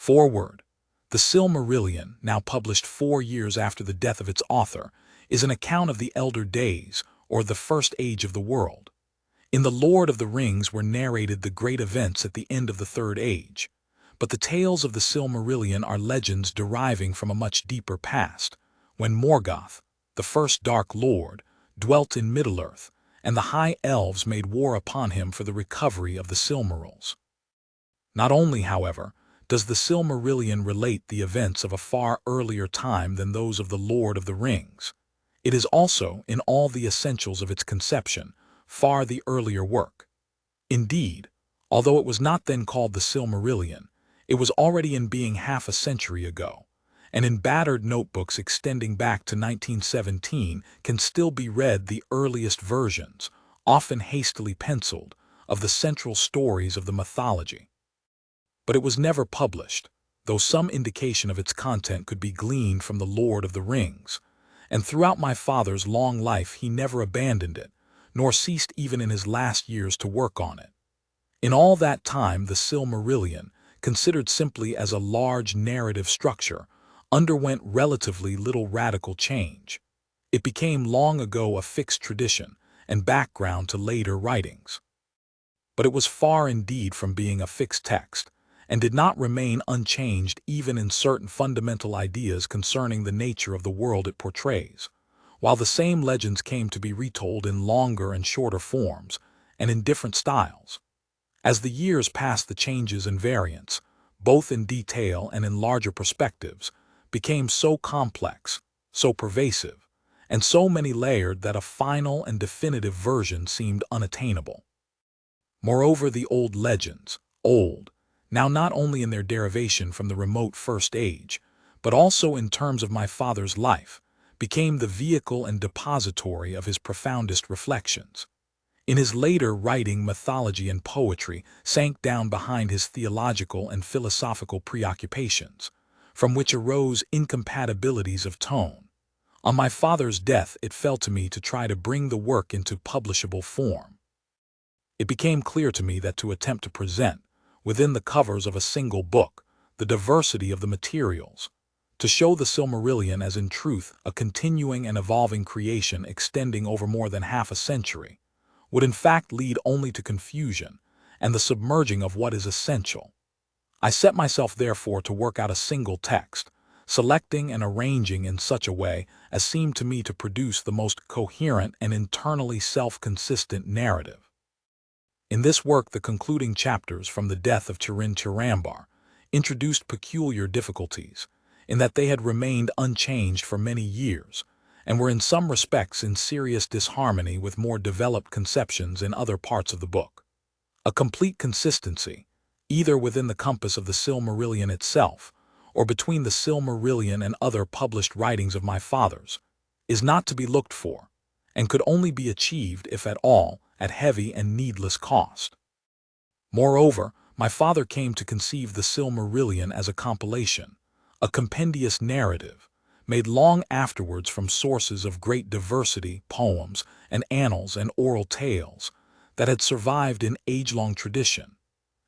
Foreword. The Silmarillion, now published 4 years after the death of its author, is an account of the Elder Days, or the First Age of the world. In The Lord of the Rings were narrated the great events at the end of the Third Age, but the tales of the Silmarillion are legends deriving from a much deeper past, when Morgoth, the first Dark Lord, dwelt in Middle-earth, and the High Elves made war upon him for the recovery of the Silmarils. Not only, however, does the Silmarillion relate the events of a far earlier time than those of the Lord of the Rings, it is also, in all the essentials of its conception, far the earlier work. Indeed, although it was not then called the Silmarillion, it was already in being half a century ago, and in battered notebooks extending back to 1917 can still be read the earliest versions, often hastily penciled, of the central stories of the mythology. But it was never published, though some indication of its content could be gleaned from the Lord of the Rings, and throughout my father's long life he never abandoned it, nor ceased even in his last years to work on it. In all that time the Silmarillion, considered simply as a large narrative structure, underwent relatively little radical change. It became long ago a fixed tradition and background to later writings. But it was far indeed from being a fixed text, and did not remain unchanged even in certain fundamental ideas concerning the nature of the world it portrays, while the same legends came to be retold in longer and shorter forms, and in different styles. As the years passed, the changes and variants, both in detail and in larger perspectives, became so complex, so pervasive, and so many-layered that a final and definitive version seemed unattainable. Moreover, the old legends, now not only in their derivation from the remote First Age, but also in terms of my father's life, became the vehicle and depository of his profoundest reflections. In his later writing, mythology and poetry sank down behind his theological and philosophical preoccupations, from which arose incompatibilities of tone. On my father's death, it fell to me to try to bring the work into publishable form. It became clear to me that to attempt to present, within the covers of a single book, the diversity of the materials, to show the Silmarillion as in truth a continuing and evolving creation extending over more than half a century, would in fact lead only to confusion and the submerging of what is essential. I set myself therefore to work out a single text, selecting and arranging in such a way as seemed to me to produce the most coherent and internally self-consistent narrative. In this work, the concluding chapters from the death of J.R.R. introduced peculiar difficulties, in that they had remained unchanged for many years, and were in some respects in serious disharmony with more developed conceptions in other parts of the book. A complete consistency, either within the compass of the Silmarillion itself, or between the Silmarillion and other published writings of my fathers, is not to be looked for, and could only be achieved, if at all, at heavy and needless cost. Moreover, my father came to conceive the Silmarillion as a compilation, a compendious narrative, made long afterwards from sources of great diversity, poems and annals and oral tales, that had survived in age-long tradition.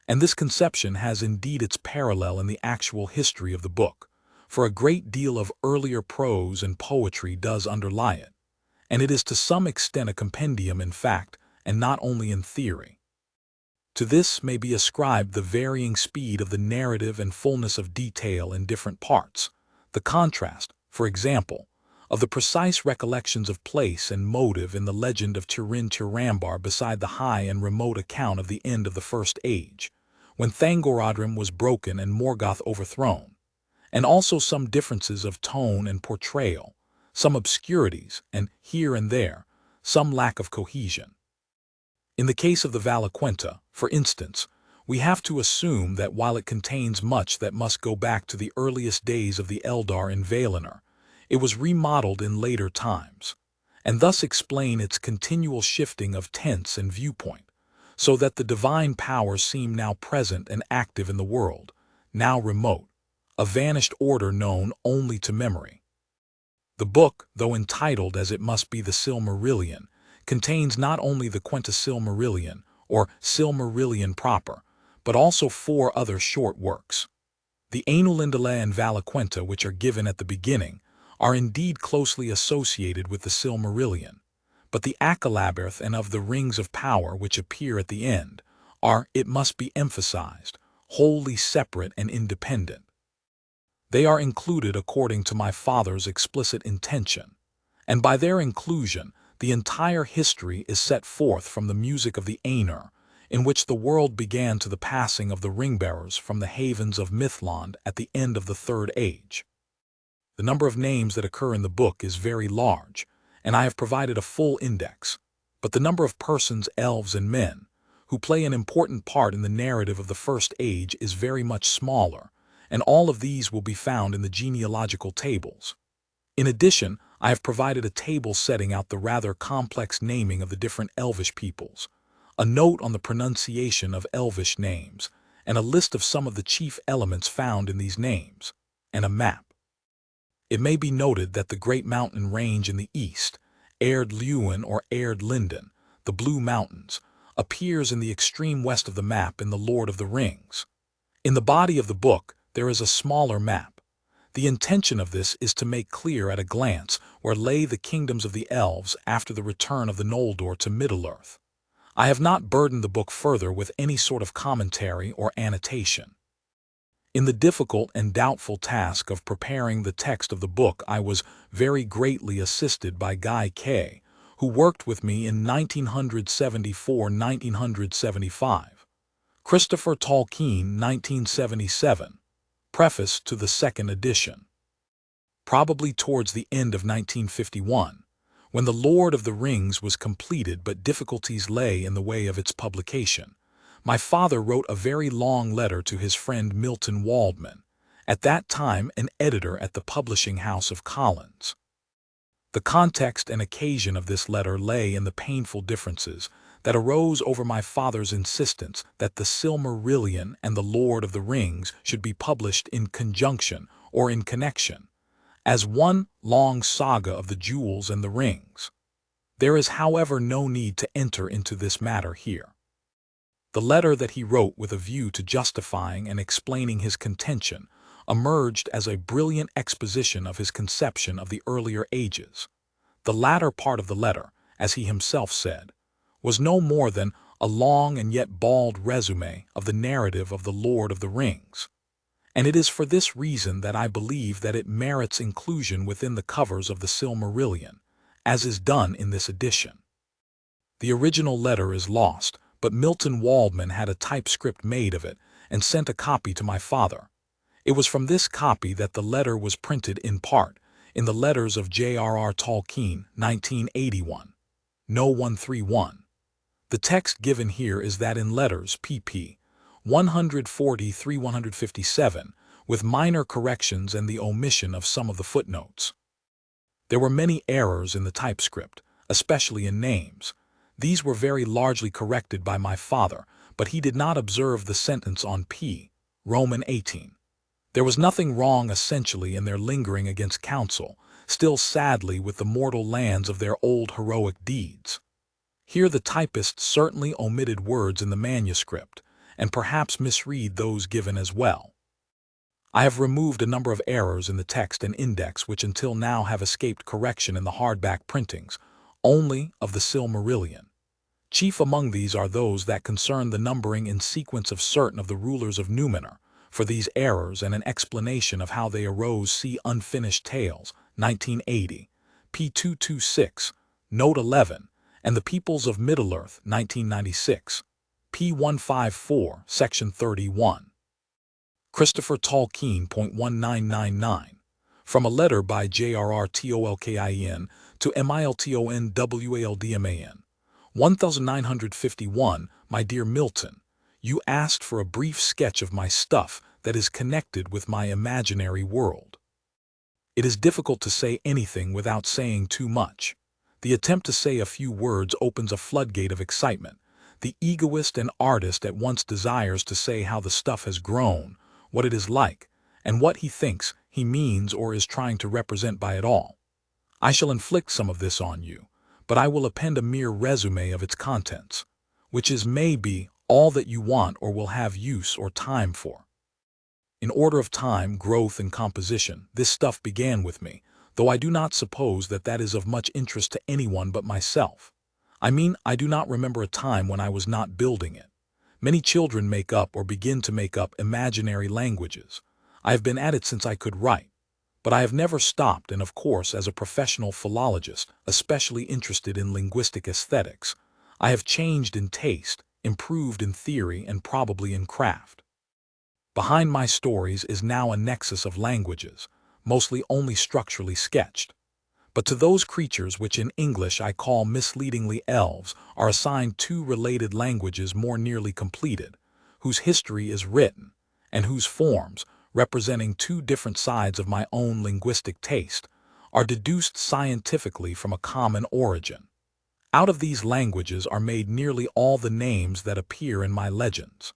And this conception has indeed its parallel in the actual history of the book, for a great deal of earlier prose and poetry does underlie it, and it is to some extent a compendium in fact, and not only in theory. To this may be ascribed the varying speed of the narrative and fullness of detail in different parts, the contrast, for example, of the precise recollections of place and motive in the legend of Tir-Rambar beside the high and remote account of the end of the First Age, when Thangorodrim was broken and Morgoth overthrown, and also some differences of tone and portrayal, some obscurities, and, here and there, some lack of cohesion. In the case of the Valaquenta, for instance, we have to assume that while it contains much that must go back to the earliest days of the Eldar in Valinor, it was remodeled in later times, and thus explain its continual shifting of tense and viewpoint, so that the divine powers seem now present and active in the world, now remote, a vanished order known only to memory. The book, though entitled as it must be the Silmarillion, contains not only the Quenta-Silmarillion, or Silmarillion proper, but also 4 other short works. The Ainulindalë and Valaquenta, which are given at the beginning, are indeed closely associated with the Silmarillion, but the Akalaberth and of the Rings of Power, which appear at the end, are, it must be emphasized, wholly separate and independent. They are included according to my father's explicit intention, and by their inclusion, the entire history is set forth from the music of the Ainur, in which the world began to the passing of the ringbearers from the havens of Mithlond at the end of the Third Age. The number of names that occur in the book is very large, and I have provided a full index, but the number of persons, elves and men, who play an important part in the narrative of the First Age is very much smaller, and all of these will be found in the genealogical tables. In addition, I have provided a table setting out the rather complex naming of the different Elvish peoples, a note on the pronunciation of Elvish names, and a list of some of the chief elements found in these names, and a map. It may be noted that the great mountain range in the east, Ered Luin or Ered Linden, the Blue Mountains, appears in the extreme west of the map in The Lord of the Rings. In the body of the book, there is a smaller map. The intention of this is to make clear at a glance where lay the kingdoms of the elves after the return of the Noldor to Middle-earth. I have not burdened the book further with any sort of commentary or annotation. In the difficult and doubtful task of preparing the text of the book, I was very greatly assisted by Guy Kay, who worked with me in 1974-1975. Christopher Tolkien, 1977. Preface to the second edition. Probably towards the end of 1951, when The Lord of the Rings was completed but difficulties lay in the way of its publication, my father wrote a very long letter to his friend Milton Waldman, at that time an editor at the publishing house of Collins. The context and occasion of this letter lay in the painful differences that arose over my father's insistence that the Silmarillion and The Lord of the Rings should be published in conjunction or in connection, as one long saga of the jewels and the rings. There is, however, no need to enter into this matter here. The letter that he wrote with a view to justifying and explaining his contention emerged as a brilliant exposition of his conception of the earlier ages. The latter part of the letter, as he himself said, was no more than a long and yet bald resume of the narrative of the Lord of the Rings, and it is for this reason that I believe that it merits inclusion within the covers of the Silmarillion, as is done in this edition. The original letter is lost, but Milton Waldman had a typescript made of it and sent a copy to my father. It was from this copy that the letter was printed in part, in the letters of J.R.R. Tolkien, 1981. No 131. The text given here is that in letters pp. 140-157, with minor corrections and the omission of some of the footnotes. There were many errors in the typescript, especially in names. These were very largely corrected by my father, but he did not observe the sentence on p. Roman 18. There was nothing wrong essentially in their lingering against counsel, still sadly with the mortal lands of their old heroic deeds. Here the typist certainly omitted words in the manuscript, and perhaps misread those given as well. I have removed a number of errors in the text and index which until now have escaped correction in the hardback printings, only of the Silmarillion. Chief among these are those that concern the numbering in sequence of certain of the rulers of Numenor. For these errors and an explanation of how they arose, see Unfinished Tales, 1980, p. 226, note 11, and the Peoples of Middle-earth, 1996, p. 154, section 31. Christopher Tolkien, .1999, from a letter by J.R.R. Tolkien to Miltonwaldman, 1951, my dear Milton, you asked for a brief sketch of my stuff that is connected with my imaginary world. It is difficult to say anything without saying too much. The attempt to say a few words opens a floodgate of excitement. The egoist and artist at once desires to say how the stuff has grown, what it is like, and what he thinks he means or is trying to represent by it all. I shall inflict some of this on you, but I will append a mere resume of its contents, which is maybe all that you want or will have use or time for. In order of time, growth, and composition, this stuff began with me, though I do not suppose that that is of much interest to anyone but myself. I mean, I do not remember a time when I was not building it. Many children make up or begin to make up imaginary languages. I have been at it since I could write. But I have never stopped, and of course, as a professional philologist, especially interested in linguistic aesthetics, I have changed in taste, improved in theory, and probably in craft. Behind my stories is now a nexus of languages, mostly only structurally sketched. But to those creatures which in English I call misleadingly elves are assigned two related languages more nearly completed, whose history is written, and whose forms, representing two different sides of my own linguistic taste, are deduced scientifically from a common origin. Out of these languages are made nearly all the names that appear in my legends.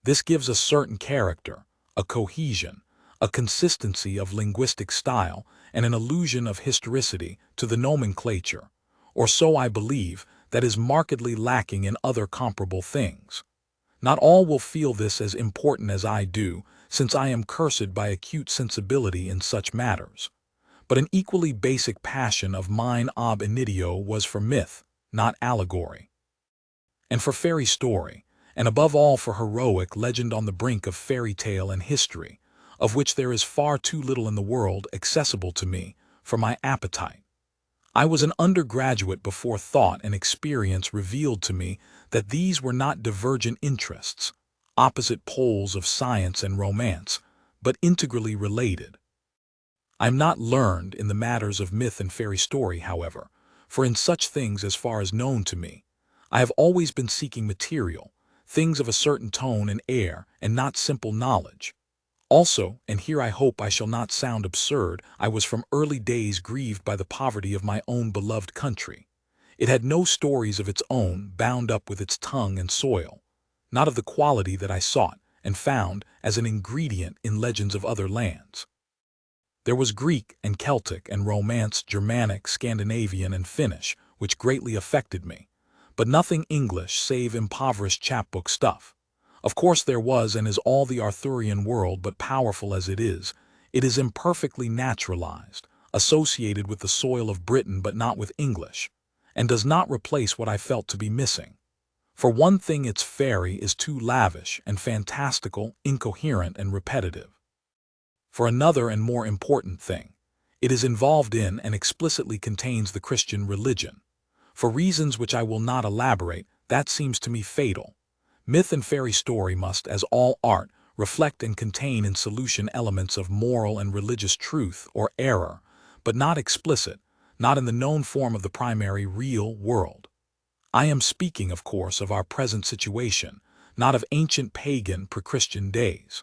This gives a certain character, a cohesion, a consistency of linguistic style, and an illusion of historicity to the nomenclature, or so I believe, that is markedly lacking in other comparable things. Not all will feel this as important as I do, since I am cursed by acute sensibility in such matters. But an equally basic passion of mine ab initio was for myth, not allegory, and for fairy story, and above all for heroic legend on the brink of fairy tale and history, of which there is far too little in the world accessible to me, for my appetite. I was an undergraduate before thought and experience revealed to me that these were not divergent interests, opposite poles of science and romance, but integrally related. I am not learned in the matters of myth and fairy story, however, for in such things as far as known to me, I have always been seeking material, things of a certain tone and air, and not simple knowledge. Also, and here I hope I shall not sound absurd, I was from early days grieved by the poverty of my own beloved country. It had no stories of its own bound up with its tongue and soil, not of the quality that I sought and found as an ingredient in legends of other lands. There was Greek and Celtic and Romance, Germanic, Scandinavian, and Finnish, which greatly affected me, but nothing English save impoverished chapbook stuff. Of course there was and is all the Arthurian world, but powerful as it is imperfectly naturalized, associated with the soil of Britain but not with English, and does not replace what I felt to be missing. For one thing, its fairy is too lavish and fantastical, incoherent and repetitive. For another and more important thing, it is involved in and explicitly contains the Christian religion. For reasons which I will not elaborate, that seems to me fatal. Myth and fairy story must, as all art, reflect and contain in solution elements of moral and religious truth or error, but not explicit, not in the known form of the primary real world. I am speaking, of course, of our present situation, not of ancient pagan pre-Christian days.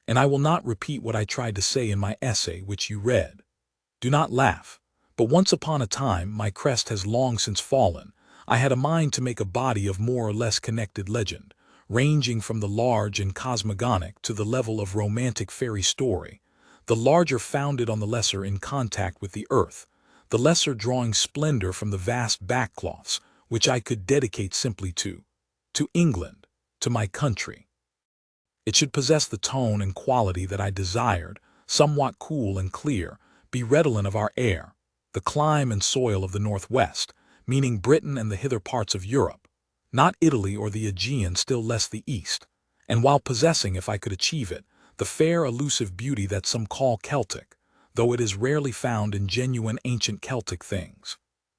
And I will not repeat what I tried to say in my essay which you read. Do not laugh, but once upon a time my crest has long since fallen. I had a mind to make a body of more or less connected legend, ranging from the large and cosmogonic to the level of romantic fairy story, the larger founded on the lesser in contact with the earth, the lesser drawing splendor from the vast backcloths, which I could dedicate simply to England, to my country. It should possess the tone and quality that I desired, somewhat cool and clear, be redolent of our air, the clime and soil of the Northwest, meaning Britain and the hither parts of Europe, not Italy or the Aegean, still less the East, and while possessing, if I could achieve it, the fair elusive beauty that some call Celtic, though it is rarely found in genuine ancient Celtic things.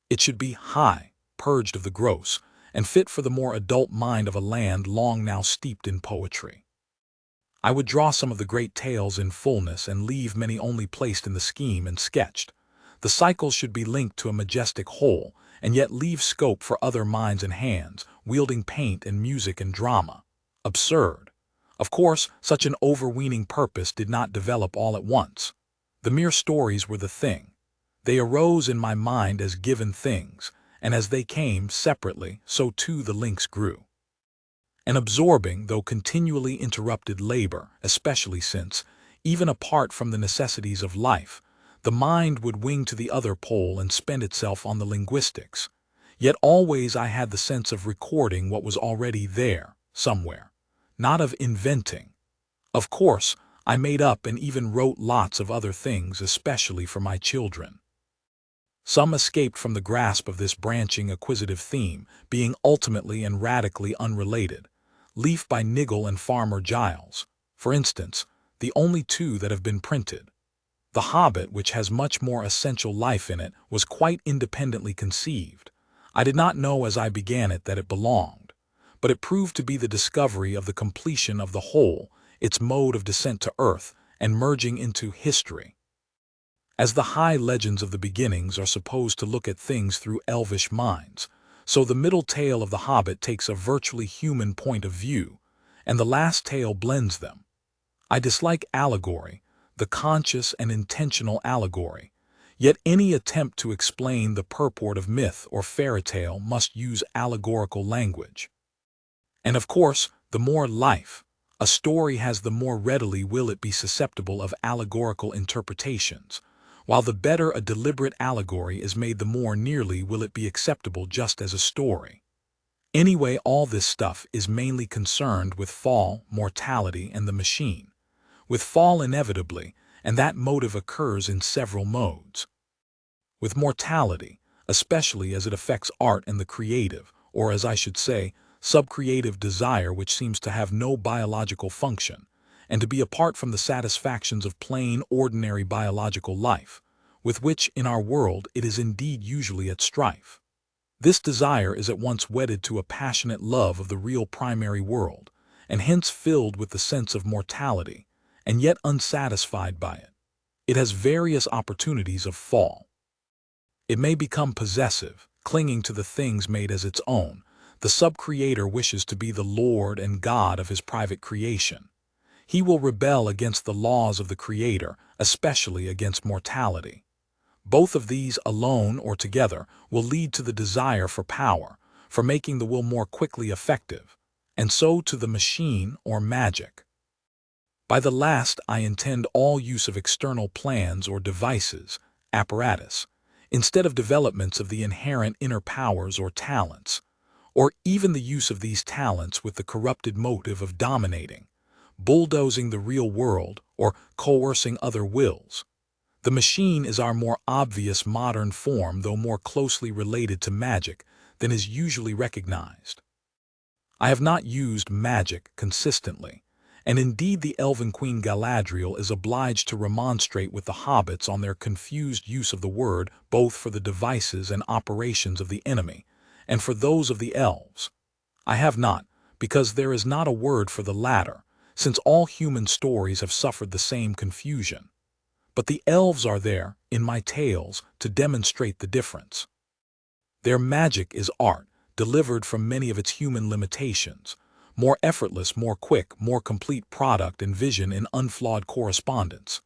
It should be high, purged of the gross, and fit for the more adult mind of a land long now steeped in poetry. I would draw some of the great tales in fullness and leave many only placed in the scheme and sketched. The cycles should be linked to a majestic whole, and yet leave scope for other minds and hands, wielding paint and music and drama. Absurd. Of course, such an overweening purpose did not develop all at once. The mere stories were the thing. They arose in my mind as given things, and as they came separately, so too the links grew. An absorbing, though continually interrupted labor, especially since, even apart from the necessities of life, the mind would wing to the other pole and spend itself on the linguistics. Yet always I had the sense of recording what was already there, somewhere, not of inventing. Of course, I made up and even wrote lots of other things especially for my children. Some escaped from the grasp of this branching acquisitive theme, being ultimately and radically unrelated. Leaf by Nigel and Farmer Giles, for instance, the only two that have been printed. The Hobbit, which has much more essential life in it, was quite independently conceived. I did not know as I began it that it belonged, but it proved to be the discovery of the completion of the whole, its mode of descent to earth and merging into history. As the high legends of the beginnings are supposed to look at things through elvish minds, so the middle tale of the Hobbit takes a virtually human point of view, and the last tale blends them. I dislike allegory, the conscious and intentional allegory, yet any attempt to explain the purport of myth or fairy tale must use allegorical language. And of course, the more life a story has, the more readily will it be susceptible of allegorical interpretations, while the better a deliberate allegory is made, the more nearly will it be acceptable just as a story. Anyway, all this stuff is mainly concerned with fall, mortality, and the machine. With fall inevitably, and that motive occurs in several modes. With mortality, especially as it affects art and the creative, or as I should say, subcreative desire, which seems to have no biological function, and to be apart from the satisfactions of plain, ordinary biological life, with which, in our world, it is indeed usually at strife. This desire is at once wedded to a passionate love of the real primary world, and hence filled with the sense of mortality, and yet unsatisfied by it. It has various opportunities of fall. It may become possessive, clinging to the things made as its own. The sub-creator wishes to be the Lord and God of his private creation. He will rebel against the laws of the Creator, especially against mortality. Both of these, alone or together, will lead to the desire for power, for making the will more quickly effective, and so to the machine or magic. By the last I intend all use of external plans or devices, apparatus, instead of developments of the inherent inner powers or talents, or even the use of these talents with the corrupted motive of dominating, bulldozing the real world, or coercing other wills. The machine is our more obvious modern form, though more closely related to magic than is usually recognized. I have not used magic consistently, and indeed the elven queen Galadriel is obliged to remonstrate with the hobbits on their confused use of the word, both for the devices and operations of the enemy, and for those of the elves. I have not, because there is not a word for the latter, since all human stories have suffered the same confusion. But the elves are there, in my tales, to demonstrate the difference. Their magic is art, delivered from many of its human limitations, more effortless, more quick, more complete product and vision in unflawed correspondence.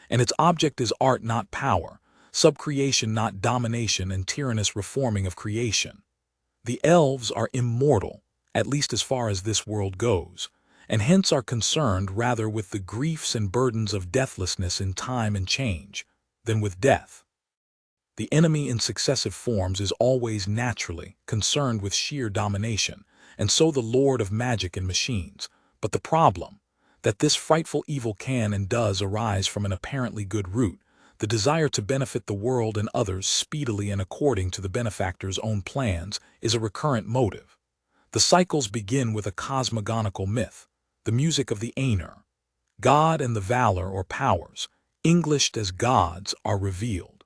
And its object is art, not power, subcreation, not domination, and tyrannous reforming of creation. The elves are immortal, at least as far as this world goes, and hence are concerned rather with the griefs and burdens of deathlessness in time and change, than with death. The enemy in successive forms is always naturally concerned with sheer domination, and so the lord of magic and machines. But the problem, that this frightful evil can and does arise from an apparently good root, the desire to benefit the world and others speedily and according to the benefactor's own plans, is a recurrent motive. The cycles begin with a cosmogonical myth, the music of the Ainur. God and the Valar or powers, Englished as gods, are revealed.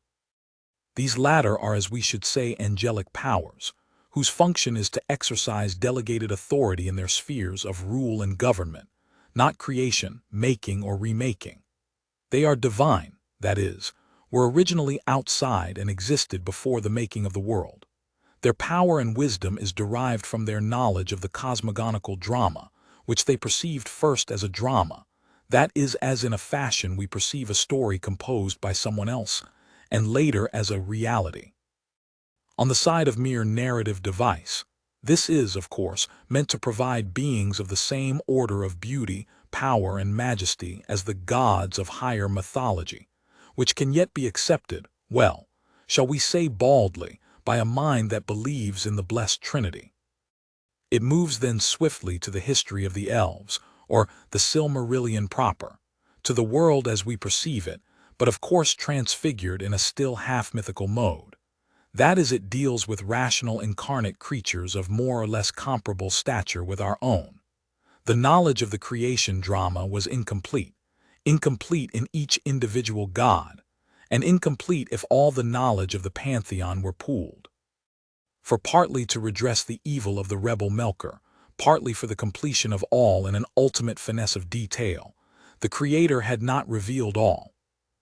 These latter are, as we should say, angelic powers, whose function is to exercise delegated authority in their spheres of rule and government, not creation, making, or remaking. They are divine, that is, were originally outside and existed before the making of the world. Their power and wisdom is derived from their knowledge of the cosmogonical drama, which they perceived first as a drama, that is, as in a fashion we perceive a story composed by someone else, and later as a reality. On the side of mere narrative device, this is, of course, meant to provide beings of the same order of beauty, power, and majesty as the gods of higher mythology, which can yet be accepted, well, shall we say baldly, by a mind that believes in the blessed Trinity. It moves then swiftly to the history of the elves, or the Silmarillion proper, to the world as we perceive it, but of course transfigured in a still half-mythical mode. That is, it deals with rational incarnate creatures of more or less comparable stature with our own. The knowledge of the creation drama was incomplete in each individual god, and incomplete if all the knowledge of the pantheon were pooled. For partly to redress the evil of the rebel Melkor, partly for the completion of all in an ultimate finesse of detail, the Creator had not revealed all.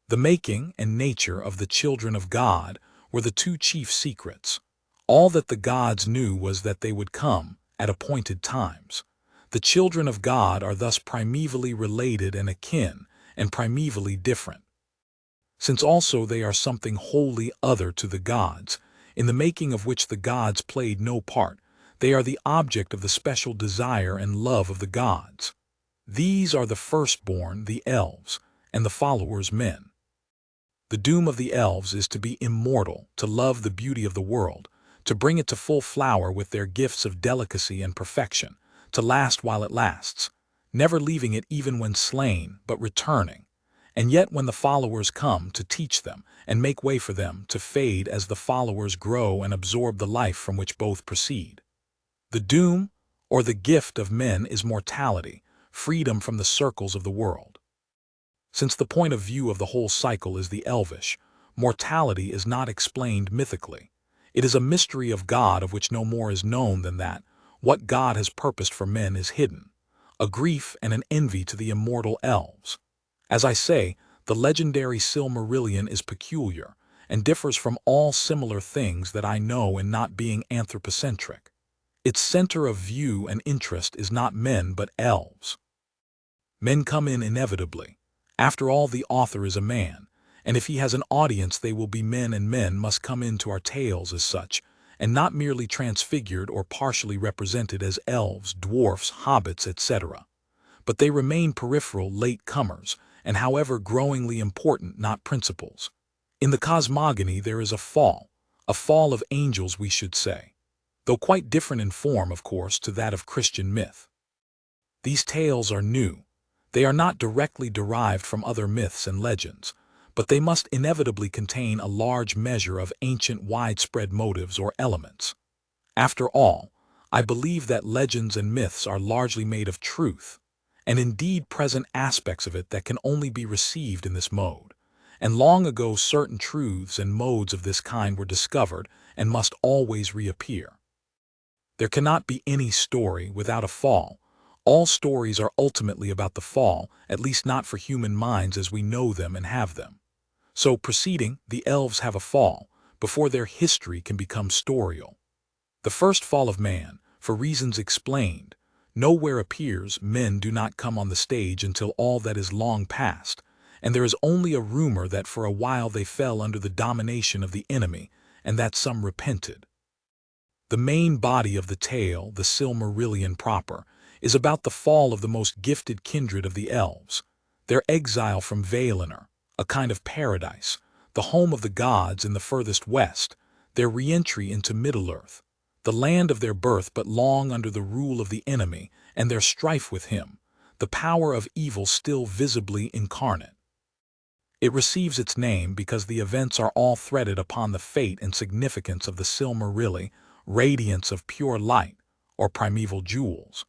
The making and nature of the children of God were the two chief secrets. All that the gods knew was that they would come at appointed times. The children of God are thus primevally related and akin, and primevally different. Since also they are something wholly other to the gods, in the making of which the gods played no part, they are the object of the special desire and love of the gods. These are the firstborn, the elves, and the followers, men. The doom of the elves is to be immortal, to love the beauty of the world, to bring it to full flower with their gifts of delicacy and perfection, to last while it lasts, never leaving it even when slain, but returning, and yet when the followers come, to teach them and make way for them, to fade as the followers grow and absorb the life from which both proceed. The doom, or the gift of men, is mortality, freedom from the circles of the world. Since the point of view of the whole cycle is the elvish, mortality is not explained mythically. It is a mystery of God of which no more is known than that what God has purposed for men is hidden, a grief and an envy to the immortal elves. As I say, the legendary Silmarillion is peculiar and differs from all similar things that I know in not being anthropocentric. Its center of view and interest is not men but elves. Men come in inevitably. After all, the author is a man, and if he has an audience they will be men, and men must come into our tales as such, and not merely transfigured or partially represented as elves, dwarfs, hobbits, etc. But they remain peripheral late-comers, and however growingly important, not principals. In the cosmogony there is a fall of angels, we should say, though quite different in form, of course, to that of Christian myth. These tales are new. They are not directly derived from other myths and legends, but they must inevitably contain a large measure of ancient widespread motives or elements. After all, I believe that legends and myths are largely made of truth, and indeed present aspects of it that can only be received in this mode. And long ago certain truths and modes of this kind were discovered and must always reappear. There cannot be any story without a fall. All stories are ultimately about the fall, at least not for human minds as we know them and have them. So, proceeding, the elves have a fall, before their history can become storial. The first fall of man, for reasons explained, nowhere appears. Men do not come on the stage until all that is long past, and there is only a rumor that for a while they fell under the domination of the enemy, and that some repented. The main body of the tale, the Silmarillion proper, is about the fall of the most gifted kindred of the elves, their exile from Valinor, a kind of paradise, the home of the gods in the furthest west, their re-entry into Middle-earth, the land of their birth but long under the rule of the enemy, and their strife with him, the power of evil still visibly incarnate. It receives its name because the events are all threaded upon the fate and significance of the Silmarilli, radiance of pure light, or primeval jewels.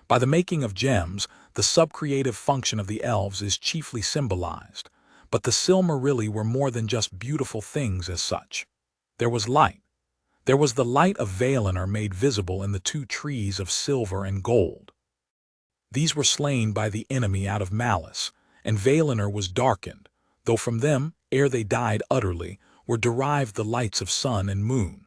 By the making of gems, the subcreative function of the elves is chiefly symbolized, but the Silmarilli were more than just beautiful things as such. There was light. There was the light of Valinor made visible in the two trees of silver and gold. These were slain by the enemy out of malice, and Valinor was darkened, though from them, ere they died utterly, were derived the lights of sun and moon.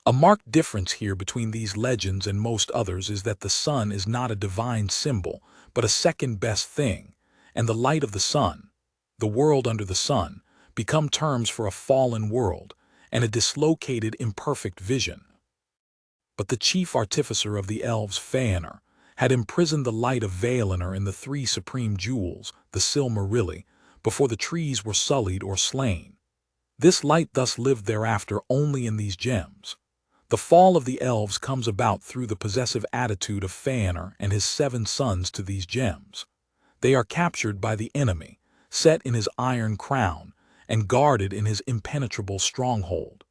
A marked difference here between these legends and most others is that the sun is not a divine symbol, but a second-best thing, and the light of the sun, the world under the sun, become terms for a fallen world and a dislocated, imperfect vision. But the chief artificer of the elves, Ainur, had imprisoned the light of Valinor in the three supreme jewels, the Silmarilli, before the trees were sullied or slain. This light thus lived thereafter only in these gems. The fall of the elves comes about through the possessive attitude of Ainur and his 7 sons to these gems. They are captured by the enemy, set in his iron crown, and guarded in his impenetrable stronghold.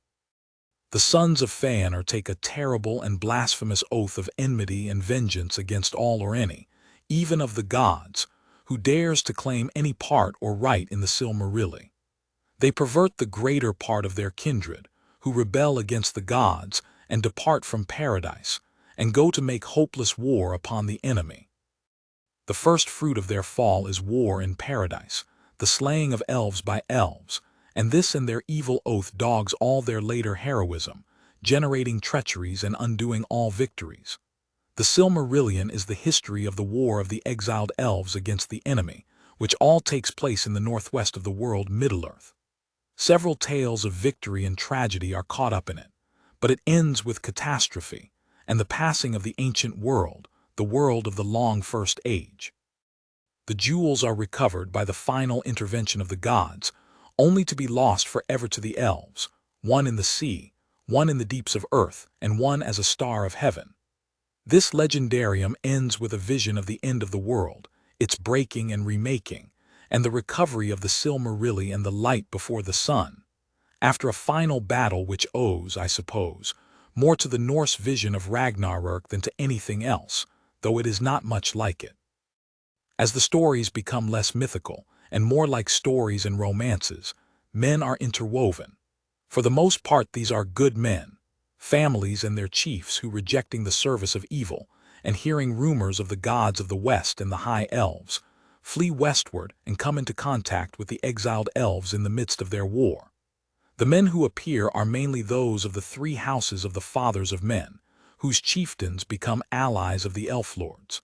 The sons of Ainur take a terrible and blasphemous oath of enmity and vengeance against all or any, even of the gods, who dares to claim any part or right in the Silmarillion. They pervert the greater part of their kindred, who rebel against the gods and depart from paradise, and go to make hopeless war upon the enemy. The first fruit of their fall is war in paradise, the slaying of elves by elves, and this and their evil oath dogs all their later heroism, generating treacheries and undoing all victories. The Silmarillion is the history of the war of the exiled elves against the enemy, which all takes place in the northwest of the world Middle-earth. Several tales of victory and tragedy are caught up in it, but it ends with catastrophe and the passing of the ancient world, the world of the long First Age. The jewels are recovered by the final intervention of the gods, only to be lost forever to the elves, one in the sea, one in the deeps of earth, and one as a star of heaven. This legendarium ends with a vision of the end of the world, its breaking and remaking, and the recovery of the Silmarillion and the light before the sun, after a final battle which owes, I suppose, more to the Norse vision of Ragnarök than to anything else, though it is not much like it. As the stories become less mythical and more like stories and romances, men are interwoven. For the most part these are good men, families and their chiefs who, rejecting the service of evil and hearing rumors of the gods of the West and the high elves, flee westward and come into contact with the exiled elves in the midst of their war. The men who appear are mainly those of the 3 houses of the fathers of men, whose chieftains become allies of the elf lords.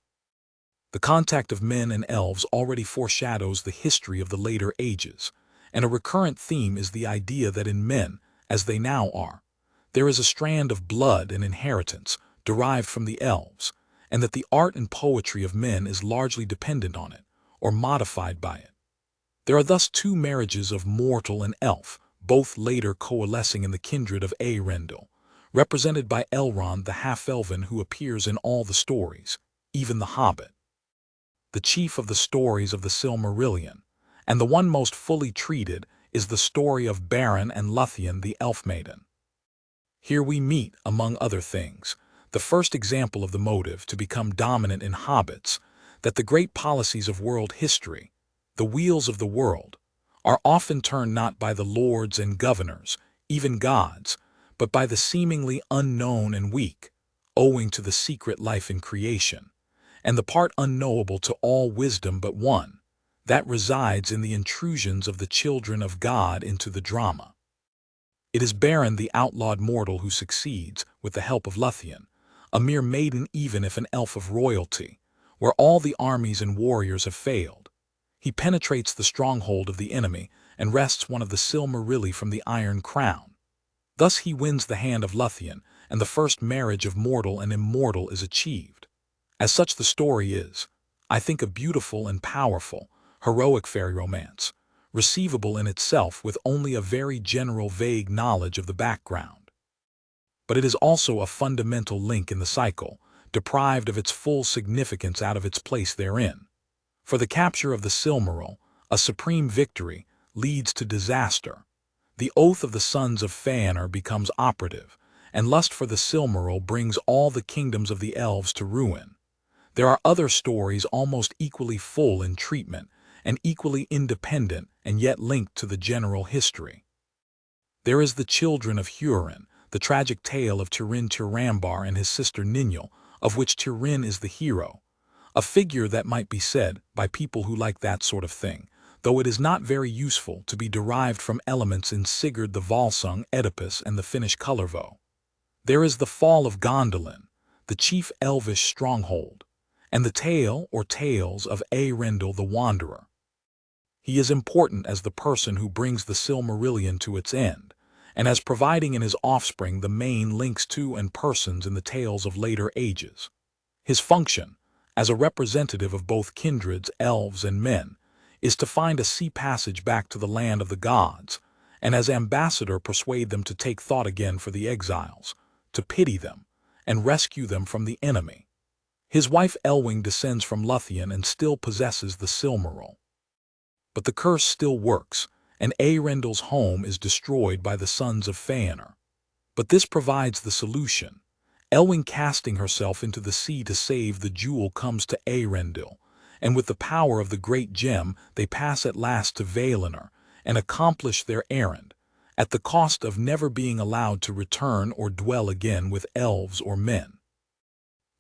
The contact of men and elves already foreshadows the history of the later ages, and a recurrent theme is the idea that in men, as they now are, there is a strand of blood and inheritance derived from the elves, and that the art and poetry of men is largely dependent on it, or modified by it. There are thus 2 marriages of mortal and elf, both later coalescing in the kindred of Eärendil, represented by Elrond the half-elven who appears in all the stories, even the Hobbit. The chief of the stories of the Silmarillion, and the one most fully treated, is the story of Beren and Luthien the Elf-maiden. Here we meet, among other things, the first example of the motive to become dominant in hobbits, that the great policies of world history, the wheels of the world, are often turned not by the lords and governors, even gods, but by the seemingly unknown and weak, owing to the secret life in creation, and the part unknowable to all wisdom but one, that resides in the intrusions of the children of God into the drama. It is Beren the outlawed mortal who succeeds, with the help of Luthien, a mere maiden even if an elf of royalty, where all the armies and warriors have failed. He penetrates the stronghold of the enemy and wrests one of the Silmarilli from the Iron Crown. Thus he wins the hand of Luthien, and the first marriage of mortal and immortal is achieved. As such the story is, I think, a beautiful and powerful, heroic fairy romance, receivable in itself with only a very general vague knowledge of the background. But it is also a fundamental link in the cycle, deprived of its full significance out of its place therein. For the capture of the Silmaril, a supreme victory, leads to disaster. The oath of the sons of Ainur becomes operative, and lust for the Silmaril brings all the kingdoms of the elves to ruin. There are other stories almost equally full in treatment, and equally independent and yet linked to the general history. There is the Children of Hurin, the tragic tale of Turin Turambar and his sister Ninjal, of which Turin is the hero, a figure that might be said, by people who like that sort of thing, though it is not very useful, to be derived from elements in Sigurd the Volsung, Oedipus, and the Finnish Kullervo. There is the Fall of Gondolin, the chief elvish stronghold, and the tale or tales of Eärendil the Wanderer. He is important as the person who brings the Silmarillion to its end, and as providing in his offspring the main links to and persons in the tales of later ages. His function, as a representative of both kindreds, elves and men, is to find a sea passage back to the land of the gods, and as ambassador persuade them to take thought again for the exiles, to to pity them and rescue them from the enemy. His wife Elwing descends from Lúthien and still possesses the Silmaril. But the curse still works, and Eärendil's home is destroyed by the sons of Fëanor. But this provides the solution. Elwing, casting herself into the sea to save the jewel, comes to Eärendil, and with the power of the great gem they pass at last to Valinor and accomplish their errand, at the cost of never being allowed to return or dwell again with elves or men.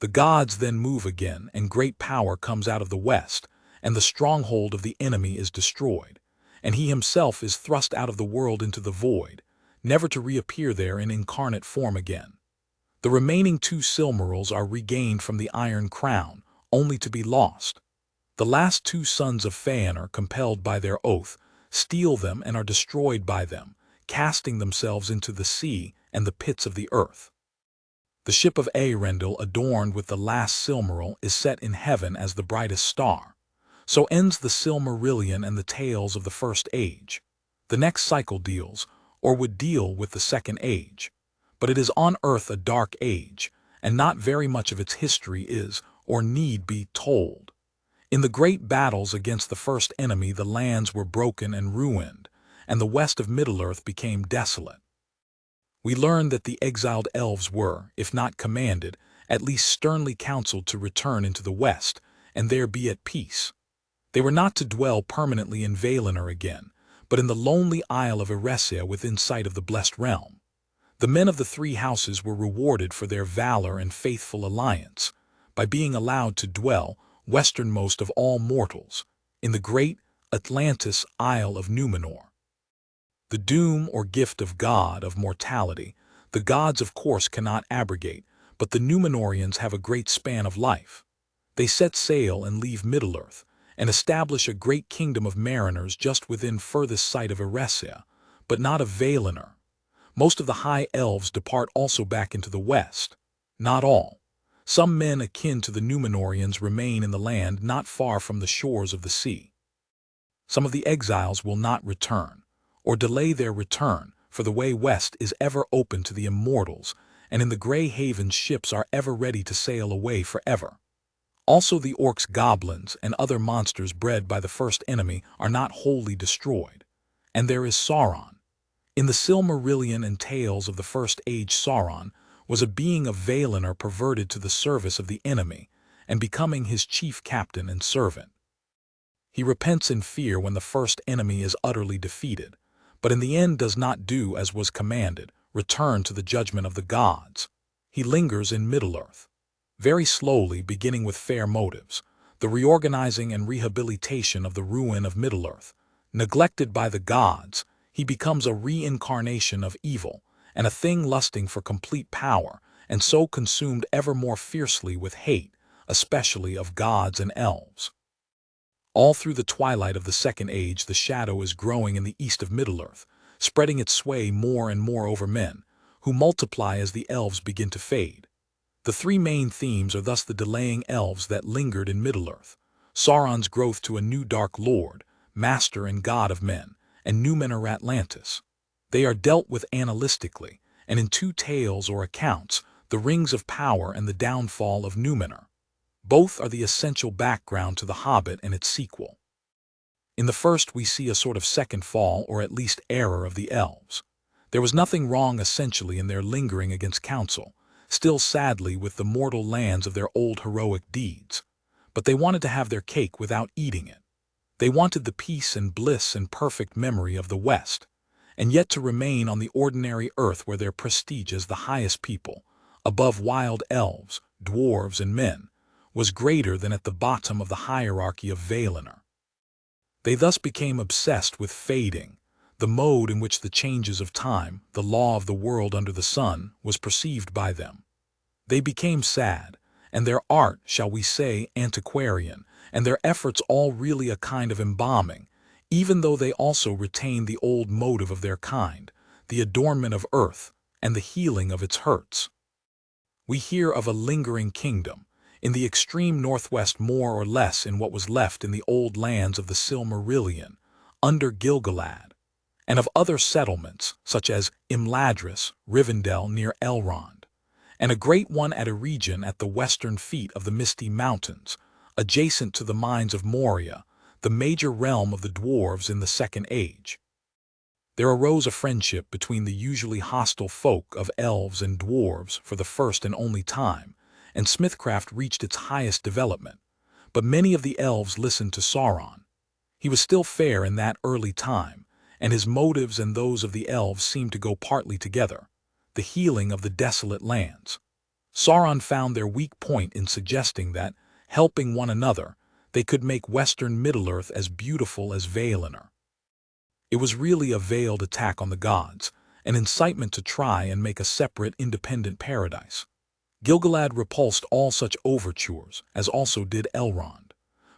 The gods then move again, and great power comes out of the west, and the stronghold of the enemy is destroyed, and he himself is thrust out of the world into the void, never to reappear there in incarnate form again. The remaining 2 Silmarils are regained from the Iron Crown, only to be lost. The last 2 sons of Fëanor, compelled by their oath, steal them and are destroyed by them, casting themselves into the sea and the pits of the earth. The ship of Eärendil, adorned with the last Silmaril, is set in heaven as the brightest star. So ends the Silmarillion and the tales of the First Age. The next cycle deals, or would deal, with the Second Age. But it is on Earth a dark age, and not very much of its history is, or need be, told. In the great battles against the first enemy, the lands were broken and ruined, and the west of Middle-earth became desolate. We learn that the exiled elves were, if not commanded, at least sternly counseled to return into the west, and there be at peace. They were not to dwell permanently in Valinor again, but in the lonely isle of Eressia within sight of the blessed realm. The men of the 3 houses were rewarded for their valor and faithful alliance, by being allowed to dwell, westernmost of all mortals, in the great Atlantis Isle of Numenor. The doom or gift of God of mortality, the gods of course cannot abrogate, but the Numenorians have a great span of life. They set sail and leave Middle-earth, and establish a great kingdom of mariners just within furthest sight of Eressia, but not of Valinor. Most of the high elves depart also back into the west. Not all. Some men akin to the Numenorians remain in the land not far from the shores of the sea. Some of the exiles will not return, or delay their return, for the way west is ever open to the immortals, and in the Grey Havens ships are ever ready to sail away forever. Also the orcs, goblins, and other monsters bred by the first enemy are not wholly destroyed. And there is Sauron. In the Silmarillion and tales of the First Age, Sauron was a being of Valinor perverted to the service of the enemy, and becoming his chief captain and servant. He repents in fear when the first enemy is utterly defeated, but in the end does not do as was commanded, return to the judgment of the gods. He lingers in Middle-earth, very slowly, beginning with fair motives, the reorganizing and rehabilitation of the ruin of Middle-earth. Neglected by the gods, he becomes a reincarnation of evil, and a thing lusting for complete power, and so consumed ever more fiercely with hate, especially of gods and elves. All through the twilight of the Second Age the shadow is growing in the east of Middle-earth, spreading its sway more and more over men, who multiply as the elves begin to fade. The 3 main themes are thus the delaying elves that lingered in Middle-earth, Sauron's growth to a new dark lord, master and god of men, and Numenor Atlantis. They are dealt with analytically, and in 2 tales or accounts, the Rings of Power and the downfall of Numenor. Both are the essential background to The Hobbit and its sequel. In the first we see a sort of second fall, or at least error, of the elves. There was nothing wrong essentially in their lingering against counsel, still sadly with the mortal lands of their old heroic deeds. But they wanted to have their cake without eating it. They wanted the peace and bliss and perfect memory of the West, and yet to remain on the ordinary earth where their prestige as the highest people, above wild elves, dwarves, and men, was greater than at the bottom of the hierarchy of Valinor. They thus became obsessed with fading, the mode in which the changes of time, the law of the world under the sun, was perceived by them. They became sad, and their art, shall we say, antiquarian, and their efforts all really a kind of embalming, even though they also retained the old motive of their kind, the adornment of earth, and the healing of its hurts. We hear of a lingering kingdom, in the extreme northwest, more or less in what was left in the old lands of the Silmarillion, under Gil-galad, and of other settlements, such as Imladris, Rivendell near Elrond, and a great one at a region at the western feet of the Misty Mountains, adjacent to the mines of Moria, the major realm of the dwarves in the Second Age. There arose a friendship between the usually hostile folk of elves and dwarves for the first and only time, and smithcraft reached its highest development. But many of the elves listened to Sauron. He was still fair in that early time, and his motives and those of the elves seemed to go partly together: the healing of the desolate lands. Sauron found their weak point in suggesting that, helping one another, they could make Western Middle-earth as beautiful as Valinor. It was really a veiled attack on the gods, an incitement to try and make a separate, independent paradise. Gil-galad repulsed all such overtures, as also did Elrond.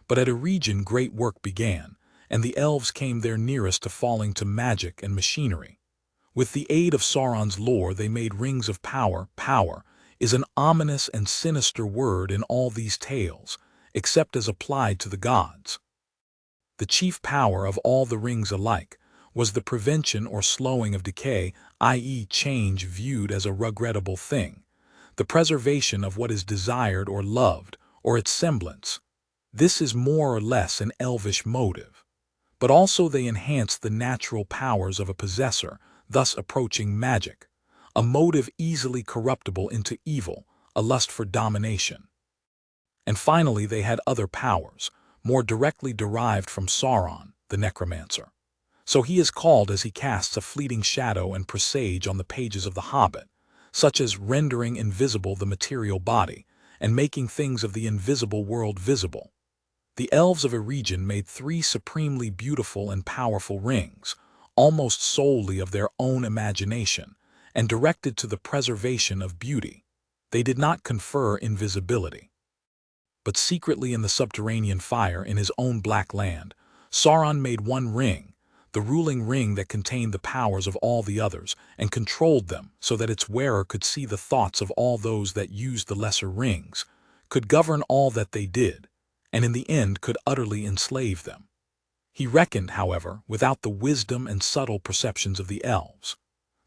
But at a region great work began, and the elves came their nearest to falling to magic and machinery. With the aid of Sauron's lore they made rings of power. Power is an ominous and sinister word in all these tales, except as applied to the gods. The chief power of all the rings alike was the prevention or slowing of decay, i.e. change viewed as a regrettable thing, the preservation of what is desired or loved, or its semblance. This is more or less an elvish motive. But also they enhance the natural powers of a possessor, thus approaching magic, a motive easily corruptible into evil, a lust for domination. And finally they had other powers, more directly derived from Sauron, the necromancer. So he is called as he casts a fleeting shadow and presage on the pages of The Hobbit, such as rendering invisible the material body, and making things of the invisible world visible. The elves of a region made 3 supremely beautiful and powerful rings, almost solely of their own imagination, and directed to the preservation of beauty. They did not confer invisibility. But secretly in the subterranean fire in his own black land, Sauron made one ring, the ruling ring that contained the powers of all the others, and controlled them so that its wearer could see the thoughts of all those that used the lesser rings, could govern all that they did, and in the end could utterly enslave them. He reckoned, however, without the wisdom and subtle perceptions of the elves.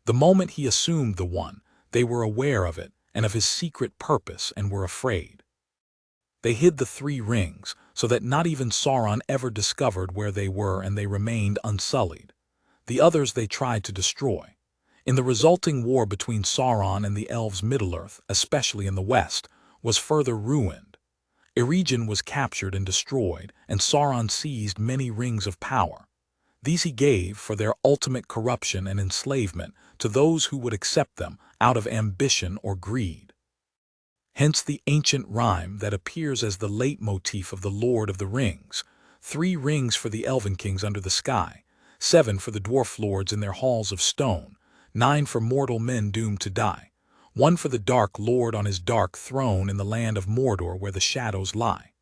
The moment he assumed the one, they were aware of it and of his secret purpose and were afraid. They hid the 3 rings, so that not even Sauron ever discovered where they were, and they remained unsullied. The others they tried to destroy. In the resulting war between Sauron and the elves, Middle-earth, especially in the west, was further ruined. Eregion was captured and destroyed, and Sauron seized many rings of power. These he gave, for their ultimate corruption and enslavement, to those who would accept them out of ambition or greed. Hence the ancient rhyme that appears as the leitmotif of the Lord of the Rings: 3 rings for the elven kings under the sky, 7 for the dwarf lords in their halls of stone, 9 for mortal men doomed to die, 1 for the dark lord on his dark throne in the land of Mordor where the shadows lie.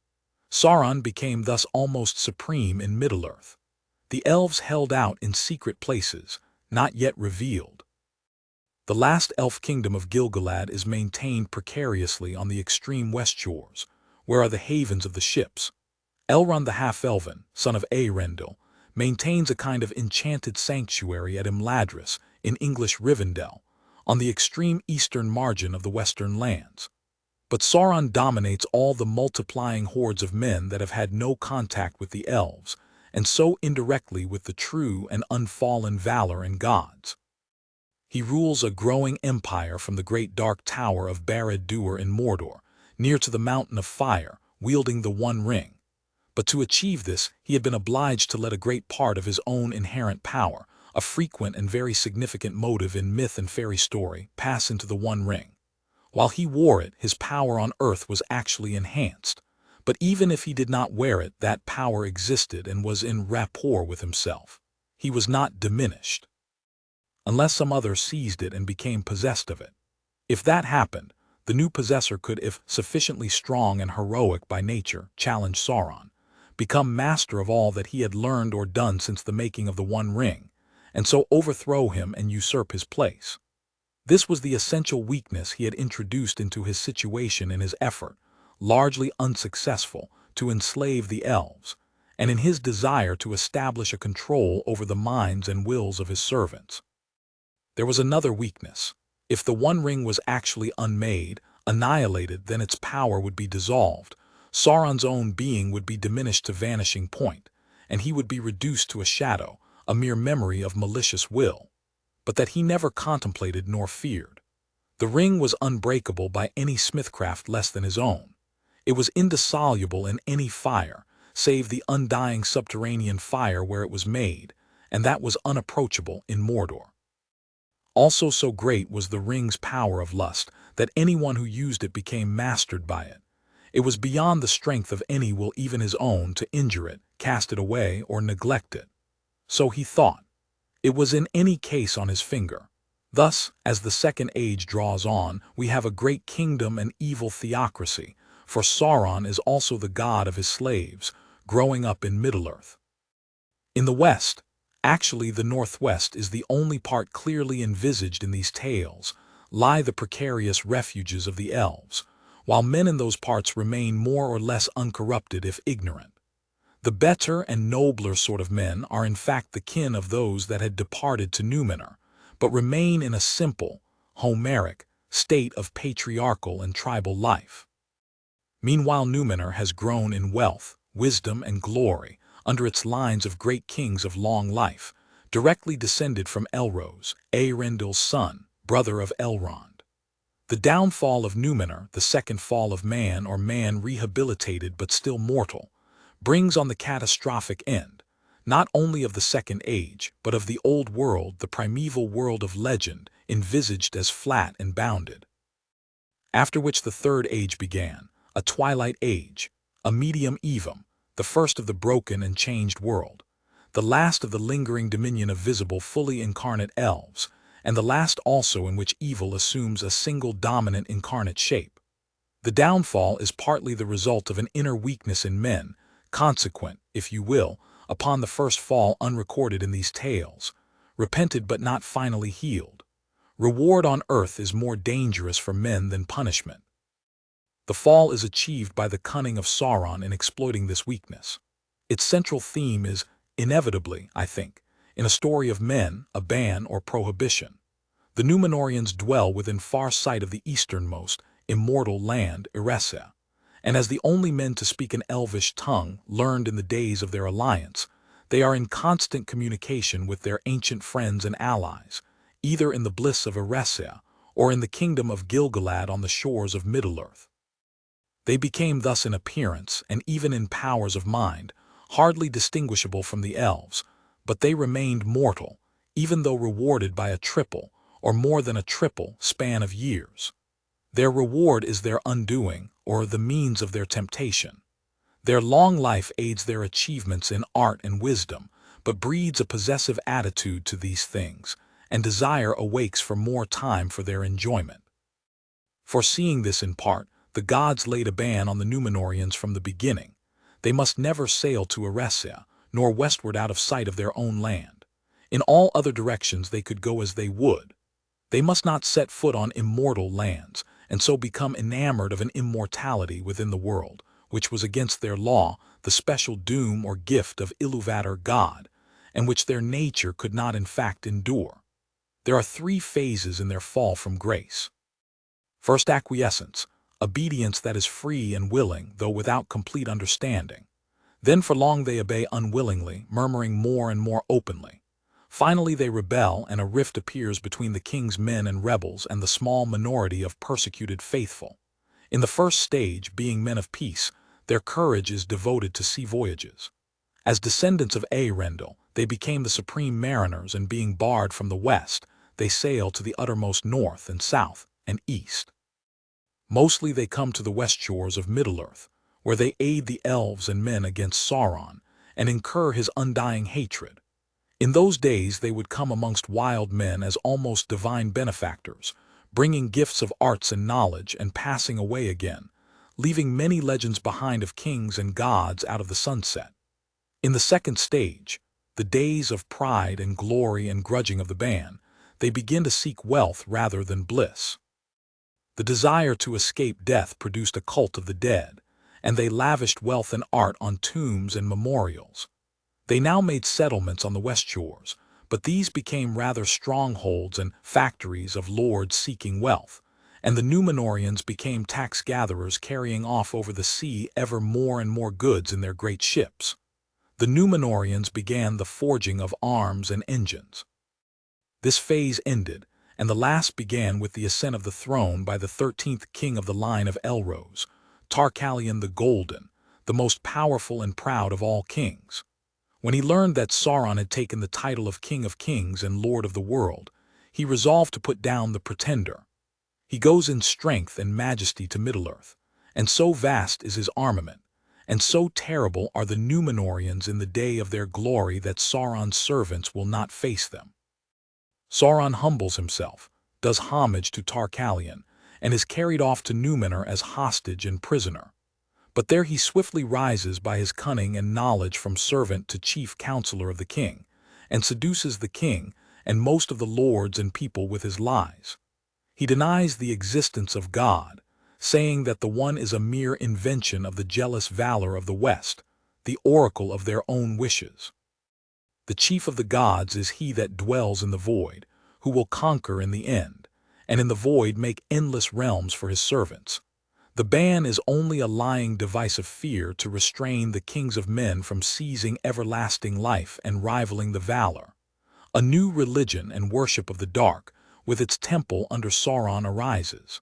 Sauron became thus almost supreme in Middle-earth. The elves held out in secret places, not yet revealed. The last elf kingdom of Gil-galad is maintained precariously on the extreme west shores, where are the havens of the ships. Elrond the half-elven, son of Eärendil, maintains a kind of enchanted sanctuary at Imladris, in English Rivendell, on the extreme eastern margin of the western lands. But Sauron dominates all the multiplying hordes of men that have had no contact with the elves, and so indirectly with the true and unfallen Valar and gods. He rules a growing empire from the great dark tower of Barad-dûr in Mordor, near to the Mountain of Fire, wielding the One Ring. But to achieve this, he had been obliged to let a great part of his own inherent power, a frequent and very significant motive in myth and fairy story, pass into the One Ring. While he wore it, his power on earth was actually enhanced. But even if he did not wear it, that power existed and was in rapport with himself. He was not diminished, unless some other seized it and became possessed of it. If that happened, the new possessor could, if sufficiently strong and heroic by nature, challenge Sauron, become master of all that he had learned or done since the making of the One Ring, and so overthrow him and usurp his place. This was the essential weakness he had introduced into his situation in his effort, largely unsuccessful, to enslave the elves, and in his desire to establish a control over the minds and wills of his servants. There was another weakness. If the One Ring was actually unmade, annihilated, then its power would be dissolved, Sauron's own being would be diminished to vanishing point, and he would be reduced to a shadow, a mere memory of malicious will, but that he never contemplated nor feared. The ring was unbreakable by any smithcraft less than his own. It was indissoluble in any fire, save the undying subterranean fire where it was made, and that was unapproachable in Mordor. Also so great was the ring's power of lust that anyone who used it became mastered by it. It was beyond the strength of any will, even his own, to injure it, cast it away, or neglect it. So he thought. It was in any case on his finger. Thus, as the Second Age draws on, we have a great kingdom and evil theocracy, for Sauron is also the god of his slaves, growing up in Middle-earth. In the West, actually the Northwest is the only part clearly envisaged in these tales, lie the precarious refuges of the elves, while men in those parts remain more or less uncorrupted if ignorant. The better and nobler sort of men are in fact the kin of those that had departed to Numenor, but remain in a simple, Homeric, state of patriarchal and tribal life. Meanwhile Numenor has grown in wealth, wisdom, and glory under its lines of great kings of long life, directly descended from Elros, Eärendil's son, brother of Elrond. The downfall of Numenor, the second fall of man or man rehabilitated but still mortal, brings on the catastrophic end, not only of the Second Age, but of the Old World, the primeval world of legend, envisaged as flat and bounded. After which the Third Age began, a twilight age, a medium evum, the first of the broken and changed world, the last of the lingering dominion of visible, fully incarnate elves, and the last also in which evil assumes a single dominant incarnate shape. The downfall is partly the result of an inner weakness in men, consequent, if you will, upon the first fall unrecorded in these tales, repented but not finally healed. Reward on earth is more dangerous for men than punishment. The fall is achieved by the cunning of Sauron in exploiting this weakness. Its central theme is, inevitably, I think, in a story of men, a ban or prohibition. The Númenóreans dwell within far sight of the easternmost, immortal land, Eresea, and as the only men to speak an elvish tongue learned in the days of their alliance, they are in constant communication with their ancient friends and allies, either in the bliss of Eresea or in the kingdom of Gil-galad on the shores of Middle-earth. They became thus in appearance, and even in powers of mind, hardly distinguishable from the elves, but they remained mortal, even though rewarded by a triple, or more than a triple, span of years. Their reward is their undoing, or the means of their temptation. Their long life aids their achievements in art and wisdom, but breeds a possessive attitude to these things, and desire awakes for more time for their enjoyment. Foreseeing this in part, the gods laid a ban on the Númenóreans from the beginning. They must never sail to Eresea, nor westward out of sight of their own land. In all other directions they could go as they would. They must not set foot on immortal lands, and so become enamored of an immortality within the world, which was against their law, the special doom or gift of Ilúvatar God, and which their nature could not in fact endure. There are three phases in their fall from grace. First, acquiescence, obedience that is free and willing, though without complete understanding. Then for long they obey unwillingly, murmuring more and more openly. Finally they rebel, and a rift appears between the king's men and rebels and the small minority of persecuted faithful. In the first stage, being men of peace, their courage is devoted to sea voyages. As descendants of Eärendil, they became the supreme mariners, and being barred from the west, they sail to the uttermost north and south and east. Mostly they come to the west shores of Middle-earth, where they aid the elves and men against Sauron, and incur his undying hatred. In those days they would come amongst wild men as almost divine benefactors, bringing gifts of arts and knowledge and passing away again, leaving many legends behind of kings and gods out of the sunset. In the second stage, the days of pride and glory and grudging of the ban, they begin to seek wealth rather than bliss. The desire to escape death produced a cult of the dead, and they lavished wealth and art on tombs and memorials. They now made settlements on the west shores, but these became rather strongholds and factories of lords seeking wealth, and the Numenorians became tax-gatherers carrying off over the sea ever more and more goods in their great ships. The Numenorians began the forging of arms and engines. This phase ended, and the last began with the ascent of the throne by the 13th king of the line of Elros, Tarkalion the Golden, the most powerful and proud of all kings. When he learned that Sauron had taken the title of King of Kings and Lord of the world, he resolved to put down the pretender. He goes in strength and majesty to Middle-earth, and so vast is his armament, and so terrible are the Numenorians in the day of their glory that Sauron's servants will not face them. Sauron humbles himself, does homage to Tarkalion, and is carried off to Numenor as hostage and prisoner. But there he swiftly rises by his cunning and knowledge from servant to chief counselor of the king, and seduces the king and most of the lords and people with his lies. He denies the existence of God, saying that the one is a mere invention of the jealous Valar of the West, the oracle of their own wishes. The chief of the gods is he that dwells in the void, who will conquer in the end, and in the void make endless realms for his servants. The ban is only a lying device of fear to restrain the kings of men from seizing everlasting life and rivaling the Valar. A new religion and worship of the dark, with its temple under Sauron, arises.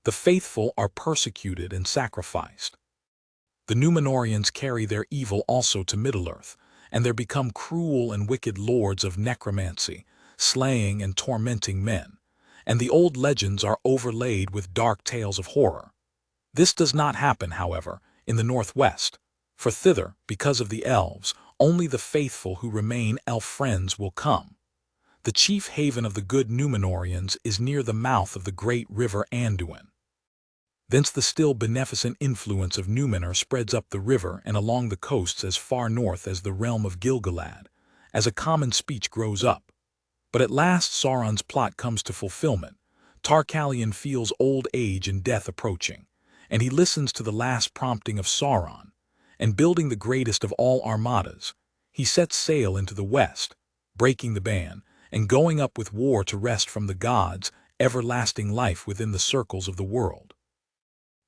The faithful are persecuted and sacrificed. The Numenorians carry their evil also to Middle-earth, and there become cruel and wicked lords of necromancy, slaying and tormenting men, and the old legends are overlaid with dark tales of horror. This does not happen, however, in the northwest, for thither, because of the elves, only the faithful who remain elf friends will come. The chief haven of the good Numenorians is near the mouth of the great river Anduin. Thence the still beneficent influence of Numenor spreads up the river and along the coasts as far north as the realm of Gil-galad, as a common speech grows up. But at last Sauron's plot comes to fulfillment. Tarkalion feels old age and death approaching, and he listens to the last prompting of Sauron, and building the greatest of all armadas, he sets sail into the west, breaking the ban, and going up with war to wrest from the gods everlasting life within the circles of the world.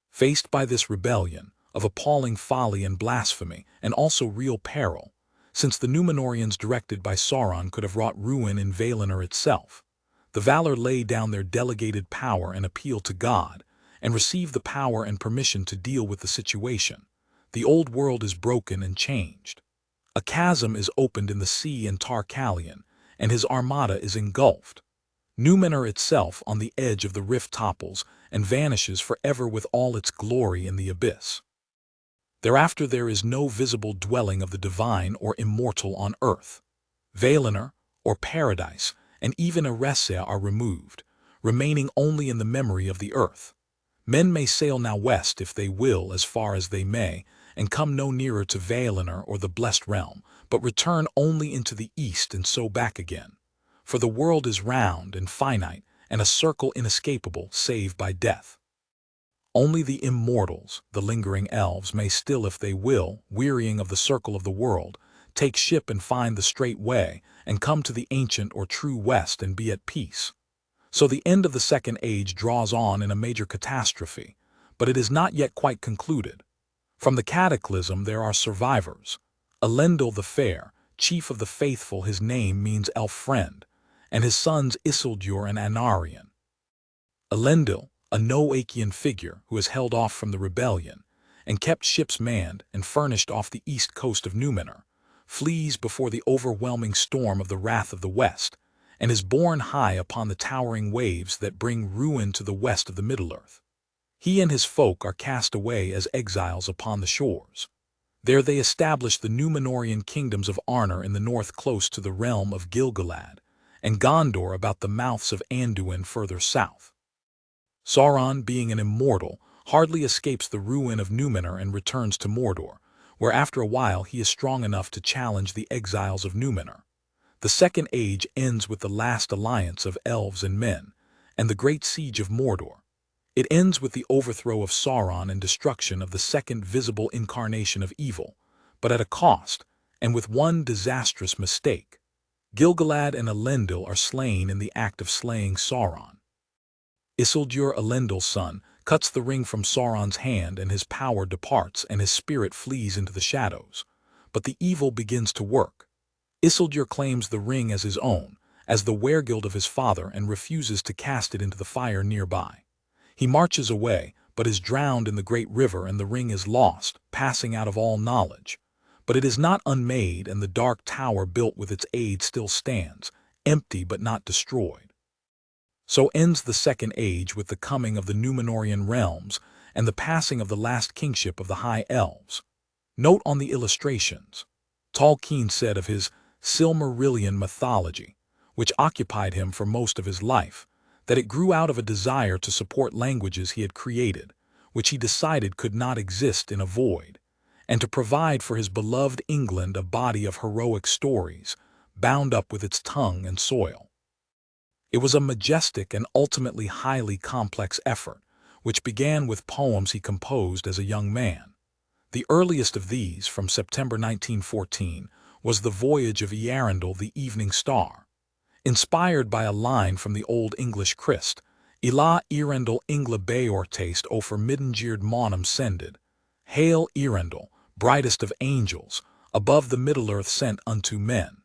Faced by this rebellion, of appalling folly and blasphemy, and also real peril, since the Numenorians directed by Sauron could have wrought ruin in Valinor itself, the Valar lay down their delegated power and appeal to God, and receive the power and permission to deal with the situation. The old world is broken and changed. A chasm is opened in the sea in Tarkalion, and his armada is engulfed. Numenor itself on the edge of the rift topples and vanishes forever with all its glory in the abyss. Thereafter there is no visible dwelling of the divine or immortal on earth. Valinor, or paradise, and even Eretria are removed, remaining only in the memory of the earth. Men may sail now west if they will as far as they may, and come no nearer to Valinor or the blessed realm, but return only into the east and so back again. For the world is round and finite, and a circle inescapable save by death. Only the immortals, the lingering elves, may still, if they will, wearying of the circle of the world, take ship and find the straight way, and come to the ancient or true west and be at peace. So the end of the Second Age draws on in a major catastrophe, but it is not yet quite concluded. From the cataclysm there are survivors. Elendil the Fair, chief of the faithful, his name means elf friend, and his sons Isildur and Anarion. Elendil, a Noachian figure who has held off from the rebellion, and kept ships manned and furnished off the east coast of Numenor, flees before the overwhelming storm of the wrath of the west, and is borne high upon the towering waves that bring ruin to the west of the Middle-earth. He and his folk are cast away as exiles upon the shores. There they establish the Numenorian kingdoms of Ainur in the north close to the realm of Gil-galad, and Gondor about the mouths of Anduin further south. Sauron, being an immortal, hardly escapes the ruin of Numenor and returns to Mordor, where after a while he is strong enough to challenge the exiles of Numenor. The Second Age ends with the last alliance of elves and men, and the great siege of Mordor. It ends with the overthrow of Sauron and destruction of the second visible incarnation of evil, but at a cost, and with one disastrous mistake. Gil-galad and Elendil are slain in the act of slaying Sauron. Isildur, Elendil's son, cuts the ring from Sauron's hand and his power departs and his spirit flees into the shadows. But the evil begins to work. Isildur claims the ring as his own, as the weregild of his father, and refuses to cast it into the fire nearby. He marches away, but is drowned in the great river and the ring is lost, passing out of all knowledge. But it is not unmade, and the dark tower built with its aid still stands, empty but not destroyed. So ends the Second Age with the coming of the Numenorian realms and the passing of the last kingship of the High Elves. Note on the illustrations. Tolkien said of his Silmarillion mythology, which occupied him for most of his life, that it grew out of a desire to support languages he had created, which he decided could not exist in a void, and to provide for his beloved England a body of heroic stories, bound up with its tongue and soil. It was a majestic and ultimately highly complex effort, which began with poems he composed as a young man. The earliest of these, from September 1914, was The Voyage of Eärendil the Evening Star. Inspired by a line from the Old English Christ, Ila Eärendil Ingla Beortaste over Middengeard Monum sended, Hail Eärendil, brightest of angels, above the Middle-earth sent unto men.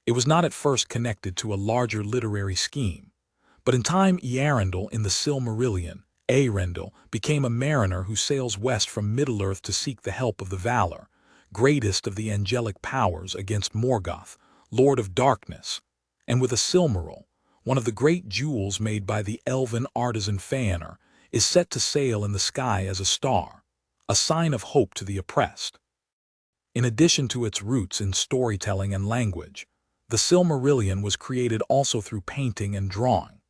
It was not at first connected to a larger literary scheme, but in time Eärendil in the Silmarillion, Eärendil, became a mariner who sails west from Middle-earth to seek the help of the Valar, greatest of the angelic powers, against Morgoth, Lord of Darkness, and with a Silmaril, one of the great jewels made by the elven artisan Ainur, is set to sail in the sky as a star, a sign of hope to the oppressed. In addition to its roots in storytelling and language, the Silmarillion was created also through painting and drawing.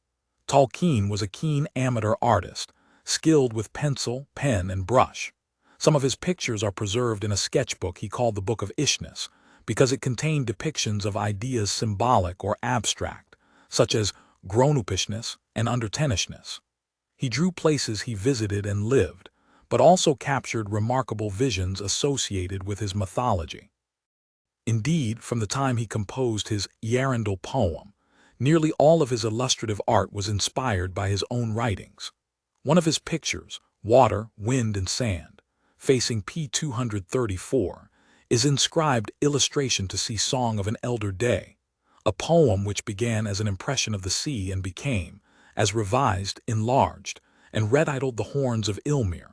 Tolkien was a keen amateur artist, skilled with pencil, pen, and brush. Some of his pictures are preserved in a sketchbook he called the Book of Ishnis, because it contained depictions of ideas symbolic or abstract, such as grown-upishness and undertenishness. He drew places he visited and lived, but also captured remarkable visions associated with his mythology. Indeed, from the time he composed his Eärendil poem, nearly all of his illustrative art was inspired by his own writings. One of his pictures, Water, Wind, and Sand, facing p. 234, is inscribed Illustration to See Song of an Elder Day, a poem which began as an impression of the sea and became, as revised, enlarged, and recited the horns of Ilmir.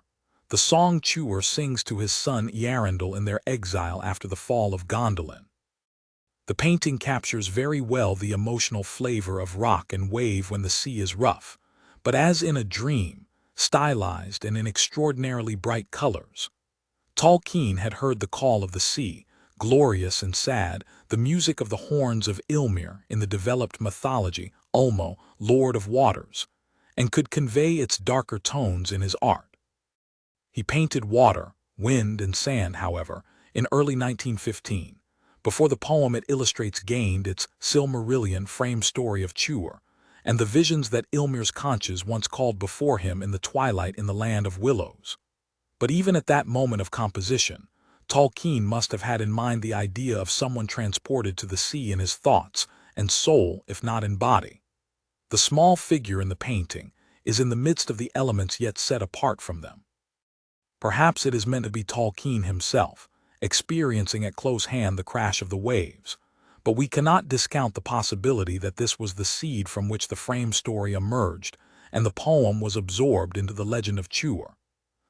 The song Tuor sings to his son Eärendil in their exile after the Fall of Gondolin. The painting captures very well the emotional flavor of rock and wave when the sea is rough, but as in a dream, stylized and in extraordinarily bright colors. Tolkien had heard the call of the sea, glorious and sad, the music of the horns of Ilmir in the developed mythology, Ulmo, Lord of Waters, and could convey its darker tones in his art. He painted Water, Wind, and Sand, however, in early 1915, before the poem it illustrates gained its Silmarillion frame story of Tuor, and the visions that Ilmir's conches once called before him in the twilight in the land of willows. But even at that moment of composition, Tolkien must have had in mind the idea of someone transported to the sea in his thoughts and soul, if not in body. The small figure in the painting is in the midst of the elements yet set apart from them. Perhaps it is meant to be Tolkien himself, experiencing at close hand the crash of the waves, but we cannot discount the possibility that this was the seed from which the frame story emerged and the poem was absorbed into the legend of Tuor.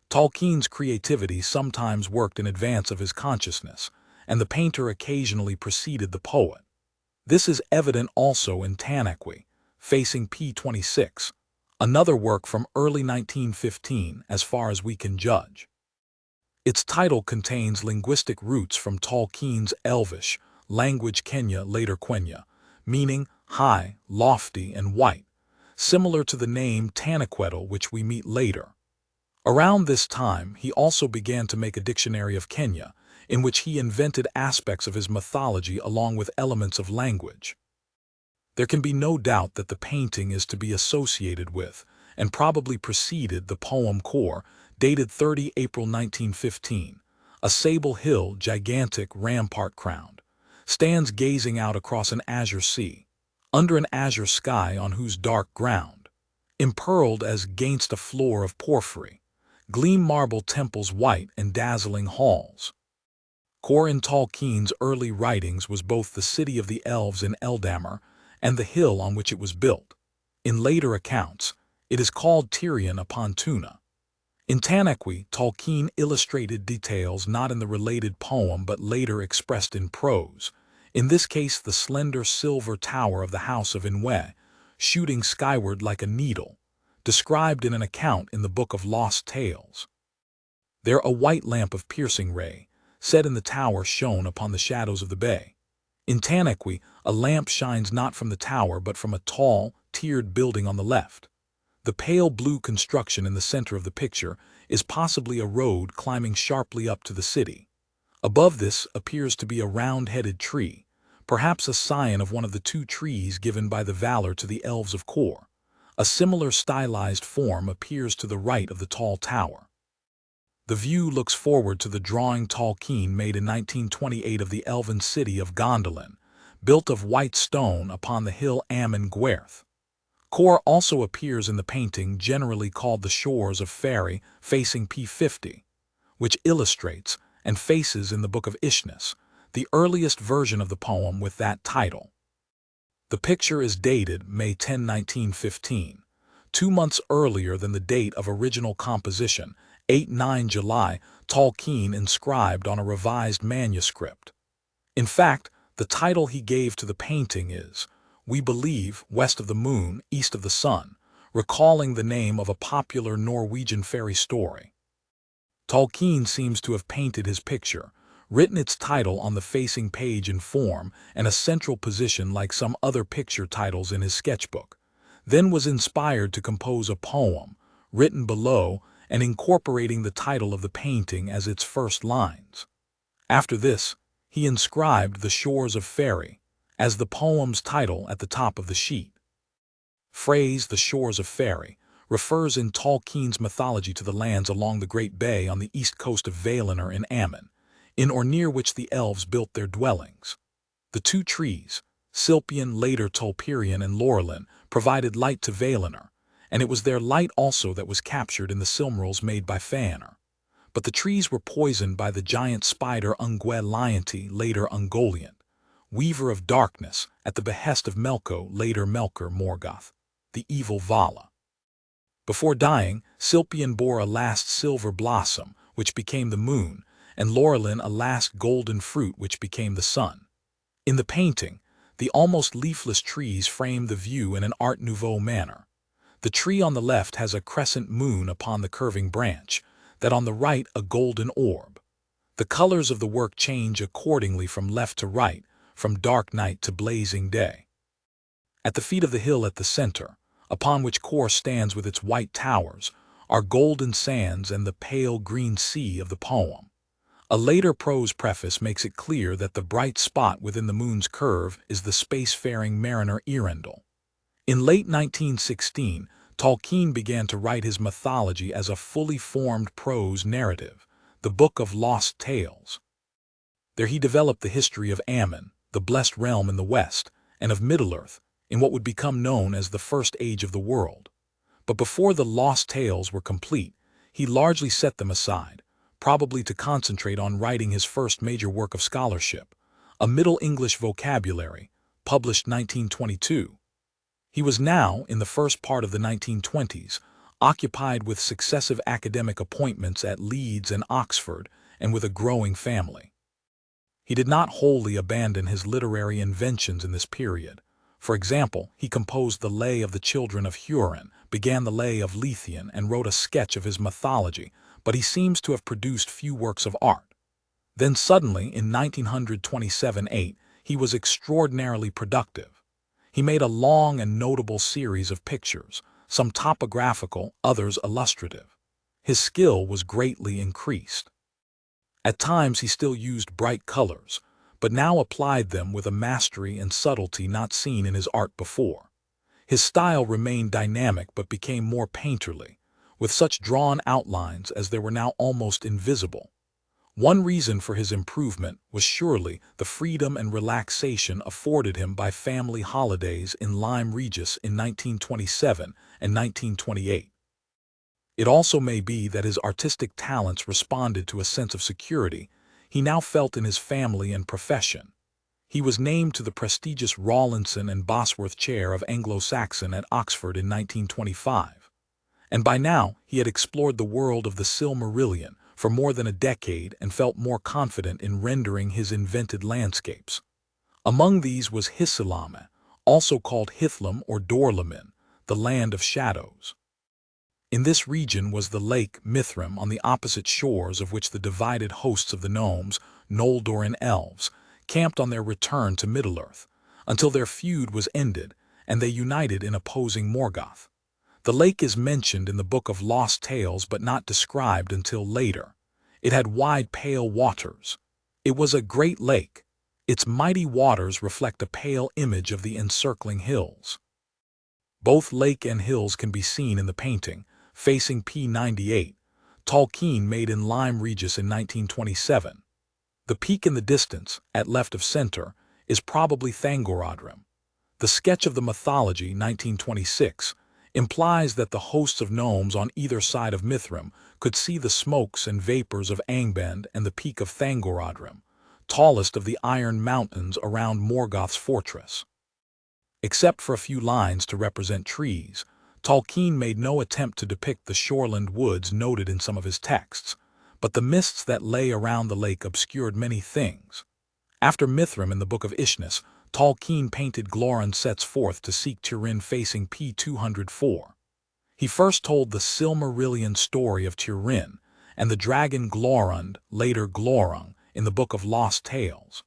Tolkien's creativity sometimes worked in advance of his consciousness, and the painter occasionally preceded the poet. This is evident also in Tanaqui, facing p. 26, another work from early 1915 as far as we can judge. Its title contains linguistic roots from Tolkien's Elvish language Quenya, later Quenya, meaning high, lofty, and white, similar to the name Tanaquetil which we meet later. Around this time, he also began to make a dictionary of Quenya, in which he invented aspects of his mythology along with elements of language. There can be no doubt that the painting is to be associated with, and probably preceded, the poem Core, dated 30 April 1915, a sable hill gigantic rampart crowned, stands gazing out across an azure sea, under an azure sky on whose dark ground, impearled as gainst a floor of porphyry, gleam marble temples white and dazzling halls. Kor in Tolkien's early writings was both the city of the elves in Eldamar and the hill on which it was built. In later accounts, it is called Tirion upon Tuna. In Tanaqui, Tolkien illustrated details not in the related poem but later expressed in prose, in this case the slender silver tower of the house of Enwe, shooting skyward like a needle, described in an account in the Book of Lost Tales. There a white lamp of piercing ray, set in the tower shone upon the shadows of the bay. In Tanaqui, a lamp shines not from the tower but from a tall, tiered building on the left. The pale blue construction in the center of the picture is possibly a road climbing sharply up to the city. Above this appears to be a round-headed tree, perhaps a scion of one of the two trees given by the Valar to the elves of Kor. A similar stylized form appears to the right of the tall tower. The view looks forward to the drawing Tolkien made in 1928 of the elven city of Gondolin, built of white stone upon the hill Amon Gwerth. Kor also appears in the painting generally called The Shores of Faery, facing p50, which illustrates and faces in the Book of Ishnis, the earliest version of the poem with that title. The picture is dated May 10, 1915, 2 months earlier than the date of original composition, 8-9 July, Tolkien inscribed on a revised manuscript. In fact, the title he gave to the painting is We Believe, West of the Moon, East of the Sun, recalling the name of a popular Norwegian fairy story. Tolkien seems to have painted his picture, written its title on the facing page in form and a central position like some other picture titles in his sketchbook, then was inspired to compose a poem, written below and incorporating the title of the painting as its first lines. After this, he inscribed The Shores of Faery as the poem's title at the top of the sheet. Phrase The Shores of Faery refers in Tolkien's mythology to the lands along the Great Bay on the east coast of Valinor in Aman, in or near which the elves built their dwellings. The two trees, Silpion, later Tolperion, and Laurelin, provided light to Valinor, and it was their light also that was captured in the Silmarils made by Fëanor. But the trees were poisoned by the giant spider Ungwe Lianti, later Ungoliant, weaver of darkness, at the behest of Melkor, later Melkor Morgoth, the evil Vala. Before dying, Silpion bore a last silver blossom, which became the moon, and Laurelin a last golden fruit which became the sun. In the painting, the almost leafless trees frame the view in an Art Nouveau manner. The tree on the left has a crescent moon upon the curving branch, that on the right a golden orb. The colors of the work change accordingly from left to right, from dark night to blazing day. At the feet of the hill at the center, upon which Kor stands with its white towers, are golden sands and the pale green sea of the poem. A later prose preface makes it clear that the bright spot within the moon's curve is the spacefaring mariner Eärendil. In late 1916, Tolkien began to write his mythology as a fully formed prose narrative, the Book of Lost Tales. There he developed the history of Aman, the blessed realm in the west, and of Middle-earth, in what would become known as the First Age of the World. But before the Lost Tales were complete, he largely set them aside, probably to concentrate on writing his first major work of scholarship, a Middle English vocabulary, published 1922. He was now, in the first part of the 1920s, occupied with successive academic appointments at Leeds and Oxford, and with a growing family. He did not wholly abandon his literary inventions in this period. For example, he composed the Lay of the Children of Hurin, began the Lay of Lethien, and wrote a sketch of his mythology, but he seems to have produced few works of art. Then suddenly, in 1927-8, he was extraordinarily productive. He made a long and notable series of pictures, some topographical, others illustrative. His skill was greatly increased. At times he still used bright colors, but now applied them with a mastery and subtlety not seen in his art before. His style remained dynamic but became more painterly, with such drawn outlines as they were now almost invisible. One reason for his improvement was surely the freedom and relaxation afforded him by family holidays in Lyme Regis in 1927 and 1928. It also may be that his artistic talents responded to a sense of security he now felt in his family and profession. He was named to the prestigious Rawlinson and Bosworth Chair of Anglo-Saxon at Oxford in 1925. And by now he had explored the world of the Silmarillion for more than a decade and felt more confident in rendering his invented landscapes. Among these was Hislamé, also called Hithlum or Dorlamin, the land of shadows. In this region was the lake Mithrim, on the opposite shores of which the divided hosts of the gnomes, Noldor and Elves, camped on their return to Middle-earth, until their feud was ended and they united in opposing Morgoth. The lake is mentioned in the Book of Lost Tales but not described until later. It had wide pale waters. It was a great lake. Its mighty waters reflect a pale image of the encircling hills. Both lake and hills can be seen in the painting, facing P98, Tolkien made in Lyme Regis in 1927. The peak in the distance, at left of center, is probably Thangorodrim. The sketch of the Mythology, 1926, implies that the hosts of gnomes on either side of Mithrim could see the smokes and vapors of Angband and the peak of Thangorodrim, tallest of the iron mountains around Morgoth's fortress. Except for a few lines to represent trees, Tolkien made no attempt to depict the shoreland woods noted in some of his texts, but the mists that lay around the lake obscured many things. After Mithrim in the Book of Ishnis, Tolkien painted Glorund sets forth to seek Turin facing P204. He first told the Silmarillion story of Turin and the dragon Glorund, later Glorung, in the Book of Lost Tales.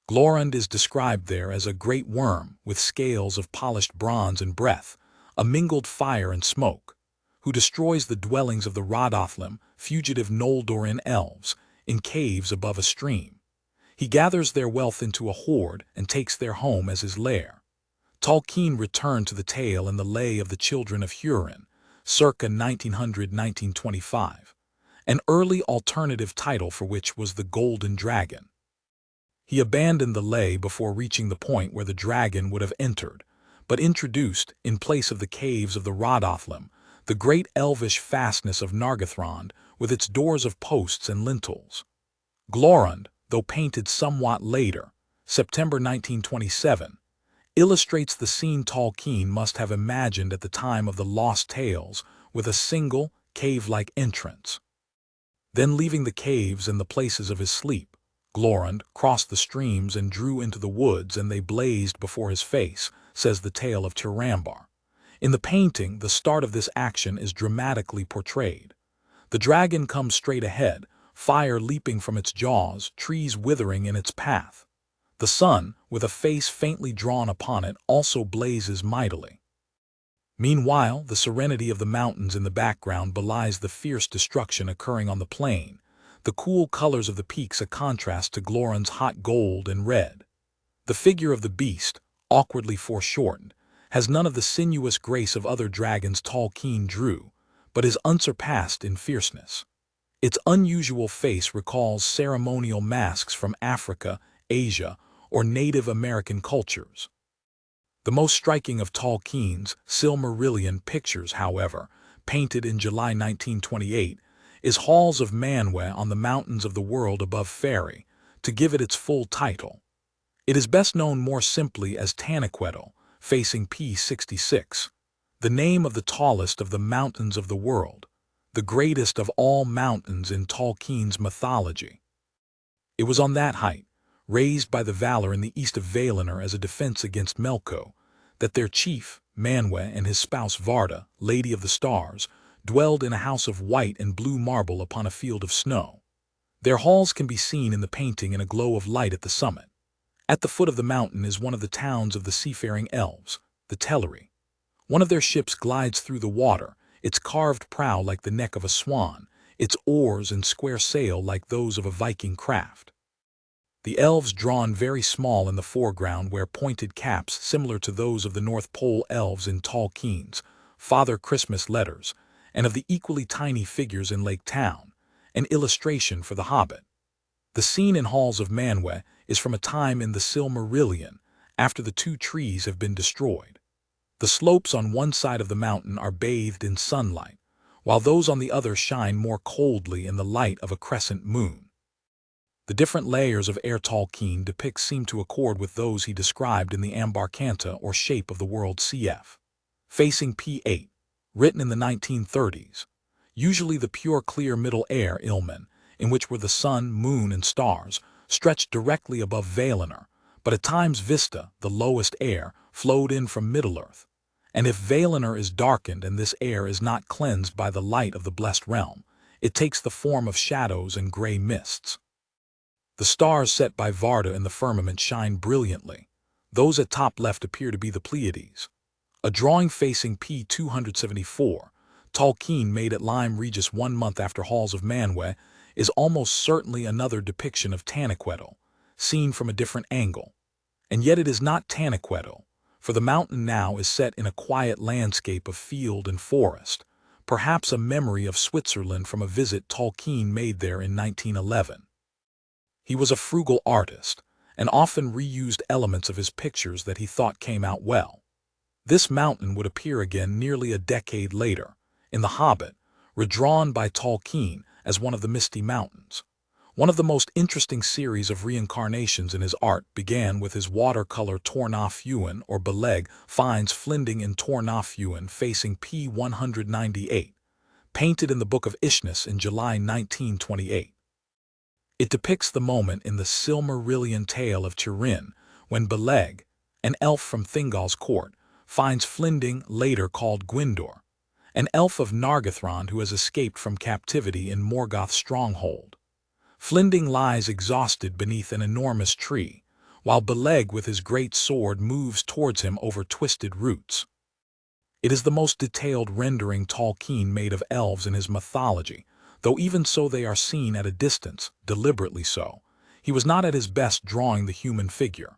Glorund is described there as a great worm with scales of polished bronze and breath, a mingled fire and smoke, who destroys the dwellings of the Rodothlim, fugitive Noldorin elves, in caves above a stream. He gathers their wealth into a hoard and takes their home as his lair. Tolkien returned to the tale in the Lay of the Children of Hurin, circa 1900–1925, an early alternative title for which was the Golden Dragon. He abandoned the lay before reaching the point where the dragon would have entered, but introduced, in place of the caves of the Rodothlim, the great elvish fastness of Nargothrond with its doors of posts and lintels. Glorund, though painted somewhat later, September 1927, illustrates the scene Tolkien must have imagined at the time of the Lost Tales with a single, cave-like entrance. Then leaving the caves and the places of his sleep, Glorund crossed the streams and drew into the woods, and they blazed before his face, says the tale of Turambar. In the painting, the start of this action is dramatically portrayed. The dragon comes straight ahead, fire leaping from its jaws, trees withering in its path. The sun, with a face faintly drawn upon it, also blazes mightily. Meanwhile, the serenity of the mountains in the background belies the fierce destruction occurring on the plain, the cool colors of the peaks a contrast to Glorund's hot gold and red. The figure of the beast, awkwardly foreshortened, has none of the sinuous grace of other dragons Tolkien drew, but is unsurpassed in fierceness. Its unusual face recalls ceremonial masks from Africa, Asia, or Native American cultures. The most striking of Tolkien's Silmarillion pictures, however, painted in July 1928, is Halls of Manwë on the mountains of the world above Faery, to give it its full title. It is best known more simply as Taniquetil, facing P66, the name of the tallest of the mountains of the world, the greatest of all mountains in Tolkien's mythology. It was on that height, raised by the Valar in the east of Valinor as a defense against Melkor, that their chief, Manwë, and his spouse Varda, Lady of the Stars, dwelled in a house of white and blue marble upon a field of snow. Their halls can be seen in the painting in a glow of light at the summit. At the foot of the mountain is one of the towns of the seafaring elves, the Teleri. One of their ships glides through the water, its carved prow like the neck of a swan, its oars and square sail like those of a Viking craft. The elves drawn very small in the foreground wear pointed caps similar to those of the North Pole elves in Tolkien's Father Christmas letters, and of the equally tiny figures in Lake Town, an illustration for the Hobbit. The scene in Halls of Manwë is from a time in the Silmarillion, after the two trees have been destroyed. The slopes on one side of the mountain are bathed in sunlight, while those on the other shine more coldly in the light of a crescent moon. The different layers of Tolkien depicts seem to accord with those he described in the Ambarkanta or Shape of the World cf. Facing p8, written in the 1930s, usually the pure clear middle air Ilmen, in which were the sun, moon, and stars, stretched directly above Valinor, but at times Vista, the lowest air, flowed in from Middle-earth. And if Valinor is darkened and this air is not cleansed by the light of the blessed realm, it takes the form of shadows and gray mists. The stars set by Varda in the firmament shine brilliantly. Those at top left appear to be the Pleiades. A drawing facing p. 274, Tolkien made at Lyme Regis 1 month after Halls of Manwë, is almost certainly another depiction of Taniquetil, seen from a different angle. And yet it is not Taniquetil, for the mountain now is set in a quiet landscape of field and forest, perhaps a memory of Switzerland from a visit Tolkien made there in 1911. He was a frugal artist, and often reused elements of his pictures that he thought came out well. This mountain would appear again nearly a decade later, in The Hobbit, redrawn by Tolkien as one of the Misty Mountains. One of the most interesting series of reincarnations in his art began with his watercolor Tor na Fiúin or Beleg finds Flinding in Tor na Fiúin facing p. 198, painted in the Book of Ishnis in July 1928. It depicts the moment in the Silmarillion tale of Turin when Beleg, an elf from Thingol's court, finds Flinding, later called Gwyndor, an elf of Nargothrond who has escaped from captivity in Morgoth's stronghold. Flinding lies exhausted beneath an enormous tree, while Beleg with his great sword moves towards him over twisted roots. It is the most detailed rendering Tolkien made of elves in his mythology, though even so they are seen at a distance, deliberately so. He was not at his best drawing the human figure.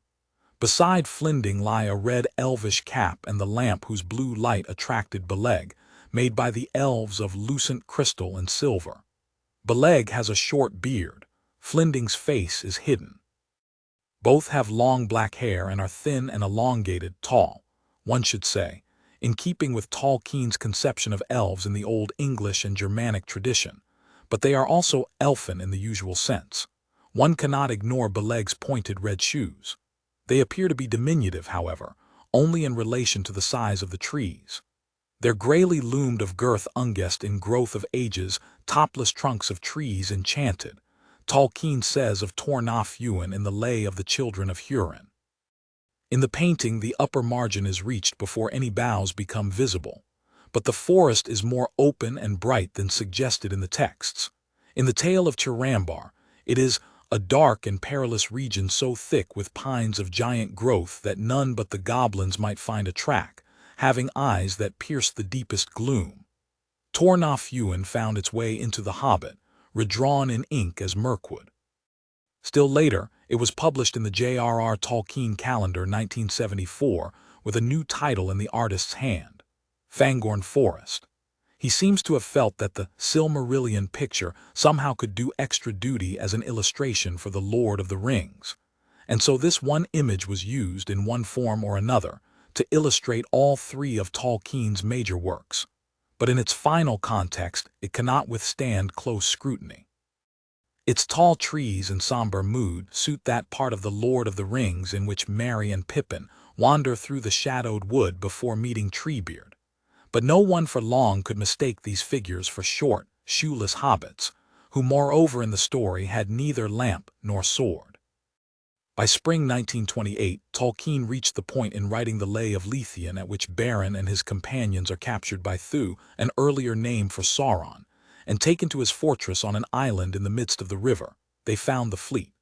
Beside Flinding lie a red elvish cap and the lamp whose blue light attracted Beleg, made by the elves of lucent crystal and silver. Beleg has a short beard. Flinding's face is hidden. Both have long black hair and are thin and elongated, tall, one should say, in keeping with Tolkien's conception of elves in the Old English and Germanic tradition, but they are also elfin in the usual sense. One cannot ignore Beleg's pointed red shoes. They appear to be diminutive, however, only in relation to the size of the trees. Their grayly loomed of girth ungest in growth of ages, topless trunks of trees enchanted, Tolkien says of Tor na Fiúin in the Lay of the Children of Hurin. In the painting, the upper margin is reached before any boughs become visible, but the forest is more open and bright than suggested in the texts. In the tale of Turambar, it is a dark and perilous region so thick with pines of giant growth that none but the goblins might find a track, having eyes that pierce the deepest gloom. Tor na Fiúin found its way into The Hobbit, redrawn in ink as Mirkwood. Still later, it was published in the J.R.R. Tolkien calendar 1974 with a new title in the artist's hand, Fangorn Forest. He seems to have felt that the Silmarillion picture somehow could do extra duty as an illustration for the Lord of the Rings, and so this one image was used in one form or another to illustrate all three of Tolkien's major works, but in its final context it cannot withstand close scrutiny. Its tall trees and somber mood suit that part of the Lord of the Rings in which Merry and Pippin wander through the shadowed wood before meeting Treebeard. But no one for long could mistake these figures for short, shoeless hobbits, who moreover in the story had neither lamp nor sword. By spring 1928, Tolkien reached the point in writing the Lay of Lúthien at which Beren and his companions are captured by Thu, an earlier name for Sauron, and taken to his fortress on an island in the midst of the river. They found the fleet,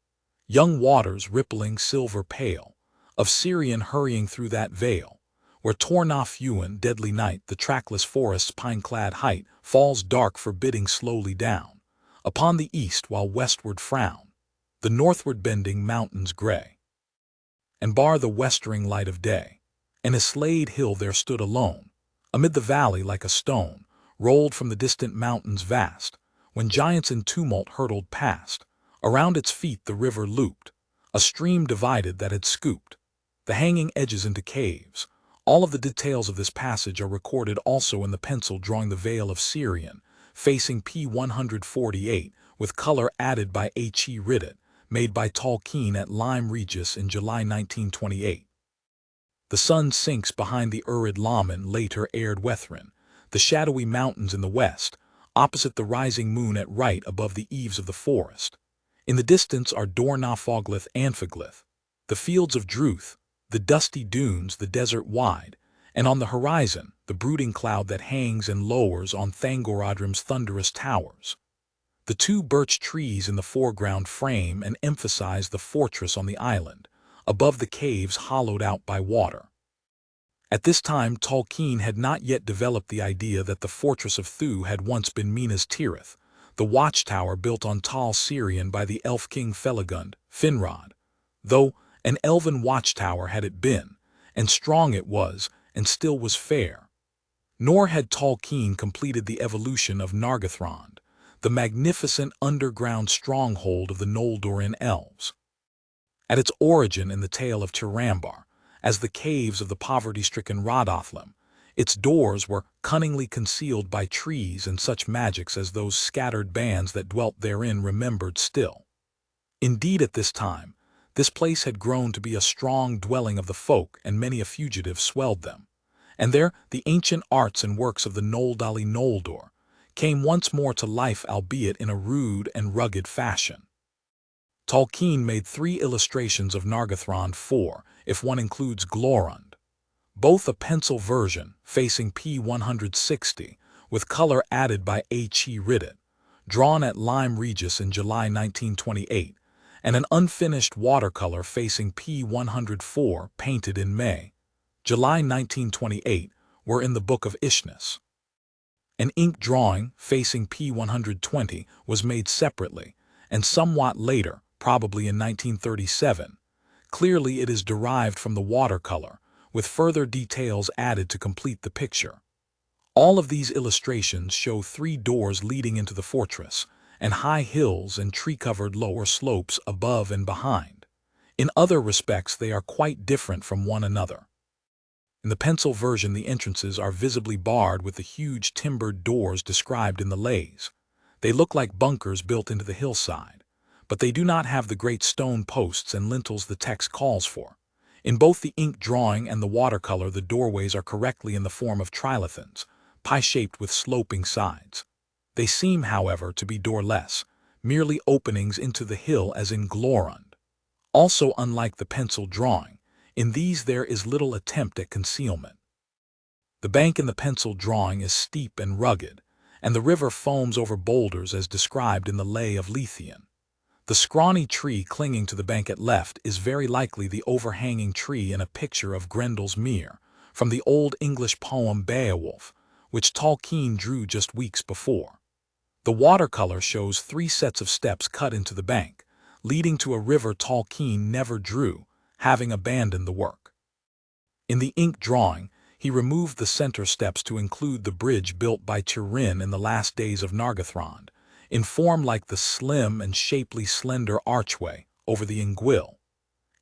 young waters rippling silver pale, of Sirion hurrying through that vale, where Tor na Fiúin, deadly night, the trackless forest's pine-clad height, falls dark forbidding slowly down, upon the east while westward frown, the northward bending mountains gray, and bar the westering light of day. And a slayed hill there stood alone, amid the valley like a stone, rolled from the distant mountains vast, when giants in tumult hurtled past. Around its feet the river looped, a stream divided that had scooped the hanging edges into caves. All of the details of this passage are recorded also in the pencil drawing the Vale of Sirion, facing p. 148, with color added by J.R.R, made by Tolkien at Lyme Regis in July 1928. The sun sinks behind the Eru Ilúvatar, later Erdwethrin, the shadowy mountains in the west, opposite the rising moon at right above the eaves of the forest. In the distance are Dornafoglith and Anfaglith, the fields of Druth, the dusty dunes, the desert wide, and on the horizon, the brooding cloud that hangs and lowers on Thangorodrim's thunderous towers. The two birch trees in the foreground frame and emphasize the fortress on the island, above the caves hollowed out by water. At this time, Tolkien had not yet developed the idea that the fortress of Thu had once been Minas Tirith, the watchtower built on Tal Sirion by the elf king Felagund, Finrod. Though an elven watchtower had it been, and strong it was, and still was fair. Nor had Tolkien completed the evolution of Nargothrond, the magnificent underground stronghold of the Noldoran elves. At its origin in the tale of Tirambar, as the caves of the poverty-stricken Rodothlem, its doors were cunningly concealed by trees and such magics as those scattered bands that dwelt therein remembered still. Indeed, at this time, this place had grown to be a strong dwelling of the folk, and many a fugitive swelled them. And there the ancient arts and works of the Noldor came once more to life, albeit in a rude and rugged fashion. Tolkien made 3 illustrations of Nargothrond, 4, if one includes Glorund, both a pencil version, facing p. 160, with color added by J.R.R, drawn at Lyme Regis in July 1928, and an unfinished watercolor facing p. 104, painted in May, July 1928, were in the Book of Ishnis. An ink drawing, facing p. 120, was made separately, and somewhat later, probably in 1937. Clearly it is derived from the watercolor, with further details added to complete the picture. All of these illustrations show 3 doors leading into the fortress, and high hills and tree-covered lower slopes above and behind. In other respects they are quite different from one another. In the pencil version the entrances are visibly barred with the huge timbered doors described in the lays. They look like bunkers built into the hillside, but they do not have the great stone posts and lintels the text calls for. In both the ink drawing and the watercolor the doorways are correctly in the form of trilithons, pie-shaped with sloping sides. They seem, however, to be doorless, merely openings into the hill as in Glorund. Also, unlike the pencil drawing, in these there is little attempt at concealment. The bank in the pencil drawing is steep and rugged, and the river foams over boulders as described in the Lay of Leithian. The scrawny tree clinging to the bank at left is very likely the overhanging tree in a picture of Grendel's Mere, from the Old English poem Beowulf, which Tolkien drew just weeks before. The watercolor shows 3 sets of steps cut into the bank, leading to a river Tolkien never drew, having abandoned the work. In the ink drawing, he removed the center steps to include the bridge built by Turin in the last days of Nargothrond, in form like the slim and shapely slender archway over the Ingwil.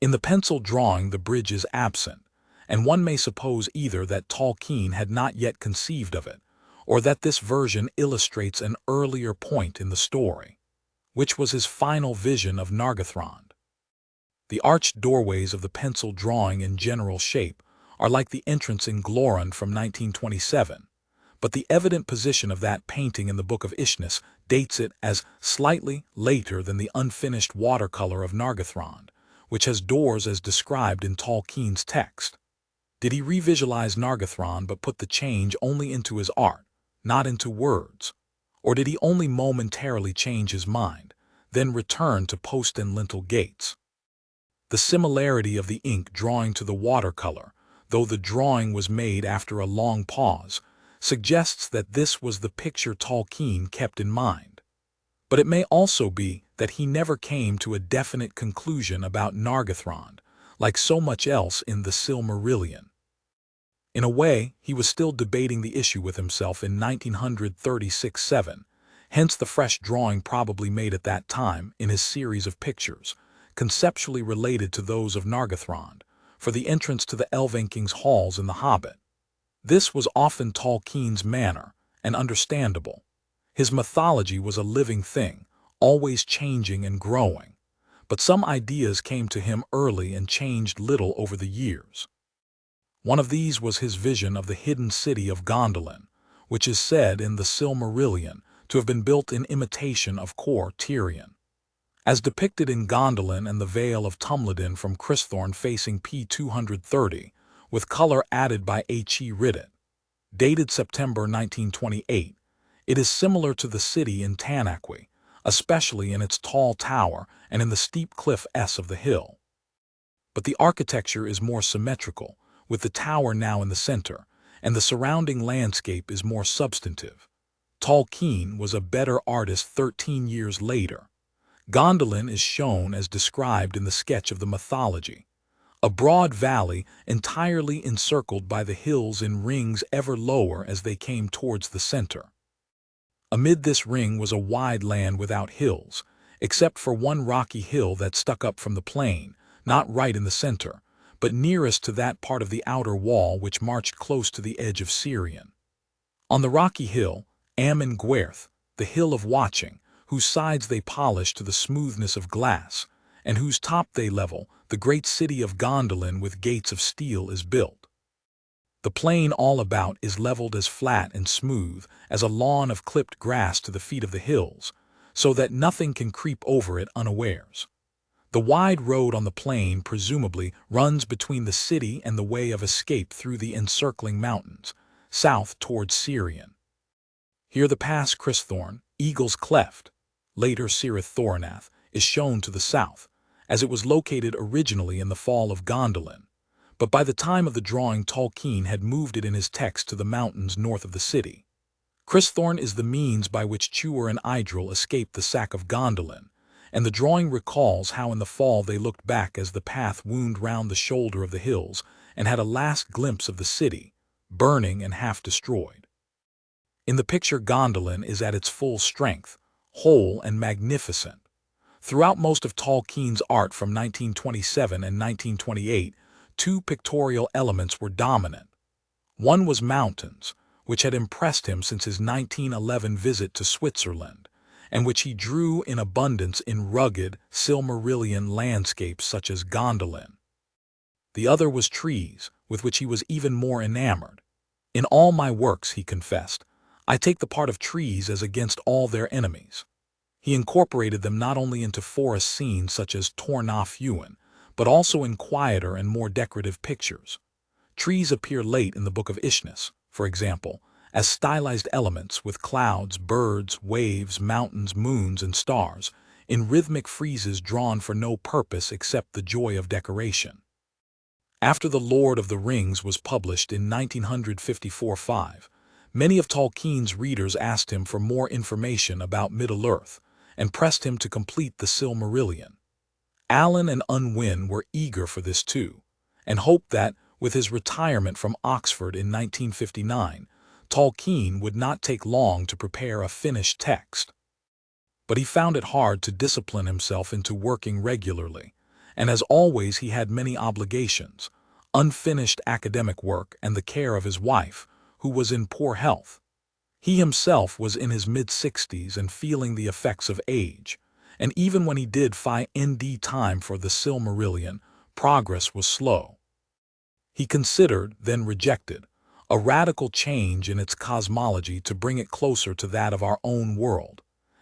In the pencil drawing the bridge is absent, and one may suppose either that Tolkien had not yet conceived of it, or that this version illustrates an earlier point in the story, which was his final vision of Nargothrond. The arched doorways of the pencil drawing in general shape are like the entrance in Glorund from 1927, but the evident position of that painting in the Book of Ishnis dates it as slightly later than the unfinished watercolor of Nargothrond, which has doors as described in Tolkien's text. Did he revisualize Nargothrond but put the change only into his art, not into words? Or did he only momentarily change his mind, then return to post and lintel gates? The similarity of the ink drawing to the watercolor, though the drawing was made after a long pause, suggests that this was the picture Tolkien kept in mind. But it may also be that he never came to a definite conclusion about Nargothrond, like so much else in the Silmarillion. In a way, he was still debating the issue with himself in 1936-7, hence the fresh drawing probably made at that time in his series of pictures, conceptually related to those of Nargothrond, for the entrance to the Elven King's halls in The Hobbit. This was often Tolkien's manner, and understandable. His mythology was a living thing, always changing and growing, but some ideas came to him early and changed little over the years. One of these was his vision of the hidden city of Gondolin, which is said in the Silmarillion to have been built in imitation of Cor Tirion. As depicted in Gondolin and the Vale of Tumlodin from Cristhorne facing p. 230, with color added by H.E. Ridditt, dated September 1928, it is similar to the city in Tanaqui, especially in its tall tower and in the steep cliff S of the hill. But the architecture is more symmetrical, with the tower now in the center, and the surrounding landscape is more substantive. Tolkien was a better artist 13 years later. Gondolin is shown as described in the sketch of the mythology, a broad valley entirely encircled by the hills in rings ever lower as they came towards the center. Amid this ring was a wide land without hills, except for one rocky hill that stuck up from the plain, not right in the center, but nearest to that part of the outer wall which marched close to the edge of Sirion. On the rocky hill, Amon Gwerth, the hill of watching, whose sides they polish to the smoothness of glass, and whose top they level, the great city of Gondolin with gates of steel is built. The plain all about is leveled as flat and smooth as a lawn of clipped grass to the feet of the hills, so that nothing can creep over it unawares. The wide road on the plain presumably runs between the city and the way of escape through the encircling mountains, south towards Sirion. Here the pass Cristhorne, Eagle's Cleft, later Cirith Thornath, is shown to the south, as it was located originally in the Fall of Gondolin, but by the time of the drawing Tolkien had moved it in his text to the mountains north of the city. Cristhorne is the means by which Tuor and Idril escaped the sack of Gondolin, and the drawing recalls how in the fall they looked back as the path wound round the shoulder of the hills and had a last glimpse of the city, burning and half destroyed. In the picture Gondolin is at its full strength, whole and magnificent. Throughout most of Tolkien's art from 1927 and 1928, two pictorial elements were dominant. One was mountains, which had impressed him since his 1911 visit to Switzerland, and which he drew in abundance in rugged Silmarillion landscapes such as Gondolin. The other was trees, with which he was even more enamored. In all my works, he confessed, I take the part of trees as against all their enemies. He incorporated them not only into forest scenes such as Tornaf Ewan, but also in quieter and more decorative pictures. Trees appear late in the Book of Ishnis, for example, as stylized elements with clouds, birds, waves, mountains, moons, and stars, in rhythmic friezes drawn for no purpose except the joy of decoration. After The Lord of the Rings was published in 1954-5, many of Tolkien's readers asked him for more information about Middle-earth and pressed him to complete the Silmarillion. Allen and Unwin were eager for this too, and hoped that, with his retirement from Oxford in 1959, Tolkien would not take long to prepare a finished text. But he found it hard to discipline himself into working regularly, and as always he had many obligations, unfinished academic work and the care of his wife, who was in poor health. He himself was in his mid-60s and feeling the effects of age, and even when he did find time for the Silmarillion, progress was slow. He considered, then rejected, a radical change in its cosmology to bring it closer to that of our own world,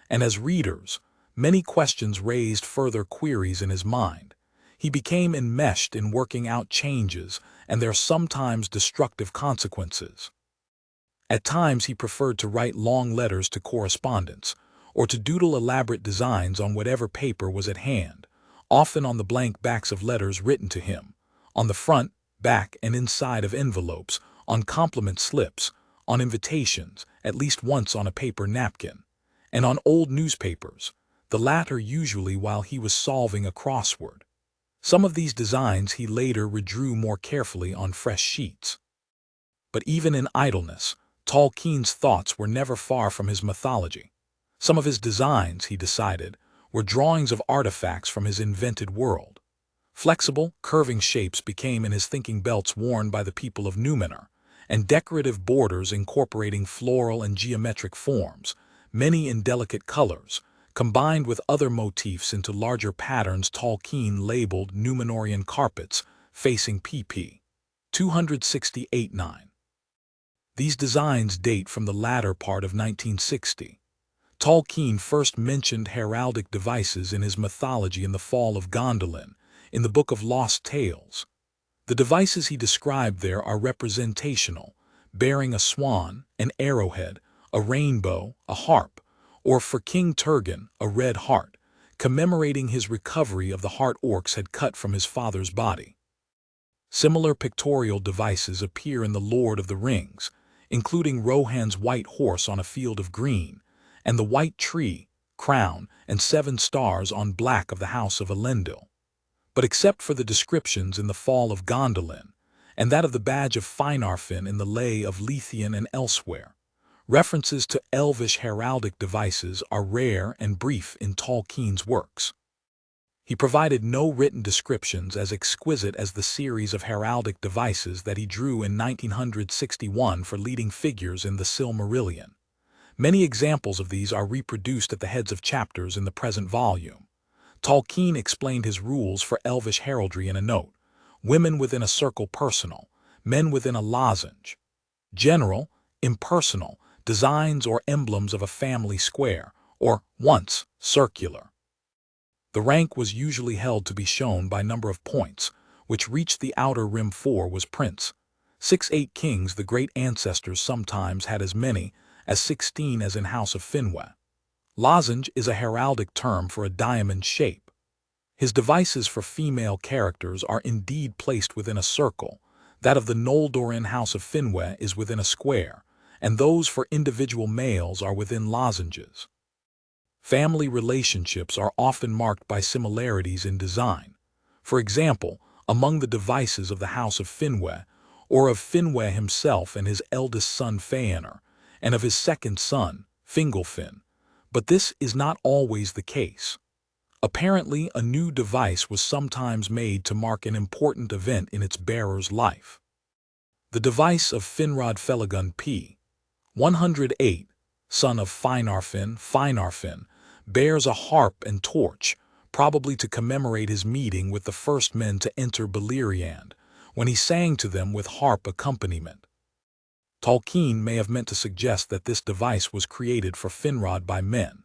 and as readers, many questions raised further queries in his mind. He became enmeshed in working out changes and their sometimes destructive consequences. At times he preferred to write long letters to correspondents, or to doodle elaborate designs on whatever paper was at hand, often on the blank backs of letters written to him, on the front, back, and inside of envelopes, on compliment slips, on invitations, at least once on a paper napkin, and on old newspapers, the latter usually while he was solving a crossword. Some of these designs he later redrew more carefully on fresh sheets. But even in idleness, Tolkien's thoughts were never far from his mythology. Some of his designs, he decided, were drawings of artifacts from his invented world. Flexible, curving shapes became in his thinking belts worn by the people of Numenor, and decorative borders incorporating floral and geometric forms, many in delicate colors, combined with other motifs into larger patterns Tolkien labeled Numenorian carpets, facing pp. 268-9. These designs date from the latter part of 1960. Tolkien first mentioned heraldic devices in his mythology in the Fall of Gondolin, in the Book of Lost Tales. The devices he described there are representational, bearing a swan, an arrowhead, a rainbow, a harp, or for King Turgon, a red heart, commemorating his recovery of the heart orcs had cut from his father's body. Similar pictorial devices appear in The Lord of the Rings, including Rohan's white horse on a field of green, and the white tree, crown, and 7 stars on black of the House of Elendil. But except for the descriptions in the Fall of Gondolin, and that of the badge of Finarfin in the Lay of Leithian and elsewhere, references to elvish heraldic devices are rare and brief in Tolkien's works. He provided no written descriptions as exquisite as the series of heraldic devices that he drew in 1961 for leading figures in the Silmarillion. Many examples of these are reproduced at the heads of chapters in the present volume. Tolkien explained his rules for elvish heraldry in a note: women within a circle personal, men within a lozenge. General, impersonal, designs or emblems of a family square, or, once, circular. The rank was usually held to be shown by number of points, which reached the outer rim. 4 was prince. 6-8 kings, the great ancestors sometimes had as many as 16 as in House of Finwë. Lozenge is a heraldic term for a diamond shape. His devices for female characters are indeed placed within a circle. That of the Noldorin House of Finwë is within a square, and those for individual males are within lozenges. Family relationships are often marked by similarities in design. For example, among the devices of the House of Finwë, or of Finwë himself and his eldest son Fëanor, and of his second son, Fingolfin. But this is not always the case. Apparently, a new device was sometimes made to mark an important event in its bearer's life. The device of Finrod Felagund p. 108, son of Finarfin, bears a harp and torch, probably to commemorate his meeting with the first men to enter Beleriand, when he sang to them with harp accompaniment. Tolkien may have meant to suggest that this device was created for Finrod by men,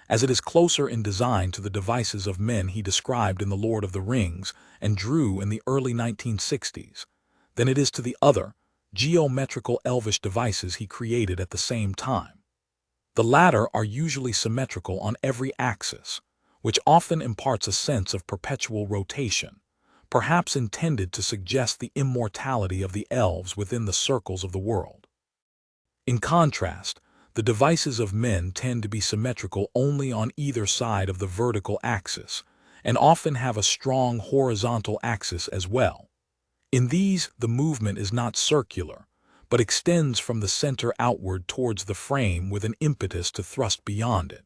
as it is closer in design to the devices of men he described in The Lord of the Rings and drew in the early 1960s, than it is to the other, geometrical elvish devices he created at the same time. The latter are usually symmetrical on every axis, which often imparts a sense of perpetual rotation, perhaps intended to suggest the immortality of the elves within the circles of the world. In contrast, the devices of men tend to be symmetrical only on either side of the vertical axis, and often have a strong horizontal axis as well. In these, the movement is not circular, but extends from the center outward towards the frame with an impetus to thrust beyond it.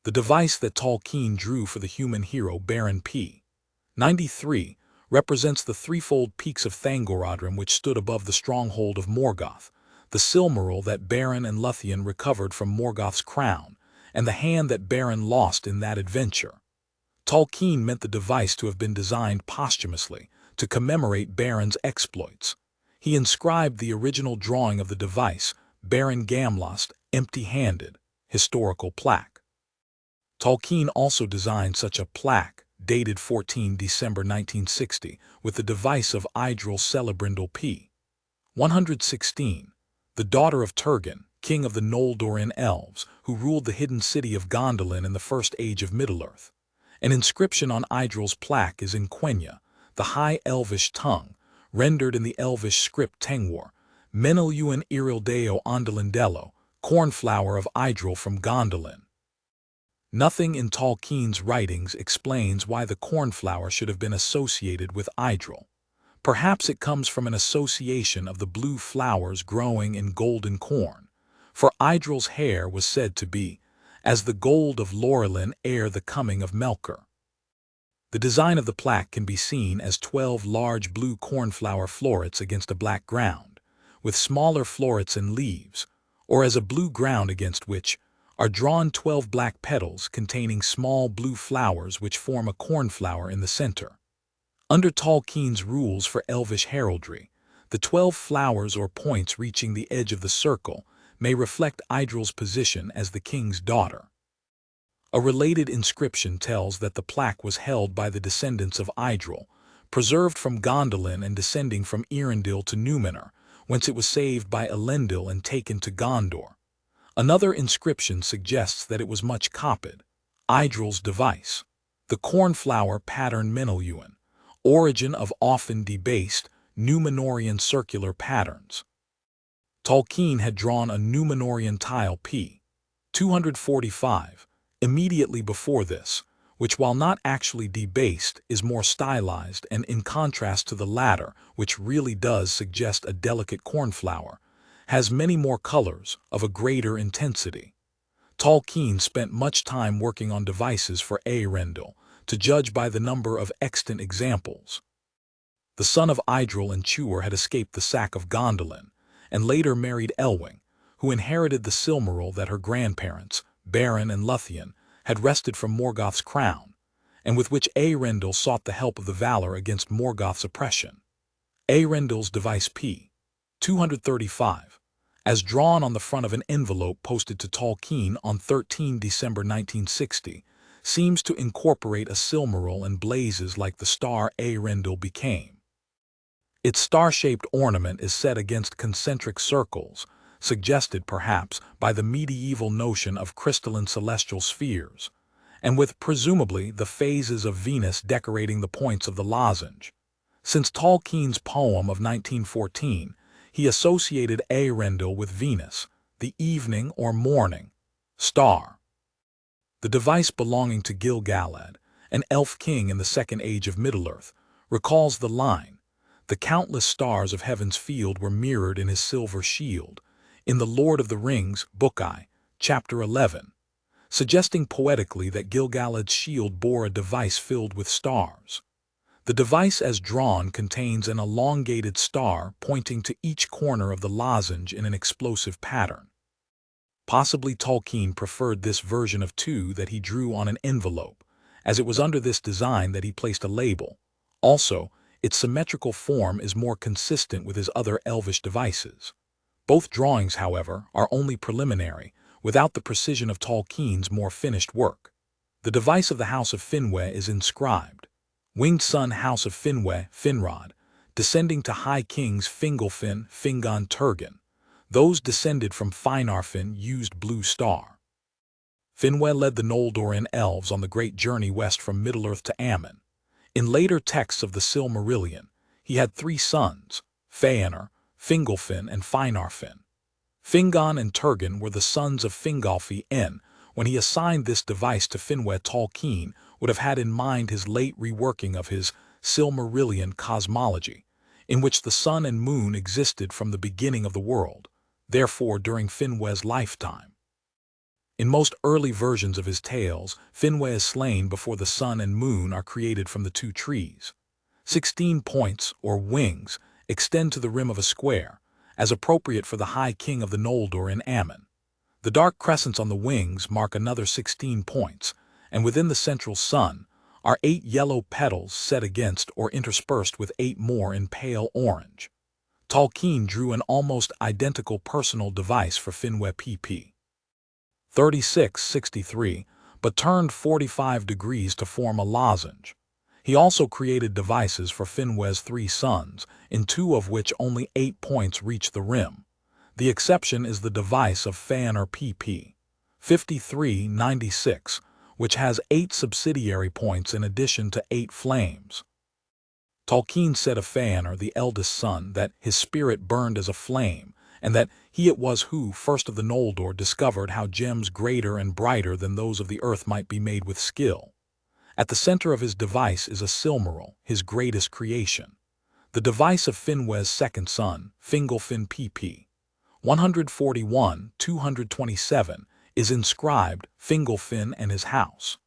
The device that Tolkien drew for the human hero Beren p. 93 represents the threefold peaks of Thangorodrim which stood above the stronghold of Morgoth, the Silmaril that Beren and Luthien recovered from Morgoth's crown, and the hand that Beren lost in that adventure. Tolkien meant the device to have been designed posthumously to commemorate Beren's exploits. He inscribed the original drawing of the device, Beren Gamlost, empty-handed, historical plaque. Tolkien also designed such a plaque, dated 14 December 1960, with the device of Idril Celebrindal p. 116, the daughter of Turgon, king of the Noldorin elves, who ruled the hidden city of Gondolin in the First Age of Middle-earth. An inscription on Idril's plaque is in Quenya, the High Elvish tongue, rendered in the Elvish script Tengwar, Eru Ilúvatar, cornflower of Idril from Gondolin. Nothing in Tolkien's writings explains why the cornflower should have been associated with Idril. Perhaps it comes from an association of the blue flowers growing in golden corn, for Idril's hair was said to be, as the gold of Lorelin ere the coming of Melkor. The design of the plaque can be seen as 12 large blue cornflower florets against a black ground, with smaller florets and leaves, or as a blue ground against which are drawn 12 black petals containing small blue flowers which form a cornflower in the center. Under Tolkien's rules for elvish heraldry, the 12 flowers or points reaching the edge of the circle may reflect Idril's position as the king's daughter. A related inscription tells that the plaque was held by the descendants of Idril, preserved from Gondolin and descending from Eärendil to Numenor, whence it was saved by Elendil and taken to Gondor. Another inscription suggests that it was much copied. Idril's device, the cornflower pattern Meneluen, origin of often debased Numenorian circular patterns. Tolkien had drawn a Numenorian tile p. 245, immediately before this, which while not actually debased is more stylized and in contrast to the latter, which really does suggest a delicate cornflower, has many more colors of a greater intensity. Tolkien spent much time working on devices for Eärendil, to judge by the number of extant examples. The son of Idril and Tuor had escaped the sack of Gondolin, and later married Elwing, who inherited the Silmaril that her grandparents, Beren and Luthien, had wrested from Morgoth's crown, and with which Eärendil sought the help of the Valar against Morgoth's oppression. Eärendil's device p. 235, as drawn on the front of an envelope posted to Tolkien on 13 December 1960, seems to incorporate a Silmaril and blazes like the star Eärendil became. Its star-shaped ornament is set against concentric circles, suggested perhaps by the medieval notion of crystalline celestial spheres, and with presumably the phases of Venus decorating the points of the lozenge. Since Tolkien's poem of 1914, he associated Eärendil with Venus, the evening or morning star. The device belonging to Gil-galad, an elf king in the Second Age of Middle-earth, recalls the line, "The countless stars of heaven's field were mirrored in his silver shield," in The Lord of the Rings, Book I, Chapter 11, suggesting poetically that Gil-galad's shield bore a device filled with stars. The device as drawn contains an elongated star pointing to each corner of the lozenge in an explosive pattern. Possibly Tolkien preferred this version of two that he drew on an envelope, as it was under this design that he placed a label. Also, its symmetrical form is more consistent with his other elvish devices. Both drawings, however, are only preliminary, without the precision of Tolkien's more finished work. The device of the House of Finwë is inscribed, "Winged Son House of Finwë, Finrod, descending to High Kings Fingolfin, Fingon Turgon. Those descended from Finarfin used blue star." Finwë led the Noldoran elves on the great journey west from Middle-earth to Aman. In later texts of the Silmarillion, he had 3 sons, Fëanor, Fingolfin, and Finarfin. Fingon and Turgon were the sons of Fingolfi. When he assigned this device to Finwë, Tolkien would have had in mind his late reworking of his Silmarillion Cosmology, in which the sun and moon existed from the beginning of the world, therefore during Finwë's lifetime. In most early versions of his tales, Finwë is slain before the sun and moon are created from the 2 trees. 16 points, or wings, extend to the rim of a square, as appropriate for the High King of the Noldor in Aman. The dark crescents on the wings mark another 16 points, and within the central sun are 8 yellow petals set against or interspersed with 8 more in pale orange. Tolkien drew an almost identical personal device for Finwë pp. 36-63, but turned 45 degrees to form a lozenge. He also created devices for Finwë's 3 sons, in 2 of which only 8 points reach the rim. The exception is the device of Fëanor pp. 53-96, which has 8 subsidiary points in addition to 8 flames. Tolkien said of Fëanor, the eldest son, that his spirit burned as a flame, and that he it was who, first of the Noldor, discovered how gems greater and brighter than those of the earth might be made with skill. At the center of his device is a Silmaril, his greatest creation. The device of Finwë's second son, Fingolfin pp. 141-227, is inscribed Fingolfin and his house.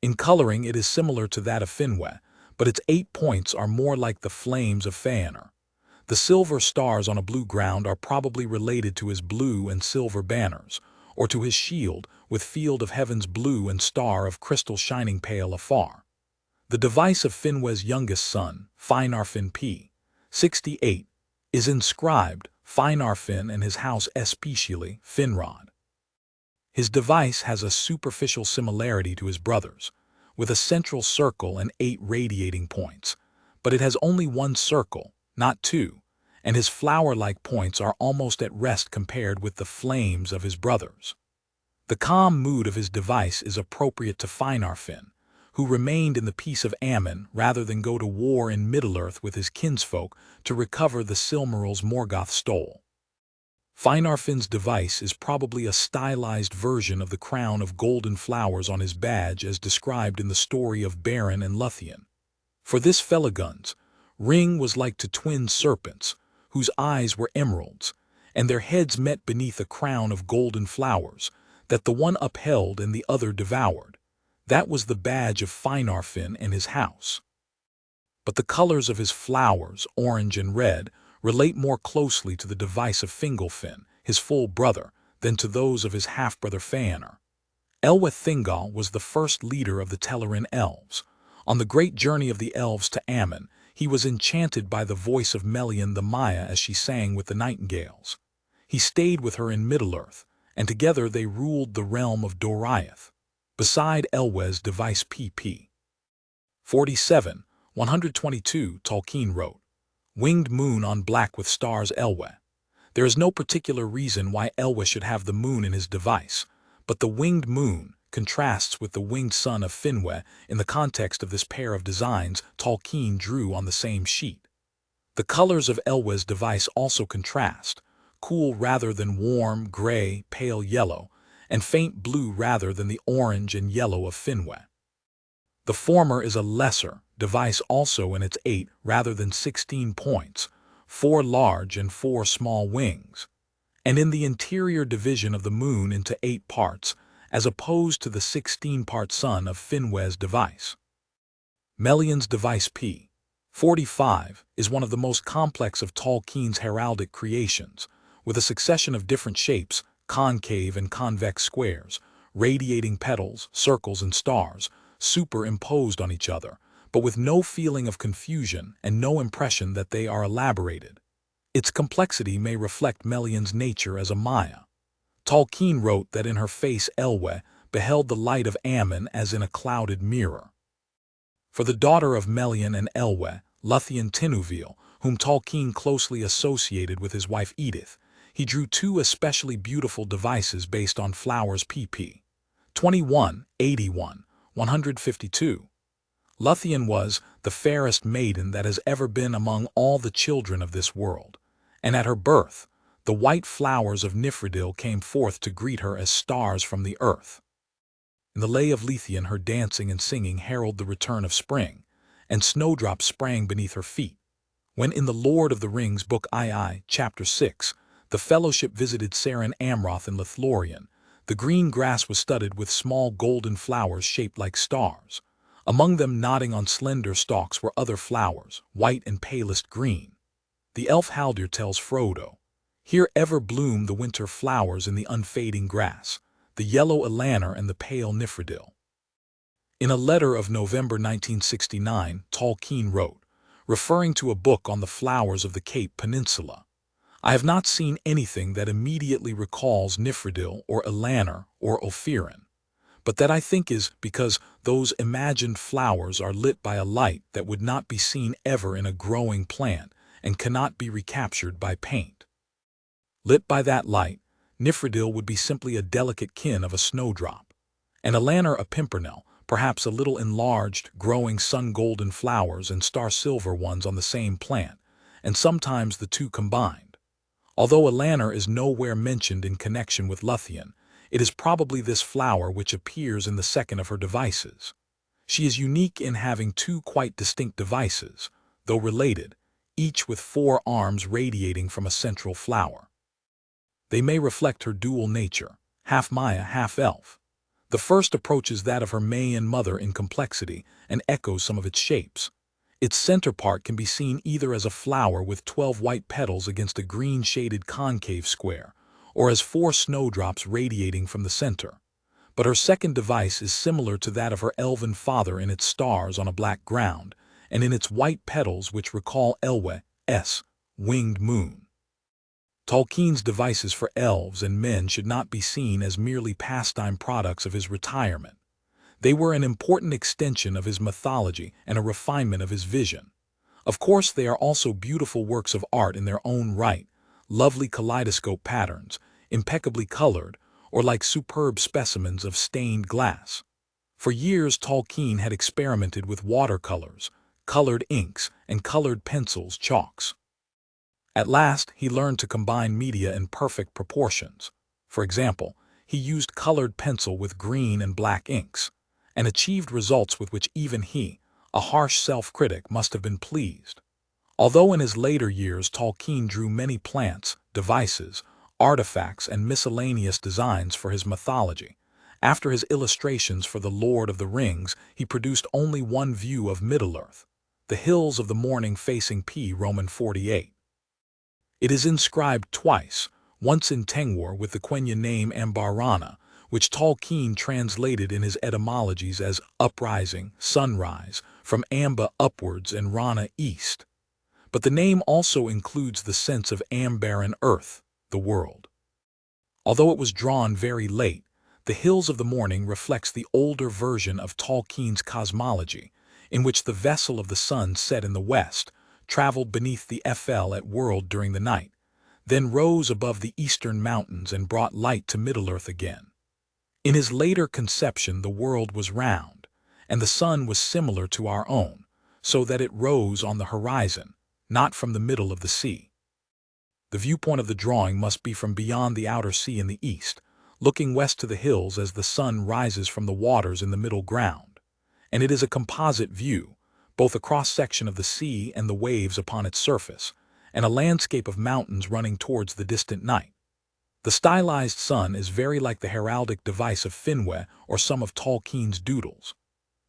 In coloring it is similar to that of Finwë, but its 8 points are more like the flames of Fëanor. The silver stars on a blue ground are probably related to his blue and silver banners, or to his shield with field of heaven's blue and star of crystal shining pale afar. The device of Finwë's youngest son, Finarfin p. 68, is inscribed Finarfin and his house especially Finrod. His device has a superficial similarity to his brother's, with a central circle and 8 radiating points, but it has only 1 circle, not 2, and his flower-like points are almost at rest compared with the flames of his brother's. The calm mood of his device is appropriate to Finarfin, who remained in the peace of Aman rather than go to war in Middle-earth with his kinsfolk to recover the Silmarils Morgoth stole. Finarfin's device is probably a stylized version of the crown of golden flowers on his badge as described in the story of Beren and Luthien. For this Felagund's ring was like to twin serpents, whose eyes were emeralds, and their heads met beneath a crown of golden flowers, that the one upheld and the other devoured. That was the badge of Finarfin and his house. But the colors of his flowers, orange and red, relate more closely to the device of Fingolfin, his full brother, than to those of his half-brother Fëanor. Elwe Thingol was the first leader of the Telerin elves. On the great journey of the elves to Aman, he was enchanted by the voice of Melian the Maiar as she sang with the nightingales. He stayed with her in Middle-earth, and together they ruled the realm of Doriath. Beside Elwe's device pp. 47, 122, Tolkien wrote, "Winged moon on black with stars Elwe." There is no particular reason why Elwe should have the moon in his device, but the winged moon contrasts with the winged sun of Finwë in the context of this pair of designs Tolkien drew on the same sheet. The colors of Elwe's device also contrast, cool rather than warm, gray, pale yellow, and faint blue rather than the orange and yellow of Finwë. The former is a lesser device also in its 8 rather than 16 points, 4 large and 4 small wings, and in the interior division of the moon into 8 parts, as opposed to the 16-part sun of Finwë's device. Melian's device p. 45 is one of the most complex of Tolkien's heraldic creations, with a succession of different shapes, concave and convex squares, radiating petals, circles and stars, superimposed on each other, but with no feeling of confusion and no impression that they are elaborated. Its complexity may reflect Melian's nature as a Maya. Tolkien wrote that in her face Elwe beheld the light of Aman as in a clouded mirror. For the daughter of Melian and Elwe, Luthien Tinuvil, whom Tolkien closely associated with his wife Edith, he drew 2 especially beautiful devices based on flowers pp. 21, 81, 152. Luthien was the fairest maiden that has ever been among all the children of this world, and at her birth, the white flowers of Nifredil came forth to greet her as stars from the earth. In the Lay of Luthien her dancing and singing herald the return of spring, and snowdrops sprang beneath her feet. When in the Lord of the Rings Book II, Chapter 6, the Fellowship visited Seren Amroth in Lothlorien, the green grass was studded with small golden flowers shaped like stars. Among them nodding on slender stalks were other flowers, white and palest green. The elf Haldir tells Frodo, "Here ever bloom the winter flowers in the unfading grass, the yellow Elanor and the pale Nifredil." In a letter of November 1969, Tolkien wrote, referring to a book on the flowers of the Cape Peninsula, "I have not seen anything that immediately recalls Nifredil or Elanor or Ophirin, but that I think is because those imagined flowers are lit by a light that would not be seen ever in a growing plant and cannot be recaptured by paint. Lit by that light, Nifredil would be simply a delicate kin of a snowdrop, and Elanor a pimpernel, perhaps a little enlarged, growing sun-golden flowers and star-silver ones on the same plant, and sometimes the two combined. Although Elanor is nowhere mentioned in connection with Luthien, it is probably this flower which appears in the second of her devices. She is unique in having 2 quite distinct devices, though related, each with 4 arms radiating from a central flower. They may reflect her dual nature, half Maiar, half elf. The first approaches that of her Maian mother in complexity and echoes some of its shapes. Its center part can be seen either as a flower with 12 white petals against a green-shaded concave square, or as 4 snowdrops radiating from the center. But her second device is similar to that of her elven father in its stars on a black ground, and in its white petals which recall Elwe's winged moon. Tolkien's devices for elves and men should not be seen as merely pastime products of his retirement. They were an important extension of his mythology and a refinement of his vision. Of course, they are also beautiful works of art in their own right, lovely kaleidoscope patterns, impeccably colored, or like superb specimens of stained glass. For years, Tolkien had experimented with watercolors, colored inks, and colored pencils, chalks. At last, he learned to combine media in perfect proportions. For example, he used colored pencil with green and black inks, and achieved results with which even he, a harsh self-critic, must have been pleased. Although in his later years Tolkien drew many plants, devices, artifacts, and miscellaneous designs for his mythology, after his illustrations for The Lord of the Rings he produced only one view of Middle-earth, the hills of the morning facing Roman 48. It is inscribed twice, once in Tengwar with the Quenya name Ambarana, which Tolkien translated in his etymologies as uprising, sunrise, from Amba upwards and Rana east. But the name also includes the sense of Ambaran earth, the world. Although it was drawn very late, The Hills of the Morning reflects the older version of Tolkien's Cosmology, in which the vessel of the sun set in the west, traveled beneath the Fl at world during the night, then rose above the eastern mountains and brought light to Middle-earth again. In his later conception the world was round, and the sun was similar to our own, so that it rose on the horizon, not from the middle of the sea. The viewpoint of the drawing must be from beyond the outer sea in the east, looking west to the hills as the sun rises from the waters in the middle ground, and it is a composite view, both a cross-section of the sea and the waves upon its surface, and a landscape of mountains running towards the distant night. The stylized sun is very like the heraldic device of Finwë or some of Tolkien's doodles.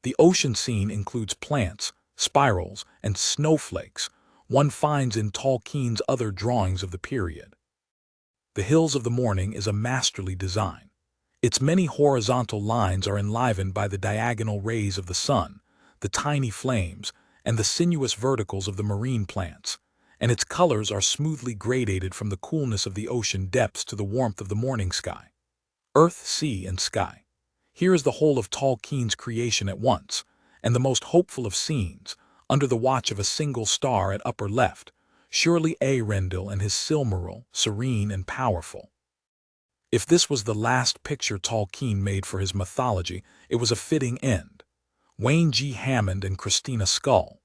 The ocean scene includes plants, spirals, and snowflakes one finds in Tolkien's other drawings of the period. The Hills of the Morning is a masterly design. Its many horizontal lines are enlivened by the diagonal rays of the sun, the tiny flames, and the sinuous verticals of the marine plants, and its colors are smoothly gradated from the coolness of the ocean depths to the warmth of the morning sky. Earth, sea, and sky. Here is the whole of Tolkien's creation at once, and the most hopeful of scenes, under the watch of a single star at upper left, surely Eärendil and his Silmaril, serene and powerful. If this was the last picture Tolkien made for his mythology, it was a fitting end. Wayne G. Hammond and Christina Scull.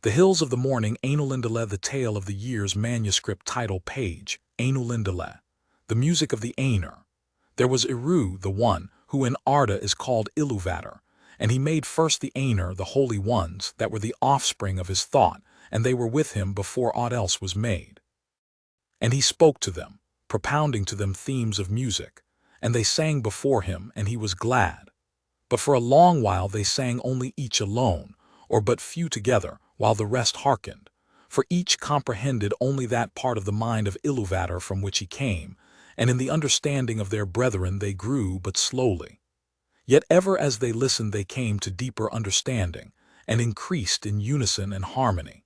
The Hills of the Morning, Ainulindalë, the Tale of the Years manuscript title page, Ainulindalë. The music of the Ainur. There was Eru, the one, who in Arda is called Ilúvatar, and he made first the Ainur, the holy ones, that were the offspring of his thought, and they were with him before aught else was made. And he spoke to them, propounding to them themes of music, and they sang before him, and he was glad. But for a long while they sang only each alone, or but few together, while the rest hearkened, for each comprehended only that part of the mind of Ilúvatar from which he came, and in the understanding of their brethren they grew but slowly. Yet ever as they listened they came to deeper understanding, and increased in unison and harmony.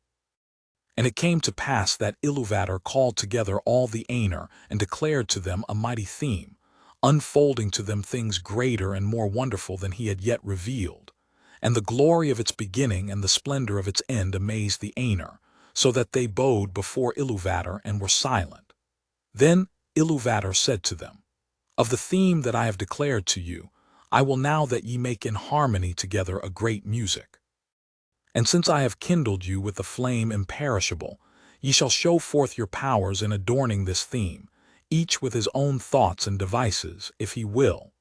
And it came to pass that Ilúvatar called together all the Ainur and declared to them a mighty theme, unfolding to them things greater and more wonderful than he had yet revealed. And the glory of its beginning and the splendor of its end amazed the Ainur, so that they bowed before Ilúvatar and were silent. Then Ilúvatar said to them, "Of the theme that I have declared to you, I will now that ye make in harmony together a great music. And since I have kindled you with the flame imperishable, ye shall show forth your powers in adorning this theme, each with his own thoughts and devices, if he will.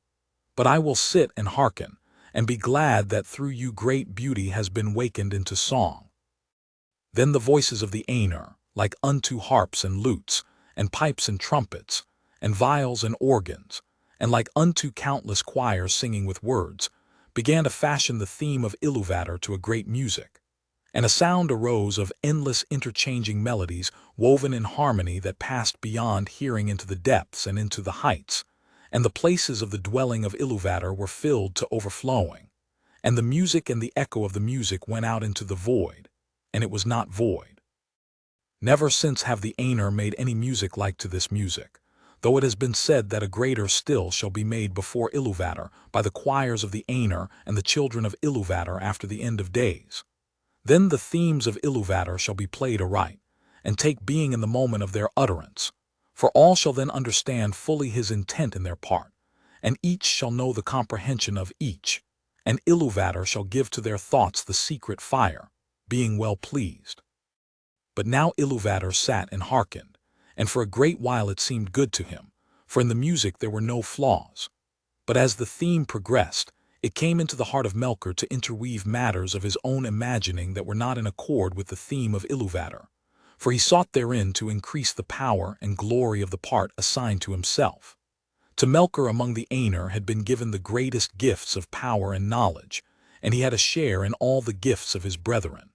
But I will sit and hearken, and be glad that through you great beauty has been wakened into song." Then the voices of the Ainur, like unto harps and lutes, and pipes and trumpets, and viols and organs, and like unto countless choirs singing with words, began to fashion the theme of Ilúvatar to a great music. And a sound arose of endless interchanging melodies woven in harmony that passed beyond hearing into the depths and into the heights, and the places of the dwelling of Ilúvatar were filled to overflowing. And the music and the echo of the music went out into the void, and it was not void. Never since have the Ainur made any music like to this music, though it has been said that a greater still shall be made before Ilúvatar by the choirs of the Ainur and the children of Ilúvatar after the end of days. Then the themes of Ilúvatar shall be played aright, and take being in the moment of their utterance, for all shall then understand fully his intent in their part, and each shall know the comprehension of each, and Ilúvatar shall give to their thoughts the secret fire, being well pleased. But now Ilúvatar sat and hearkened, and for a great while it seemed good to him, for in the music there were no flaws. But as the theme progressed, it came into the heart of Melkor to interweave matters of his own imagining that were not in accord with the theme of Ilúvatar, for he sought therein to increase the power and glory of the part assigned to himself. To Melkor among the Ainur had been given the greatest gifts of power and knowledge, and he had a share in all the gifts of his brethren.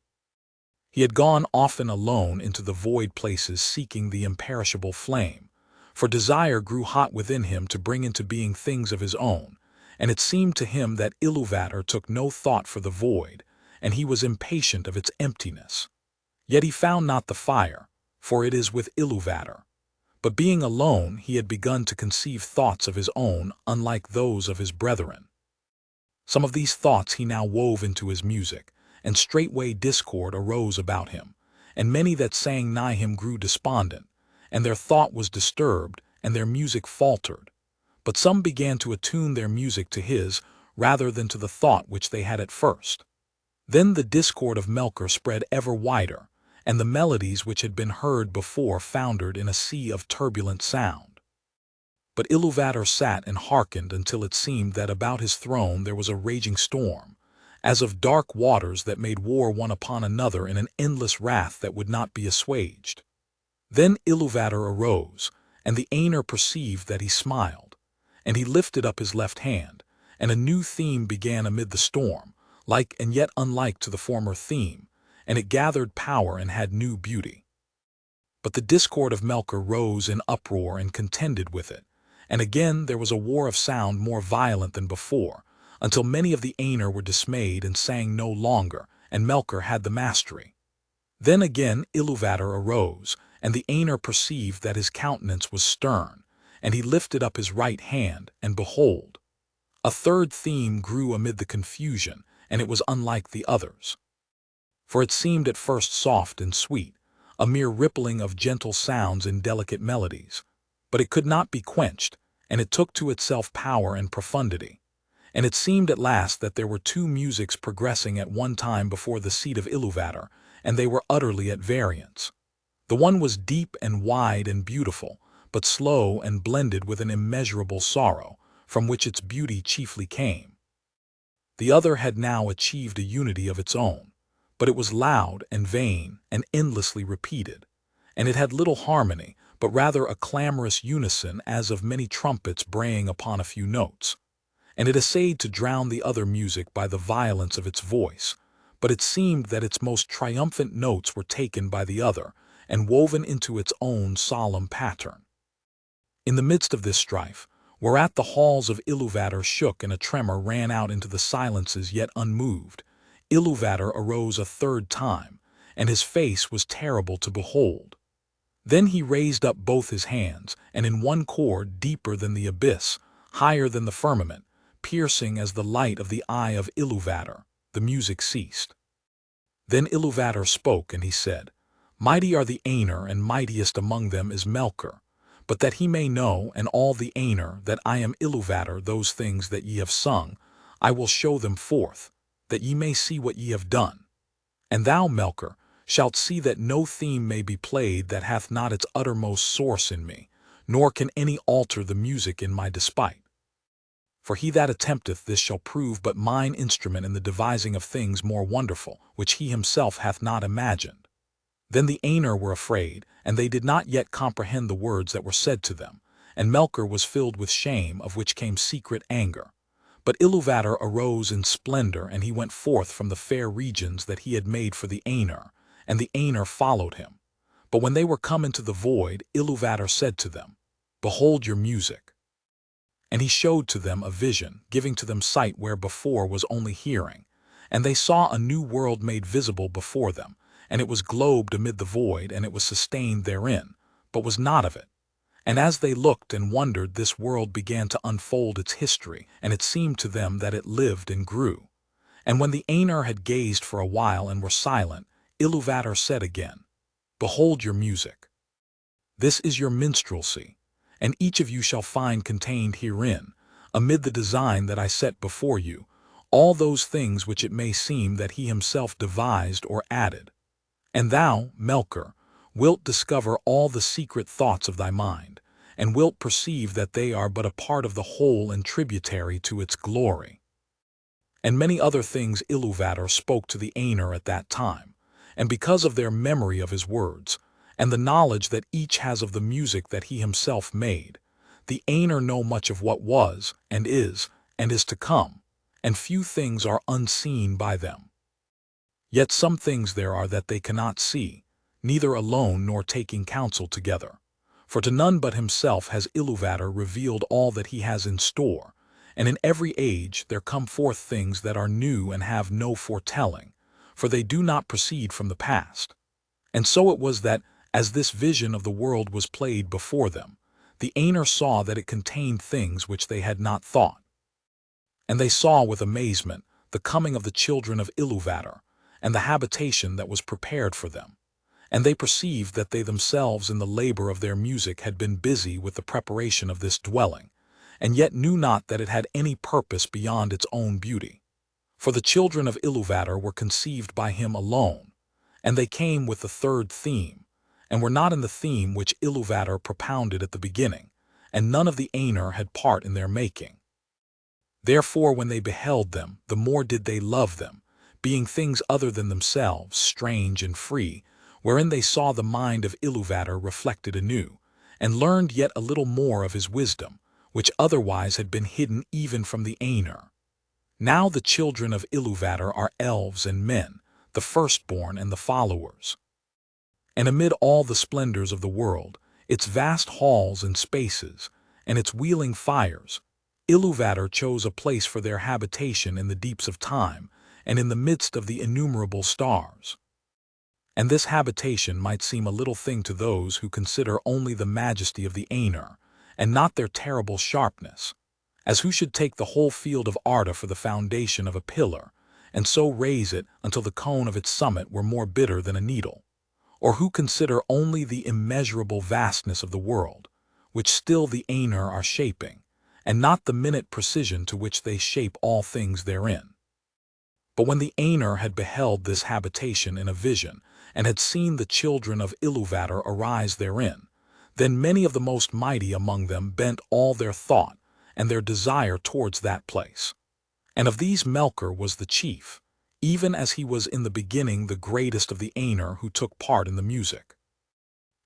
He had gone often alone into the void places seeking the imperishable flame, for desire grew hot within him to bring into being things of his own, and it seemed to him that Ilúvatar took no thought for the void, and he was impatient of its emptiness. Yet he found not the fire, for it is with Ilúvatar. But being alone, he had begun to conceive thoughts of his own, unlike those of his brethren. Some of these thoughts he now wove into his music, and straightway discord arose about him, and many that sang nigh him grew despondent, and their thought was disturbed, and their music faltered. But some began to attune their music to his, rather than to the thought which they had at first. Then the discord of Melkor spread ever wider, and the melodies which had been heard before foundered in a sea of turbulent sound. But Ilúvatar sat and hearkened until it seemed that about his throne there was a raging storm, as of dark waters that made war one upon another in an endless wrath that would not be assuaged. Then Ilúvatar arose, and the Ainur perceived that he smiled, and he lifted up his left hand, and a new theme began amid the storm, like and yet unlike to the former theme, and it gathered power and had new beauty. But the discord of Melkor rose in uproar and contended with it, and again there was a war of sound more violent than before, until many of the Ainur were dismayed and sang no longer, and Melkor had the mastery. Then again Ilúvatar arose, and the Ainur perceived that his countenance was stern, and he lifted up his right hand, and behold, a third theme grew amid the confusion, and it was unlike the others. For it seemed at first soft and sweet, a mere rippling of gentle sounds in delicate melodies, but it could not be quenched, and it took to itself power and profundity. And it seemed at last that there were two musics progressing at one time before the seat of Ilúvatar, and they were utterly at variance. The one was deep and wide and beautiful, but slow and blended with an immeasurable sorrow, from which its beauty chiefly came. The other had now achieved a unity of its own, but it was loud and vain and endlessly repeated, and it had little harmony, but rather a clamorous unison as of many trumpets braying upon a few notes. And it essayed to drown the other music by the violence of its voice, but it seemed that its most triumphant notes were taken by the other, and woven into its own solemn pattern. In the midst of this strife, whereat the halls of Ilúvatar shook and a tremor ran out into the silences yet unmoved, Ilúvatar arose a third time, and his face was terrible to behold. Then he raised up both his hands, and in one chord deeper than the abyss, higher than the firmament, piercing as the light of the eye of Ilúvatar, the music ceased. Then Ilúvatar spoke, and he said, "Mighty are the Ainur, and mightiest among them is Melkor. But that he may know, and all the Ainur, that I am Ilúvatar, those things that ye have sung, I will show them forth, that ye may see what ye have done. And thou, Melkor, shalt see that no theme may be played that hath not its uttermost source in me, nor can any alter the music in my despite. For he that attempteth this shall prove but mine instrument in the devising of things more wonderful, which he himself hath not imagined." Then the Ainur were afraid, and they did not yet comprehend the words that were said to them, and Melkor was filled with shame, of which came secret anger. But Ilúvatar arose in splendor, and he went forth from the fair regions that he had made for the Ainur, and the Ainur followed him. But when they were come into the void, Ilúvatar said to them, "Behold your music." And he showed to them a vision, giving to them sight where before was only hearing. And they saw a new world made visible before them, and it was globed amid the void, and it was sustained therein, but was not of it. And as they looked and wondered, this world began to unfold its history, and it seemed to them that it lived and grew. And when the Ainur had gazed for a while and were silent, Ilúvatar said again, "Behold your music. This is your minstrelsy, and each of you shall find contained herein, amid the design that I set before you, all those things which it may seem that he himself devised or added. And thou, Melkor, wilt discover all the secret thoughts of thy mind, and wilt perceive that they are but a part of the whole and tributary to its glory." And many other things Ilúvatar spoke to the Ainur at that time, and because of their memory of his words, and the knowledge that each has of the music that he himself made, the Ainur know much of what was, and is to come, and few things are unseen by them. Yet some things there are that they cannot see, neither alone nor taking counsel together. For to none but himself has Ilúvatar revealed all that he has in store, and in every age there come forth things that are new and have no foretelling, for they do not proceed from the past. And so it was that, as this vision of the world was played before them, the Ainur saw that it contained things which they had not thought. And they saw with amazement the coming of the children of Ilúvatar, and the habitation that was prepared for them. And they perceived that they themselves in the labor of their music had been busy with the preparation of this dwelling, and yet knew not that it had any purpose beyond its own beauty. For the children of Ilúvatar were conceived by him alone, and they came with the third theme, and were not in the theme which Ilúvatar propounded at the beginning, and none of the Ainur had part in their making. Therefore when they beheld them, the more did they love them, being things other than themselves, strange and free, wherein they saw the mind of Ilúvatar reflected anew, and learned yet a little more of his wisdom, which otherwise had been hidden even from the Ainur. Now the children of Ilúvatar are elves and men, the firstborn and the followers. And amid all the splendors of the world, its vast halls and spaces, and its wheeling fires, Ilúvatar chose a place for their habitation in the deeps of time, and in the midst of the innumerable stars. And this habitation might seem a little thing to those who consider only the majesty of the Ainur, and not their terrible sharpness, as who should take the whole field of Arda for the foundation of a pillar, and so raise it until the cone of its summit were more bitter than a needle, or who consider only the immeasurable vastness of the world, which still the Ainur are shaping, and not the minute precision to which they shape all things therein. But when the Ainur had beheld this habitation in a vision, and had seen the children of Ilúvatar arise therein, then many of the most mighty among them bent all their thought and their desire towards that place. And of these Melkor was the chief, even as he was in the beginning the greatest of the Ainur who took part in the music.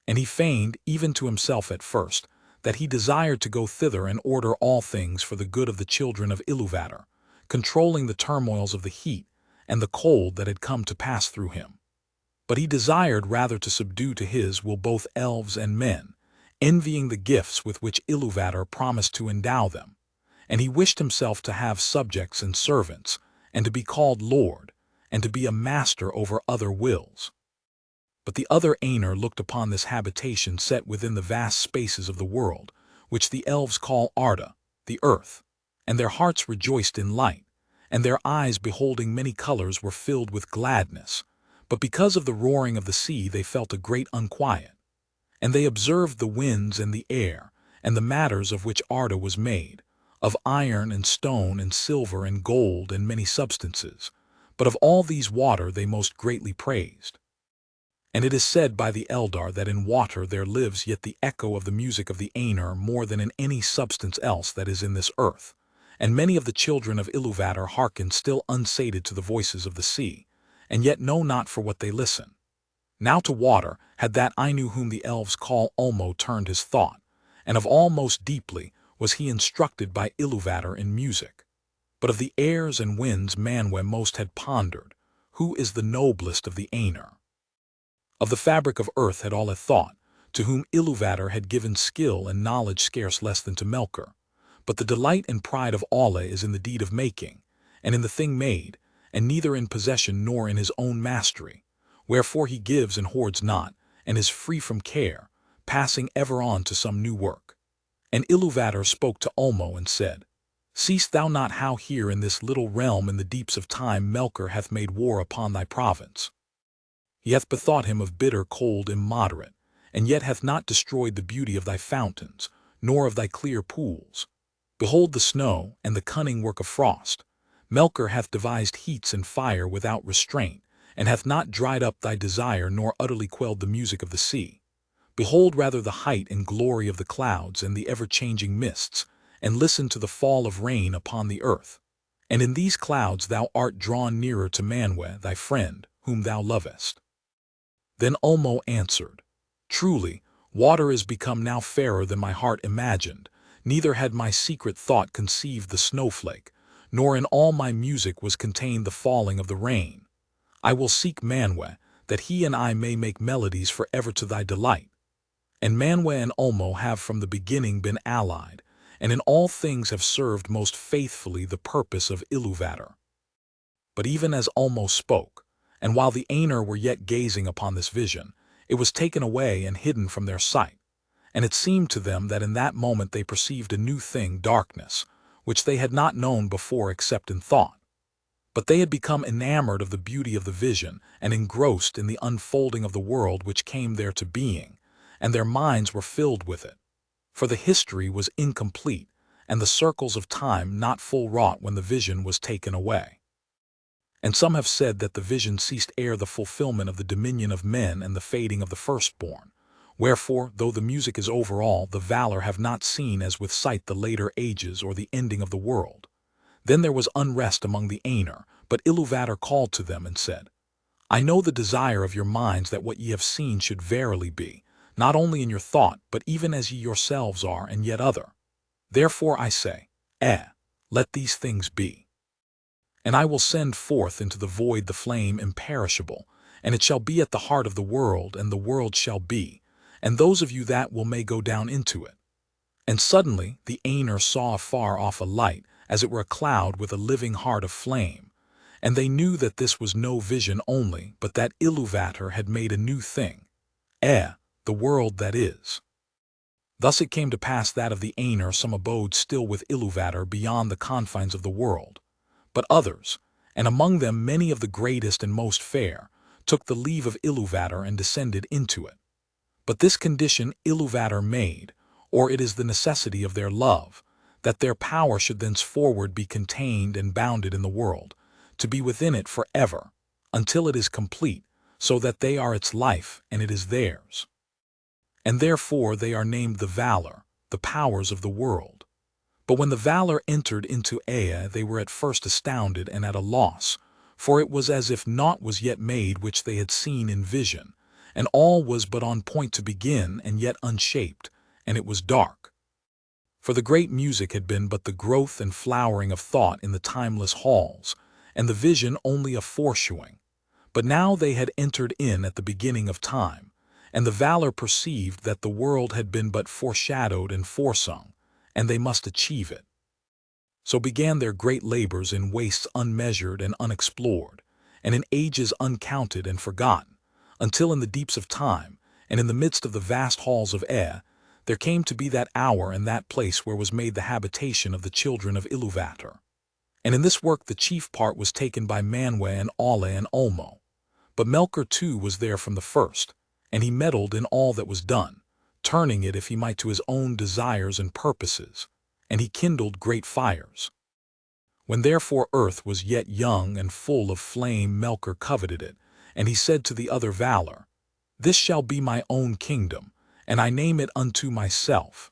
And he feigned, even to himself at first, that he desired to go thither and order all things for the good of the children of Ilúvatar, controlling the turmoils of the heat and the cold that had come to pass through him. But he desired rather to subdue to his will both elves and men, envying the gifts with which Ilúvatar promised to endow them, and he wished himself to have subjects and servants, and to be called Lord, and to be a master over other wills. But the other Ainur looked upon this habitation set within the vast spaces of the world, which the elves call Arda, the earth, and their hearts rejoiced in light, and their eyes beholding many colors were filled with gladness, but because of the roaring of the sea they felt a great unquiet. And they observed the winds and the air, and the matters of which Arda was made, of iron and stone and silver and gold and many substances, but of all these water they most greatly praised. And it is said by the Eldar that in water there lives yet the echo of the music of the Ainur more than in any substance else that is in this earth, and many of the children of Ilúvatar hearken still unsated to the voices of the sea, and yet know not for what they listen. Now to water had that Ainur whom the elves call Ulmo turned his thought, and of all most deeply was he instructed by Ilúvatar in music. But of the airs and winds Manwe most had pondered, who is the noblest of the Ainur? Of the fabric of earth had all thought, to whom Ilúvatar had given skill and knowledge scarce less than to Melkor. But the delight and pride of Alle is in the deed of making, and in the thing made, and neither in possession nor in his own mastery, wherefore he gives and hoards not, and is free from care, passing ever on to some new work. And Ilúvatar spoke to Ulmo and said, Seest thou not how here in this little realm in the deeps of time Melkor hath made war upon thy province? He hath bethought him of bitter cold immoderate, and yet hath not destroyed the beauty of thy fountains, nor of thy clear pools. Behold the snow, and the cunning work of frost. Melkor hath devised heats and fire without restraint, and hath not dried up thy desire nor utterly quelled the music of the sea. Behold rather the height and glory of the clouds and the ever-changing mists, and listen to the fall of rain upon the earth. And in these clouds thou art drawn nearer to Manwe, thy friend, whom thou lovest. Then Ulmo answered, Truly, water is become now fairer than my heart imagined, neither had my secret thought conceived the snowflake, nor in all my music was contained the falling of the rain. I will seek Manwe, that he and I may make melodies for ever to thy delight. And Manwe and Ulmo have from the beginning been allied, and in all things have served most faithfully the purpose of Ilúvatar. But even as Ulmo spoke, and while the Ainur were yet gazing upon this vision, it was taken away and hidden from their sight, and it seemed to them that in that moment they perceived a new thing, darkness, which they had not known before except in thought. But they had become enamored of the beauty of the vision and engrossed in the unfolding of the world which came there to being, and their minds were filled with it. For the history was incomplete, and the circles of time not full wrought when the vision was taken away. And some have said that the vision ceased ere the fulfillment of the dominion of men and the fading of the firstborn. Wherefore, though the music is over all, the Valar have not seen as with sight the later ages or the ending of the world. Then there was unrest among the Ainur, but Ilúvatar called to them and said, I know the desire of your minds that what ye have seen should verily be, not only in your thought, but even as ye yourselves are, and yet other. Therefore I say, let these things be. And I will send forth into the void the flame imperishable, and it shall be at the heart of the world, and the world shall be, and those of you that will may go down into it. And suddenly the Ainur saw afar off a light, as it were a cloud with a living heart of flame, and they knew that this was no vision only, but that Ilúvatar had made a new thing, the world that is. Thus it came to pass that of the Ainur some abode still with Ilúvatar beyond the confines of the world, but others, and among them many of the greatest and most fair, took the leave of Ilúvatar and descended into it. But this condition Ilúvatar made, or it is the necessity of their love, that their power should thenceforward be contained and bounded in the world, to be within it forever, until it is complete, so that they are its life and it is theirs. And therefore they are named the Valar, the powers of the world. But when the Valar entered into Ea, they were at first astounded and at a loss, for it was as if naught was yet made which they had seen in vision, and all was but on point to begin and yet unshaped, and it was dark. For the great music had been but the growth and flowering of thought in the timeless halls, and the vision only a foreshowing. But now they had entered in at the beginning of time, and the Valar perceived that the world had been but foreshadowed and foresung, and they must achieve it. So began their great labors in wastes unmeasured and unexplored, and in ages uncounted and forgotten, until in the deeps of time, and in the midst of the vast halls of Ea, there came to be that hour and that place where was made the habitation of the children of Ilúvatar. And in this work the chief part was taken by Manwe and Alle and Ulmo. But Melkor too was there from the first, and he meddled in all that was done, turning it if he might to his own desires and purposes, and he kindled great fires. When therefore earth was yet young and full of flame, Melkor coveted it, and he said to the other Valar, This shall be my own kingdom, and I name it unto myself.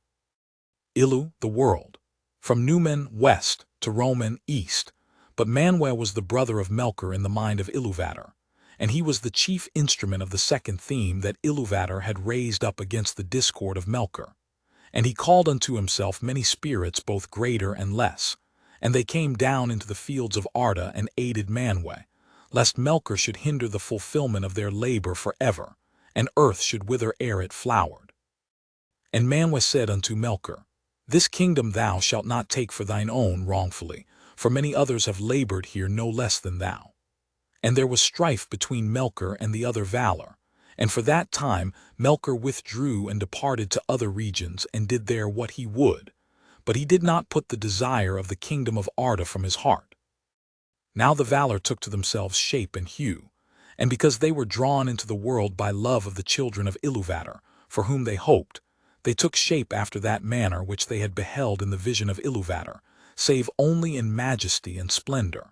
Ilu, the world, from Numen west to Roman east, but Manwe was the brother of Melkor in the mind of Ilúvatar, and he was the chief instrument of the second theme that Ilúvatar had raised up against the discord of Melkor. And he called unto himself many spirits both greater and less, and they came down into the fields of Arda and aided Manwe, lest Melkor should hinder the fulfillment of their labor forever, and earth should wither ere it flowered. And Manwe said unto Melkor, This kingdom thou shalt not take for thine own wrongfully, for many others have labored here no less than thou. And there was strife between Melkor and the other Valar, and for that time Melkor withdrew and departed to other regions and did there what he would, but he did not put the desire of the kingdom of Arda from his heart. Now the Valar took to themselves shape and hue, and because they were drawn into the world by love of the children of Ilúvatar, for whom they hoped, they took shape after that manner which they had beheld in the vision of Ilúvatar, save only in majesty and splendor.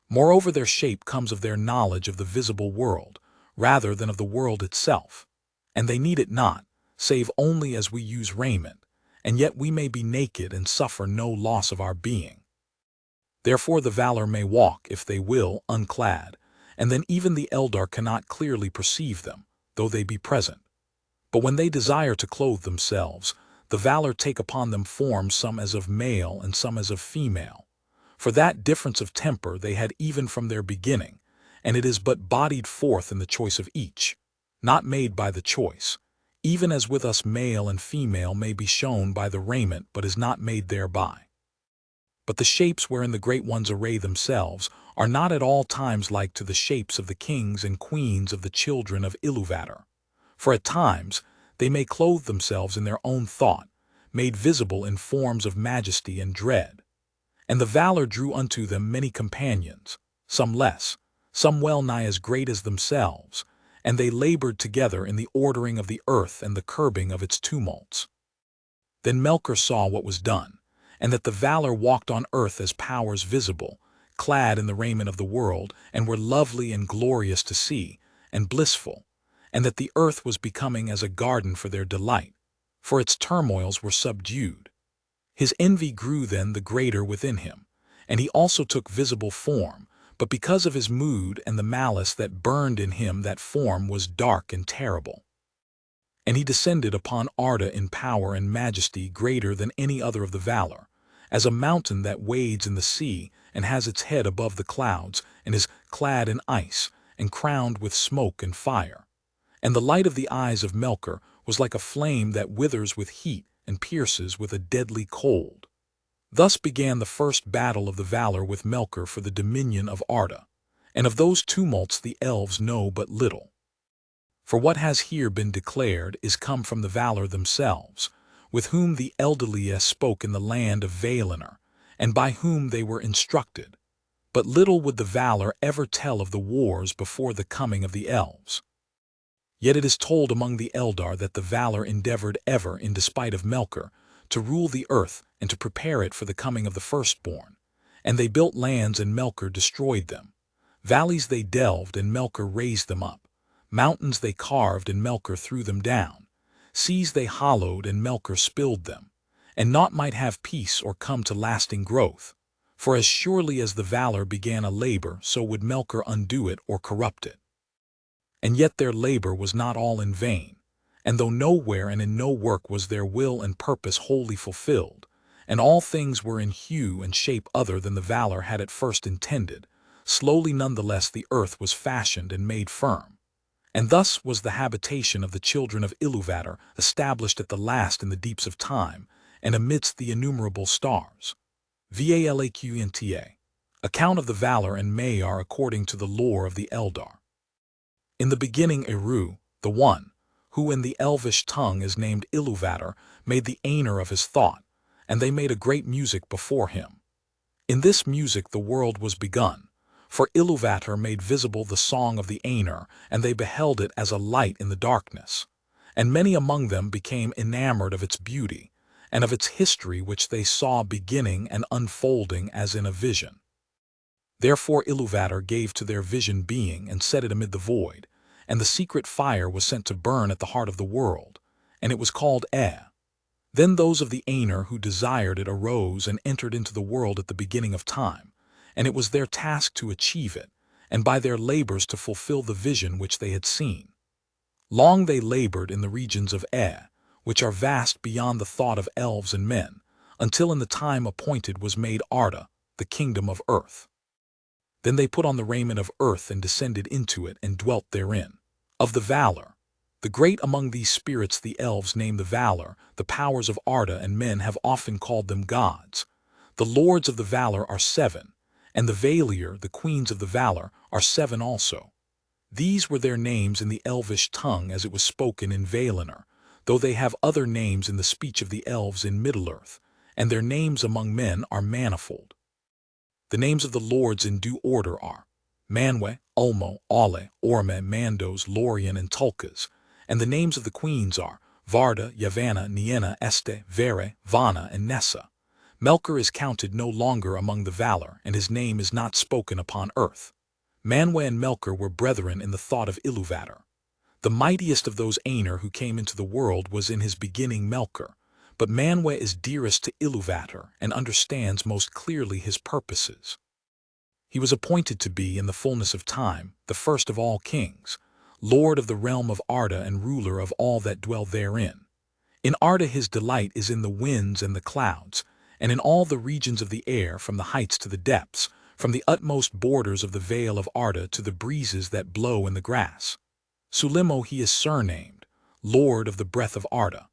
Moreover, their shape comes of their knowledge of the visible world, rather than of the world itself, and they need it not, save only as we use raiment, and yet we may be naked and suffer no loss of our being. Therefore the Valar may walk, if they will, unclad, and then even the Eldar cannot clearly perceive them, though they be present. But when they desire to clothe themselves, the Valar take upon them forms some as of male and some as of female. For that difference of temper they had even from their beginning, and it is but bodied forth in the choice of each, not made by the choice, even as with us male and female may be shown by the raiment but is not made thereby. But the shapes wherein the great ones array themselves are not at all times like to the shapes of the kings and queens of the children of Ilúvatar. For at times they may clothe themselves in their own thought, made visible in forms of majesty and dread. And the Valar drew unto them many companions, some less, some well nigh as great as themselves, and they labored together in the ordering of the earth and the curbing of its tumults. Then Melkor saw what was done, and that the Valar walked on earth as powers visible, clad in the raiment of the world, and were lovely and glorious to see, and blissful, and that the earth was becoming as a garden for their delight, for its turmoils were subdued. His envy grew then the greater within him, and he also took visible form, but because of his mood and the malice that burned in him, that form was dark and terrible. And he descended upon Arda in power and majesty greater than any other of the Valar, as a mountain that wades in the sea and has its head above the clouds, and is clad in ice, and crowned with smoke and fire. And the light of the eyes of Melkor was like a flame that withers with heat and pierces with a deadly cold. Thus began the first battle of the Valar with Melkor for the dominion of Arda, and of those tumults the elves know but little. For what has here been declared is come from the Valar themselves, with whom the Eldalia spoke in the land of Valinor, and by whom they were instructed. But little would the Valar ever tell of the wars before the coming of the elves. Yet it is told among the Eldar that the Valar endeavored ever, in despite of Melkor, to rule the earth and to prepare it for the coming of the firstborn. And they built lands and Melkor destroyed them. Valleys they delved and Melkor raised them up. Mountains they carved and Melkor threw them down. Seas they hollowed and Melkor spilled them. And naught might have peace or come to lasting growth. For as surely as the Valar began a labor, so would Melkor undo it or corrupt it. And yet their labor was not all in vain, and though nowhere and in no work was their will and purpose wholly fulfilled, and all things were in hue and shape other than the Valar had at first intended, slowly nonetheless the earth was fashioned and made firm. And thus was the habitation of the children of Ilúvatar established at the last in the deeps of time, and amidst the innumerable stars. Valaquenta. Account of the Valar and Maiar according to the lore of the Eldar. In the beginning Eru, the one, who in the Elvish tongue is named Ilúvatar, made the Ainur of his thought, and they made a great music before him. In this music the world was begun, for Ilúvatar made visible the song of the Ainur, and they beheld it as a light in the darkness. And many among them became enamored of its beauty, and of its history which they saw beginning and unfolding as in a vision. Therefore Ilúvatar gave to their vision being and set it amid the void, and the secret fire was sent to burn at the heart of the world, and it was called Then those of the Ainur who desired it arose and entered into the world at the beginning of time, and it was their task to achieve it, and by their labors to fulfill the vision which they had seen. Long they labored in the regions of which are vast beyond the thought of elves and men, until in the time appointed was made Arda, the kingdom of earth. Then they put on the raiment of earth and descended into it and dwelt therein. Of the Valar, the great among these spirits the elves name the Valar, the powers of Arda, and men have often called them gods. The lords of the Valar are 7, and the Valir, the queens of the Valar, are 7 also. These were their names in the elvish tongue as it was spoken in Valinor, though they have other names in the speech of the elves in Middle-earth, and their names among men are manifold. The names of the lords in due order are Manwe, Ulmo, Alle, Orme, Mandos, Lorien, and Tulkas, and the names of the queens are Varda, Yavanna, Nienna, Este, Vere, Vana, and Nessa. Melkor is counted no longer among the Valar, and his name is not spoken upon earth. Manwe and Melkor were brethren in the thought of Ilúvatar. The mightiest of those Ainur who came into the world was in his beginning Melkor, but Manwe is dearest to Ilúvatar and understands most clearly his purposes. He was appointed to be, in the fullness of time, the first of all kings, lord of the realm of Arda and ruler of all that dwell therein. In Arda his delight is in the winds and the clouds, and in all the regions of the air, from the heights to the depths, from the utmost borders of the vale of Arda to the breezes that blow in the grass. Sulimo he is surnamed, lord of the breath of Arda.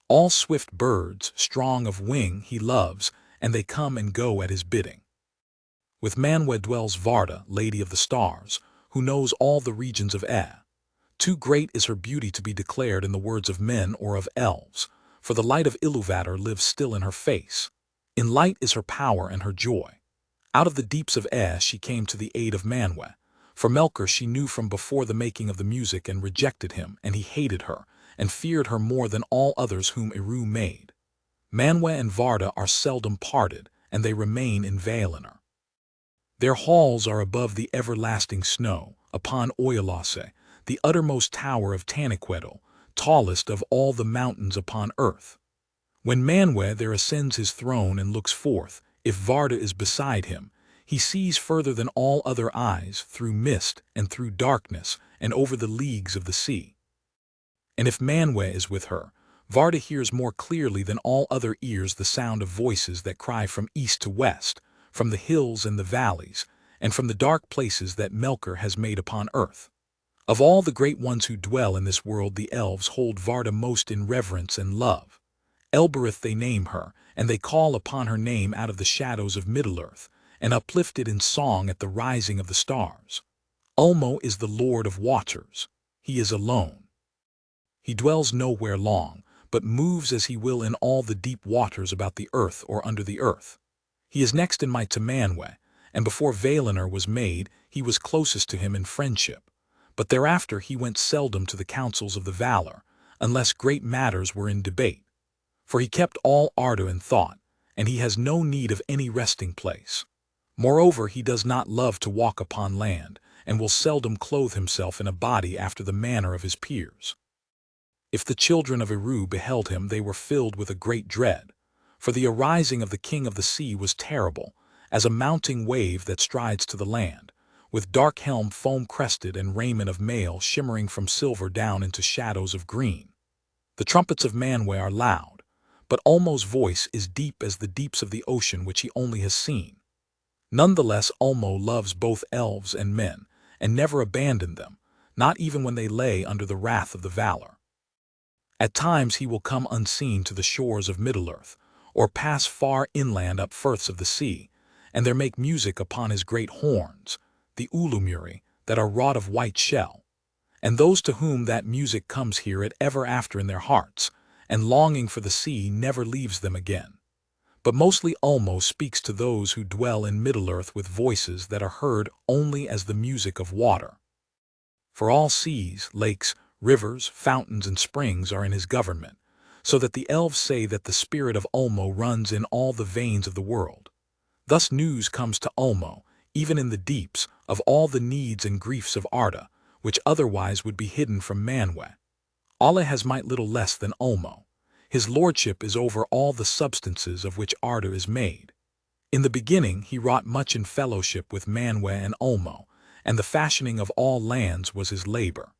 All swift birds, strong of wing, he loves, and they come and go at his bidding. With Manwe dwells Varda, lady of the stars, who knows all the regions of Too great is her beauty to be declared in the words of men or of elves, for the light of Ilúvatar lives still in her face. In light is her power and her joy. Out of the deeps of she came to the aid of Manwe. For Melkor she knew from before the making of the music and rejected him, and he hated her, and feared her more than all others whom Eru made. Manwe and Varda are seldom parted, and they remain in Valinor. Their halls are above the everlasting snow, upon Oilasse, the uttermost tower of Taniquetil, tallest of all the mountains upon earth. When Manwe there ascends his throne and looks forth, if Varda is beside him, he sees further than all other eyes, through mist and through darkness, and over the leagues of the sea. And if Manwe is with her, Varda hears more clearly than all other ears the sound of voices that cry from east to west, from the hills and the valleys, and from the dark places that Melkor has made upon earth. Of all the great ones who dwell in this world, the elves hold Varda most in reverence and love. Elbereth they name her, and they call upon her name out of the shadows of Middle-earth, and uplift it in song at the rising of the stars. Ulmo is the lord of waters. He is alone. He dwells nowhere long, but moves as he will in all the deep waters about the earth or under the earth. He is next in might to Manwe, and before Valinor was made, he was closest to him in friendship. But thereafter he went seldom to the councils of the Valar, unless great matters were in debate. For he kept all Arda in thought, and he has no need of any resting place. Moreover, he does not love to walk upon land, and will seldom clothe himself in a body after the manner of his peers. If the children of Eru beheld him, they were filled with a great dread, for the arising of the king of the sea was terrible, as a mounting wave that strides to the land, with dark helm foam-crested and raiment of mail shimmering from silver down into shadows of green. The trumpets of Manwe are loud, but Ulmo's voice is deep as the deeps of the ocean which he only has seen. Nonetheless, Ulmo loves both elves and men, and never abandoned them, not even when they lay under the wrath of the Valar. At times he will come unseen to the shores of Middle-earth, or pass far inland up firths of the sea, and there make music upon his great horns, the Ulumuri, that are wrought of white shell. And those to whom that music comes hear it ever after in their hearts, and longing for the sea never leaves them again. But mostly Ulmo speaks to those who dwell in Middle-earth with voices that are heard only as the music of water. For all seas, lakes, rivers, fountains, and springs are in his government, so that the elves say that the spirit of Ulmo runs in all the veins of the world. Thus news comes to Ulmo, even in the deeps, of all the needs and griefs of Arda, which otherwise would be hidden from Manwe. Alle has might little less than Ulmo. His lordship is over all the substances of which Arda is made. In the beginning he wrought much in fellowship with Manwe and Ulmo, and the fashioning of all lands was his labor.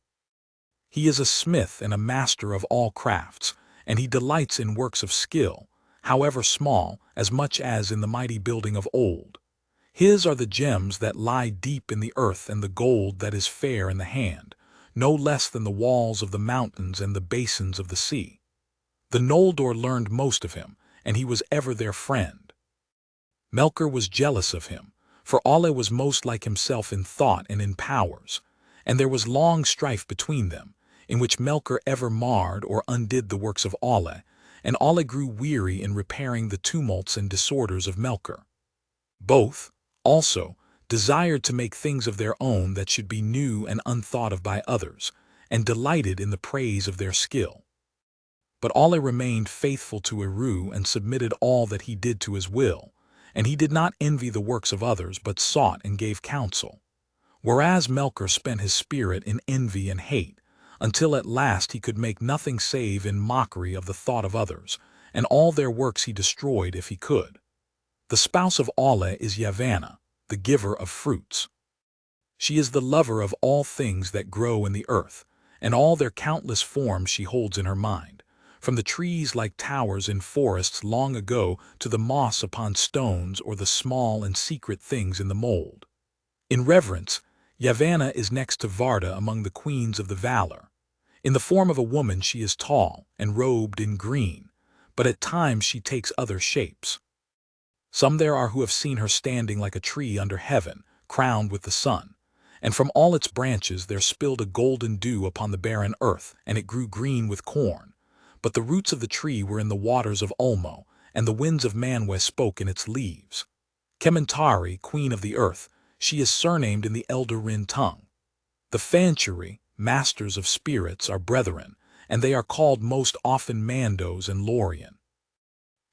He is a smith and a master of all crafts, and he delights in works of skill, however small, as much as in the mighty building of old. His are the gems that lie deep in the earth and the gold that is fair in the hand, no less than the walls of the mountains and the basins of the sea. The Noldor learned most of him, and he was ever their friend. Melkor was jealous of him, for Alle was most like himself in thought and in powers, and there was long strife between them, in which Melkor ever marred or undid the works of Alle, and Alle grew weary in repairing the tumults and disorders of Melkor. Both, also, desired to make things of their own that should be new and unthought of by others, and delighted in the praise of their skill. But Alle remained faithful to Eru and submitted all that he did to his will, and he did not envy the works of others but sought and gave counsel. Whereas Melkor spent his spirit in envy and hate, until at last he could make nothing save in mockery of the thought of others, and all their works he destroyed if he could. The spouse of Alle is Yavanna, the giver of fruits. She is the lover of all things that grow in the earth, and all their countless forms she holds in her mind, from the trees like towers in forests long ago to the moss upon stones or the small and secret things in the mold. In reverence, Yavanna is next to Varda among the queens of the Valar. In the form of a woman she is tall and robed in green, but at times she takes other shapes. Some there are who have seen her standing like a tree under heaven, crowned with the sun, and from all its branches there spilled a golden dew upon the barren earth, and it grew green with corn. But the roots of the tree were in the waters of Ulmo, and the winds of Manwë spoke in its leaves. Kementari, queen of the earth, she is surnamed in the Eldarin tongue. The Fanchuri, masters of spirits, are brethren, and they are called most often Mandos and Lorien.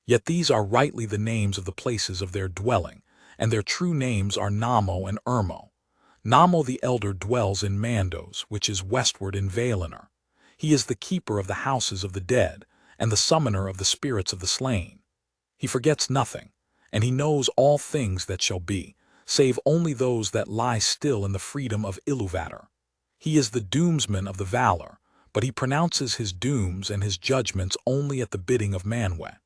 Yet these are rightly the names of the places of their dwelling, and their true names are Namo and Ermo. Namo the elder dwells in Mandos, which is westward in Valinor. He is the keeper of the houses of the dead, and the summoner of the spirits of the slain. He forgets nothing, and he knows all things that shall be, save only those that lie still in the freedom of Ilúvatar. He is the doomsman of the Valar, but he pronounces his dooms and his judgments only at the bidding of Manwë.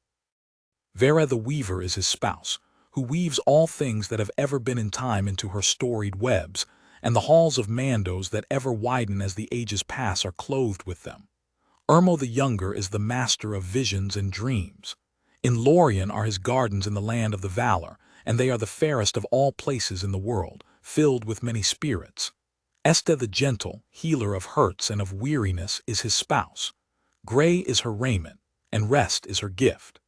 Vera the weaver is his spouse, who weaves all things that have ever been in time into her storied webs, and the halls of Mandos that ever widen as the ages pass are clothed with them. Ermo the younger is the master of visions and dreams. In Lorien are his gardens in the land of the Valar, and they are the fairest of all places in the world, filled with many spirits. Este the gentle, healer of hurts and of weariness, is his spouse. Gray is her raiment, and rest is her gift.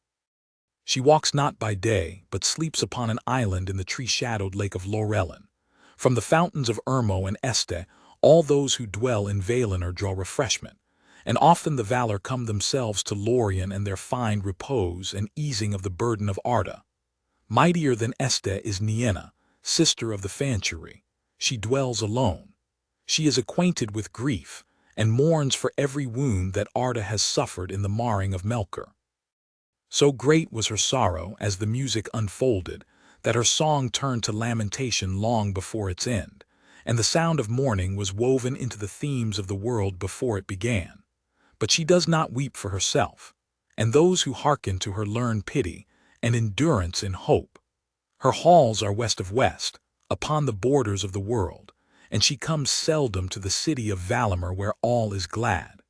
She walks not by day, but sleeps upon an island in the tree-shadowed lake of Lorelin. From the fountains of Ermo and Este, all those who dwell in Valinor draw refreshment, and often the Valar come themselves to Lorien and there find repose and easing of the burden of Arda. Mightier than Este is Nienna, sister of the Fanchuri. She dwells alone. She is acquainted with grief, and mourns for every wound that Arda has suffered in the marring of Melkor. So great was her sorrow as the music unfolded, that her song turned to lamentation long before its end, and the sound of mourning was woven into the themes of the world before it began. But she does not weep for herself, and those who hearken to her learn pity and endurance in hope. Her halls are west of west, upon the borders of the world, and she comes seldom to the city of Valinor where all is glad.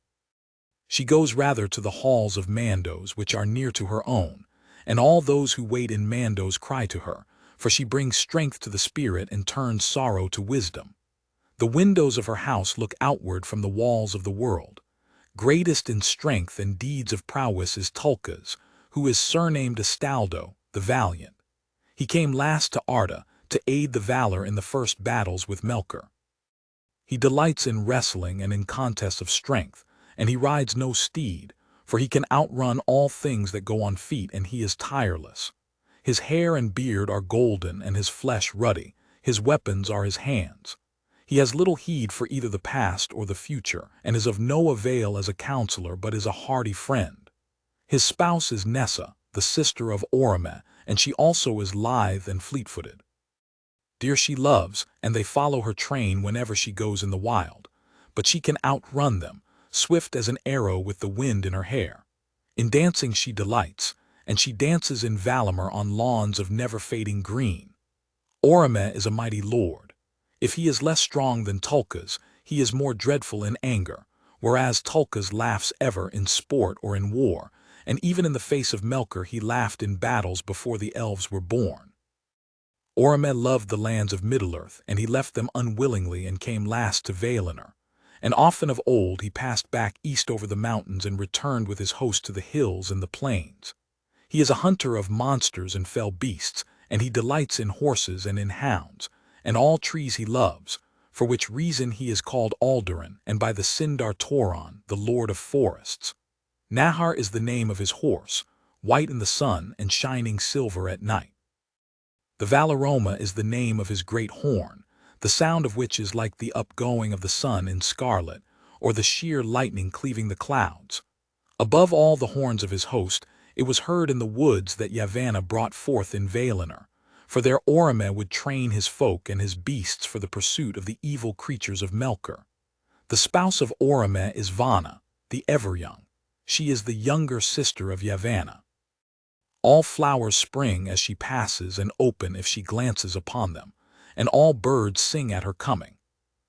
She goes rather to the halls of Mandos, which are near to her own, and all those who wait in Mandos cry to her, for she brings strength to the spirit and turns sorrow to wisdom. The windows of her house look outward from the walls of the world. Greatest in strength and deeds of prowess is Tulkas, who is surnamed Astaldo, the Valiant. He came last to Arda to aid the Valar in the first battles with Melkor. He delights in wrestling and in contests of strength, and he rides no steed, for he can outrun all things that go on feet, and he is tireless. His hair and beard are golden and his flesh ruddy, his weapons are his hands. He has little heed for either the past or the future, and is of no avail as a counselor but is a hearty friend. His spouse is Nessa, the sister of Orome, and she also is lithe and fleet-footed. Deer she loves, and they follow her train whenever she goes in the wild, but she can outrun them, swift as an arrow with the wind in her hair. In dancing she delights, and she dances in Valinor on lawns of never-fading green. Orome is a mighty lord. If he is less strong than Tulkas, he is more dreadful in anger, whereas Tulkas laughs ever in sport or in war, and even in the face of Melkor he laughed in battles before the elves were born. Orome loved the lands of Middle-earth, and he left them unwillingly and came last to Valinor. And often of old he passed back east over the mountains and returned with his host to the hills and the plains. He is a hunter of monsters and fell beasts, and he delights in horses and in hounds, and all trees he loves, for which reason he is called Aldurin, and by the Sindar Toron, the lord of forests. Nahar is the name of his horse, white in the sun and shining silver at night. The Valaroma is the name of his great horn, the sound of which is like the upgoing of the sun in scarlet, or the sheer lightning cleaving the clouds. Above all the horns of his host, it was heard in the woods that Yavanna brought forth in Valinor, for there Orome would train his folk and his beasts for the pursuit of the evil creatures of Melkor. The spouse of Orome is Vana, the ever-young. She is the younger sister of Yavanna. All flowers spring as she passes and open if she glances upon them, and all birds sing at her coming.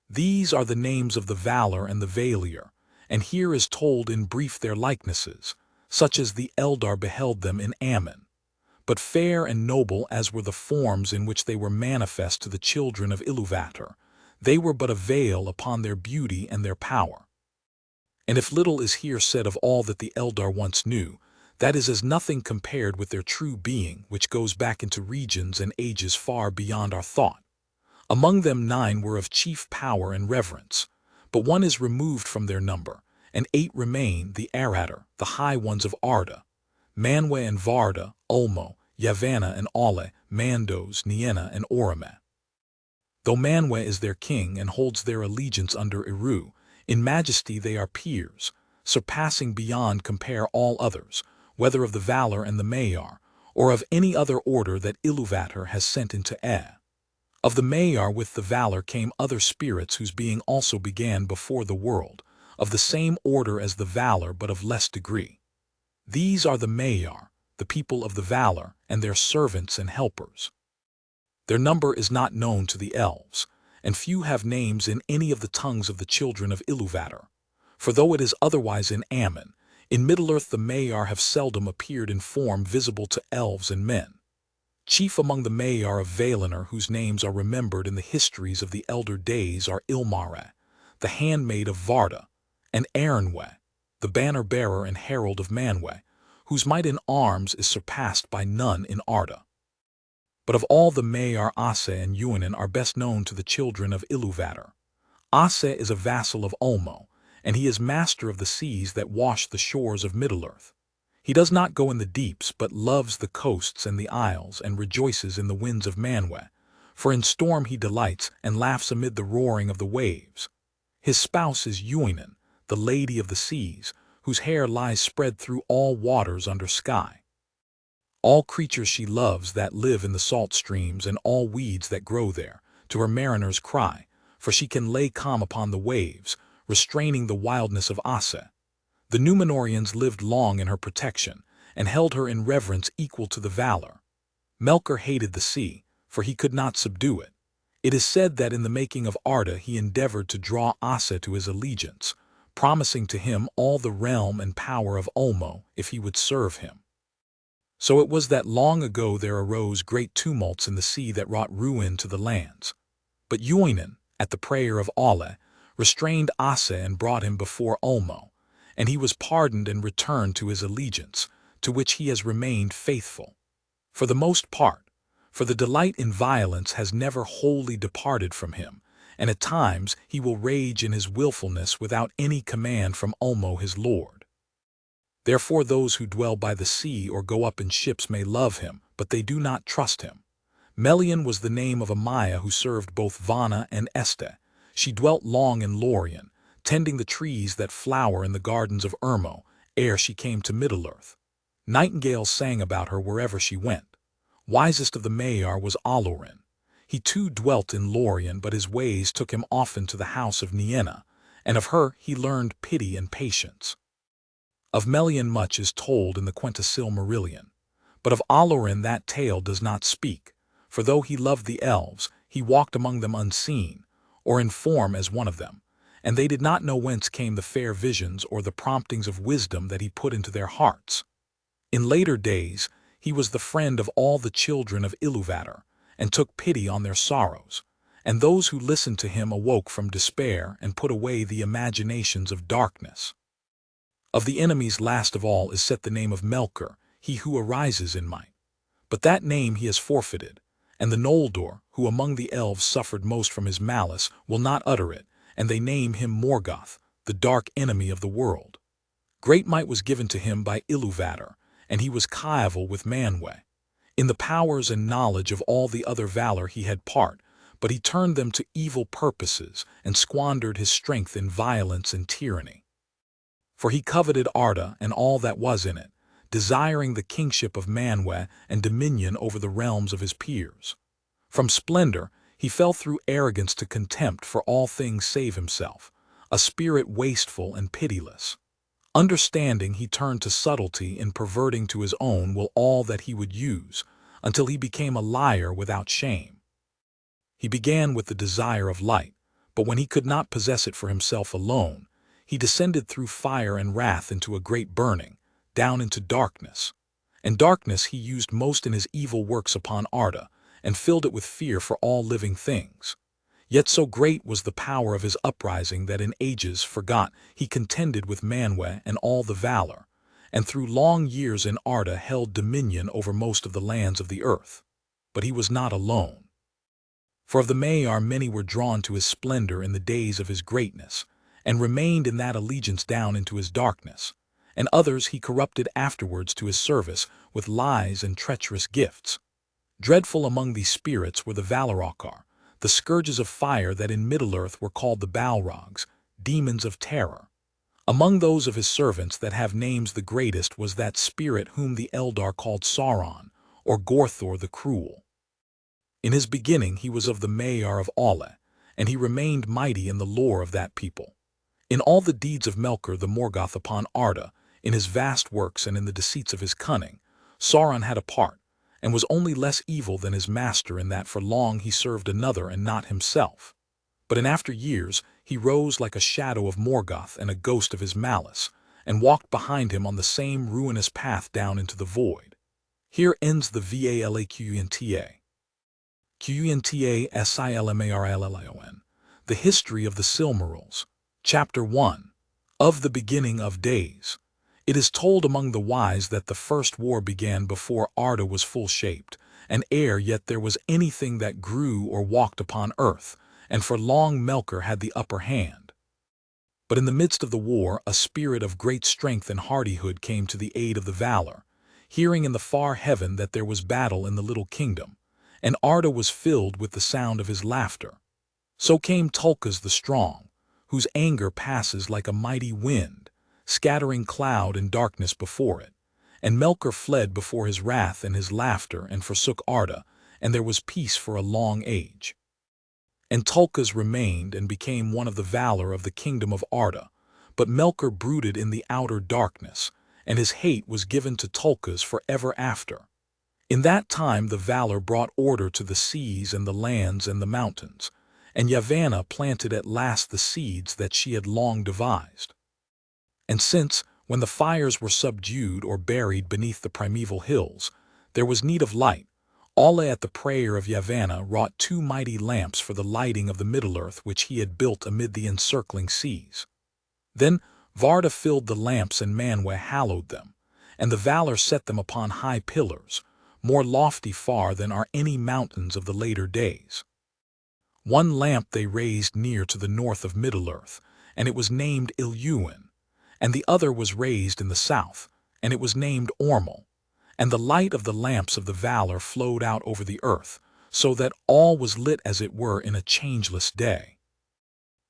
These are the names of the Valar and the Valir, and here is told in brief their likenesses, such as the Eldar beheld them in Ammon. But fair and noble as were the forms in which they were manifest to the children of Ilúvatar, they were but a veil upon their beauty and their power. And if little is here said of all that the Eldar once knew, that is as nothing compared with their true being, which goes back into regions and ages far beyond our thought. Among them 9 were of chief power and reverence, but 1 is removed from their number, and 8 remain, the J.R.R, the high ones of Arda, Manwe and Varda, Ulmo, Yavanna and Alle, Mandos, Nienna and Orome. Though Manwe is their king and holds their allegiance under Eru, in majesty they are peers, surpassing beyond compare all others, whether of the Valar and the Maiar, or of any other order that Ilúvatar has sent into Of the Maiar with the Valar came other spirits whose being also began before the world, of the same order as the Valar but of less degree. These are the Maiar, the people of the Valar, and their servants and helpers. Their number is not known to the elves, and few have names in any of the tongues of the children of Ilúvatar. For though it is otherwise in Ammon, in Middle-earth the Maiar have seldom appeared in form visible to elves and men. Chief among the Maiar of Valinor whose names are remembered in the histories of the elder days are Ilmare, the handmaid of Varda, and Erinwe, the banner-bearer and herald of Manwe, whose might in arms is surpassed by none in Arda. But of all the Maiar, Ase and Uinen are best known to the children of Ilúvatar. Ase is a vassal of Ulmo, and he is master of the seas that wash the shores of Middle-earth. He does not go in the deeps, but loves the coasts and the isles, and rejoices in the winds of Manwe, for in storm he delights and laughs amid the roaring of the waves. His spouse is Uinen, the lady of the seas, whose hair lies spread through all waters under sky. All creatures she loves that live in the salt streams and all weeds that grow there, to her mariners cry, for she can lay calm upon the waves, restraining the wildness of Ase. The Numenorians lived long in her protection, and held her in reverence equal to the Valar. Melkor hated the sea, for he could not subdue it. It is said that in the making of Arda he endeavored to draw Ase to his allegiance, promising to him all the realm and power of Ulmo if he would serve him. So it was that long ago there arose great tumults in the sea that wrought ruin to the lands. But Uinen, at the prayer of Alle, restrained Ase and brought him before Ulmo, and he was pardoned and returned to his allegiance, to which he has remained faithful. For the most part, for the delight in violence has never wholly departed from him, and at times he will rage in his willfulness without any command from Ulmo his lord. Therefore those who dwell by the sea or go up in ships may love him, but they do not trust him. Melian was the name of a Maya who served both Vana and Este. She dwelt long in Lorien, tending the trees that flower in the gardens of Urmo, ere she came to Middle-earth. Nightingales sang about her wherever she went. Wisest of the Maiar was Alorin. He too dwelt in Lorien, but his ways took him often to the house of Nienna, and of her he learned pity and patience. Of Melian much is told in the Quenta Silmarillion, but of Olorin that tale does not speak, for though he loved the elves, he walked among them unseen, or in form as one of them, and they did not know whence came the fair visions or the promptings of wisdom that he put into their hearts. In later days, he was the friend of all the children of Ilúvatar, and took pity on their sorrows, and those who listened to him awoke from despair and put away the imaginations of darkness. Of the enemies last of all is set the name of Melkor, he who arises in might. But that name he has forfeited, and the Noldor, who among the elves suffered most from his malice, will not utter it, and they name him Morgoth, the dark enemy of the world. Great might was given to him by Ilúvatar, and he was coeval with Manwë. In the powers and knowledge of all the other Valar he had part, but he turned them to evil purposes and squandered his strength in violence and tyranny. For he coveted Arda and all that was in it, desiring the kingship of Manwë and dominion over the realms of his peers. From splendor he fell through arrogance to contempt for all things save himself, a spirit wasteful and pitiless. Understanding he turned to subtlety in perverting to his own will all that he would use, until he became a liar without shame. He began with the desire of light, but when he could not possess it for himself alone, he descended through fire and wrath into a great burning, down into darkness. And darkness he used most in his evil works upon Arda, and filled it with fear for all living things. Yet so great was the power of his uprising that in ages forgot he contended with Manwë and all the Valar, and through long years in Arda held dominion over most of the lands of the earth. But he was not alone. For of the Maiar many were drawn to his splendor in the days of his greatness, and remained in that allegiance down into his darkness, and others he corrupted afterwards to his service with lies and treacherous gifts. Dreadful among these spirits were the Valaquenta, the scourges of fire that in Middle-earth were called the Balrogs, demons of terror. Among those of his servants that have names the greatest was that spirit whom the Eldar called Sauron, or Gorthor the Cruel. In his beginning he was of the Maiar of Elwe, and he remained mighty in the lore of that people. In all the deeds of Melkor the Morgoth upon Arda, in his vast works and in the deceits of his cunning, Sauron had a part, and was only less evil than his master in that for long he served another and not himself. But in after years he rose like a shadow of Morgoth and a ghost of his malice, and walked behind him on the same ruinous path down into the void. Here ends the Valaquenta. Silmarillion, the history of the Silmarils. Chapter 1. Of the beginning of days. It is told among the wise that the first war began before Arda was full-shaped, and ere yet there was anything that grew or walked upon earth, and for long Melkor had the upper hand. But in the midst of the war a spirit of great strength and hardihood came to the aid of the Valar, hearing in the far heaven that there was battle in the little kingdom, and Arda was filled with the sound of his laughter. So came Tulkas the strong, whose anger passes like a mighty wind, scattering cloud and darkness before it. And Melkor fled before his wrath and his laughter and forsook Arda, and there was peace for a long age. And Tulkas remained and became one of the Valar of the kingdom of Arda, but Melkor brooded in the outer darkness, and his hate was given to Tulkas for ever after. In that time the Valar brought order to the seas and the lands and the mountains, and Yavanna planted at last the seeds that she had long devised. And since, when the fires were subdued or buried beneath the primeval hills, there was need of light, Elwe at the prayer of Yavanna wrought 2 mighty lamps for the lighting of the Middle-earth which he had built amid the encircling seas. Then Varda filled the lamps and Manwë hallowed them, and the Valar set them upon high pillars, more lofty far than are any mountains of the later days. One lamp they raised near to the north of Middle-earth, and it was named Ilúin, and the other was raised in the south, and it was named Ormel, and the light of the lamps of the Valar flowed out over the earth, so that all was lit as it were in a changeless day.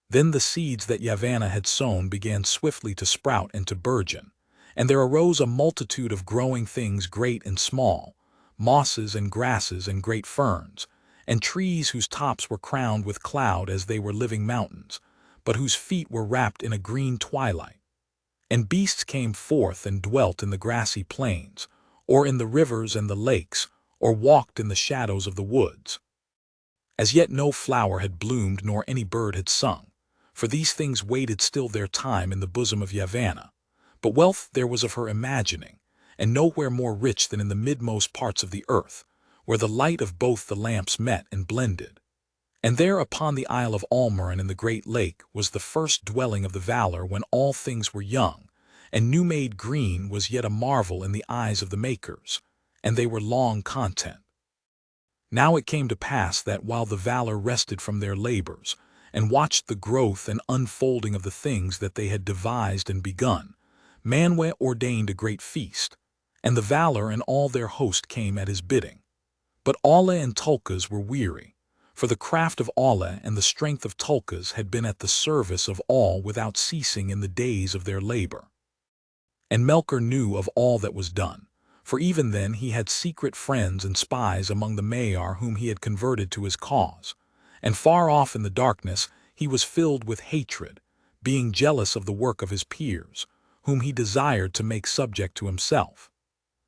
Then the seeds that Yavanna had sown began swiftly to sprout and to burgeon, and there arose a multitude of growing things great and small, mosses and grasses and great ferns, and trees whose tops were crowned with cloud as they were living mountains, but whose feet were wrapped in a green twilight. And beasts came forth and dwelt in the grassy plains, or in the rivers and the lakes, or walked in the shadows of the woods. As yet no flower had bloomed nor any bird had sung, for these things waited still their time in the bosom of Yavanna. But wealth there was of her imagining, and nowhere more rich than in the midmost parts of the earth, where the light of both the lamps met and blended. And there upon the Isle of Almarin in the great lake was the first dwelling of the Valar when all things were young, and new-made green was yet a marvel in the eyes of the makers, and they were long content. Now it came to pass that while the Valar rested from their labors, and watched the growth and unfolding of the things that they had devised and begun, Manwë ordained a great feast, and the Valar and all their host came at his bidding. But Alla and Tulkas were weary, for the craft of Alla and the strength of Tulkas had been at the service of all without ceasing in the days of their labor. And Melkor knew of all that was done, for even then he had secret friends and spies among the Maiar whom he had converted to his cause, and far off in the darkness he was filled with hatred, being jealous of the work of his peers, whom he desired to make subject to himself.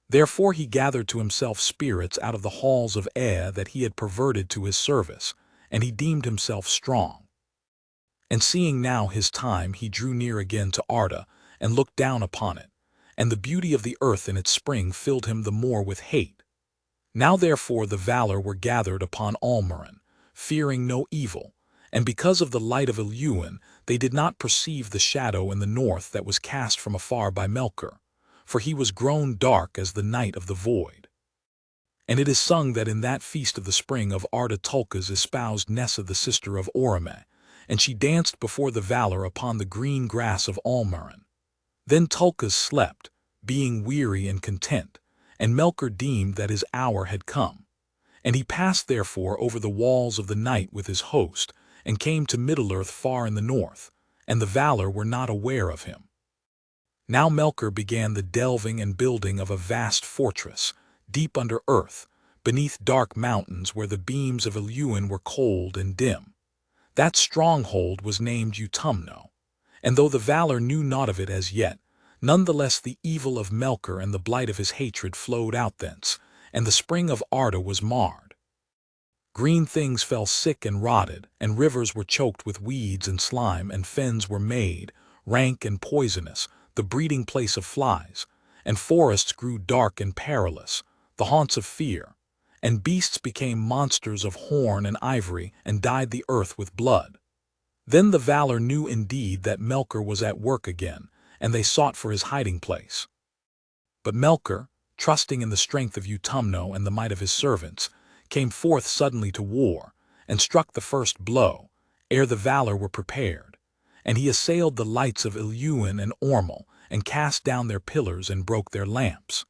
Therefore he gathered to himself spirits out of the halls of Ea that he had perverted to his service, and he deemed himself strong. And seeing now his time, he drew near again to Arda, and looked down upon it, and the beauty of the earth in its spring filled him the more with hate. Now therefore the Valar were gathered upon Almarin, fearing no evil, and because of the light of Ilúin they did not perceive the shadow in the north that was cast from afar by Melkor, for he was grown dark as the night of the void. And it is sung that in that feast of the spring of Arda Tulkas espoused Nessa the sister of Orome, and she danced before the Valar upon the green grass of Almarin. Then Tulkas slept, being weary and content, and Melkor deemed that his hour had come. And he passed therefore over the walls of the night with his host, and came to Middle-earth far in the north, and the Valar were not aware of him. Now Melkor began the delving and building of a vast fortress, deep under earth, beneath dark mountains where the beams of Ilúin were cold and dim. That stronghold was named Utumno, and though the Valar knew naught of it as yet, nonetheless the evil of Melkor and the blight of his hatred flowed out thence, and the spring of Arda was marred. Green things fell sick and rotted, and rivers were choked with weeds and slime, and fens were made, rank and poisonous, the breeding place of flies, and forests grew dark and perilous, the haunts of fear, and beasts became monsters of horn and ivory and dyed the earth with blood. Then the Valar knew indeed that Melkor was at work again, and they sought for his hiding place. But Melkor, trusting in the strength of Utumno and the might of his servants, came forth suddenly to war, and struck the first blow, ere the Valar were prepared. And he assailed the lights of Ilúin and Ormel, and cast down their pillars and broke their lamps.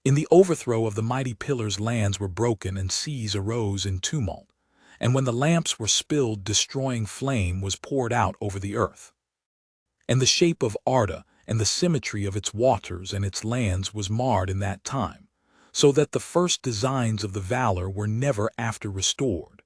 In the overthrow of the mighty pillars lands were broken and seas arose in tumult, and when the lamps were spilled destroying flame was poured out over the earth. And the shape of Arda and the symmetry of its waters and its lands was marred in that time, so that the first designs of the Valar were never after restored.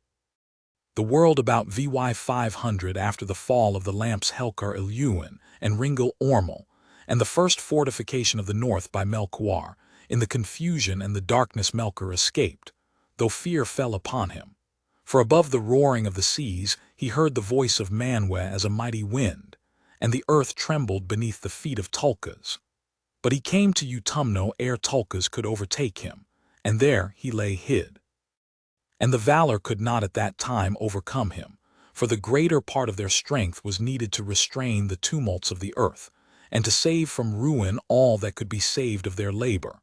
The world about VY 500 after the fall of the lamps Helkar Ilúin and Ringel Ormel, and the first fortification of the north by Melkor, in the confusion and the darkness Melkor escaped, though fear fell upon him. For above the roaring of the seas he heard the voice of Manwë as a mighty wind, and the earth trembled beneath the feet of Tulkas. But he came to Utumno ere Tulkas could overtake him, and there he lay hid. And the Valar could not at that time overcome him, for the greater part of their strength was needed to restrain the tumults of the earth, and to save from ruin all that could be saved of their labor.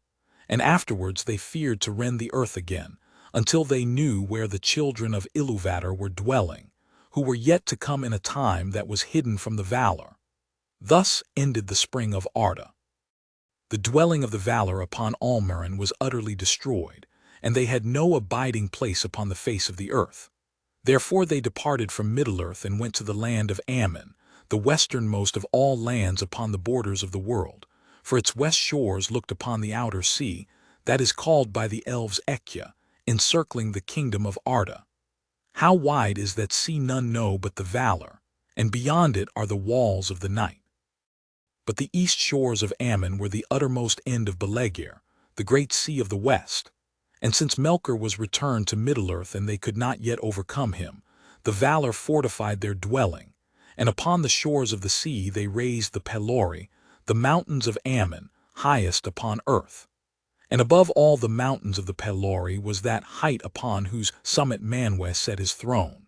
And afterwards they feared to rend the earth again, until they knew where the children of Ilúvatar were dwelling, who were yet to come in a time that was hidden from the Valar. Thus ended the spring of Arda. The dwelling of the Valar upon Almarin was utterly destroyed, and they had no abiding place upon the face of the earth. Therefore they departed from Middle-earth and went to the land of Aman, the westernmost of all lands upon the borders of the world, for its west shores looked upon the outer sea, that is called by the elves Ekya, encircling the kingdom of Arda. How wide is that sea none know but the Valar, and beyond it are the walls of the night. But the east shores of Ammon were the uttermost end of Belegir, the great sea of the west. And since Melkor was returned to Middle-earth and they could not yet overcome him, the Valar fortified their dwelling, and upon the shores of the sea they raised the Pelori, the mountains of Ammon, highest upon earth. And above all the mountains of the Pelori was that height upon whose summit Manwë set his throne.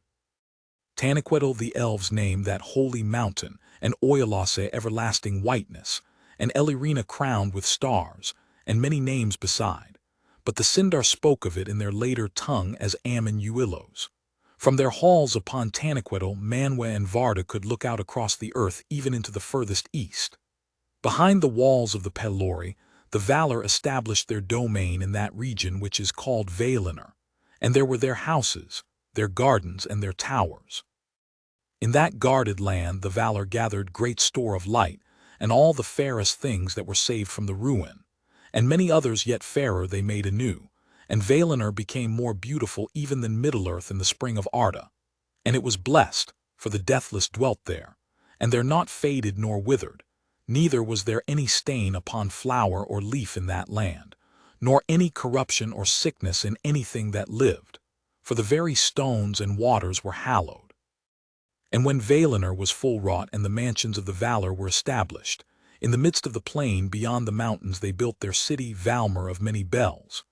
Taniquetil the elves named that holy mountain, and Oilasse everlasting whiteness, and Elirina crowned with stars, and many names beside. But the Sindar spoke of it in their later tongue as Ammon Uilos. From their halls upon Taniquetil, Manwë and Varda could look out across the earth even into the furthest east. Behind the walls of the Pelori, the Valar established their domain in that region which is called Valinor, and there were their houses, their gardens, and their towers. In that guarded land the Valar gathered great store of light, and all the fairest things that were saved from the ruin, and many others yet fairer they made anew, and Valinor became more beautiful even than Middle-earth in the spring of Arda. And it was blessed, for the deathless dwelt there, and there naught faded nor withered, neither was there any stain upon flower or leaf in that land, nor any corruption or sickness in anything that lived, for the very stones and waters were hallowed. And when Valinor was full wrought and the mansions of the Valar were established, in the midst of the plain beyond the mountains they built their city Valmor of many bells.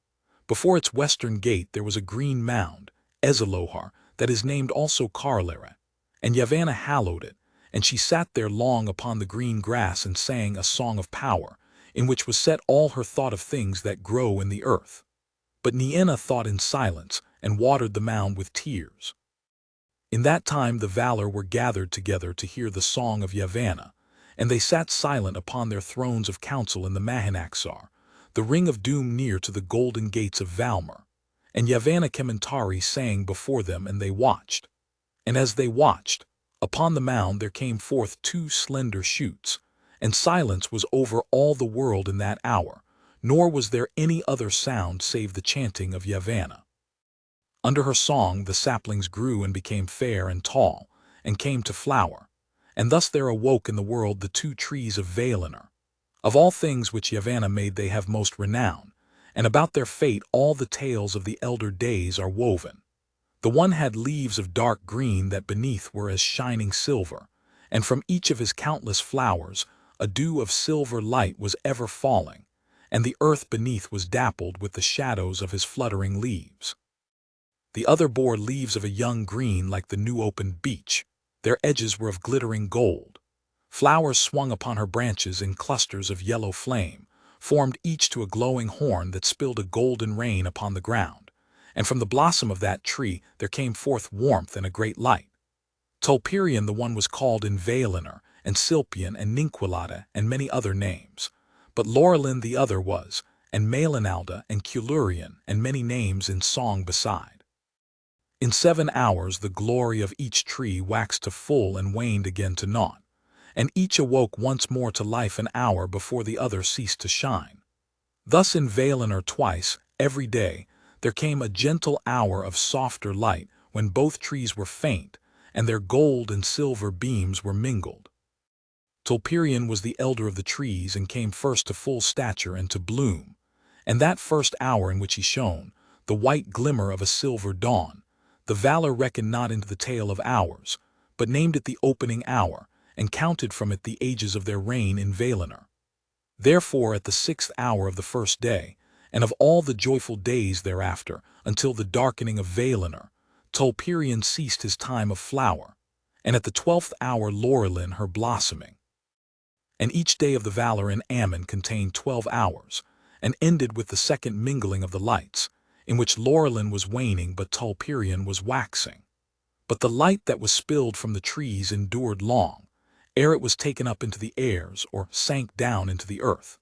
Before its western gate there was a green mound, Ezilohar, that is named also Carlere, and Yavanna hallowed it, and she sat there long upon the green grass and sang a song of power, in which was set all her thought of things that grow in the earth. But Nienna thought in silence, and watered the mound with tears. In that time the Valar were gathered together to hear the song of Yavanna, and they sat silent upon their thrones of council in the Mahanaxar, the ring of doom near to the golden gates of Valmor. And Yavanna Kementari sang before them, and they watched. And as they watched, upon the mound there came forth two slender shoots, and silence was over all the world in that hour, nor was there any other sound save the chanting of Yavanna. Under her song the saplings grew and became fair and tall, and came to flower, and thus there awoke in the world the two trees of Valinor. Of all things which Yavanna made they have most renown, and about their fate all the tales of the elder days are woven. The one had leaves of dark green that beneath were as shining silver, and from each of his countless flowers a dew of silver light was ever falling, and the earth beneath was dappled with the shadows of his fluttering leaves. The other bore leaves of a young green like the new-opened beech. Their edges were of glittering gold. Flowers swung upon her branches in clusters of yellow flame, formed each to a glowing horn that spilled a golden rain upon the ground. And from the blossom of that tree there came forth warmth and a great light. Tulpirion the one was called in Valinor, and Silpion and Ninquilada and many other names. But Laurelin the other was, and Malinalda and Culurion and many names in song beside. In 7 hours the glory of each tree waxed to full and waned again to naught, and each awoke once more to life an hour before the other ceased to shine. Thus in Valinor twice, every day, there came a gentle hour of softer light when both trees were faint, and their gold and silver beams were mingled. Tulpirion was the elder of the trees and came first to full stature and to bloom, and that first hour in which he shone, the white glimmer of a silver dawn, the Valar reckoned not into the tale of hours, but named it the opening hour, and counted from it the ages of their reign in Valinor. Therefore at the 6th hour of the first day, and of all the joyful days thereafter, until the darkening of Valinor, Tulpirion ceased his time of flower, and at the 12th hour Laurelin her blossoming. And each day of the Valar in Ammon contained 12 hours, and ended with the second mingling of the lights, in which Laurelin was waning but Tulpirion was waxing. But the light that was spilled from the trees endured long, ere it was taken up into the airs or sank down into the earth.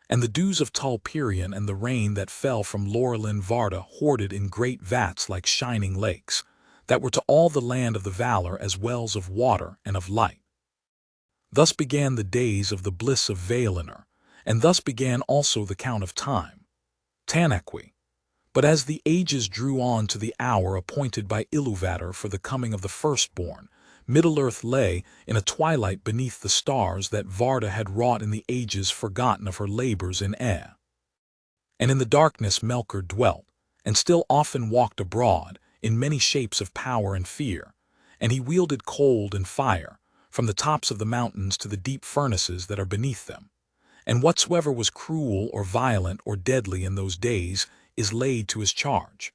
And the dews of Tulpirion and the rain that fell from Laurelin Varda hoarded in great vats like shining lakes, that were to all the land of the Valar as wells of water and of light. Thus began the days of the bliss of Valinor, and thus began also the count of time. Tanaqui. But as the ages drew on to the hour appointed by Ilúvatar for the coming of the firstborn, Middle-earth lay in a twilight beneath the stars that Varda had wrought in the ages forgotten of her labors in air. And in the darkness Melkor dwelt, and still often walked abroad, in many shapes of power and fear, and he wielded cold and fire, from the tops of the mountains to the deep furnaces that are beneath them. And whatsoever was cruel or violent or deadly in those days is laid to his charge.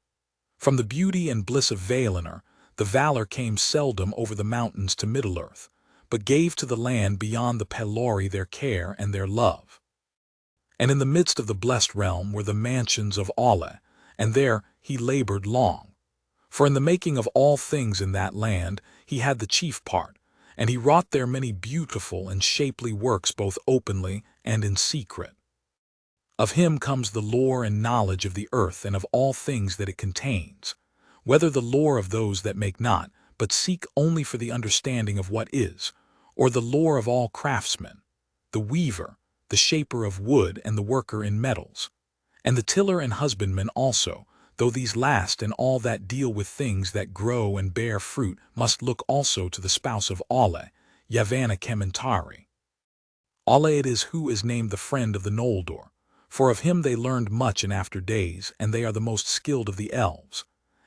From the beauty and bliss of Valinor, the Valar came seldom over the mountains to Middle-earth, but gave to the land beyond the Pelori their care and their love. And in the midst of the blessed realm were the mansions of Alle, and there he labored long. For in the making of all things in that land he had the chief part, and he wrought there many beautiful and shapely works both openly and in secret. Of him comes the lore and knowledge of the earth and of all things that it contains, whether the lore of those that make not, but seek only for the understanding of what is, or the lore of all craftsmen, the weaver, the shaper of wood and the worker in metals, and the tiller and husbandman also, though these last and all that deal with things that grow and bear fruit must look also to the spouse of Alle, Yavanna Kementari. Alle it is who is named the friend of the Noldor, for of him they learned much in after days, and they are the most skilled of the elves.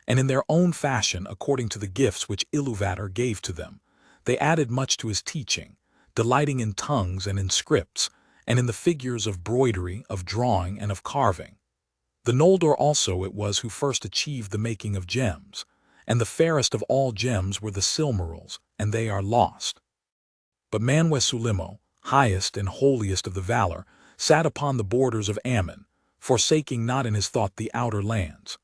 And in their own fashion, according to the gifts which Ilúvatar gave to them, they added much to his teaching, delighting in tongues and in scripts, and in the figures of broidery, of drawing, and of carving. The Noldor also it was who first achieved the making of gems, and the fairest of all gems were the Silmarils, and they are lost. But Manwe Sulimo, highest and holiest of the Valar, sat upon the borders of Ammon, forsaking not in his thought the outer lands.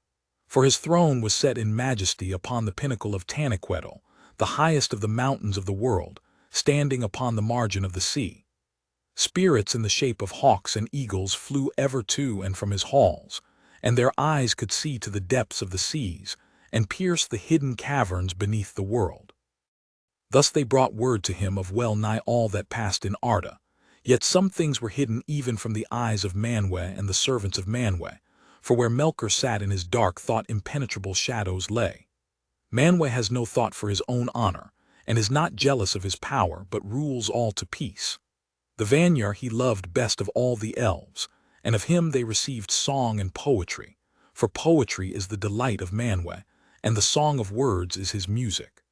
For his throne was set in majesty upon the pinnacle of Taniquetil, the highest of the mountains of the world, standing upon the margin of the sea. Spirits in the shape of hawks and eagles flew ever to and from his halls, and their eyes could see to the depths of the seas, and pierce the hidden caverns beneath the world. Thus they brought word to him of well nigh all that passed in Arda, yet some things were hidden even from the eyes of Manwe and the servants of Manwe, for where Melkor sat in his dark thought impenetrable shadows lay. Manwe has no thought for his own honor, and is not jealous of his power, but rules all to peace. The Vanyar he loved best of all the elves, and of him they received song and poetry, for poetry is the delight of Manwe, and the song of words is his music.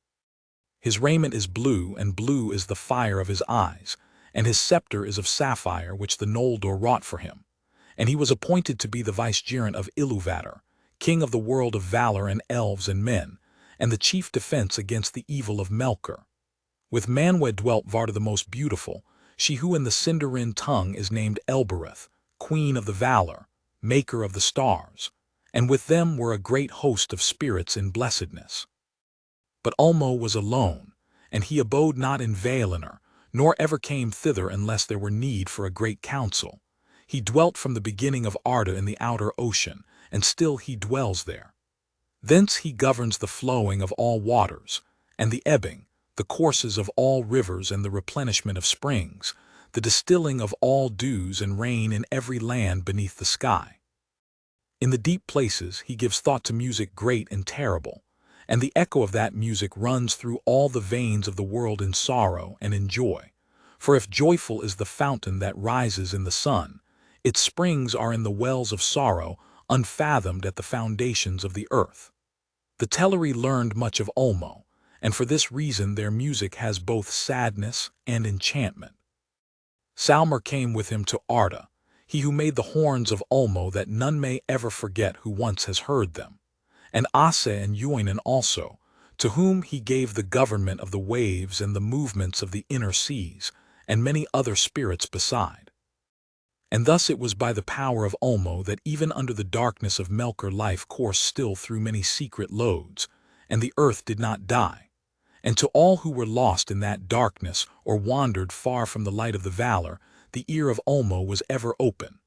His raiment is blue, and blue is the fire of his eyes, and his scepter is of sapphire which the Noldor wrought for him, and he was appointed to be the vicegerent of Ilúvatar, king of the world of Valar and elves and men, and the chief defense against the evil of Melkor. With Manwe dwelt Varda the most beautiful, she who in the Sindarin tongue is named Elbereth, queen of the Valar, maker of the stars, and with them were a great host of spirits in blessedness. But Ulmo was alone, and he abode not in Valinor, nor ever came thither unless there were need for a great council. He dwelt from the beginning of Arda in the outer ocean, and still he dwells there. Thence he governs the flowing of all waters, and the ebbing, the courses of all rivers and the replenishment of springs, the distilling of all dews and rain in every land beneath the sky. In the deep places he gives thought to music great and terrible, and the echo of that music runs through all the veins of the world in sorrow and in joy. For if joyful is the fountain that rises in the sun, its springs are in the wells of sorrow, unfathomed at the foundations of the earth. The Teleri learned much of Ulmo, and for this reason their music has both sadness and enchantment. Salmar came with him to Arda, he who made the horns of Ulmo that none may ever forget who once has heard them, and Ase and Eoinen also, to whom he gave the government of the waves and the movements of the inner seas, and many other spirits beside. And thus it was by the power of Ulmo that even under the darkness of Melkor life coursed still through many secret lodes, and the earth did not die. And to all who were lost in that darkness or wandered far from the light of the Valar, the ear of Ulmo was ever open.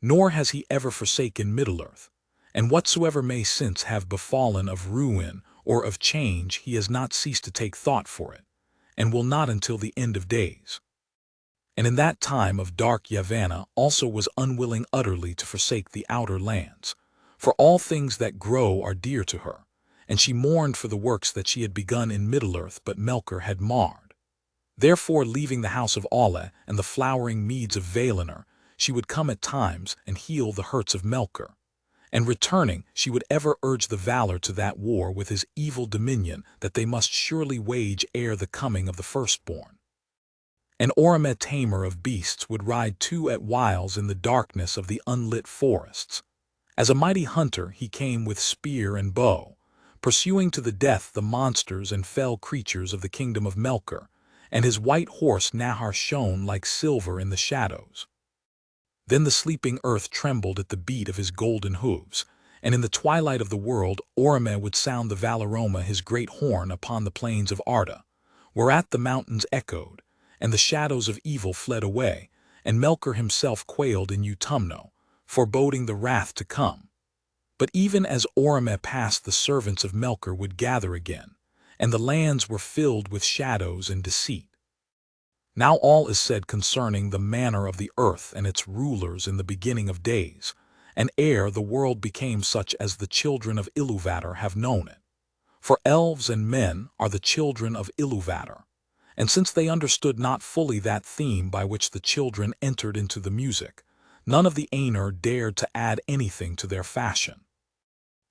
Nor has he ever forsaken Middle-earth, and whatsoever may since have befallen of ruin or of change he has not ceased to take thought for it, and will not until the end of days. And in that time of dark Yavanna also was unwilling utterly to forsake the outer lands, for all things that grow are dear to her, and she mourned for the works that she had begun in Middle-earth but Melkor had marred. Therefore, leaving the house of Alle and the flowering meads of Valinor, she would come at times and heal the hurts of Melkor. And returning, she would ever urge the Valar to that war with his evil dominion that they must surely wage ere the coming of the firstborn. And Orome, tamer of beasts, would ride too at whiles in the darkness of the unlit forests. As a mighty hunter he came with spear and bow, pursuing to the death the monsters and fell creatures of the kingdom of Melkor, and his white horse Nahar shone like silver in the shadows. Then the sleeping earth trembled at the beat of his golden hooves, and in the twilight of the world Orome would sound the Valaroma his great horn upon the plains of Arda, whereat the mountains echoed, and the shadows of evil fled away, and Melkor himself quailed in Utumno, foreboding the wrath to come. But even as Orome passed, the servants of Melkor would gather again, and the lands were filled with shadows and deceit. Now all is said concerning the manner of the earth and its rulers in the beginning of days, and ere the world became such as the children of Ilúvatar have known it. For elves and men are the children of Ilúvatar, and since they understood not fully that theme by which the children entered into the music, none of the Ainur dared to add anything to their fashion.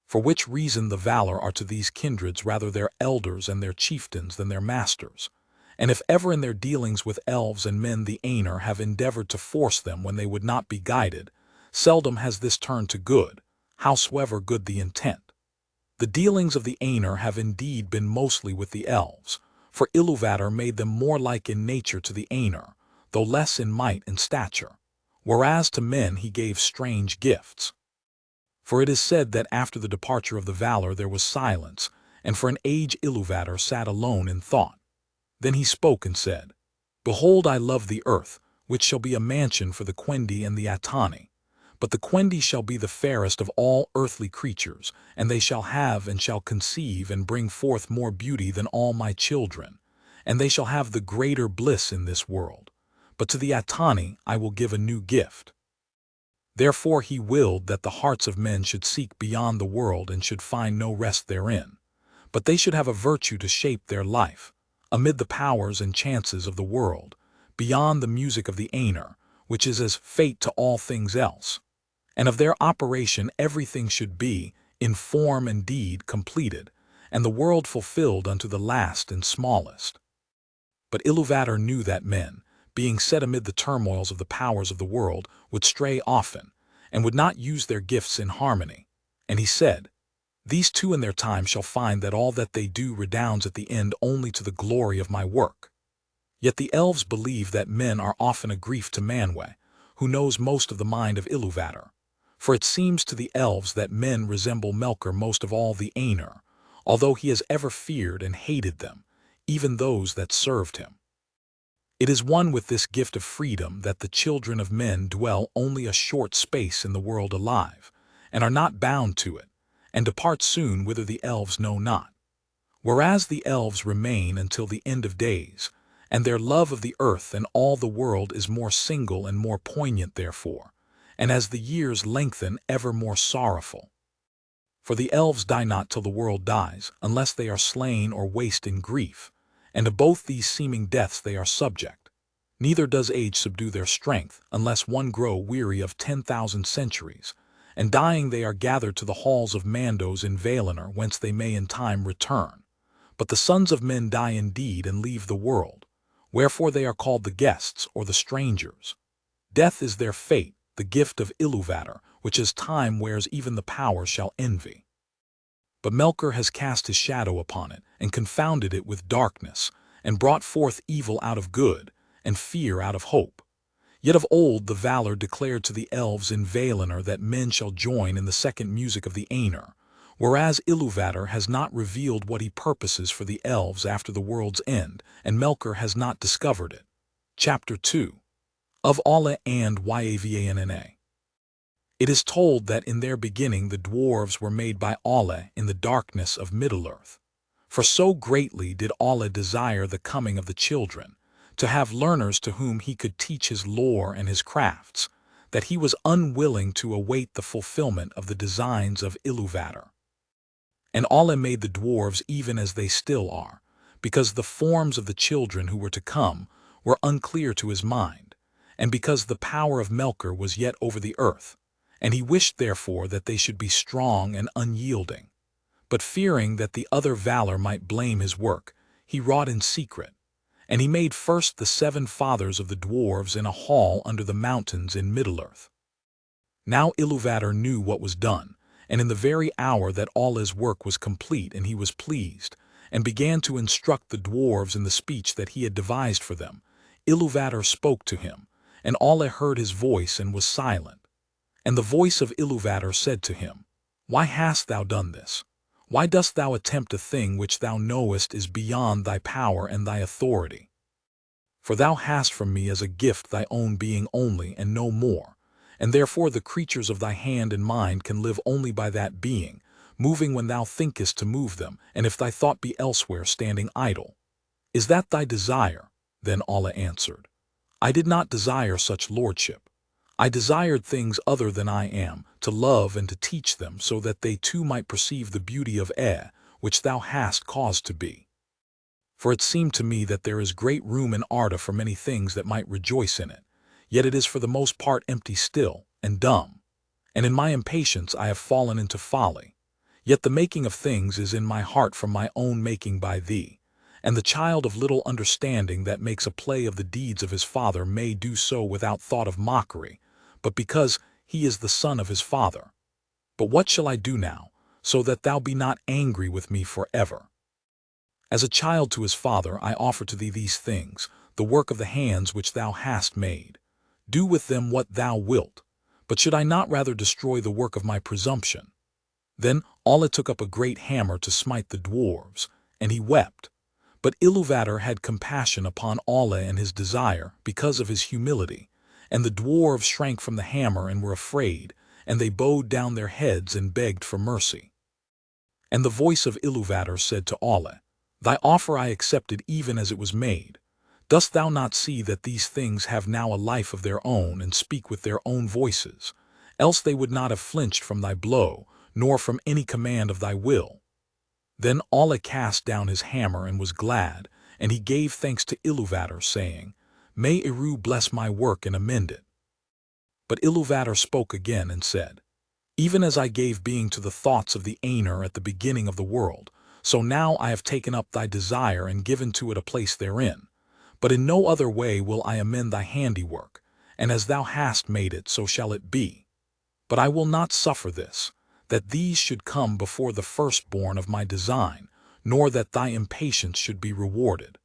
For which reason the Valar are to these kindreds rather their elders and their chieftains than their masters. And if ever in their dealings with elves and men the Ainur have endeavored to force them when they would not be guided, seldom has this turned to good, howsoever good the intent. The dealings of the Ainur have indeed been mostly with the elves, for Ilúvatar made them more like in nature to the Ainur, though less in might and stature, whereas to men he gave strange gifts. For it is said that after the departure of the Valar there was silence, and for an age Ilúvatar sat alone in thought. Then he spoke and said, "Behold, I love the earth, which shall be a mansion for the Quendi and the Atani. But the Quendi shall be the fairest of all earthly creatures, and they shall have and shall conceive and bring forth more beauty than all my children, and they shall have the greater bliss in this world. But to the Atani I will give a new gift." Therefore he willed that the hearts of men should seek beyond the world and should find no rest therein, but they should have a virtue to shape their life, amid the powers and chances of the world, beyond the music of the Ainur, which is as fate to all things else. And of their operation everything should be, in form and deed, completed, and the world fulfilled unto the last and smallest. But Ilúvatar knew that men, being set amid the turmoils of the powers of the world, would stray often, and would not use their gifts in harmony. And he said, "These two in their time shall find that all that they do redounds at the end only to the glory of my work." Yet the elves believe that men are often a grief to Manwe, who knows most of the mind of Ilúvatar. For it seems to the elves that men resemble Melkor most of all the Ainur, although he has ever feared and hated them, even those that served him. It is one with this gift of freedom that the children of men dwell only a short space in the world alive, and are not bound to it, and depart soon whither the elves know not. Whereas the elves remain until the end of days, and their love of the earth and all the world is more single and more poignant therefore, and as the years lengthen ever more sorrowful. For the elves die not till the world dies, unless they are slain or waste in grief, and to both these seeming deaths they are subject. Neither does age subdue their strength, unless one grow weary of 10,000 centuries, and dying they are gathered to the halls of Mandos in Valinor, whence they may in time return. But the sons of men die indeed and leave the world, wherefore they are called the guests or the strangers. Death is their fate, the gift of Ilúvatar, which as time wears even the powers shall envy. But Melkor has cast his shadow upon it, and confounded it with darkness, and brought forth evil out of good, and fear out of hope. Yet of old the Valar declared to the elves in Valinor that men shall join in the second music of the Ainur, whereas Ilúvatar has not revealed what he purposes for the elves after the world's end, and Melkor has not discovered it. Chapter 2. Of Alle and Yavanna. It is told that in their beginning the dwarves were made by Alle in the darkness of Middle-earth. For so greatly did Alle desire the coming of the children, to have learners to whom he could teach his lore and his crafts, that he was unwilling to await the fulfillment of the designs of Ilúvatar. And Alla made the dwarves even as they still are, because the forms of the children who were to come were unclear to his mind, and because the power of Melkor was yet over the earth, and he wished therefore that they should be strong and unyielding. But fearing that the other Valar might blame his work, he wrought in secret, and he made first the 7 fathers of the dwarves in a hall under the mountains in Middle-earth. Now Ilúvatar knew what was done, and in the very hour that all his work was complete and he was pleased, and began to instruct the dwarves in the speech that he had devised for them, Ilúvatar spoke to him, and Alla heard his voice and was silent. And the voice of Ilúvatar said to him, "Why hast thou done this? Why dost thou attempt a thing which thou knowest is beyond thy power and thy authority? For thou hast from me as a gift thy own being only and no more, and therefore the creatures of thy hand and mind can live only by that being, moving when thou thinkest to move them, and if thy thought be elsewhere, standing idle. Is that thy desire?" Then Alla answered, "I did not desire such lordship. I desired things other than I am, to love and to teach them, so that they too might perceive the beauty of which thou hast caused to be. For it seemed to me that there is great room in Arda for many things that might rejoice in it, yet it is for the most part empty still, and dumb. And in my impatience I have fallen into folly. Yet the making of things is in my heart from my own making by thee, and the child of little understanding that makes a play of the deeds of his father may do so without thought of mockery, but because he is the son of his father. But what shall I do now, so that thou be not angry with me forever? As a child to his father I offer to thee these things, the work of the hands which thou hast made. Do with them what thou wilt, but should I not rather destroy the work of my presumption?" Then Alla took up a great hammer to smite the dwarves, and he wept. But Ilúvatar had compassion upon Alla and his desire, because of his humility, and the dwarves shrank from the hammer and were afraid, and they bowed down their heads and begged for mercy. And the voice of Ilúvatar said to Alla, "Thy offer I accepted even as it was made. Dost thou not see that these things have now a life of their own and speak with their own voices? Else they would not have flinched from thy blow, nor from any command of thy will." Then Alla cast down his hammer and was glad, and he gave thanks to Ilúvatar, saying, "May Eru bless my work and amend it." But Ilúvatar spoke again and said, "Even as I gave being to the thoughts of the Ainur at the beginning of the world, so now I have taken up thy desire and given to it a place therein. But in no other way will I amend thy handiwork, and as thou hast made it, so shall it be. But I will not suffer this, that these should come before the firstborn of my design, nor that thy impatience should be rewarded.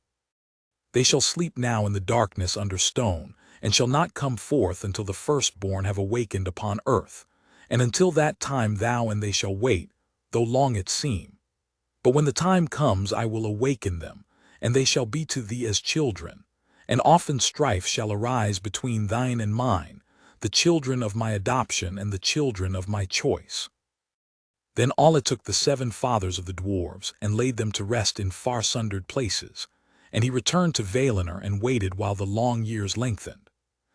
They shall sleep now in the darkness under stone, and shall not come forth until the firstborn have awakened upon earth, and until that time thou and they shall wait, though long it seem. But when the time comes I will awaken them, and they shall be to thee as children, and often strife shall arise between thine and mine, the children of my adoption and the children of my choice." Then Alla took the 7 fathers of the dwarves and laid them to rest in far sundered places, and he returned to Valinor and waited while the long years lengthened.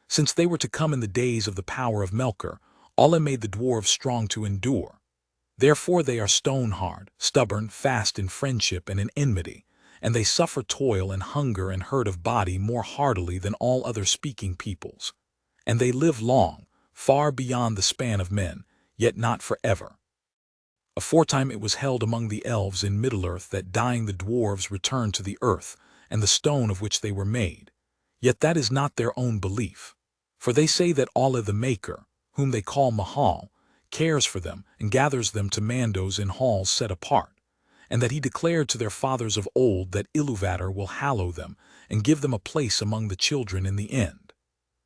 Since they were to come in the days of the power of Melkor, Alla made the dwarves strong to endure. Therefore they are stone-hard, stubborn, fast in friendship and in enmity, and they suffer toil and hunger and hurt of body more heartily than all other speaking peoples. And they live long, far beyond the span of men, yet not forever. Aforetime it was held among the elves in Middle-earth that dying the dwarves returned to the earth and the stone of which they were made. Yet that is not their own belief. For they say that Alla the Maker, whom they call Mahal, cares for them and gathers them to mandos in halls set apart, and that he declared to their fathers of old that Ilúvatar will hallow them and give them a place among the children in the end.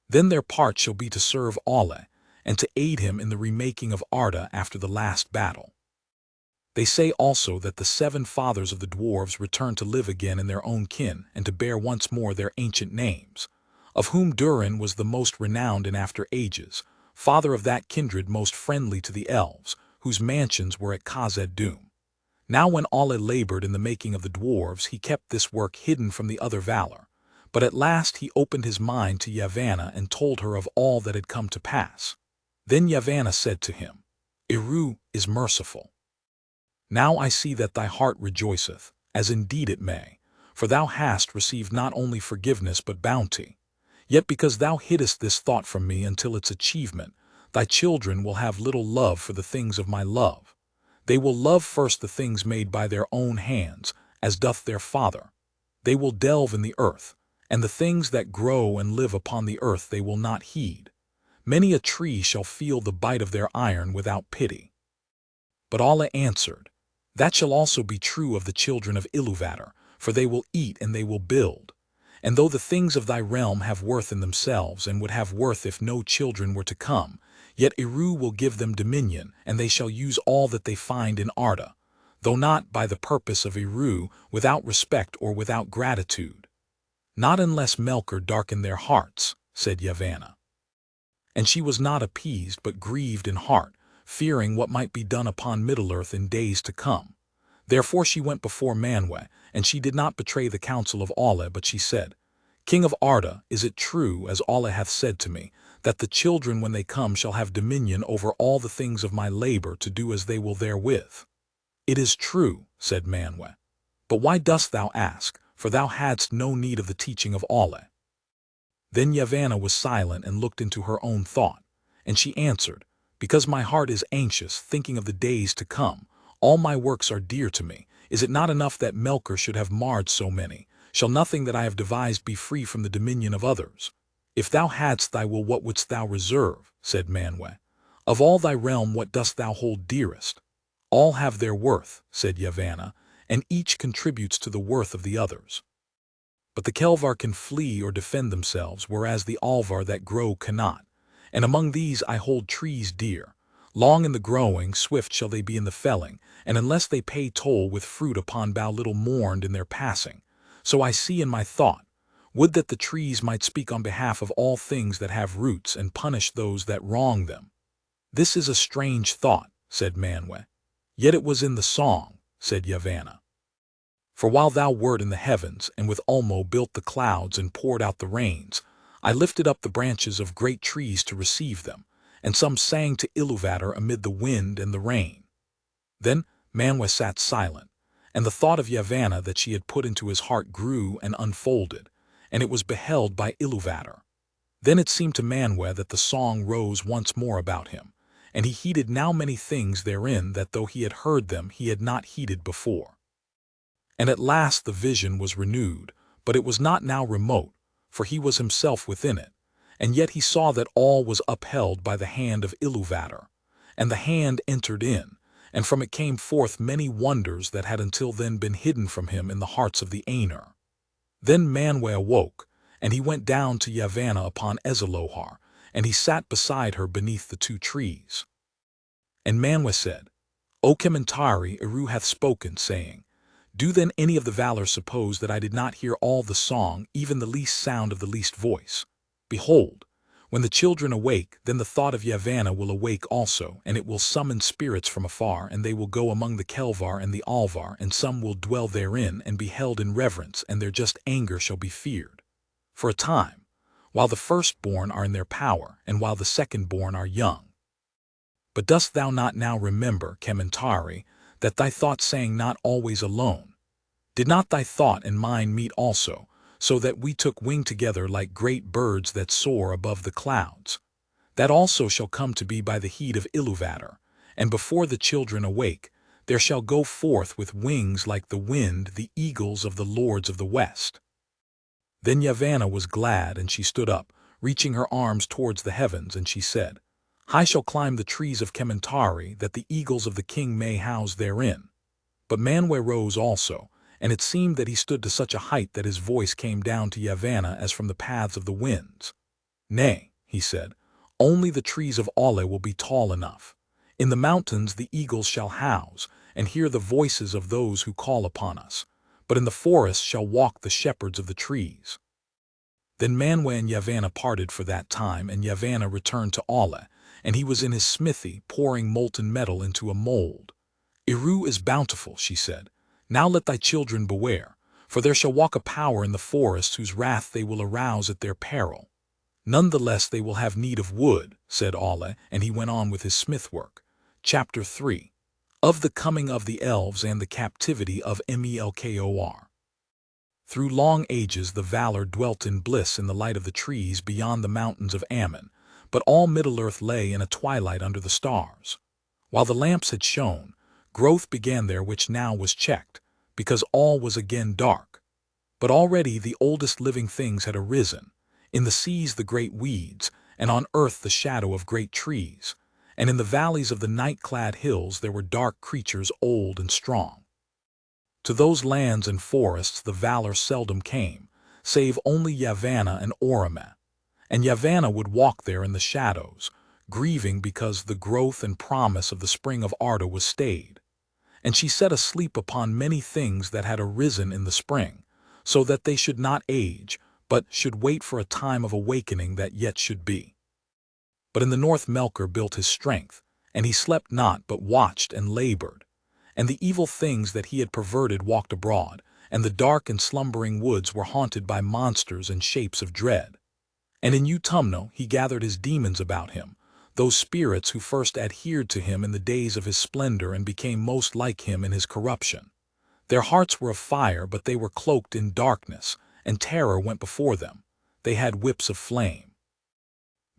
Then their part shall be to serve Alla and to aid him in the remaking of Arda after the last battle. They say also that the 7 fathers of the dwarves return to live again in their own kin and to bear once more their ancient names, of whom Durin was the most renowned in after ages, father of that kindred most friendly to the elves, whose mansions were at Khazad-dûm. Now when Alla labored in the making of the dwarves, he kept this work hidden from the other Valar, but at last he opened his mind to Yavanna and told her of all that had come to pass. Then Yavanna said to him, "Eru is merciful. Now I see that thy heart rejoiceth, as indeed it may, for thou hast received not only forgiveness but bounty. Yet because thou hiddest this thought from me until its achievement, thy children will have little love for the things of my love. They will love first the things made by their own hands, as doth their father. They will delve in the earth, and the things that grow and live upon the earth they will not heed. Many a tree shall feel the bite of their iron without pity. But Allah answered, That shall also be true of the children of Ilúvatar, for they will eat and they will build. And though the things of thy realm have worth in themselves and would have worth if no children were to come, yet Eru will give them dominion, and they shall use all that they find in Arda, though not by the purpose of Eru, without respect or without gratitude. Not unless Melkor darkened their hearts, said Yavanna. And she was not appeased but grieved in heart, fearing what might be done upon Middle-earth in days to come. Therefore she went before Manwe, and she did not betray the counsel of Allah, but she said, King of Arda, is it true, as Allah hath said to me, that the children when they come shall have dominion over all the things of my labor to do as they will therewith? It is true, said Manwe. But why dost thou ask, for thou hadst no need of the teaching of Allah? Then Yavanna was silent and looked into her own thought, and she answered, Because my heart is anxious, thinking of the days to come. All my works are dear to me. Is it not enough that Melkor should have marred so many? Shall nothing that I have devised be free from the dominion of others? If thou hadst thy will, what wouldst thou reserve? Said Manwe. Of all thy realm what dost thou hold dearest? All have their worth, said Yavanna, and each contributes to the worth of the others. But the Kelvar can flee or defend themselves, whereas the Alvar that grow cannot. And among these I hold trees dear. Long in the growing, swift shall they be in the felling, and unless they pay toll with fruit upon bough little mourned in their passing. So I see in my thought, would that the trees might speak on behalf of all things that have roots and punish those that wrong them. This is a strange thought, said Manwe. Yet it was in the song, said Yavanna. For while thou wert in the heavens, and with Ulmo built the clouds and poured out the rains, I lifted up the branches of great trees to receive them, and some sang to Ilúvatar amid the wind and the rain. Then Manwe sat silent, and the thought of Yavanna that she had put into his heart grew and unfolded, and it was beheld by Ilúvatar. Then it seemed to Manwe that the song rose once more about him, and he heeded now many things therein that though he had heard them he had not heeded before. And at last the vision was renewed, but it was not now remote, for he was himself within it, and yet he saw that all was upheld by the hand of Ilúvatar, and the hand entered in, and from it came forth many wonders that had until then been hidden from him in the hearts of the Ainur. Then Manwe awoke, and he went down to Yavanna upon Ezilohar, and he sat beside her beneath the two trees. And Manwe said, O Kementari, Eru hath spoken, saying, Do then any of the Valar suppose that I did not hear all the song, even the least sound of the least voice? Behold, when the children awake, then the thought of Yavanna will awake also, and it will summon spirits from afar, and they will go among the Kelvar and the Alvar, and some will dwell therein and be held in reverence, and their just anger shall be feared. For a time, while the firstborn are in their power, and while the secondborn are young. But dost thou not now remember, Kementari, that thy thought sang not always alone? Did not thy thought and mine meet also, so that we took wing together like great birds that soar above the clouds? That also shall come to be by the heed of Ilúvatar, and before the children awake, there shall go forth with wings like the wind the eagles of the lords of the west. Then Yavanna was glad, and she stood up, reaching her arms towards the heavens, and she said, I shall climb the trees of Kementari, that the eagles of the king may house therein. But Manwe rose also, and it seemed that he stood to such a height that his voice came down to Yavanna as from the paths of the winds. Nay, he said, only the trees of Allah will be tall enough. In the mountains the eagles shall house, and hear the voices of those who call upon us. But in the forest shall walk the shepherds of the trees. Then Manwe and Yavanna parted for that time, and Yavanna returned to Allah, and he was in his smithy pouring molten metal into a mold. Eru is bountiful, she said. Now let thy children beware, for there shall walk a power in the forest whose wrath they will arouse at their peril. None the less they will have need of wood, said Allah, and he went on with his smithwork. Chapter 3. of the coming of the elves and the captivity of Melkor. Through long ages the Valar dwelt in bliss in the light of the trees beyond the mountains of Ammon, but all Middle-earth lay in a twilight under the stars. While the lamps had shone, growth began there which now was checked, because all was again dark. But already the oldest living things had arisen, in the seas the great weeds, and on earth the shadow of great trees, and in the valleys of the night-clad hills there were dark creatures old and strong. To those lands and forests the Valar seldom came, save only Yavanna and Orome, and Yavanna would walk there in the shadows, grieving because the growth and promise of the spring of Arda was stayed. And she sat asleep upon many things that had arisen in the spring, so that they should not age, but should wait for a time of awakening that yet should be. But in the north Melkor built his strength, and he slept not but watched and labored. And the evil things that he had perverted walked abroad, and the dark and slumbering woods were haunted by monsters and shapes of dread. And in Utumno he gathered his demons about him, those spirits who first adhered to him in the days of his splendor and became most like him in his corruption. Their hearts were of fire, but they were cloaked in darkness, and terror went before them. They had whips of flame.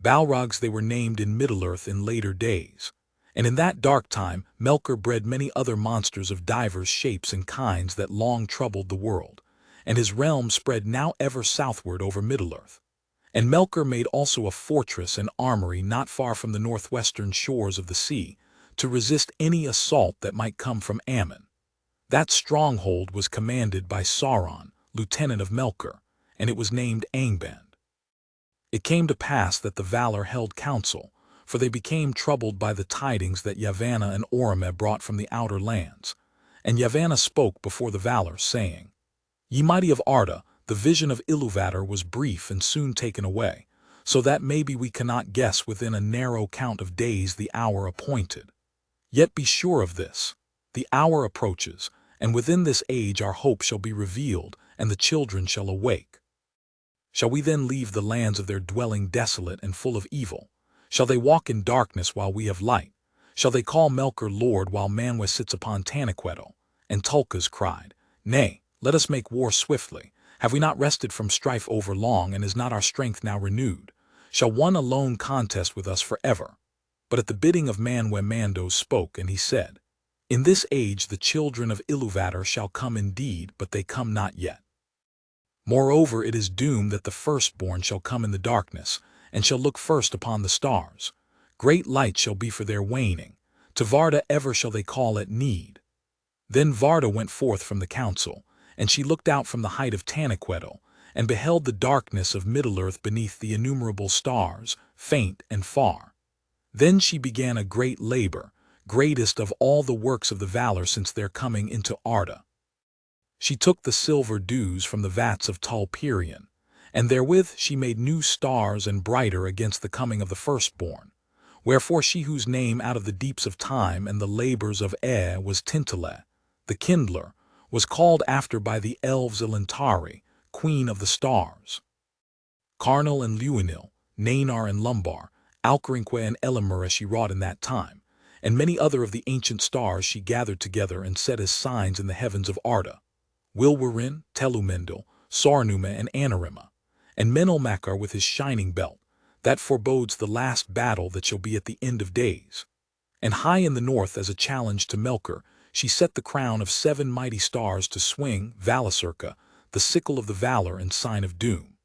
Balrogs they were named in Middle-earth in later days. And in that dark time Melkor bred many other monsters of divers shapes and kinds that long troubled the world, and his realm spread now ever southward over Middle-earth. And Melkor made also a fortress and armory not far from the northwestern shores of the sea, to resist any assault that might come from Ammon. That stronghold was commanded by Sauron, lieutenant of Melkor, and it was named Angband. It came to pass that the Valar held council, for they became troubled by the tidings that Yavanna and Orome brought from the outer lands. And Yavanna spoke before the Valar, saying, Ye mighty of Arda, the vision of Ilúvatar was brief and soon taken away, so that maybe we cannot guess within a narrow count of days the hour appointed. Yet be sure of this, the hour approaches, and within this age our hope shall be revealed, and the children shall awake. Shall we then leave the lands of their dwelling desolate and full of evil? Shall they walk in darkness while we have light? Shall they call Melkor Lord while Manwë sits upon Taniquetil? And Tulkas cried, Nay, let us make war swiftly. Have we not rested from strife over long, and is not our strength now renewed? Shall one alone contest with us forever? But at the bidding of Manwë Mandos spoke, and he said, In this age the children of Ilúvatar shall come indeed, but they come not yet. Moreover it is doomed that the firstborn shall come in the darkness, and shall look first upon the stars. Great light shall be for their waning. To Varda ever shall they call at need. Then Varda went forth from the council, and she looked out from the height of Taniquetil, and beheld the darkness of Middle-earth beneath the innumerable stars, faint and far. Then she began a great labor, greatest of all the works of the Valar since their coming into Arda. She took the silver dews from the vats of Tulperion, and therewith she made new stars and brighter against the coming of the firstborn. Wherefore she whose name out of the deeps of time and the labors of was Tintile, the kindler, was called after by the elves Ilúvatar, queen of the stars. Carnal and Luinil, Nanar and Lumbar, Alcarinque and Elimura she wrought in that time, and many other of the ancient stars she gathered together and set as signs in the heavens of Arda, Wilwerin, Telumendil, Sarnuma and Anarima, and Menelmacar with his shining belt, that forebodes the last battle that shall be at the end of days. And high in the north as a challenge to Melkor, she set the crown of 7 mighty stars to swing, Valacerca, the sickle of the Valar and sign of doom.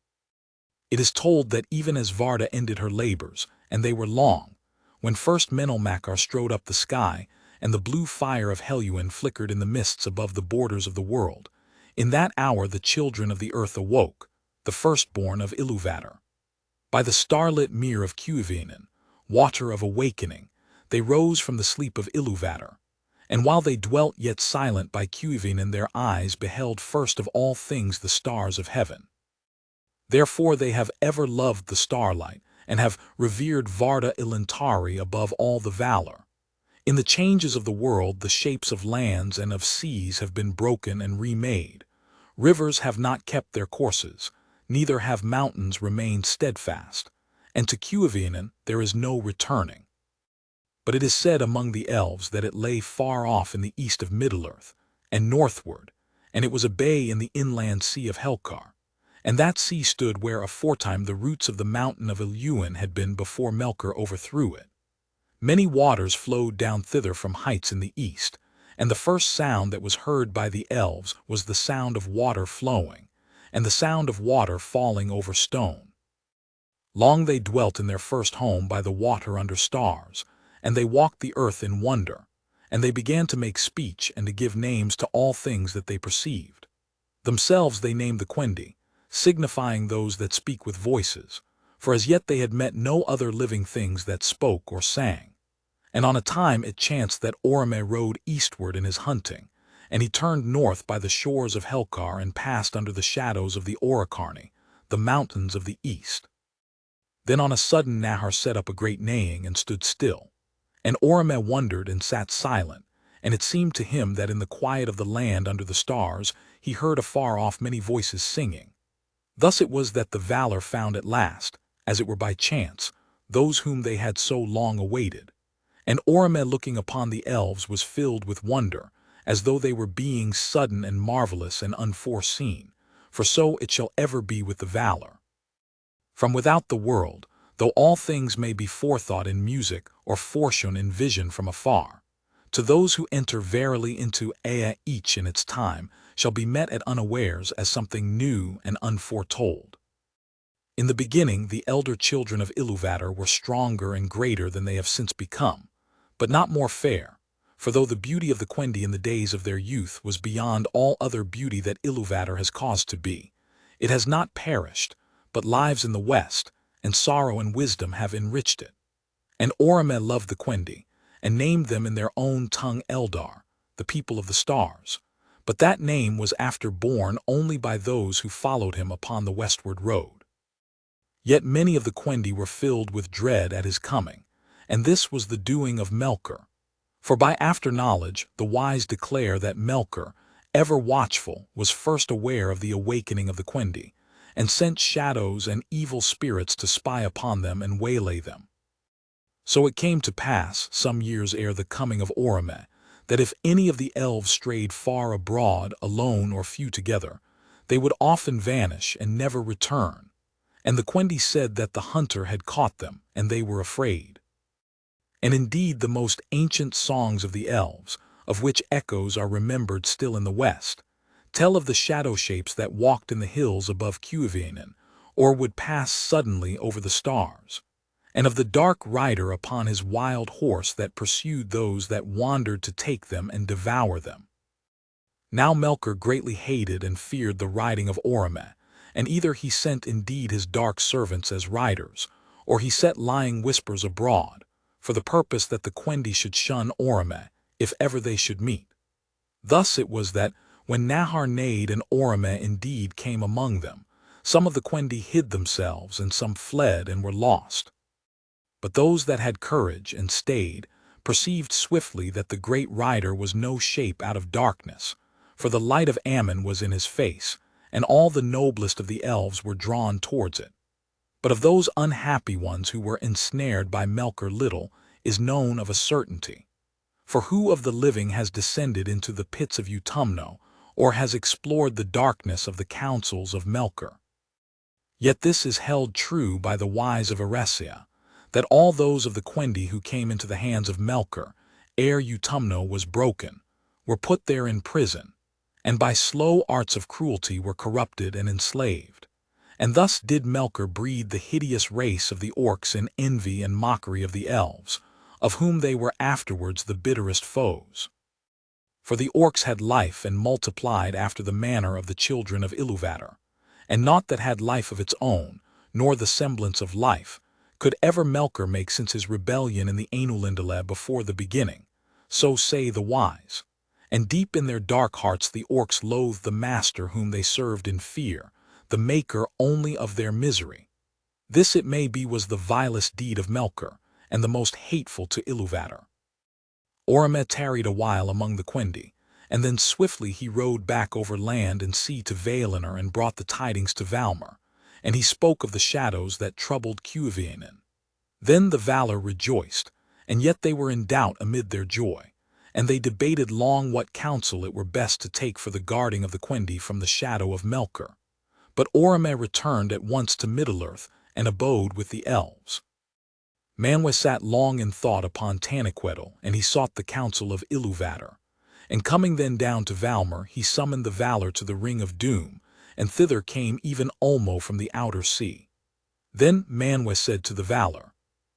It is told that even as Varda ended her labors, and they were long, when first Menelmacar strode up the sky, and the blue fire of Helluin flickered in the mists above the borders of the world, in that hour the children of the earth awoke, the firstborn of Ilúvatar. By the starlit mere of Cuivianen, water of awakening, they rose from the sleep of Ilúvatar, and while they dwelt yet silent by Cuivianen their eyes beheld first of all things the stars of heaven. Therefore they have ever loved the starlight, and have revered Varda Ilúvatar above all the Valar. In the changes of the world the shapes of lands and of seas have been broken and remade. Rivers have not kept their courses, neither have mountains remained steadfast, and to Cuivianen there is no returning. But it is said among the elves that it lay far off in the east of Middle-earth, and northward, and it was a bay in the inland sea of Helcar, and that sea stood where aforetime the roots of the mountain of Ilúin had been before Melkor overthrew it. Many waters flowed down thither from heights in the east, and the first sound that was heard by the elves was the sound of water flowing, and the sound of water falling over stone. Long they dwelt in their first home by the water under stars, and they walked the earth in wonder, and they began to make speech and to give names to all things that they perceived. Themselves they named the Quendi, signifying those that speak with voices, for as yet they had met no other living things that spoke or sang. And on a time it chanced that Orome rode eastward in his hunting, and he turned north by the shores of Helcar and passed under the shadows of the Oracarni, the mountains of the east. Then on a sudden Nahar set up a great neighing and stood still, and Orome wondered and sat silent, and it seemed to him that in the quiet of the land under the stars he heard afar off many voices singing. Thus it was that the Valar found at last, as it were by chance, those whom they had so long awaited. And Orome looking upon the elves was filled with wonder, as though they were beings sudden and marvelous and unforeseen, for so it shall ever be with the Valar. From without the world, though all things may be forethought in music or foreshown in vision from afar, to those who enter verily into Ea each in its time shall be met at unawares as something new and unforetold. In the beginning the elder children of Ilúvatar were stronger and greater than they have since become, but not more fair, for though the beauty of the Quendi in the days of their youth was beyond all other beauty that Ilúvatar has caused to be, it has not perished, but lives in the west, and sorrow and wisdom have enriched it. And Orome loved the Quendi, and named them in their own tongue Eldar, the people of the stars, but that name was after borne only by those who followed him upon the westward road. Yet many of the Quendi were filled with dread at his coming, and this was the doing of Melkor. For by after-knowledge the wise declare that Melkor, ever watchful, was first aware of the awakening of the Quendi, and sent shadows and evil spirits to spy upon them and waylay them. So it came to pass, some years ere the coming of Orome, that if any of the elves strayed far abroad, alone or few together, they would often vanish and never return, and the Quendi said that the hunter had caught them, and they were afraid. And indeed the most ancient songs of the elves, of which echoes are remembered still in the west, tell of the shadow shapes that walked in the hills above Cuivianen, or would pass suddenly over the stars, and of the dark rider upon his wild horse that pursued those that wandered to take them and devour them. Now Melkor greatly hated and feared the riding of Orome, and either he sent indeed his dark servants as riders, or he set lying whispers abroad, for the purpose that the Quendi should shun Orome, if ever they should meet. Thus it was that, when Nahar neighed and Orome indeed came among them, some of the Quendi hid themselves and some fled and were lost. But those that had courage and stayed perceived swiftly that the great rider was no shape out of darkness, for the light of Ammon was in his face, and all the noblest of the elves were drawn towards it. But of those unhappy ones who were ensnared by Melkor little is known of a certainty. For who of the living has descended into the pits of Utumno, or has explored the darkness of the counsels of Melkor? Yet this is held true by the wise of Eresia, that all those of the Quendi who came into the hands of Melkor, ere Utumno was broken, were put there in prison, and by slow arts of cruelty were corrupted and enslaved. And thus did Melkor breed the hideous race of the orcs in envy and mockery of the elves, of whom they were afterwards the bitterest foes. For the orcs had life and multiplied after the manner of the children of Ilúvatar, and naught that had life of its own, nor the semblance of life, could ever Melkor make since his rebellion in the Ainulindalë before the beginning, so say the wise. And deep in their dark hearts the orcs loathed the master whom they served in fear, the maker only of their misery. This it may be was the vilest deed of Melkor, and the most hateful to Ilúvatar. Orome tarried a while among the Quendi, and then swiftly he rode back over land and sea to Valinor and brought the tidings to Valmar, and he spoke of the shadows that troubled Cuivianen. Then the Valar rejoiced, and yet they were in doubt amid their joy, and they debated long what counsel it were best to take for the guarding of the Quendi from the shadow of Melkor. But Orome returned at once to Middle-earth and abode with the elves. Manwe sat long in thought upon Taniquetil, and he sought the counsel of Ilúvatar. And coming then down to Valmer, he summoned the Valar to the Ring of Doom, and thither came even Ulmo from the outer sea. Then Manwe said to the Valar,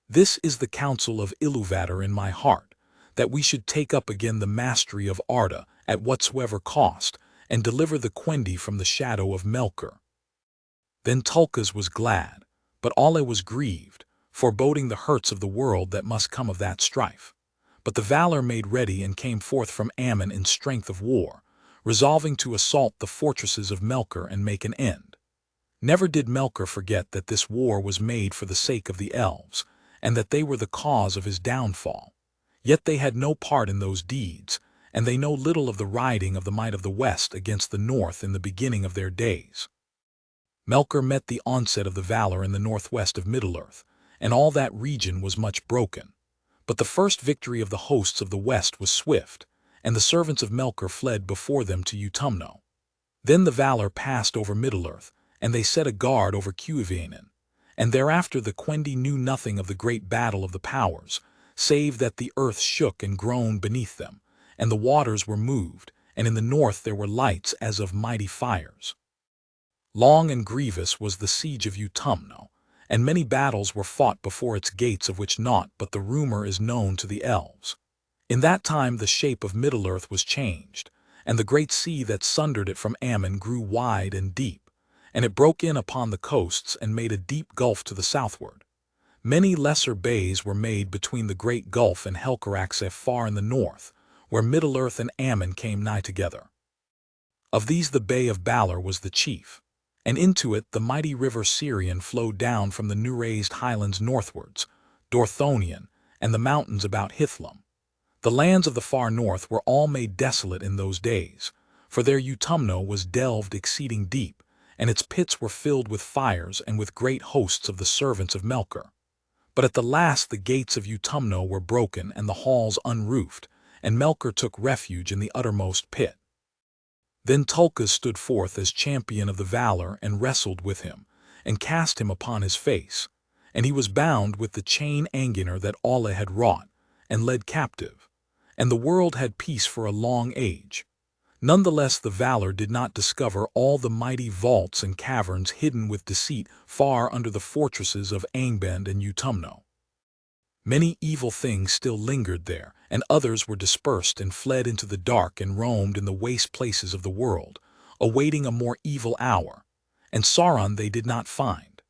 "This is the counsel of Ilúvatar in my heart, that we should take up again the mastery of Arda at whatsoever cost, and deliver the Quendi from the shadow of Melkor." Then Tulkas was glad, but Alle was grieved, foreboding the hurts of the world that must come of that strife. But the Valar made ready and came forth from Ammon in strength of war, resolving to assault the fortresses of Melkor and make an end. Never did Melkor forget that this war was made for the sake of the elves, and that they were the cause of his downfall. Yet they had no part in those deeds, and they know little of the riding of the might of the West against the North in the beginning of their days. Melkor met the onset of the Valar in the northwest of Middle-earth, and all that region was much broken. But the first victory of the hosts of the west was swift, and the servants of Melkor fled before them to Utumno. Then the Valar passed over Middle-earth, and they set a guard over Cuivianen, and thereafter the Quendi knew nothing of the great battle of the powers, save that the earth shook and groaned beneath them, and the waters were moved, and in the north there were lights as of mighty fires. Long and grievous was the siege of Utumno, and many battles were fought before its gates, of which naught but the rumor is known to the elves. In that time the shape of Middle-earth was changed, and the great sea that sundered it from Ammon grew wide and deep, and it broke in upon the coasts and made a deep gulf to the southward. Many lesser bays were made between the great gulf and Helcaraxe far in the north, where Middle-earth and Ammon came nigh together. Of these the Bay of Balor was the chief, and into it the mighty river Sirion flowed down from the new-raised highlands northwards, Dorthonion, and the mountains about Hithlum. The lands of the far north were all made desolate in those days, for their Utumno was delved exceeding deep, and its pits were filled with fires and with great hosts of the servants of Melkor. But at the last the gates of Utumno were broken and the halls unroofed, and Melkor took refuge in the uttermost pit. Then Tulkas stood forth as champion of the Valar and wrestled with him, and cast him upon his face, and he was bound with the chain Anginor that Alle had wrought, and led captive, and the world had peace for a long age. Nonetheless the Valar did not discover all the mighty vaults and caverns hidden with deceit far under the fortresses of Angband and Utumno. Many evil things still lingered there, and others were dispersed and fled into the dark and roamed in the waste places of the world, awaiting a more evil hour, and Sauron they did not find.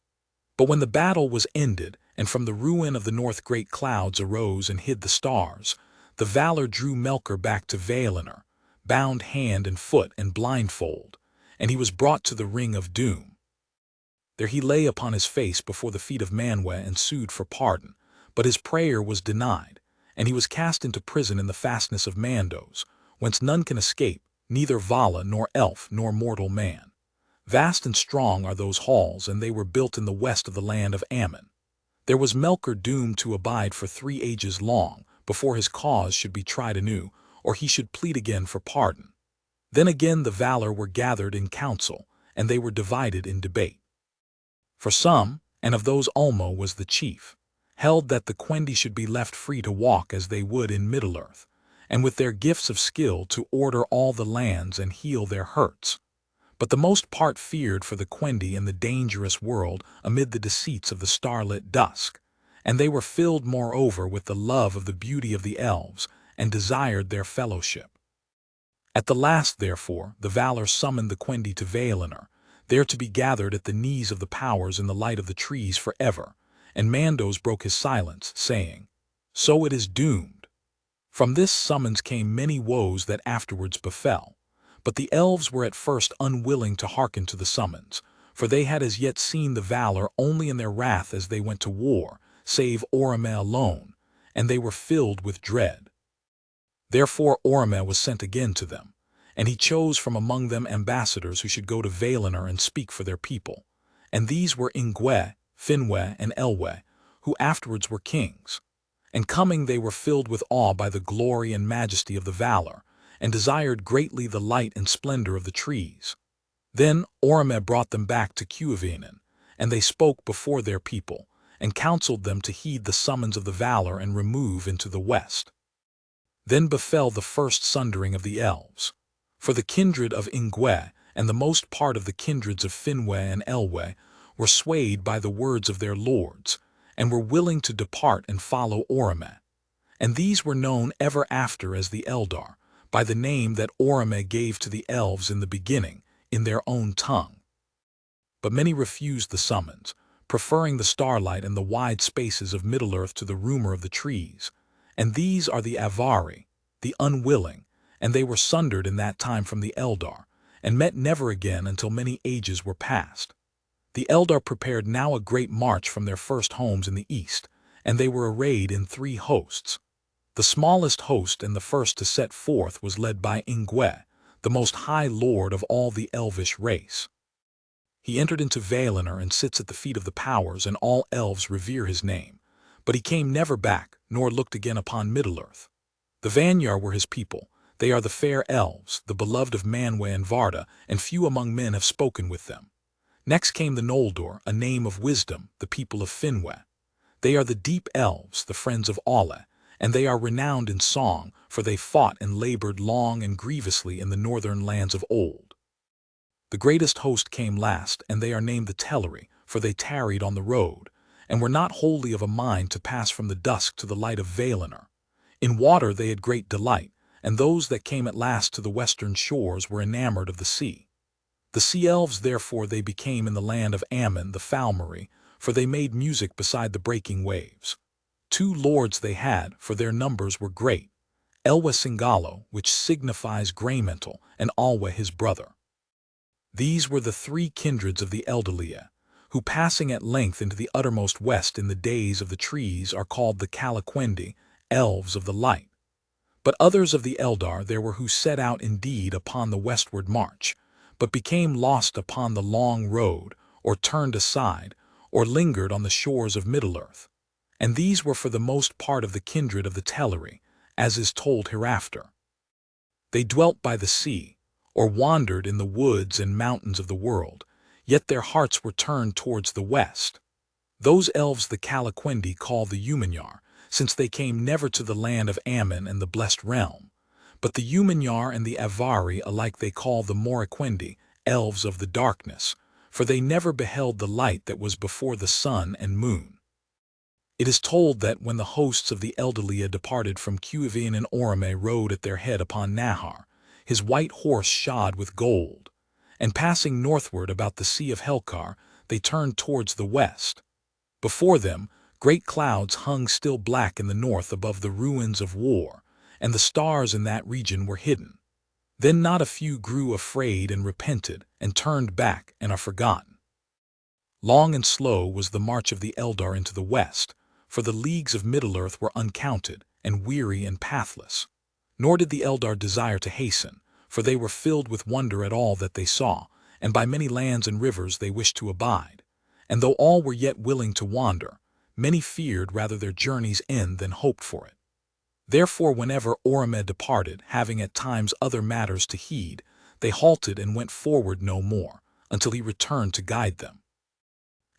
But when the battle was ended, and from the ruin of the north great clouds arose and hid the stars, the Valar drew Melkor back to Valinor, bound hand and foot and blindfold, and he was brought to the Ring of Doom. There he lay upon his face before the feet of Manwe and sued for pardon, but his prayer was denied, and he was cast into prison in the fastness of Mandos, whence none can escape, neither Vala nor elf nor mortal man. Vast and strong are those halls, and they were built in the west of the land of Ammon. There was Melkor doomed to abide for 3 ages long, before his cause should be tried anew, or he should plead again for pardon. Then again the Valar were gathered in council, and they were divided in debate. For some, and of those Ulmo was the chief, held that the Quendi should be left free to walk as they would in Middle-earth, and with their gifts of skill to order all the lands and heal their hurts. But the most part feared for the Quendi in the dangerous world amid the deceits of the starlit dusk, and they were filled moreover with the love of the beauty of the elves, and desired their fellowship. At the last, therefore, the Valar summoned the Quendi to Valinor, there to be gathered at the knees of the powers in the light of the trees forever, and Mandos broke his silence, saying, "So it is doomed." From this summons came many woes that afterwards befell, but the elves were at first unwilling to hearken to the summons, for they had as yet seen the Valar only in their wrath as they went to war, save Orome alone, and they were filled with dread. Therefore Orome was sent again to them, and he chose from among them ambassadors who should go to Valinor and speak for their people, and these were Ingwe, Finwe, and Elwe, who afterwards were kings. And coming they were filled with awe by the glory and majesty of the Valar, and desired greatly the light and splendor of the trees. Then Orome brought them back to Cuiveanen, and they spoke before their people, and counseled them to heed the summons of the Valar and remove into the west. Then befell the first sundering of the elves. For the kindred of Ingwe and the most part of the kindreds of Finwe and Elwe were swayed by the words of their lords, and were willing to depart and follow Orome. And these were known ever after as the Eldar, by the name that Orome gave to the elves in the beginning, in their own tongue. But many refused the summons, preferring the starlight and the wide spaces of Middle-earth to the rumor of the trees. And these are the Avari, the unwilling, and they were sundered in that time from the Eldar, and met never again until many ages were past. The Eldar prepared now a great march from their first homes in the east, and they were arrayed in 3 hosts. The smallest host and the first to set forth was led by Ingwe, the most high lord of all the elvish race. He entered into Valinor and sits at the feet of the powers, and all elves revere his name. But he came never back, nor looked again upon Middle-earth. The Vanyar were his people. They are the fair elves, the beloved of Manwë and Varda, and few among men have spoken with them. Next came the Noldor, a name of wisdom, the people of Finwe. They are the deep elves, the friends of Alle, and they are renowned in song, for they fought and labored long and grievously in the northern lands of old. The greatest host came last, and they are named the Teleri, for they tarried on the road, and were not wholly of a mind to pass from the dusk to the light of Valinor. In water they had great delight, and those that came at last to the western shores were enamored of the sea. The sea elves therefore they became in the land of Ammon the Falmeri, for they made music beside the breaking waves. 2 lords they had, for their numbers were great, Elwe Singalo, which signifies graymental, and Alwe his brother. These were the 3 kindreds of the Eldalia, who passing at length into the uttermost west in the days of the trees are called the Calaquendi, elves of the light. But others of the Eldar there were who set out indeed upon the westward march, but became lost upon the long road, or turned aside, or lingered on the shores of Middle-earth. And these were for the most part of the kindred of the Teleri, as is told hereafter. They dwelt by the sea, or wandered in the woods and mountains of the world, yet their hearts were turned towards the west. Those elves the Calaquendi call the Uminyar, since they came never to the land of Ammon and the blessed realm. But the Uminyar and the Avari alike they call the Moraquendi, elves of the darkness, for they never beheld the light that was before the sun and moon. It is told that when the hosts of the Eldalia departed from Cuiveanen, Orome rode at their head upon Nahar, his white horse shod with gold, and passing northward about the Sea of Helkar, they turned towards the west. Before them, great clouds hung still black in the north above the ruins of war, and the stars in that region were hidden. Then not a few grew afraid and repented, and turned back and are forgotten. Long and slow was the march of the Eldar into the west, for the leagues of Middle-earth were uncounted, and weary and pathless. Nor did the Eldar desire to hasten, for they were filled with wonder at all that they saw, and by many lands and rivers they wished to abide. And though all were yet willing to wander, many feared rather their journey's end than hoped for it. Therefore whenever Orome departed, having at times other matters to heed, they halted and went forward no more, until he returned to guide them.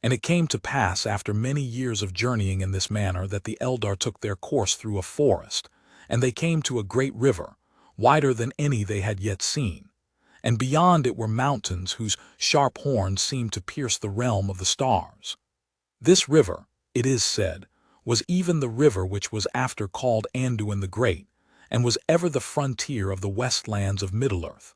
And it came to pass after many years of journeying in this manner that the Eldar took their course through a forest, and they came to a great river, wider than any they had yet seen. And beyond it were mountains whose sharp horns seemed to pierce the realm of the stars. This river, it is said, was even the river which was after called Anduin the Great, and was ever the frontier of the westlands of Middle-earth.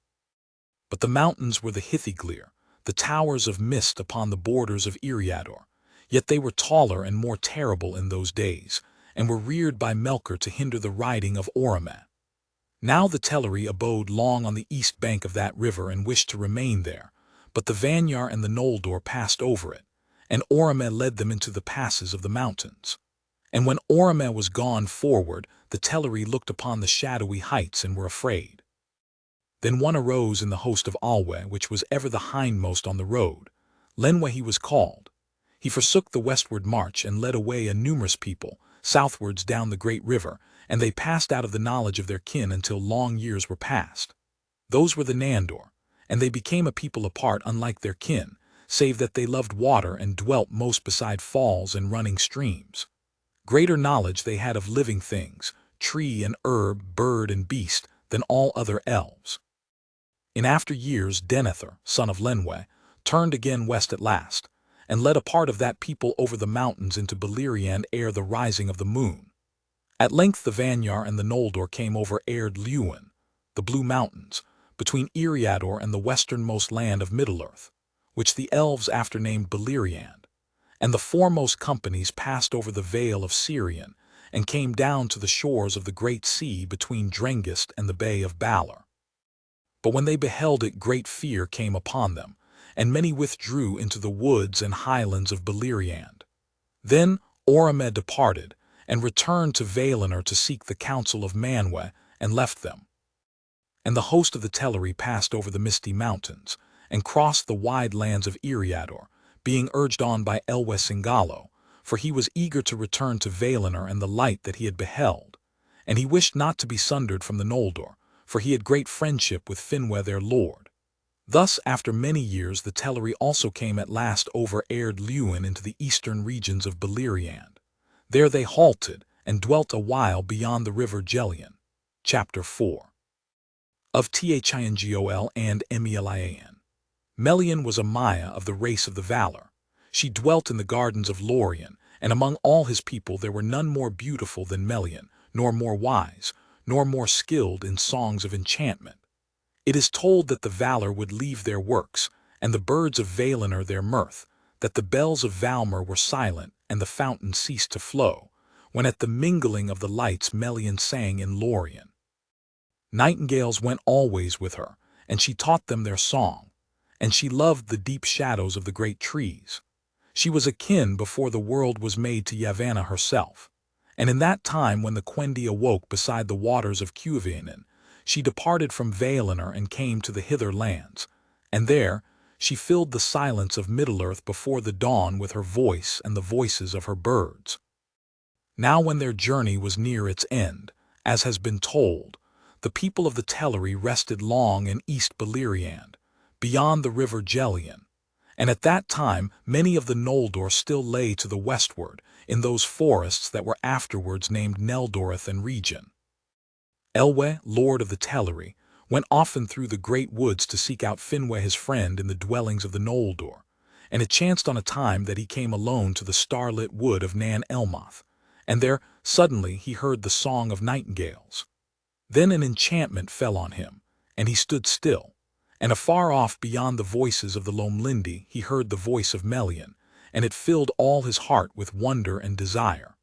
But the mountains were the Hithiglir, the towers of mist upon the borders of Eriador, yet they were taller and more terrible in those days, and were reared by Melkor to hinder the riding of Orome. Now the Teleri abode long on the east bank of that river and wished to remain there, but the Vanyar and the Noldor passed over it, and Orome led them into the passes of the mountains. And when Orome was gone forward, the Teleri looked upon the shadowy heights and were afraid. Then one arose in the host of Alwe, which was ever the hindmost on the road. Lenwe he was called. He forsook the westward march and led away a numerous people, southwards down the great river, and they passed out of the knowledge of their kin until long years were past. Those were the Noldor, and they became a people apart unlike their kin, save that they loved water and dwelt most beside falls and running streams. Greater knowledge they had of living things, tree and herb, bird and beast, than all other elves. In after years Denethor, son of Lenwe, turned again west at last, and led a part of that people over the mountains into Beleriand ere the rising of the moon. At length the Vanyar and the Noldor came over Eru Ilúvatar, the Blue Mountains, between Eriador and the westernmost land of Middle-earth, which the elves after named Beleriand, and the foremost companies passed over the Vale of Sirion and came down to the shores of the great sea between Drengist and the Bay of Valar. But when they beheld it, great fear came upon them, and many withdrew into the woods and highlands of Beleriand. Then Orome departed, and returned to Valinor to seek the counsel of Manwe, and left them. And the host of the Teleri passed over the misty mountains, and crossed the wide lands of Eriador, being urged on by Elwe, for he was eager to return to Valinor and the light that he had beheld, and he wished not to be sundered from the Noldor, for he had great friendship with Finwë their lord. Thus, after many years, the Teleri also came at last over Eru Ilúvatar into the eastern regions of Beleriand. There they halted, and dwelt a while beyond the river Gelion. Chapter 4. Of Thingol and Melian. Melian was a Maiar of the race of the Valar. She dwelt in the gardens of Lorien, and among all his people there were none more beautiful than Melian, nor more wise, nor more skilled in songs of enchantment. It is told that the Valar would leave their works, and the birds of Valinor their mirth, that the bells of Valmer were silent, and the fountain ceased to flow, when at the mingling of the lights Melian sang in Lorien. Nightingales went always with her, and she taught them their song, and she loved the deep shadows of the great trees. She was akin before the world was made to Yavanna herself, and in that time when the Quendi awoke beside the waters of Cuivianen, she departed from Valinor and came to the hither lands, and there she filled the silence of Middle-earth before the dawn with her voice and the voices of her birds. Now when their journey was near its end, as has been told, the people of the Teleri rested long in East Beleriand, beyond the river Gelion, and at that time many of the Noldor still lay to the westward, in those forests that were afterwards named Neldoreth and Region. Elwe, lord of the Teleri, went often through the great woods to seek out Finwë his friend in the dwellings of the Noldor, and it chanced on a time that he came alone to the starlit wood of Nan Elmoth, and there suddenly he heard the song of nightingales. Then an enchantment fell on him, and he stood still, and afar off beyond the voices of the Lomlindi he heard the voice of Melian, and it filled all his heart with wonder and desire.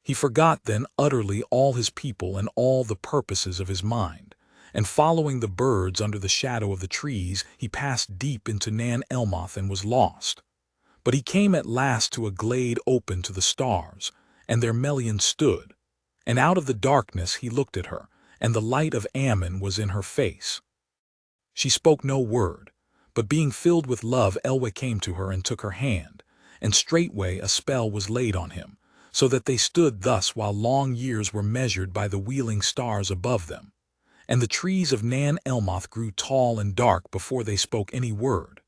He forgot then utterly all his people and all the purposes of his mind, and following the birds under the shadow of the trees, he passed deep into Nan Elmoth and was lost. But he came at last to a glade open to the stars, and there Melian stood, and out of the darkness he looked at her, and the light of Ammon was in her face. She spoke no word, but being filled with love Elwe came to her and took her hand, and straightway a spell was laid on him, so that they stood thus while long years were measured by the wheeling stars above them. And the trees of Nan Elmoth grew tall and dark before they spoke any word.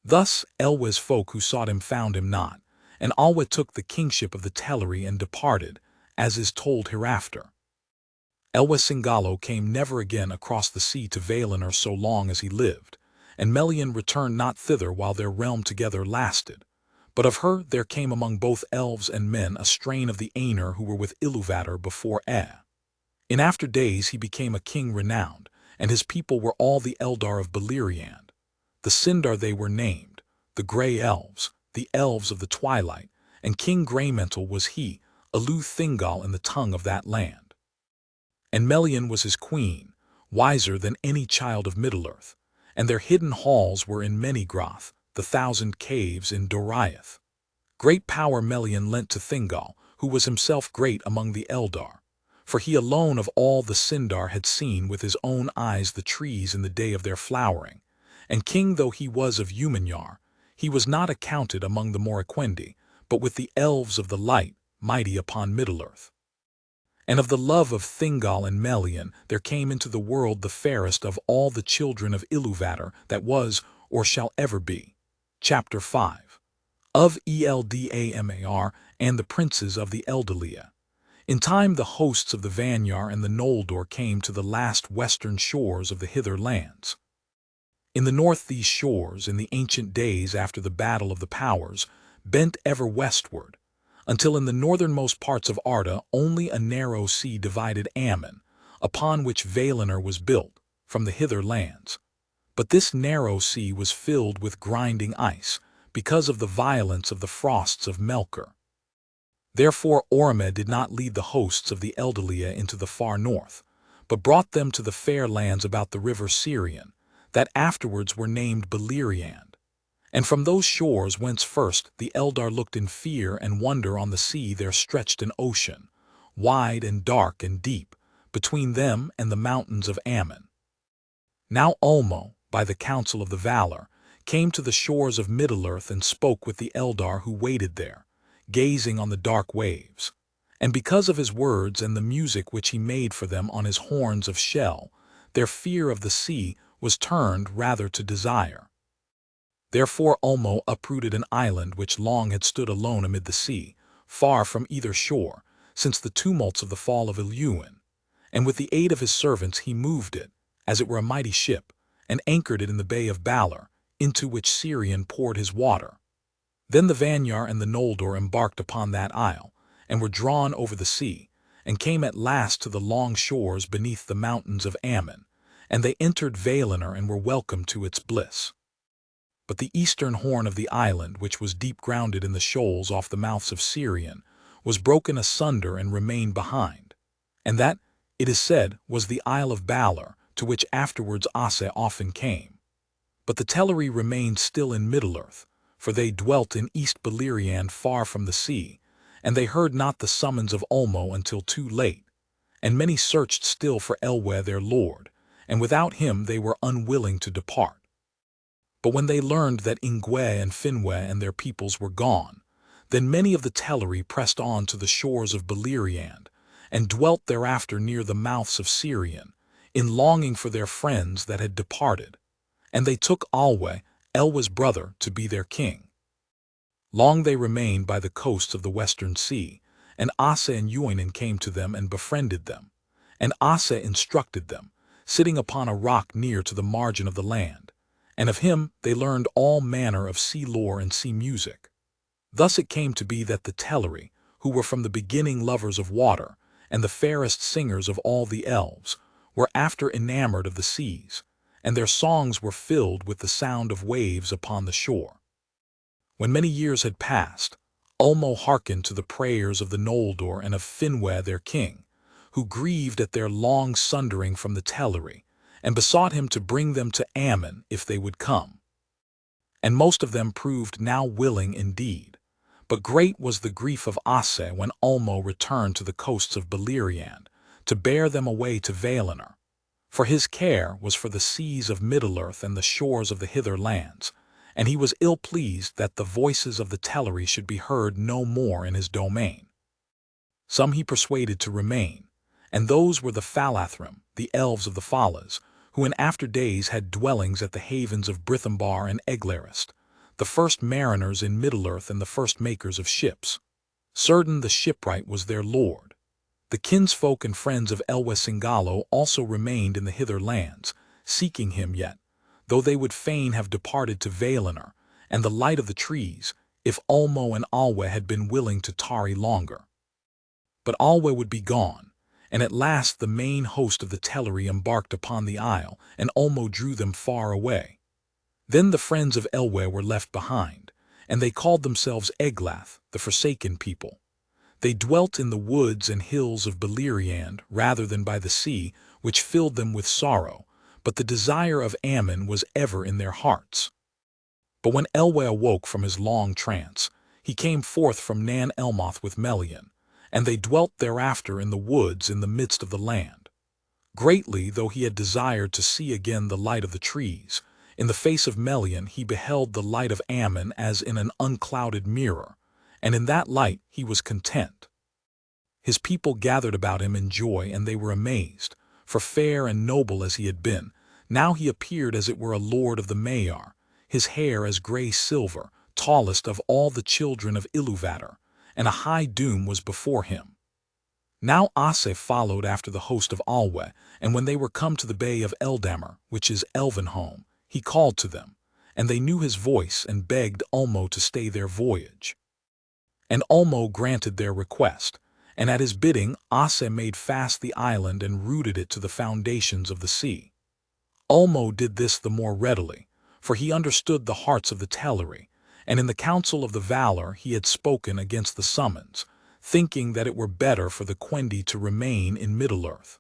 Thus Elwe's folk who sought him found him not, and Alwe took the kingship of the Teleri and departed, as is told hereafter. Elwe came never again across the sea to Valinor so long as he lived, and Melian returned not thither while their realm together lasted. But of her there came among both elves and men a strain of the Ainur who were with Ilúvatar before In after days he became a king renowned, and his people were all the Eldar of Beleriand. The Sindar they were named, the Grey Elves, the Elves of the Twilight, and King Greymantle was he, Thingol in the tongue of that land. And Melian was his queen, wiser than any child of Middle-earth, and their hidden halls were in Menigroth, the 1,000 caves in Doriath. Great power Melian lent to Thingol, who was himself great among the Eldar, for he alone of all the Sindar had seen with his own eyes the trees in the day of their flowering, and king though he was of Umenyar, he was not accounted among the Morquendi, but with the elves of the light, mighty upon Middle-earth. And of the love of Thingol and Melian there came into the world the fairest of all the children of Ilúvatar that was or shall ever be. Chapter 5. Of Eldamar and the princes of the Eldalia. In time the hosts of the Maiar and the Noldor came to the last western shores of the hither lands. In the north these shores, in the ancient days after the battle of the powers, bent ever westward, until in the northernmost parts of Arda only a narrow sea divided Aman, upon which Valinor was built, from the hither lands. But this narrow sea was filled with grinding ice, because of the violence of the frosts of Melkor. Therefore Ormed did not lead the hosts of the Eldalia into the far north, but brought them to the fair lands about the river Sirion, that afterwards were named Beleriand. And from those shores whence first the Eldar looked in fear and wonder on the sea there stretched an ocean, wide and dark and deep, between them and the mountains of Aman. Now Ulmo, by the counsel of the Valar, came to the shores of Middle-earth and spoke with the Eldar who waited there, gazing on the dark waves. And because of his words and the music which he made for them on his horns of shell, their fear of the sea was turned rather to desire. Therefore Ulmo uprooted an island which long had stood alone amid the sea, far from either shore, since the tumults of the fall of Ilúvatar, and with the aid of his servants he moved it, as it were a mighty ship, and anchored it in the bay of Valar, into which Sirion poured his water. Then the Maiar and the Noldor embarked upon that isle, and were drawn over the sea, and came at last to the long shores beneath the mountains of Aman, and they entered Valinor and were welcome to its bliss. But the eastern horn of the island, which was deep grounded in the shoals off the mouths of Sirion, was broken asunder and remained behind, and that, it is said, was the Isle of Balor, to which afterwards Ase often came. But the Teleri remained still in Middle-earth, for they dwelt in East Beleriand far from the sea, and they heard not the summons of Ulmo until too late, and many searched still for Elwe their lord, and without him they were unwilling to depart. But when they learned that Ingwe and Finwe and their peoples were gone, then many of the Teleri pressed on to the shores of Beleriand, and dwelt thereafter near the mouths of Sirion, in longing for their friends that had departed, and they took Alwe, Elwe's brother, to be their king. Long they remained by the coasts of the western sea, and Ase and Eoinen came to them and befriended them, and Ase instructed them, sitting upon a rock near to the margin of the land, and of him they learned all manner of sea lore and sea music. Thus it came to be that the Teleri, who were from the beginning lovers of water, and the fairest singers of all the elves, were after enamored of the seas, and their songs were filled with the sound of waves upon the shore. When many years had passed, Ulmo hearkened to the prayers of the Noldor and of Finwe their king, who grieved at their long sundering from the Teleri, and besought him to bring them to Aman if they would come. And most of them proved now willing indeed, but great was the grief of Ase when Ulmo returned to the coasts of Beleriand, to bear them away to Valinor, for his care was for the seas of Middle-earth and the shores of the hither lands, and he was ill-pleased that the voices of the Teleri should be heard no more in his domain. Some he persuaded to remain, and those were the Falathrim, the elves of the Falas, who in after days had dwellings at the havens of Brithembar and Eglarist, the first mariners in Middle-earth and the first makers of ships. Certain the shipwright was their lord. The kinsfolk and friends of Elwe Singalo also remained in the hither lands, seeking him yet, though they would fain have departed to Valinor and the light of the trees, if Ulmo and Alwe had been willing to tarry longer. But Alwe would be gone, and at last the main host of the Teleri embarked upon the isle, and Ulmo drew them far away. Then the friends of Elwe were left behind, and they called themselves Eglath, the forsaken people. They dwelt in the woods and hills of Beleriand rather than by the sea, which filled them with sorrow, but the desire of Aman was ever in their hearts. But when Elwe awoke from his long trance, he came forth from Nan Elmoth with Melian, and they dwelt thereafter in the woods in the midst of the land. Greatly though he had desired to see again the light of the trees, in the face of Melian he beheld the light of Aman as in an unclouded mirror, and in that light he was content. His people gathered about him in joy, and they were amazed, for fair and noble as he had been, now he appeared as it were a lord of the Maiar, his hair as grey silver, tallest of all the children of Ilúvatar, and a high doom was before him. Now Ase followed after the host of Alwe, and when they were come to the bay of Eldamr, which is Elvenholm, he called to them, and they knew his voice and begged Ulmo to stay their voyage. And Ulmo granted their request, and at his bidding Ase made fast the island and rooted it to the foundations of the sea. Ulmo did this the more readily, for he understood the hearts of the Teleri, and in the council of the Valar he had spoken against the summons, thinking that it were better for the Quendi to remain in Middle-earth.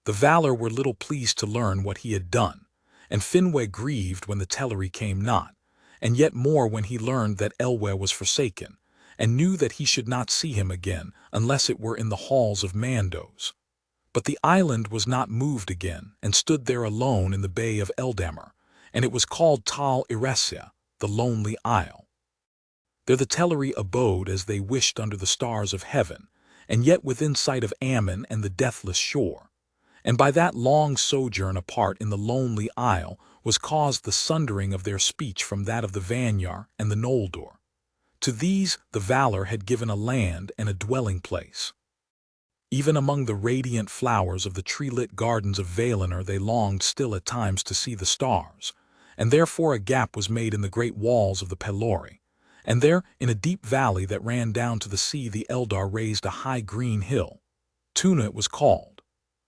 The Valar were little pleased to learn what he had done, and Finwë grieved when the Teleri came not, and yet more when he learned that Elwe was forsaken, and knew that he should not see him again unless it were in the halls of Mandos. But the island was not moved again, and stood there alone in the bay of Eldamr, and it was called Tal Iresia, the Lonely Isle. There the Teleri abode as they wished under the stars of heaven, and yet within sight of Ammon and the deathless shore. And by that long sojourn apart in the Lonely Isle was caused the sundering of their speech from that of the Vanyar and the Noldor. To these the Valar had given a land and a dwelling place. Even among the radiant flowers of the tree-lit gardens of Valinor they longed still at times to see the stars, and therefore a gap was made in the great walls of the Pelori, and there, in a deep valley that ran down to the sea, the Eldar raised a high green hill. Tuna it was called.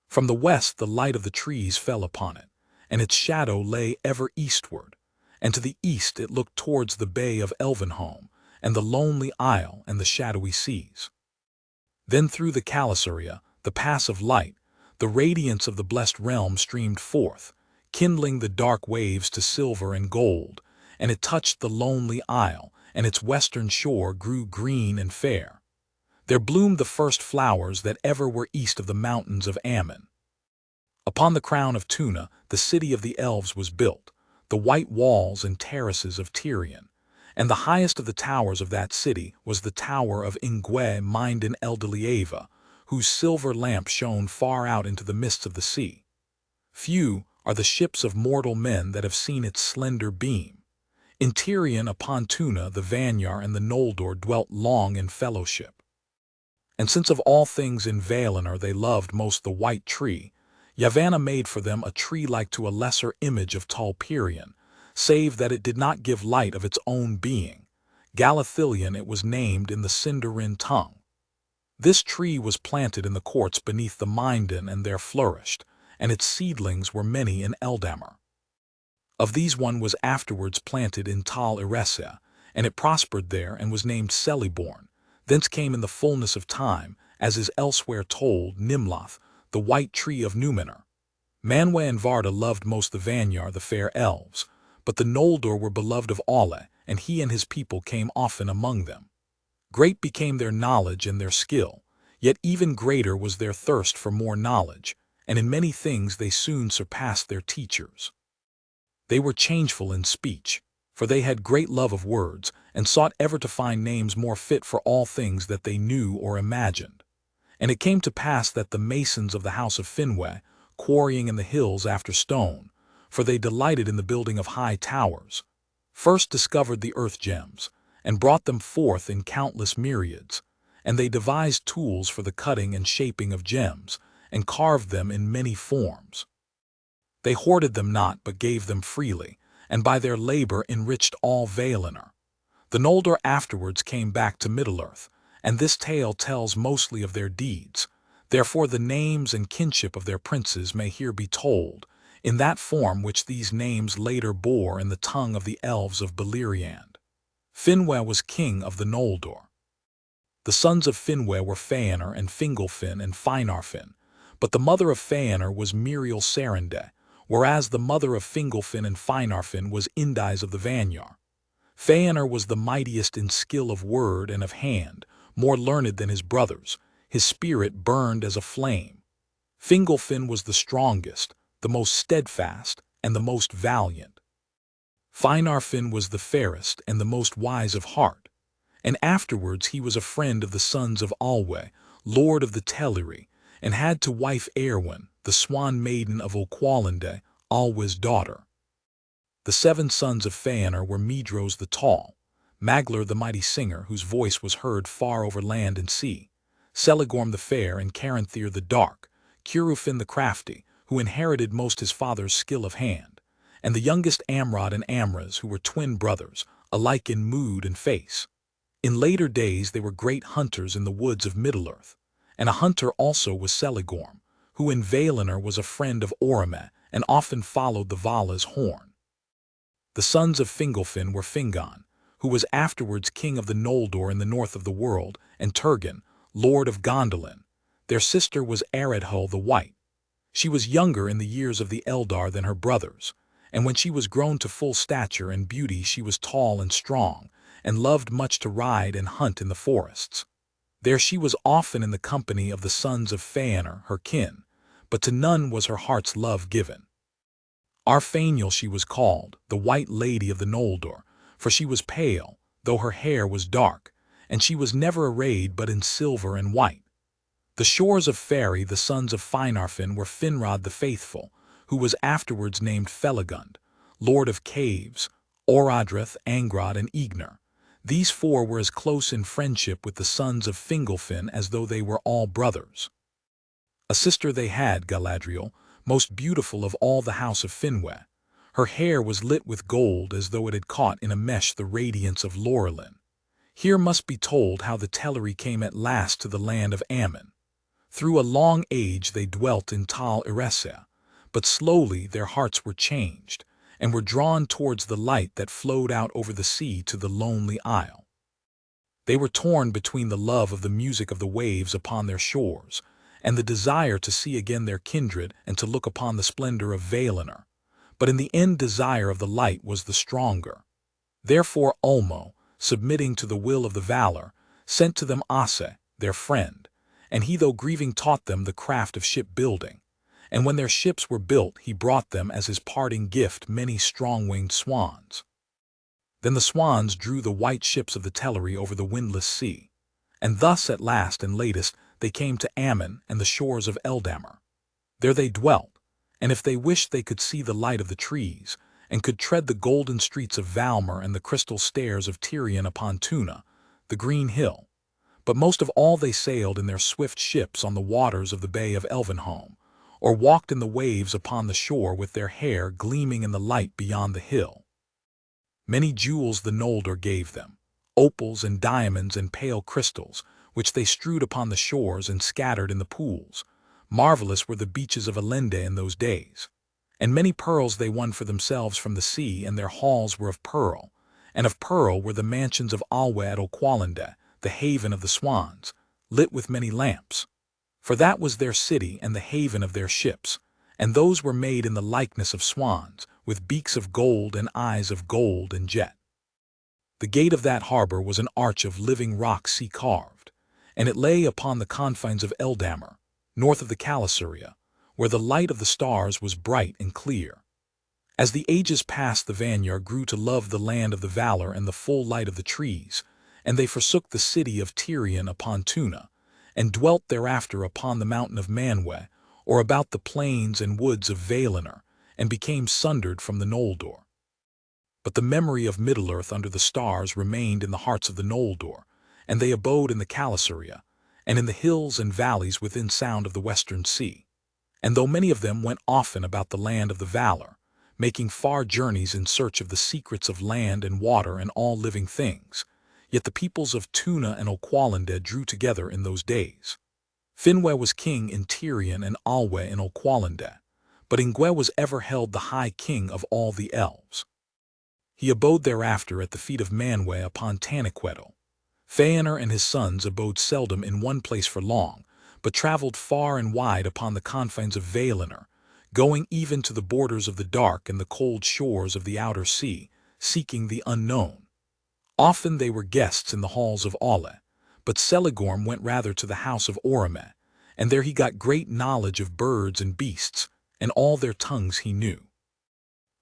From the west the light of the trees fell upon it, and its shadow lay ever eastward, and to the east it looked towards the bay of Elvenholm, and the Lonely Isle and the shadowy seas. Then through the Calisaria, the pass of light, the radiance of the blessed realm streamed forth, kindling the dark waves to silver and gold, and it touched the Lonely Isle, and its western shore grew green and fair. There bloomed the first flowers that ever were east of the mountains of Ammon. Upon the crown of Tuna the city of the elves was built, the white walls and terraces of Tirion, and the highest of the towers of that city was the tower of Melian and Elwe, whose silver lamp shone far out into the mists of the sea. Few are the ships of mortal men that have seen its slender beam. In Tirion upon Tuna the Vanyar and the Noldor dwelt long in fellowship. And since of all things in Valinor they loved most the white tree, Yavanna made for them a tree like to a lesser image of Talpirion, save that it did not give light of its own being. Galathilion it was named in the Sindarin tongue. This tree was planted in the courts beneath the Minden, and there flourished, and its seedlings were many in Eldamr. Of these one was afterwards planted in Tal Iresia, and it prospered there and was named Celeborn. Thence came in the fullness of time, as is elsewhere told, Nimloth, the white tree of Numenor. Manwë and Varda loved most the Vanyar, the fair elves, but the Noldor were beloved of Alle, and he and his people came often among them. Great became their knowledge and their skill, yet even greater was their thirst for more knowledge, and in many things they soon surpassed their teachers. They were changeful in speech, for they had great love of words, and sought ever to find names more fit for all things that they knew or imagined. And it came to pass that the masons of the house of Finwë, quarrying in the hills after stone, for they delighted in the building of high towers, first discovered the earth gems, and brought them forth in countless myriads, and they devised tools for the cutting and shaping of gems, and carved them in many forms. They hoarded them not, but gave them freely, and by their labor enriched all Valinor. The Noldor afterwards came back to Middle-earth, and this tale tells mostly of their deeds. Therefore the names and kinship of their princes may here be told, in that form which these names later bore in the tongue of the elves of Beleriand. Finwë was king of the Noldor. The sons of Finwë were Fëanor and Fingolfin and Finarfin, but the mother of Fëanor was Miriel Sarinde, whereas the mother of Fingolfin and Finarfin was Indis of the Vanyar. Fëanor was the mightiest in skill of word and of hand, more learned than his brothers. His spirit burned as a flame. Fingolfin was the strongest, the most steadfast, and the most valiant. Finarfin was the fairest and the most wise of heart, and afterwards he was a friend of the sons of Alwe, lord of the Teleri, and had to wife Eowyn, the swan maiden of Oqualinda, Alwa's daughter. The 7 sons of Ainur were Medros the tall, Maglar the mighty singer whose voice was heard far over land and sea, Celegorm the fair and Caranthir the dark, Curufin the crafty, who inherited most his father's skill of hand, and the youngest Amrod and Amras, who were twin brothers, alike in mood and face. In later days they were great hunters in the woods of Middle-earth, and a hunter also was Celegorm, who in Valinor was a friend of Orome and often followed the Vala's horn. The sons of Fingolfin were Fingon, who was afterwards king of the Noldor in the north of the world, and Turgon, lord of Gondolin. Their sister was Eredhul the White. She was younger in the years of the Eldar than her brothers, and when she was grown to full stature and beauty she was tall and strong, and loved much to ride and hunt in the forests. There she was often in the company of the sons of Ainur, her kin, but to none was her heart's love given. Arfaniel she was called, the White Lady of the Noldor, for she was pale, though her hair was dark, and she was never arrayed but in silver and white. The shores of Faery, the sons of Finarfin, were Finrod the Faithful, who was afterwards named Felagund, lord of caves, Orodreth, Angrod, and Ignor. These 4 were as close in friendship with the sons of Fingolfin as though they were all brothers. A sister they had, Galadriel, most beautiful of all the house of Finwë. Her hair was lit with gold as though it had caught in a mesh the radiance of Laurelin. Here must be told how the Teleri came at last to the land of Ammon. Through a long age they dwelt in Tal Eressëa, but slowly their hearts were changed, and were drawn towards the light that flowed out over the sea to the lonely isle. They were torn between the love of the music of the waves upon their shores, and the desire to see again their kindred and to look upon the splendor of Valinor, but in the end desire of the light was the stronger. Therefore Ulmo, submitting to the will of the Valar, sent to them Ase, their friend, and he though grieving taught them the craft of shipbuilding, and when their ships were built he brought them as his parting gift many strong-winged swans. Then the swans drew the white ships of the Teleri over the windless sea, and thus at last and latest they came to Ammon and the shores of Eldamar. There they dwelt, and if they wished they could see the light of the trees, and could tread the golden streets of Valmar and the crystal stairs of Tirion upon Tuna, the green hill. But most of all they sailed in their swift ships on the waters of the Bay of Elvenholm, or walked in the waves upon the shore with their hair gleaming in the light beyond the hill. Many jewels the Noldor gave them, opals and diamonds and pale crystals, which they strewed upon the shores and scattered in the pools. Marvelous were the beaches of Elende in those days. And many pearls they won for themselves from the sea, and their halls were of pearl. And of pearl were the mansions of Alwe at Oqualinda, the haven of the swans, lit with many lamps. For that was their city and the haven of their ships, and those were made in the likeness of swans, with beaks of gold and eyes of gold and jet. The gate of that harbor was an arch of living rock sea-carved, and it lay upon the confines of Eldamar, north of the Calasuria, where the light of the stars was bright and clear. As the ages passed the Vanyar grew to love the land of the Valar and the full light of the trees, and they forsook the city of Tirion upon Tuna, and dwelt thereafter upon the mountain of Manwë, or about the plains and woods of Valinor, and became sundered from the Noldor. But the memory of Middle-earth under the stars remained in the hearts of the Noldor, and they abode in the Calasuria, and in the hills and valleys within sound of the western sea. And though many of them went often about the land of the Valar, making far journeys in search of the secrets of land and water and all living things, yet the peoples of Tuna and Oqualinda drew together in those days. Finwë was king in Tirion and Alwe in Oqualinda, but Ingwe was ever held the high king of all the elves. He abode thereafter at the feet of Manwë upon Taniquetil. Ainur and his sons abode seldom in one place for long, but travelled far and wide upon the confines of Valinor, going even to the borders of the dark and the cold shores of the outer sea, seeking the unknown. Often they were guests in the halls of Alle, but Celegorm went rather to the house of Orome, and there he got great knowledge of birds and beasts, and all their tongues he knew.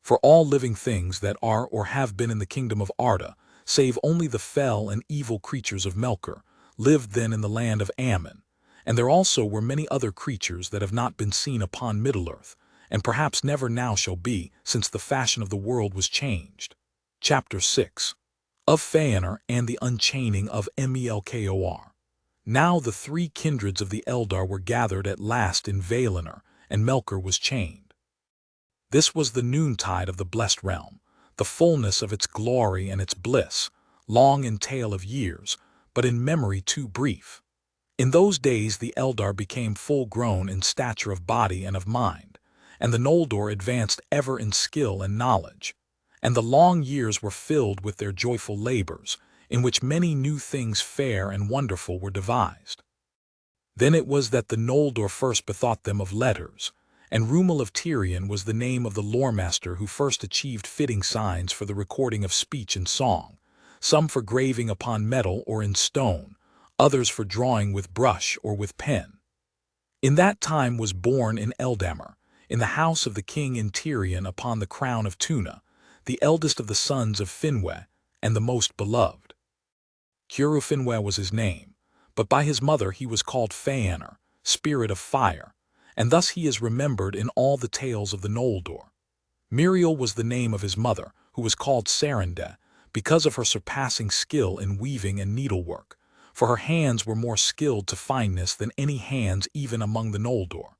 For all living things that are or have been in the kingdom of Arda, save only the fell and evil creatures of Melkor, lived then in the land of Ammon, and there also were many other creatures that have not been seen upon Middle-earth, and perhaps never now shall be, since the fashion of the world was changed. Chapter 6. Of Fëanor and the Unchaining of Melkor. Now the three kindreds of the Eldar were gathered at last in Valinor, and Melkor was chained. This was the noontide of the blessed realm, the fullness of its glory and its bliss, long in tale of years, but in memory too brief. In those days the Eldar became full-grown in stature of body and of mind, and the Noldor advanced ever in skill and knowledge, and the long years were filled with their joyful labors, in which many new things fair and wonderful were devised. Then it was that the Noldor first bethought them of letters, and Rúmil of Tirion was the name of the loremaster who first achieved fitting signs for the recording of speech and song, some for graving upon metal or in stone, others for drawing with brush or with pen. In that time was born in Eldamar, in the house of the king in Tirion upon the crown of Tuna, the eldest of the sons of Finwë, and the most beloved. Finwë was his name, but by his mother he was called Fëanor, spirit of fire, and thus he is remembered in all the tales of the Noldor. Miriel was the name of his mother, who was called Sarandë, because of her surpassing skill in weaving and needlework, for her hands were more skilled to fineness than any hands even among the Noldor.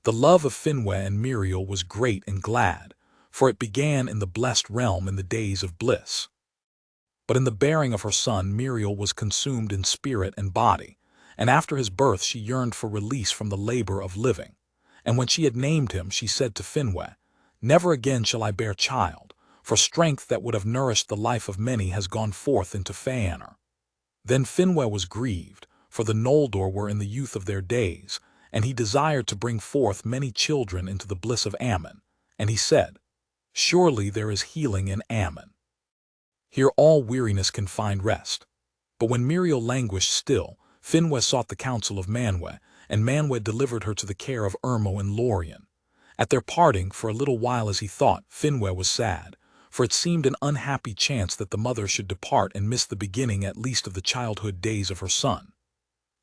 The love of Finwë and Miriel was great and glad, for it began in the blessed realm in the days of bliss. But in the bearing of her son Miriel was consumed in spirit and body, and after his birth she yearned for release from the labor of living. And when she had named him, she said to Finwë, "Never again shall I bear child, for strength that would have nourished the life of many has gone forth into Fëanor." Then Finwë was grieved, for the Noldor were in the youth of their days, and he desired to bring forth many children into the bliss of Ammon, and he said, "Surely there is healing in Ammon. Here all weariness can find rest." But when Miriel languished still, Finwë sought the counsel of Manwë, and Manwë delivered her to the care of Urmo and Lorien. At their parting, for a little while as he thought, Finwë was sad, for it seemed an unhappy chance that the mother should depart and miss the beginning at least of the childhood days of her son.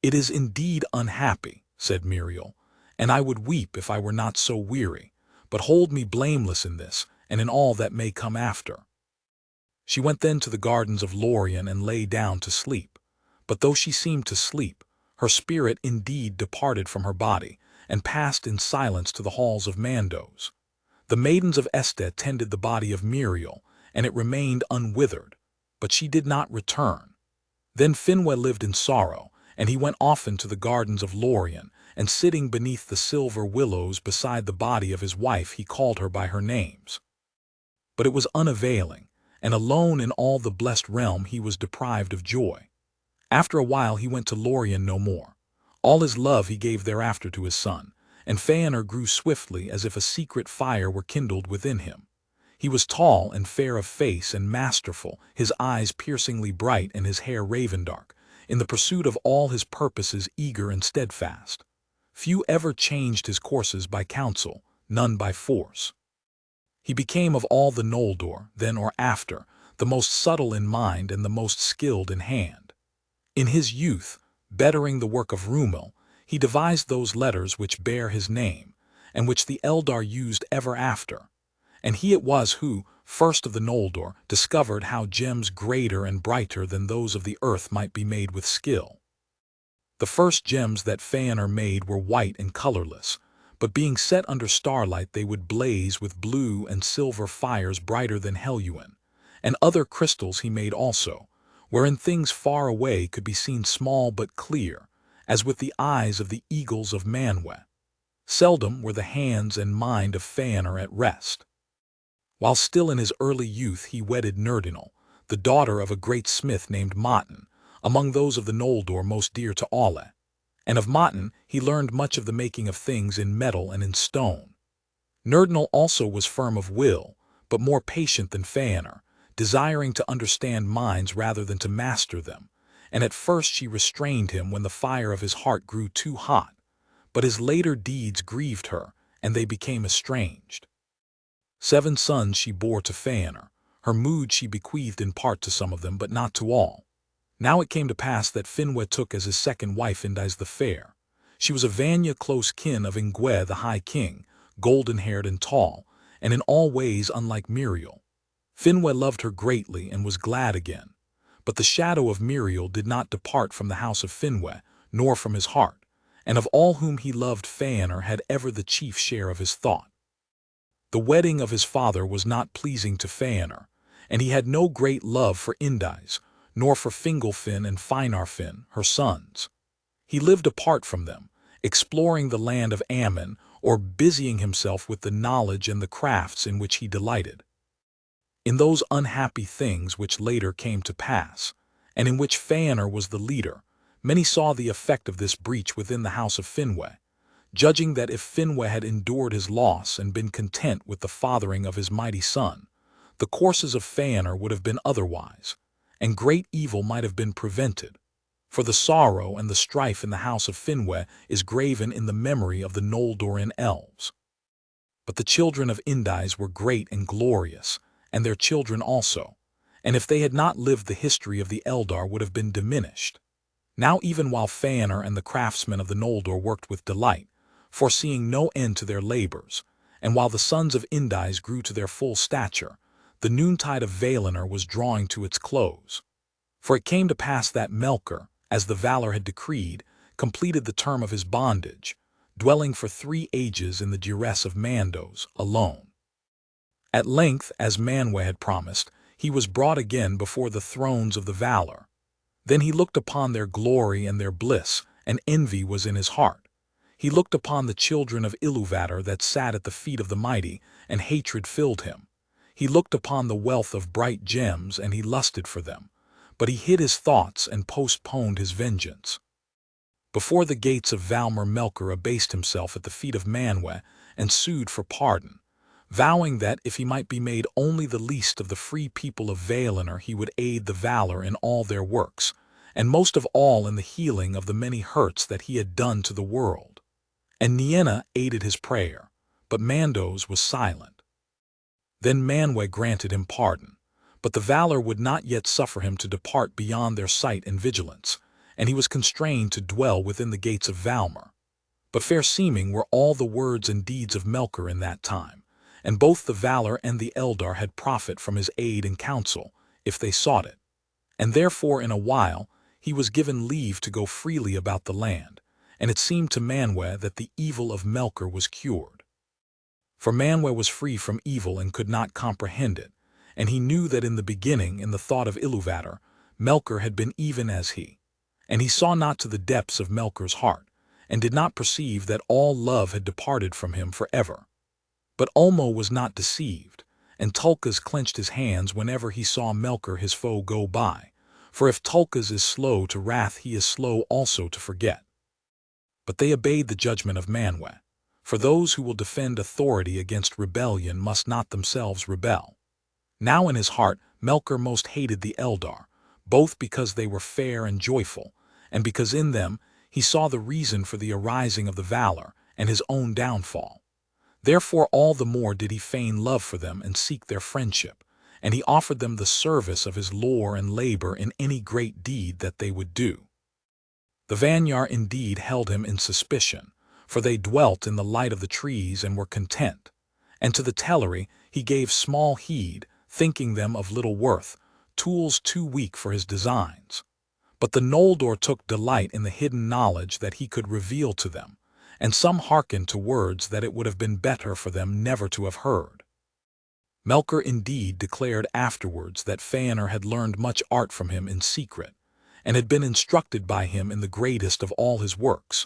"It is indeed unhappy," said Miriel, "and I would weep if I were not so weary, but hold me blameless in this, and in all that may come after." She went then to the gardens of Lorien and lay down to sleep. But though she seemed to sleep, her spirit indeed departed from her body, and passed in silence to the halls of Mandos. The maidens of Este tended the body of Miriel, and it remained unwithered, but she did not return. Then Finwë lived in sorrow, and he went often to the gardens of Lorien, and sitting beneath the silver willows beside the body of his wife he called her by her names. But it was unavailing, and alone in all the blessed realm he was deprived of joy. After a while he went to Lorien no more. All his love he gave thereafter to his son, and Fëanor grew swiftly as if a secret fire were kindled within him. He was tall and fair of face and masterful, his eyes piercingly bright and his hair raven-dark, in the pursuit of all his purposes eager and steadfast. Few ever changed his courses by counsel, none by force. He became of all the Noldor, then or after, the most subtle in mind and the most skilled in hand. In his youth, bettering the work of Rúmil, he devised those letters which bear his name, and which the Eldar used ever after. And he it was who, first of the Noldor, discovered how gems greater and brighter than those of the earth might be made with skill. The first gems that Fëanor made were white and colorless, but being set under starlight they would blaze with blue and silver fires brighter than Helluin, and other crystals he made also, wherein things far away could be seen small but clear, as with the eyes of the eagles of Manwë. Seldom were the hands and mind of Fëanor at rest. While still in his early youth he wedded Nerdinal, the daughter of a great smith named Motin, among those of the Noldor most dear to Alle. And of Motin he learned much of the making of things in metal and in stone. Nerdinal also was firm of will, but more patient than Fëanor, desiring to understand minds rather than to master them, and at first she restrained him when the fire of his heart grew too hot, but his later deeds grieved her, and they became estranged. 7 sons she bore to Fëanor. Her mood she bequeathed in part to some of them, but not to all. Now it came to pass that Finwë took as his second wife Indais the Fair, She was a Vanya close kin of Ingwe the High King, golden-haired and tall, and in all ways unlike Muriel. Finwë loved her greatly and was glad again. But the shadow of Muriel did not depart from the house of Finwë, nor from his heart, and of all whom he loved Fëanor had ever the chief share of his thought. The wedding of his father was not pleasing to Fëanor, and he had no great love for Indais, nor for Fingolfin and Finarfin, her sons. He lived apart from them, exploring the land of Ammon, or busying himself with the knowledge and the crafts in which he delighted. In those unhappy things which later came to pass, and in which Fëanor was the leader, many saw the effect of this breach within the house of Finwë, judging that if Finwë had endured his loss and been content with the fathering of his mighty son, the courses of Fëanor would have been otherwise, and great evil might have been prevented. For the sorrow and the strife in the house of Finwë is graven in the memory of the Noldoran elves. But the children of Indais were great and glorious, and their children also, and if they had not lived the history of the Eldar would have been diminished. Now even while Fëanor and the craftsmen of the Noldor worked with delight, foreseeing no end to their labors, and while the sons of Indais grew to their full stature, the noontide of Valinor was drawing to its close. For it came to pass that Melkor, as the Valar had decreed, completed the term of his bondage, dwelling for 3 ages in the duress of Mandos, alone. At length, as Manwë had promised, he was brought again before the thrones of the Valar. Then he looked upon their glory and their bliss, and envy was in his heart. He looked upon the children of Ilúvatar that sat at the feet of the mighty, and hatred filled him. He looked upon the wealth of bright gems, and he lusted for them. But he hid his thoughts and postponed his vengeance. Before the gates of Valmer Melkor abased himself at the feet of Manwë and sued for pardon, vowing that if he might be made only the least of the free people of Valinor he would aid the Valar in all their works, and most of all in the healing of the many hurts that he had done to the world. And Nienna aided his prayer, but Mandos was silent. Then Manwë granted him pardon, but the Valar would not yet suffer him to depart beyond their sight and vigilance, and he was constrained to dwell within the gates of Valmer. But fair seeming were all the words and deeds of Melkor in that time, and both the Valar and the Eldar had profit from his aid and counsel, if they sought it. And therefore in a while he was given leave to go freely about the land, and it seemed to Manwë that the evil of Melkor was cured. For Manwë was free from evil and could not comprehend it, and he knew that in the beginning, in the thought of Ilúvatar, Melkor had been even as he. And he saw not to the depths of Melkor's heart, and did not perceive that all love had departed from him forever. But Ulmo was not deceived, and Tulkas clenched his hands whenever he saw Melkor his foe go by, for if Tulkas is slow to wrath he is slow also to forget. But they obeyed the judgment of Manwë, for those who will defend authority against rebellion must not themselves rebel. Now in his heart Melkor most hated the Eldar, both because they were fair and joyful, and because in them he saw the reason for the arising of the Valar and his own downfall. Therefore all the more did he feign love for them and seek their friendship, and he offered them the service of his lore and labor in any great deed that they would do. The Vanyar indeed held him in suspicion, for they dwelt in the light of the trees and were content, and to the Teleri he gave small heed, thinking them of little worth, tools too weak for his designs. But the Noldor took delight in the hidden knowledge that he could reveal to them, and some hearkened to words that it would have been better for them never to have heard. Melkor indeed declared afterwards that Fëanor had learned much art from him in secret, and had been instructed by him in the greatest of all his works.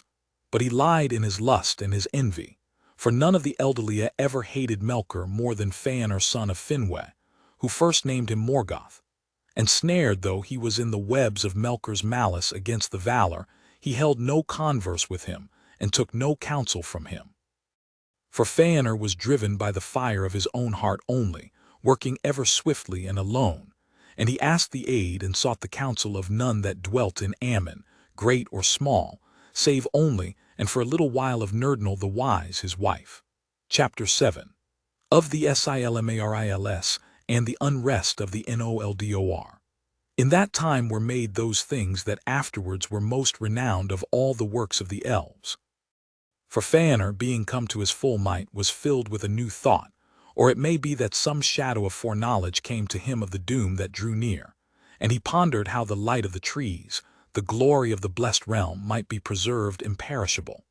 But he lied in his lust and his envy, for none of the Eldalia ever hated Melkor more than Fëanor son of Finwë, who first named him Morgoth. And snared though he was in the webs of Melkor's malice against the Valar, he held no converse with him, and took no counsel from him. For Fëanor was driven by the fire of his own heart only, working ever swiftly and alone, and he asked the aid and sought the counsel of none that dwelt in Ammon, great or small, save only, and for a little while of Nerdnal the wise his wife. Chapter 7. Of the Silmarils and the unrest of the Noldor. In that time were made those things that afterwards were most renowned of all the works of the elves. For Ainur, being come to his full might, was filled with a new thought, or it may be that some shadow of foreknowledge came to him of the doom that drew near, and he pondered how the light of the trees, the glory of the blessed realm, might be preserved imperishable.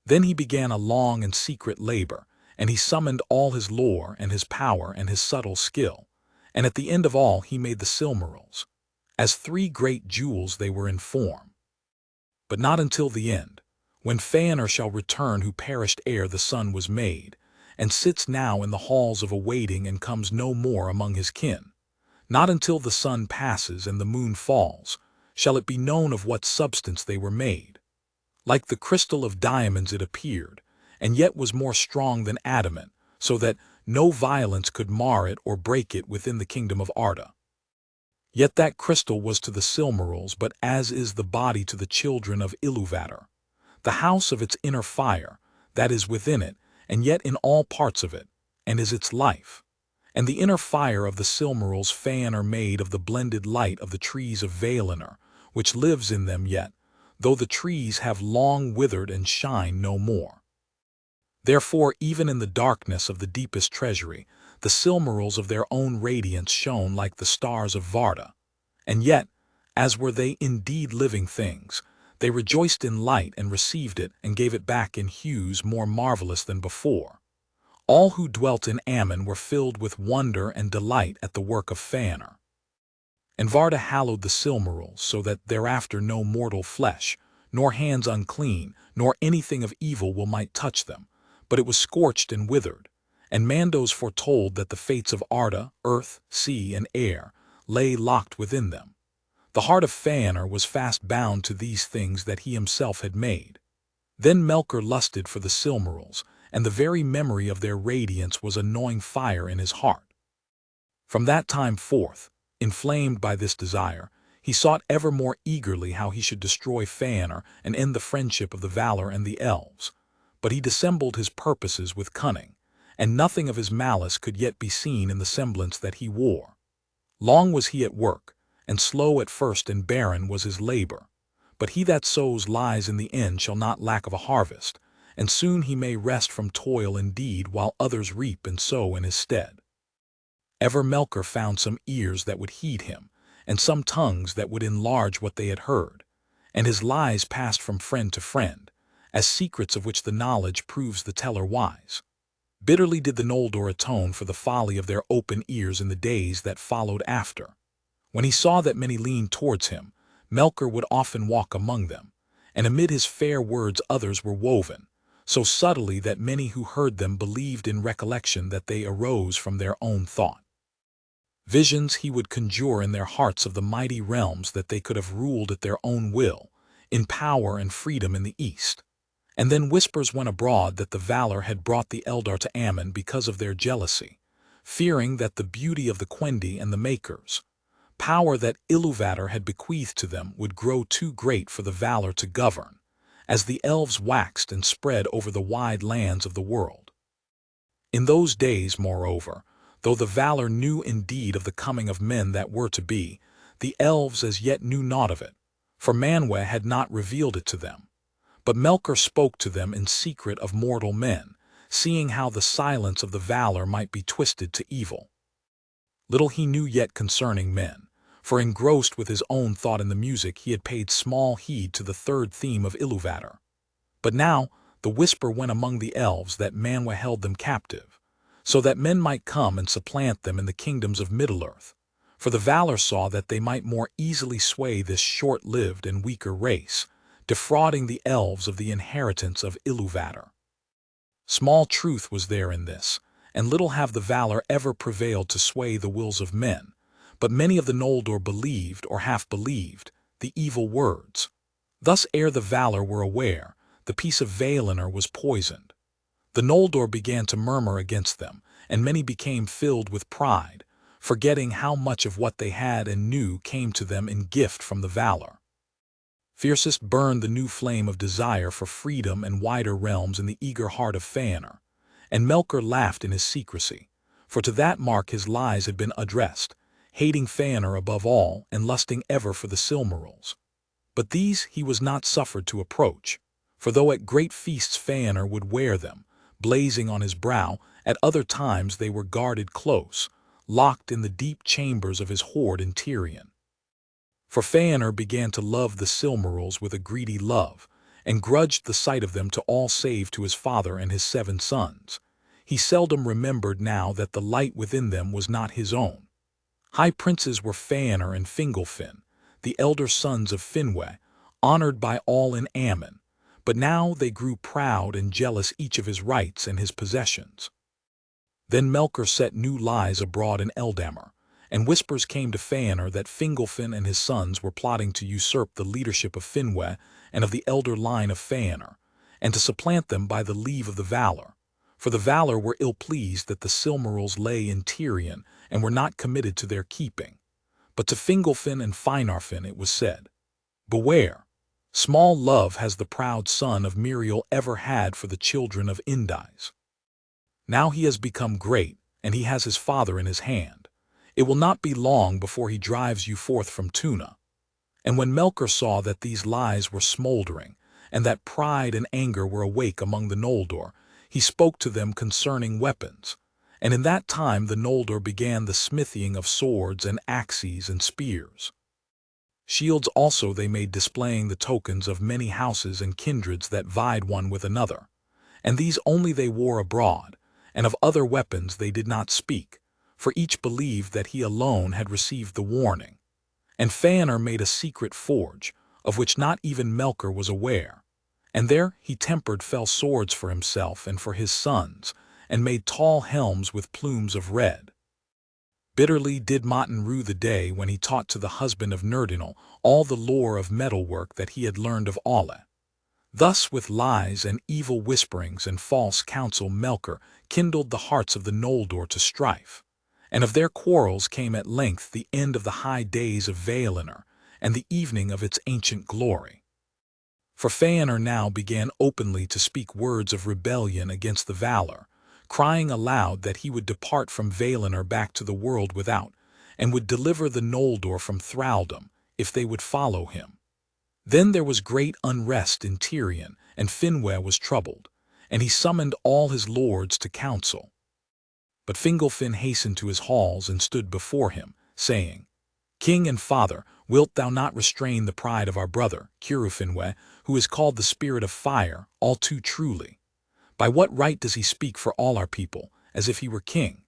Then he began a long and secret labor, and he summoned all his lore and his power and his subtle skill, and at the end of all he made the Silmarils. As 3 great jewels they were in form. But not until the end, when Ainur shall return who perished ere the sun was made, and sits now in the halls of awaiting and comes no more among his kin. Not until the sun passes and the moon falls, shall it be known of what substance they were made. Like the crystal of diamonds it appeared, and yet was more strong than adamant, so that no violence could mar it or break it within the kingdom of Arda. Yet that crystal was to the Silmarils but as is the body to the children of Ilúvatar, the house of its inner fire, that is within it, and yet in all parts of it, and is its life. And the inner fire of the Silmarils are made of the blended light of the trees of Valinor, which lives in them yet, though the trees have long withered and shine no more. Therefore, even in the darkness of the deepest treasury, the Silmarils of their own radiance shone like the stars of Varda. And yet, as were they indeed living things, they rejoiced in light and received it and gave it back in hues more marvelous than before. All who dwelt in Ammon were filled with wonder and delight at the work of Ainur. And Varda hallowed the Silmarils so that thereafter no mortal flesh, nor hands unclean, nor anything of evil might touch them, but it was scorched and withered. And Mandos foretold that the fates of Arda, earth, sea, and air, lay locked within them. The heart of Ainur was fast bound to these things that he himself had made. Then Melkor lusted for the Silmarils, and the very memory of their radiance was a gnawing fire in his heart. From that time forth, inflamed by this desire, he sought ever more eagerly how he should destroy Ainur and end the friendship of the Valar and the Elves. But he dissembled his purposes with cunning, and nothing of his malice could yet be seen in the semblance that he wore. Long was he at work, and slow at first and barren was his labor. But he that sows lies in the end shall not lack of a harvest, and soon he may rest from toil indeed while others reap and sow in his stead. Ever Melkor found some ears that would heed him, and some tongues that would enlarge what they had heard, and his lies passed from friend to friend, as secrets of which the knowledge proves the teller wise. Bitterly did the Noldor atone for the folly of their open ears in the days that followed after. When he saw that many leaned towards him, Melkor would often walk among them, and amid his fair words others were woven, so subtly that many who heard them believed in recollection that they arose from their own thought. Visions he would conjure in their hearts of the mighty realms that they could have ruled at their own will, in power and freedom in the east. And then whispers went abroad that the Valar had brought the Eldar to Ammon because of their jealousy, fearing that the beauty of the Quendi and the Makers, power that Ilúvatar had bequeathed to them, would grow too great for the Valar to govern, as the elves waxed and spread over the wide lands of the world. In those days, moreover, though the Valar knew indeed of the coming of men that were to be, the elves as yet knew naught of it, for Manwë had not revealed it to them. But Melkor spoke to them in secret of mortal men, seeing how the silence of the Valar might be twisted to evil. Little he knew yet concerning men, for engrossed with his own thought in the music he had paid small heed to the third theme of Ilúvatar. But now the whisper went among the elves that Manwë held them captive, so that men might come and supplant them in the kingdoms of Middle-earth, for the Valar saw that they might more easily sway this short-lived and weaker race, defrauding the elves of the inheritance of Ilúvatar. Small truth was there in this, and little have the Valar ever prevailed to sway the wills of men, but many of the Noldor believed, or half believed, the evil words. Thus ere the Valar were aware, the peace of Valinor was poisoned. The Noldor began to murmur against them, and many became filled with pride, forgetting how much of what they had and knew came to them in gift from the Valar. Fiercest burned the new flame of desire for freedom and wider realms in the eager heart of Ainur, and Melkor laughed in his secrecy, for to that mark his lies had been addressed, hating Ainur above all and lusting ever for the Silmarils. But these he was not suffered to approach, For though at great feasts Ainur would wear them, blazing on his brow, at other times they were guarded close, locked in the deep chambers of his hoard in Tirion. For Ainur began to love the Silmarils with a greedy love, and grudged the sight of them to all save to his father and his 7 sons. He seldom remembered now that the light within them was not his own. High princes were Ainur and Fingolfin, the elder sons of Finwë, honored by all in Aman, but now they grew proud and jealous each of his rights and his possessions. Then Melkor set new lies abroad in Eldamar, and whispers came to Ainur that Fingolfin and his sons were plotting to usurp the leadership of Finwë and of the elder line of Ainur, and to supplant them by the leave of the Valar. For the Valar were ill-pleased that the Silmarils lay in Tirion and were not committed to their keeping. But to Fingolfin and Finarfin it was said, "Beware! Small love has the proud son of Miriel ever had for the children of Indais. Now he has become great, and he has his father in his hand. It will not be long before he drives you forth from Tuna." And when Melkor saw that these lies were smoldering, and that pride and anger were awake among the Noldor, he spoke to them concerning weapons. And in that time the Noldor began the smithing of swords and axes and spears. Shields also they made, displaying the tokens of many houses and kindreds that vied one with another. And these only they wore abroad, and of other weapons they did not speak, for each believed that he alone had received the warning. And Ainur made a secret forge, of which not even Melkor was aware. And there he tempered fell swords for himself and for his sons, and made tall helms with plumes of red. Bitterly did Motin rue the day when he taught to the husband of Nerdinal all the lore of metalwork that he had learned of Alle. Thus with lies and evil whisperings and false counsel Melkor kindled the hearts of the Noldor to strife, and of their quarrels came at length the end of the high days of Valinor and the evening of its ancient glory. For Ainur now began openly to speak words of rebellion against the Valar, crying aloud that he would depart from Valinor back to the world without, and would deliver the Noldor from thraldom if they would follow him. Then there was great unrest in Tirion, and Finwë was troubled, and he summoned all his lords to council. But Fingolfin hastened to his halls and stood before him, saying, "King and father, wilt thou not restrain the pride of our brother, Finwë, who is called the Spirit of Fire, all too truly? By what right does he speak for all our people, as if he were king?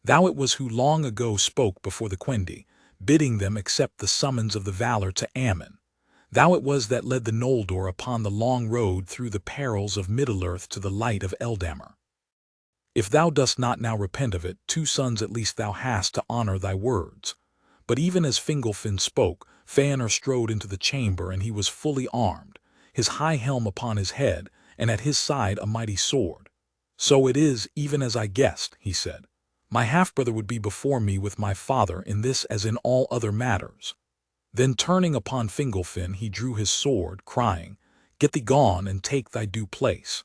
Thou it was who long ago spoke before the Quendi, bidding them accept the summons of the Valar to Aman. Thou it was that led the Noldor upon the long road through the perils of Middle-earth to the light of Eldamar. If thou dost not now repent of it, 2 sons at least thou hast to honor thy words." But even as Fingolfin spoke, Ainur strode into the chamber, and he was fully armed, his high helm upon his head, and at his side a mighty sword. "So it is even as I guessed," he said. "My half-brother would be before me with my father in this as in all other matters." Then turning upon Fingolfin he drew his sword, crying, "Get thee gone and take thy due place."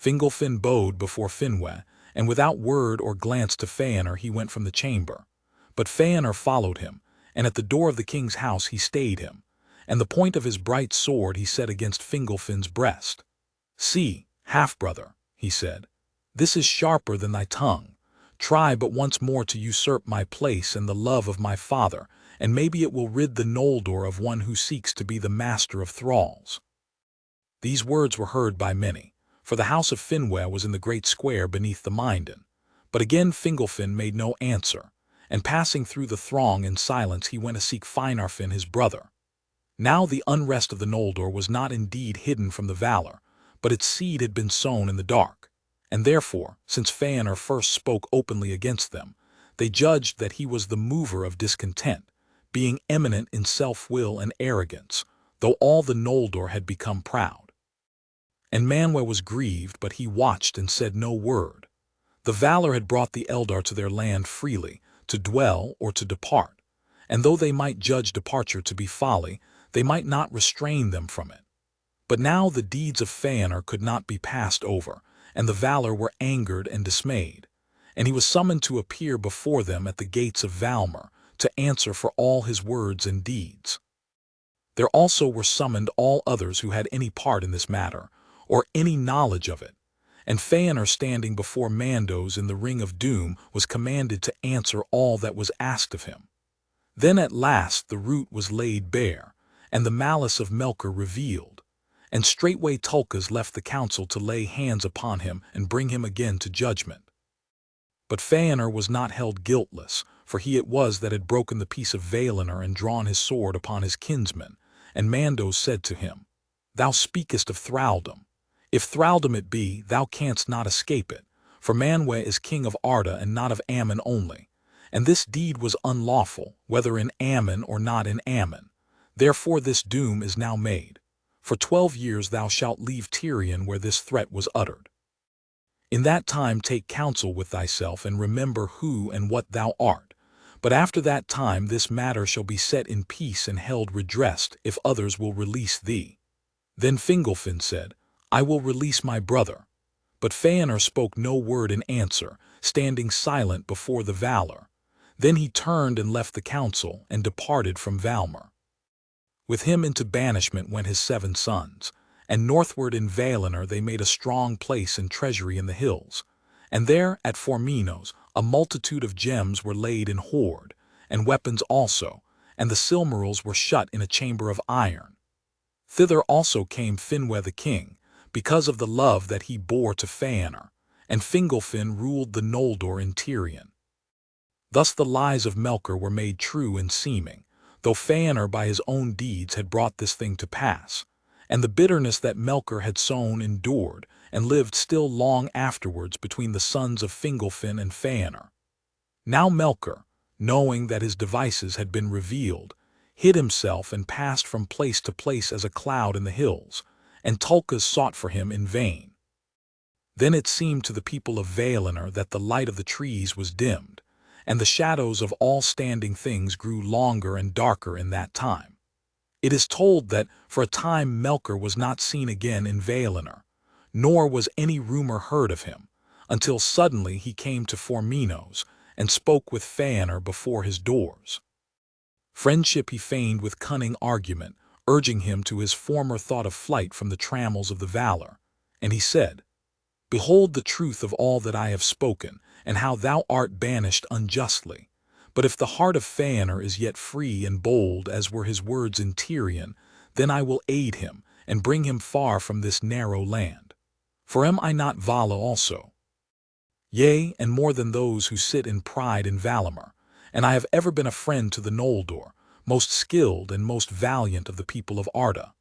Fingolfin bowed before Finwë, and without word or glance to Ainur he went from the chamber. But Ainur followed him, and at the door of the king's house he stayed him, and the point of his bright sword he set against Fingolfin's breast. "See, half-brother," he said, "this is sharper than thy tongue. Try but once more to usurp my place and the love of my father, and maybe it will rid the Noldor of one who seeks to be the master of thralls." These words were heard by many, for the house of Finwë was in the great square beneath the Minden. But again Fingolfin made no answer, and passing through the throng in silence he went to seek Finarfin his brother. Now the unrest of the Noldor was not indeed hidden from the Valar, but its seed had been sown in the dark, and therefore, since Ainur first spoke openly against them, they judged that he was the mover of discontent, being eminent in self-will and arrogance, though all the Noldor had become proud. And Manwë was grieved, but he watched and said no word. The Valar had brought the Eldar to their land freely, to dwell or to depart, and though they might judge departure to be folly, they might not restrain them from it. But now the deeds of Ainur could not be passed over, and the Valar were angered and dismayed, and he was summoned to appear before them at the gates of Valmer, to answer for all his words and deeds. There also were summoned all others who had any part in this matter, or any knowledge of it. And Ainur, standing before Mandos in the Ring of Doom, was commanded to answer all that was asked of him. Then at last the root was laid bare, and the malice of Melkor revealed. And straightway Tulkas left the council to lay hands upon him and bring him again to judgment. But Ainur was not held guiltless, for he it was that had broken the peace of Valinor and drawn his sword upon his kinsman. And Mandos said to him, "Thou speakest of thraldom. If thraldom it be, thou canst not escape it, for Manwe is king of Arda and not of Ammon only. And this deed was unlawful, whether in Ammon or not in Ammon. Therefore this doom is now made. For 12 years thou shalt leave Tirion where this threat was uttered. In that time take counsel with thyself and remember who and what thou art. But after that time this matter shall be set in peace and held redressed if others will release thee." Then Fingolfin said, "I will release my brother." But Ainur spoke no word in answer, standing silent before the Valar. Then he turned and left the council and departed from Valmer. With him into banishment went his 7 sons, and northward in Valinor they made a strong place and treasury in the hills. And there at Forminos a multitude of gems were laid in hoard, and weapons also, and the Silmarils were shut in a chamber of iron. Thither also came Finwë the king, because of the love that he bore to Ainur, and Fingolfin ruled the Noldor in Tirion. Thus the lies of Melkor were made true in seeming, though Ainur by his own deeds had brought this thing to pass, and the bitterness that Melkor had sown endured and lived still long afterwards between the sons of Fingolfin and Ainur. Now Melkor, knowing that his devices had been revealed, hid himself and passed from place to place as a cloud in the hills, and Tulkas sought for him in vain. Then it seemed to the people of Valinor that the light of the trees was dimmed, and the shadows of all standing things grew longer and darker in that time. It is told that for a time Melkor was not seen again in Valinor, nor was any rumor heard of him, until suddenly he came to Forminos and spoke with Ainur before his doors. Friendship he feigned with cunning argument, urging him to his former thought of flight from the trammels of the Valar. And he said, "Behold the truth of all that I have spoken, and how thou art banished unjustly. But if the heart of Ainur is yet free and bold as were his words in Tirion, then I will aid him, and bring him far from this narrow land. For am I not Vala also? Yea, and more than those who sit in pride in Valinor, and I have ever been a friend to the Noldor, most skilled and most valiant of the people of Arda."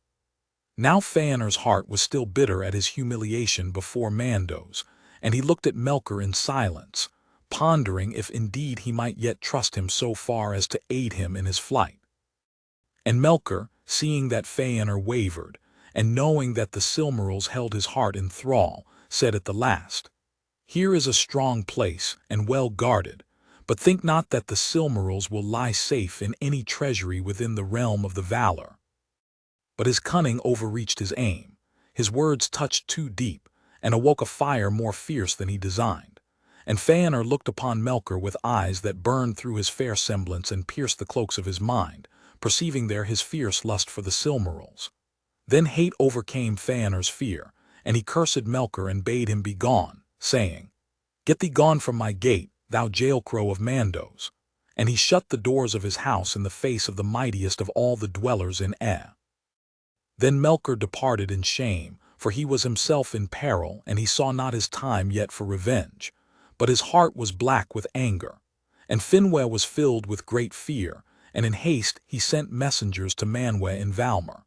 Now Ainur's heart was still bitter at his humiliation before Mandos, and he looked at Melkor in silence, pondering if indeed he might yet trust him so far as to aid him in his flight. And Melkor, seeing that Ainur wavered, and knowing that the Silmarils held his heart in thrall, said at the last, "Here is a strong place, and well guarded, but think not that the Silmarils will lie safe in any treasury within the realm of the Valar." But his cunning overreached his aim. His words touched too deep, and awoke a fire more fierce than he designed. And Ainur looked upon Melkor with eyes that burned through his fair semblance and pierced the cloaks of his mind, perceiving there his fierce lust for the Silmarils. Then hate overcame Ainur's fear, and he cursed Melkor and bade him be gone, saying, "Get thee gone from my gate, thou jailcrow of Mandos." And he shut the doors of his house in the face of the mightiest of all the dwellers in Then Melkor departed in shame, for he was himself in peril, and he saw not his time yet for revenge. But his heart was black with anger. And Finwë was filled with great fear, and in haste he sent messengers to Manwë in Valmer.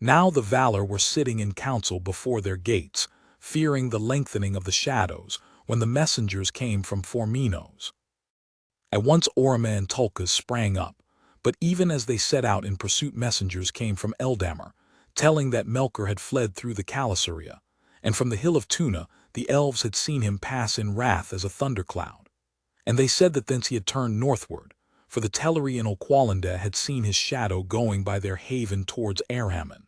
Now the Valar were sitting in council before their gates, fearing the lengthening of the shadows, when the messengers came from Forminos. At once Orome and Tulkas sprang up, but even as they set out in pursuit messengers came from Eldamar, telling that Melkor had fled through the Calasaria, and from the hill of Tuna the elves had seen him pass in wrath as a thundercloud. And they said that thence he had turned northward, for the Teleri in Oqualinda had seen his shadow going by their haven towards Erhammon.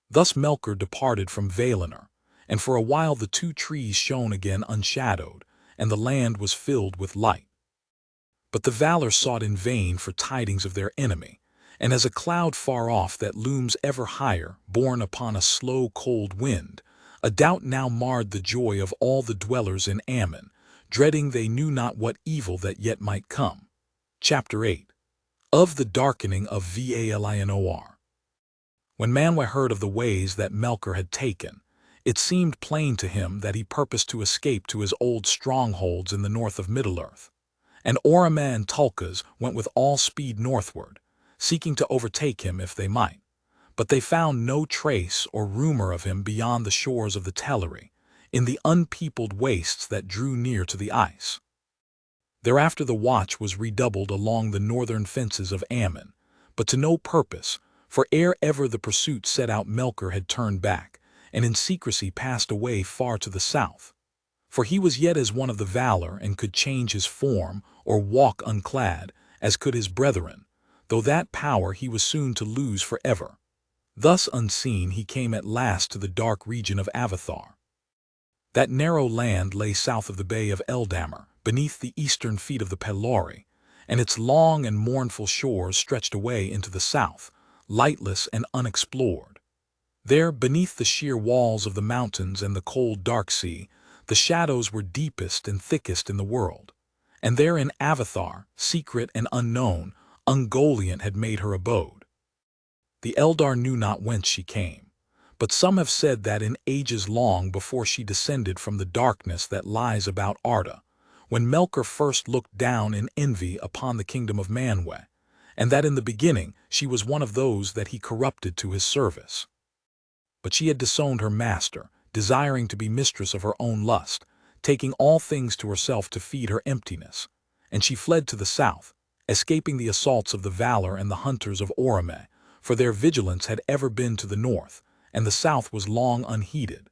Thus Melkor departed from Valinor, and for a while the 2 trees shone again unshadowed, and the land was filled with light. But the Valar sought in vain for tidings of their enemy, and as a cloud far off that looms ever higher, borne upon a slow cold wind, a doubt now marred the joy of all the dwellers in Ammon, dreading they knew not what evil that yet might come. Chapter 8. Of the Darkening of Valinor. When Manwë heard of the ways that Melkor had taken, it seemed plain to him that he purposed to escape to his old strongholds in the north of Middle-earth, and Orome and Tulkas went with all speed northward, seeking to overtake him if they might. But they found no trace or rumor of him beyond the shores of the Teleri, in the unpeopled wastes that drew near to the ice. Thereafter the watch was redoubled along the northern fences of Ammon, but to no purpose, for ere ever the pursuit set out Melkor had turned back, and in secrecy passed away far to the south. For he was yet as one of the Valar and could change his form or walk unclad, as could his brethren, though that power he was soon to lose forever. Thus unseen he came at last to the dark region of Avathar. That narrow land lay south of the Bay of Eldamar, beneath the eastern feet of the Pelori, and its long and mournful shores stretched away into the south, lightless and unexplored. There, beneath the sheer walls of the mountains and the cold dark sea, the shadows were deepest and thickest in the world. And there in Avathar, secret and unknown, Ungoliant had made her abode. The Eldar knew not whence she came, but some have said that in ages long before she descended from the darkness that lies about Arda, when Melkor first looked down in envy upon the kingdom of Manwë, and that in the beginning she was one of those that he corrupted to his service. But she had disowned her master, desiring to be mistress of her own lust, taking all things to herself to feed her emptiness, and she fled to the south, escaping the assaults of the Valar and the hunters of Orome, for their vigilance had ever been to the north, and the south was long unheeded.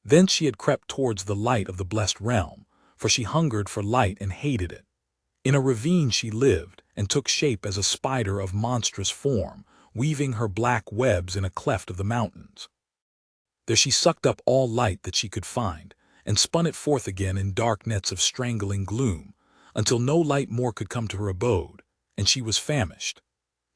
Thence she had crept towards the light of the blessed realm, for she hungered for light and hated it. In a ravine she lived, and took shape as a spider of monstrous form, weaving her black webs in a cleft of the mountains. There she sucked up all light that she could find, and spun it forth again in dark nets of strangling gloom, until no light more could come to her abode, and she was famished.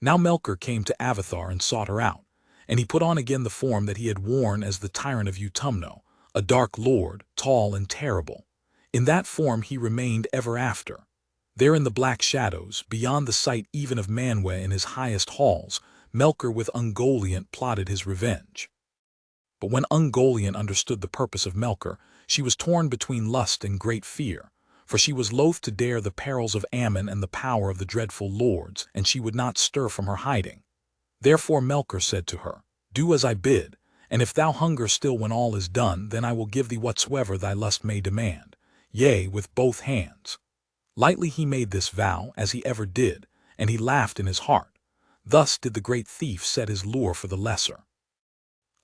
Now Melkor came to Avathar and sought her out, and he put on again the form that he had worn as the tyrant of Utumno, a dark lord, tall and terrible. In that form he remained ever after. There in the black shadows, beyond the sight even of Manwë in his highest halls, Melkor with Ungoliant plotted his revenge. But when Ungoliant understood the purpose of Melkor, she was torn between lust and great fear, for she was loath to dare the perils of Ammon and the power of the dreadful lords, and she would not stir from her hiding. Therefore Melkor said to her, "Do as I bid, and if thou hunger still when all is done, then I will give thee whatsoever thy lust may demand, yea, with both hands." Lightly he made this vow, as he ever did, and he laughed in his heart. Thus did the great thief set his lure for the lesser.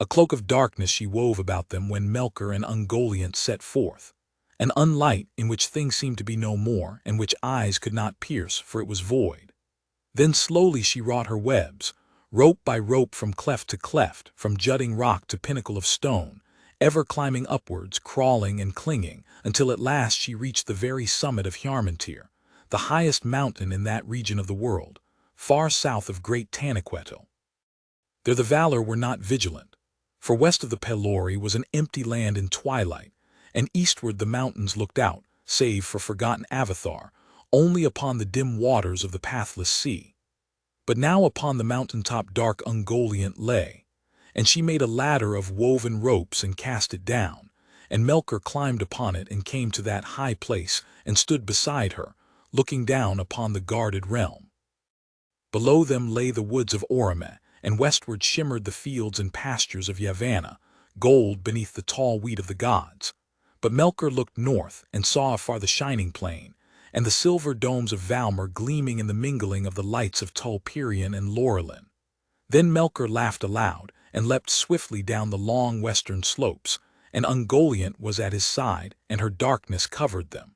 A cloak of darkness she wove about them when Melkor and Ungoliant set forth, an unlight in which things seemed to be no more, and which eyes could not pierce, for it was void. Then slowly she wrought her webs, rope by rope from cleft to cleft, from jutting rock to pinnacle of stone, ever climbing upwards, crawling and clinging, until at last she reached the very summit of Hjarmantir, the highest mountain in that region of the world, far south of great Taniquetil. There the Valar were not vigilant, for west of the Pelori was an empty land in twilight, and eastward the mountains looked out, save for forgotten Avathar, only upon the dim waters of the pathless sea. But now upon the mountain-top dark Ungoliant lay, and she made a ladder of woven ropes and cast it down, and Melkor climbed upon it and came to that high place and stood beside her, looking down upon the guarded realm. Below them lay the woods of Orome, and westward shimmered the fields and pastures of Yavanna, gold beneath the tall wheat of the gods. But Melkor looked north and saw afar the shining plain, and the silver domes of Valmar gleaming in the mingling of the lights of Tulperion and Lorelin. Then Melkor laughed aloud, and leapt swiftly down the long western slopes, and Ungoliant was at his side, and her darkness covered them.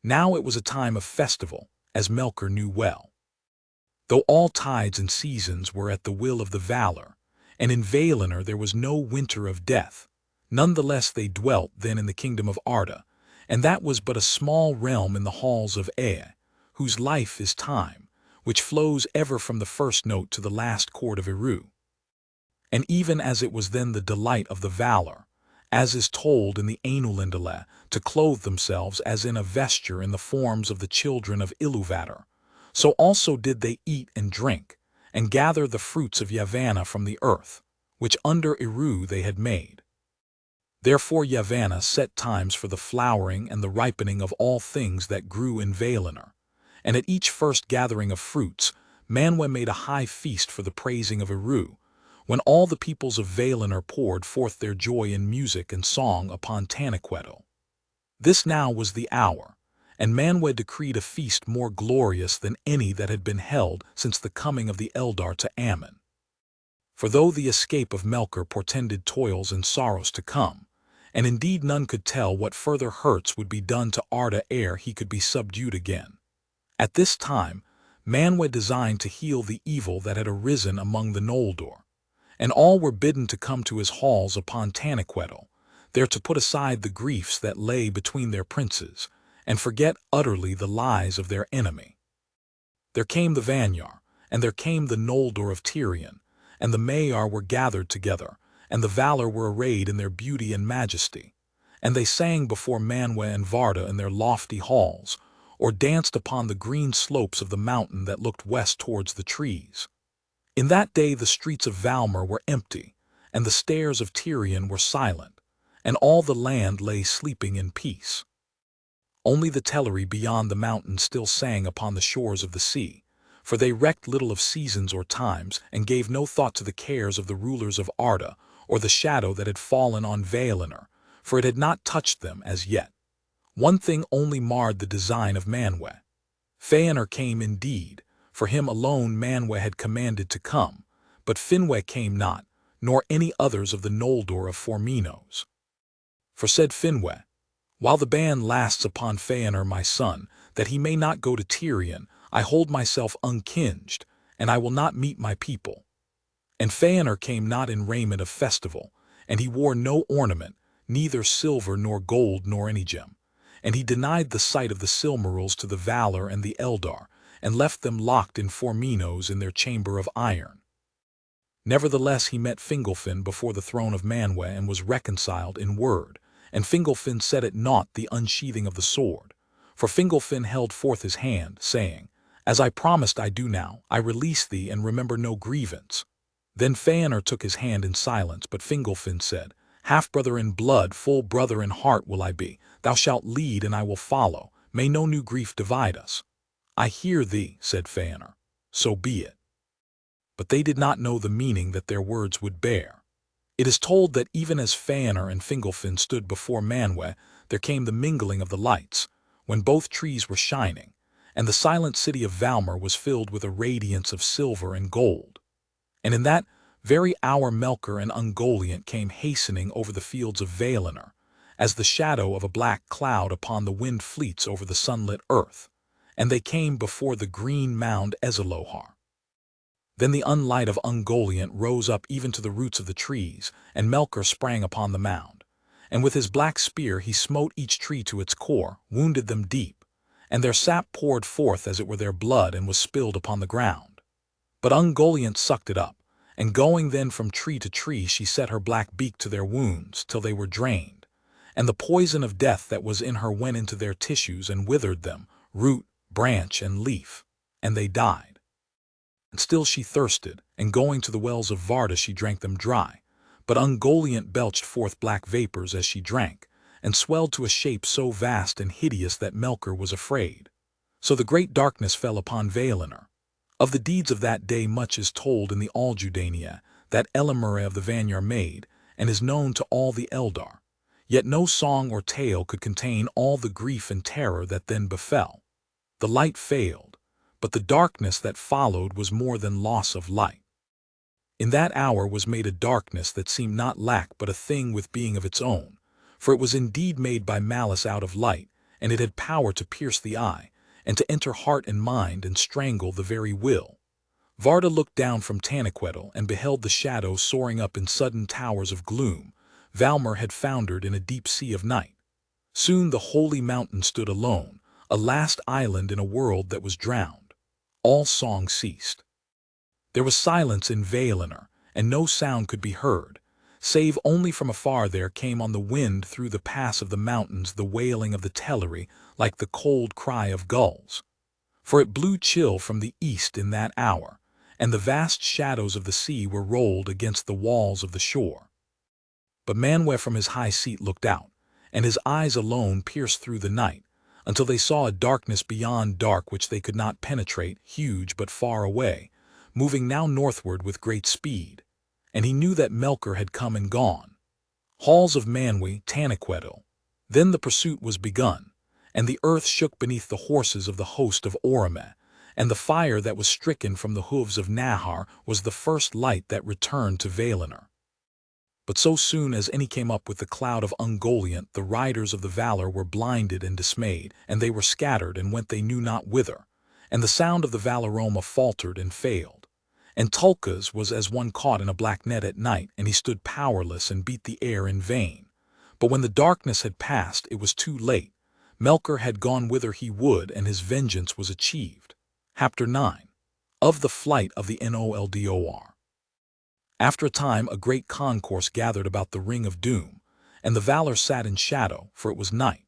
Now it was a time of festival, as Melkor knew well. Though all tides and seasons were at the will of the Valar, and in Valinor there was no winter of death, none the less they dwelt then in the kingdom of Arda, and that was but a small realm in the halls of Ea, whose life is time, which flows ever from the first note to the last chord of Eru. And even as it was then the delight of the Valar, as is told in the Ainulindalë, to clothe themselves as in a vesture in the forms of the children of Ilúvatar, so also did they eat and drink, and gather the fruits of Yavanna from the earth, which under Eru they had made. Therefore Yavanna set times for the flowering and the ripening of all things that grew in Valinor, and at each first gathering of fruits, Manwë made a high feast for the praising of Eru, when all the peoples of Valinor poured forth their joy in music and song upon Taniquetil. This now was the hour, and Manwë decreed a feast more glorious than any that had been held since the coming of the Eldar to Ammon. For though the escape of Melkor portended toils and sorrows to come, and indeed none could tell what further hurts would be done to Arda ere he could be subdued again, at this time Manwë designed to heal the evil that had arisen among the Noldor, and all were bidden to come to his halls upon Taniquetil, there to put aside the griefs that lay between their princes, and forget utterly the lies of their enemy. There came the Vanyar, and there came the Noldor of Tirion, and the Maiar were gathered together, and the Valar were arrayed in their beauty and majesty, and they sang before Manwë and Varda in their lofty halls, or danced upon the green slopes of the mountain that looked west towards the trees. In that day the streets of Valmar were empty, and the stairs of Tirion were silent, and all the land lay sleeping in peace. Only the Teleri beyond the mountain still sang upon the shores of the sea, for they recked little of seasons or times, and gave no thought to the cares of the rulers of Arda, or the shadow that had fallen on Valinor, for it had not touched them as yet. One thing only marred the design of Manwë. Feanor came indeed, for him alone Manwë had commanded to come, but Finwë came not, nor any others of the Noldor of Forminos. For said Finwë, while the ban lasts upon Feanor my son, that he may not go to Tirion, I hold myself unkinged, and I will not meet my people. And Feanor came not in raiment of festival, and he wore no ornament, neither silver nor gold nor any gem, and he denied the sight of the Silmarils to the Valar and the Eldar, and left them locked in Forminos in their chamber of iron. Nevertheless he met Fingolfin before the throne of Manwë and was reconciled in word, and Fingolfin set at naught the unsheathing of the sword, for Fingolfin held forth his hand, saying, As I promised I do now, I release thee and remember no grievance. Then Feanor took his hand in silence, but Fingolfin said, Half-brother in blood, full brother in heart will I be. Thou shalt lead and I will follow. May no new grief divide us. I hear thee, said Feanor. So be it. But they did not know the meaning that their words would bear. It is told that even as Feanor and Fingolfin stood before Manwë, there came the mingling of the lights, when both trees were shining, and the silent city of Valmar was filled with a radiance of silver and gold. And in that very hour Melkor and Ungoliant came hastening over the fields of Valinor, as the shadow of a black cloud upon the wind fleets over the sunlit earth, and they came before the green mound Ezilohar. Then the unlight of Ungoliant rose up even to the roots of the trees, and Melkor sprang upon the mound, and with his black spear he smote each tree to its core, wounded them deep, and their sap poured forth as it were their blood and was spilled upon the ground. But Ungoliant sucked it up, and going then from tree to tree she set her black beak to their wounds till they were drained, and the poison of death that was in her went into their tissues and withered them, root, branch, and leaf, and they died. And still she thirsted, and going to the wells of Varda she drank them dry, but Ungoliant belched forth black vapors as she drank, and swelled to a shape so vast and hideous that Melkor was afraid. So the great darkness fell upon Valinor. Of the deeds of that day much is told in the Aljudainia that Elamure of the Vanyar made, and is known to all the Eldar. Yet no song or tale could contain all the grief and terror that then befell. The light failed, but the darkness that followed was more than loss of light. In that hour was made a darkness that seemed not lack but a thing with being of its own, for it was indeed made by malice out of light, and it had power to pierce the eye, and to enter heart and mind and strangle the very will. Varda looked down from Taniquetil and beheld the shadow soaring up in sudden towers of gloom. Valmar had foundered in a deep sea of night. Soon the holy mountain stood alone, a last island in a world that was drowned. all song ceased. There was silence in Valinor, and no sound could be heard, save only from afar there came on the wind through the pass of the mountains the wailing of the Teleri like the cold cry of gulls. For it blew chill from the east in that hour, and the vast shadows of the sea were rolled against the walls of the shore. But Manwë from his high seat looked out, and his eyes alone pierced through the night, until they saw a darkness beyond dark which they could not penetrate, huge but far away, moving now northward with great speed, and he knew that Melkor had come and gone. Halls of Manwë, Taniquetil. Then the pursuit was begun, and the earth shook beneath the horses of the host of Orome, and the fire that was stricken from the hooves of Nahar was the first light that returned to Valinor. But so soon as any came up with the cloud of Ungoliant, the riders of the Valar were blinded and dismayed, and they were scattered and went they knew not whither, and the sound of the Valaroma faltered and failed. And Tulkas was as one caught in a black net at night, and he stood powerless and beat the air in vain. But when the darkness had passed, it was too late. Melkor had gone whither he would, and his vengeance was achieved. Chapter 9. Of the Flight of the Noldor. After a time a great concourse gathered about the Ring of Doom, and the Valar sat in shadow, for it was night.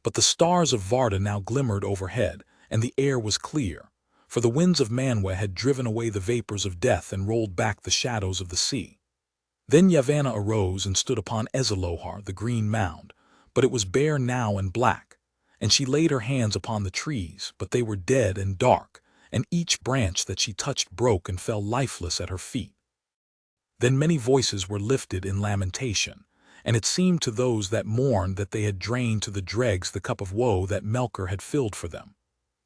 But the stars of Varda now glimmered overhead, and the air was clear, for the winds of Manwë had driven away the vapors of death and rolled back the shadows of the sea. Then Yavanna arose and stood upon Ezilohar, the green mound, but it was bare now and black, and she laid her hands upon the trees, but they were dead and dark, and each branch that she touched broke and fell lifeless at her feet. Then many voices were lifted in lamentation, and it seemed to those that mourned that they had drained to the dregs the cup of woe that Melkor had filled for them.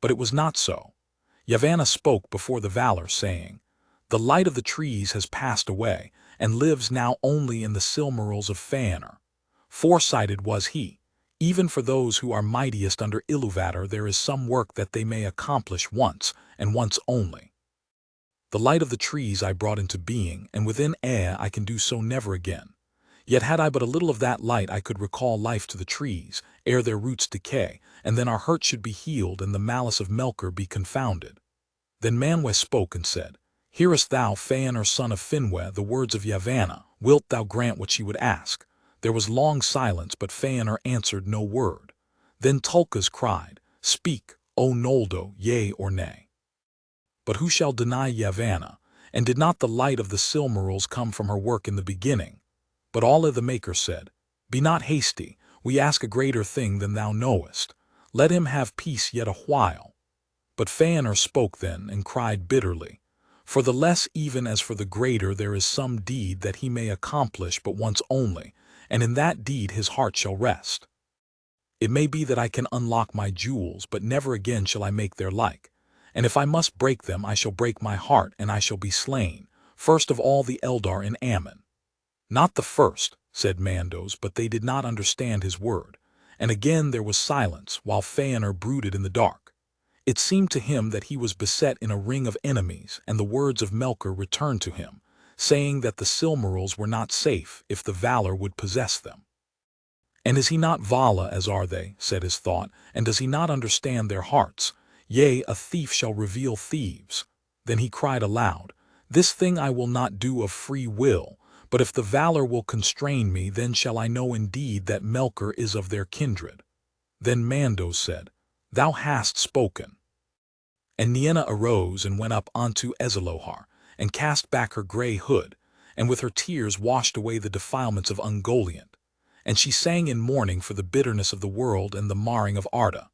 But it was not so. Yavanna spoke before the Valar, saying, "The light of the trees has passed away, and lives now only in the Silmarils of Ainur. Foresighted was he. Even for those who are mightiest under Ilúvatar there is some work that they may accomplish once, and once only. The light of the trees I brought into being, and within I can do so never again. Yet had I but a little of that light I could recall life to the trees, ere their roots decay, and then our hurt should be healed and the malice of Melkor be confounded." Then Manwë spoke and said, "Hearest thou, Ainur son of Finwë, the words of Yavanna? Wilt thou grant what she would ask?" There was long silence, but Ainur answered no word. Then Tulkas cried, "Speak, O Noldor, yea or nay." But who shall deny Yavanna? And did not the light of the Silmarils come from her work in the beginning? But Allah the Maker said, "Be not hasty, we ask a greater thing than thou knowest. Let him have peace yet a while." But Ainur spoke then and cried bitterly, "For the less even as for the greater there is some deed that he may accomplish but once only, and in that deed his heart shall rest. It may be that I can unlock my jewels, but never again shall I make their like. And if I must break them, I shall break my heart, and I shall be slain, first of all the Eldar in Ammon." "Not the first," said Mandos, but they did not understand his word, and again there was silence, while Ainur brooded in the dark. It seemed to him that he was beset in a ring of enemies, and the words of Melkor returned to him, saying that the Silmarils were not safe if the Valar would possess them. "And is he not Vala as are they?" said his thought, "and does he not understand their hearts? Yea, a thief shall reveal thieves." Then he cried aloud, "This thing I will not do of free will, but if the Valar will constrain me, then shall I know indeed that Melkor is of their kindred." Then Mandos said, "Thou hast spoken." And Nienna arose and went up unto Ezilohar, and cast back her grey hood, and with her tears washed away the defilements of Ungoliant. And she sang in mourning for the bitterness of the world and the marring of Arda.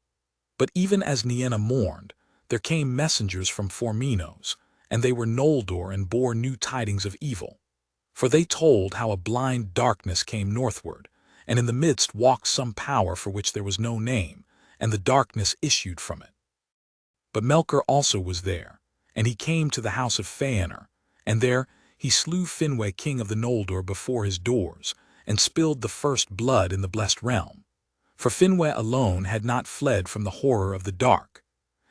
But even as Nienna mourned, there came messengers from Forminos, and they were Noldor and bore new tidings of evil. For they told how a blind darkness came northward, and in the midst walked some power for which there was no name, and the darkness issued from it. But Melkor also was there, and he came to the house of Ainur, and there he slew Finwë king of the Noldor before his doors, and spilled the first blood in the blessed realm. For Finwë alone had not fled from the horror of the dark.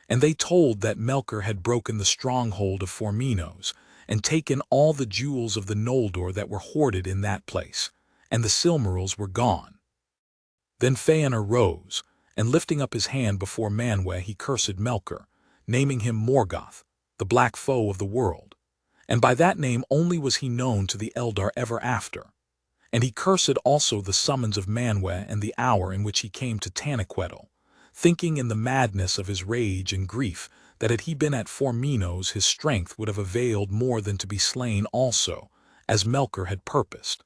And they told that Melkor had broken the stronghold of Forminos, and taken all the jewels of the Noldor that were hoarded in that place, and the Silmarils were gone. Then Ainur rose, and lifting up his hand before Manwë he cursed Melkor, naming him Morgoth, the black foe of the world, and by that name only was he known to the Eldar ever after. And he cursed also the summons of Manwë and the hour in which he came to Taniquetil, thinking in the madness of his rage and grief that had he been at Formenos his strength would have availed more than to be slain also, as Melkor had purposed.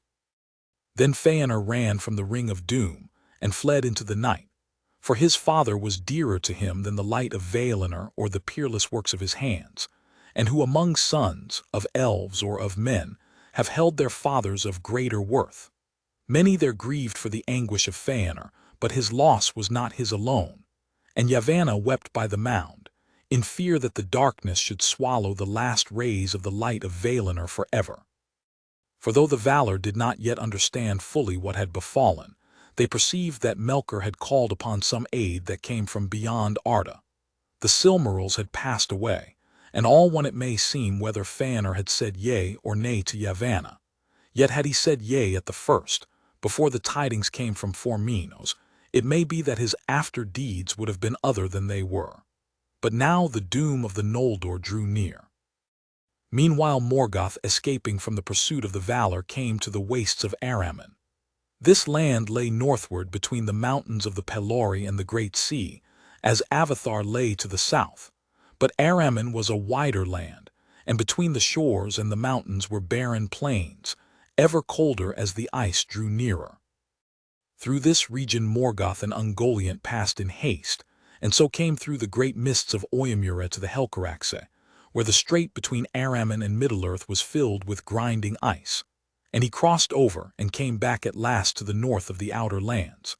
Then Feanor ran from the ring of doom and fled into the night, for his father was dearer to him than the light of Valinor or the peerless works of his hands, and who among sons, of elves or of men, have held their fathers of greater worth. Many there grieved for the anguish of Feanor, but his loss was not his alone, and Yavanna wept by the mound, in fear that the darkness should swallow the last rays of the light of Valinor forever. For though the Valar did not yet understand fully what had befallen, they perceived that Melkor had called upon some aid that came from beyond Arda. The Silmarils had passed away, and all one it may seem whether Feanor had said yea or nay to Yavanna. Yet had he said yea at the first, before the tidings came from Formenos, it may be that his after deeds would have been other than they were. But now the doom of the Noldor drew near. Meanwhile Morgoth, escaping from the pursuit of the Valar, came to the wastes of Araman. This land lay northward between the mountains of the Pelori and the Great Sea, as Avathar lay to the south. But Araman was a wider land, and between the shores and the mountains were barren plains, ever colder as the ice drew nearer. Through this region Morgoth and Ungoliant passed in haste, and so came through the great mists of Oymura to the Helcaraxe, where the strait between Araman and Middle-earth was filled with grinding ice, and he crossed over and came back at last to the north of the outer lands.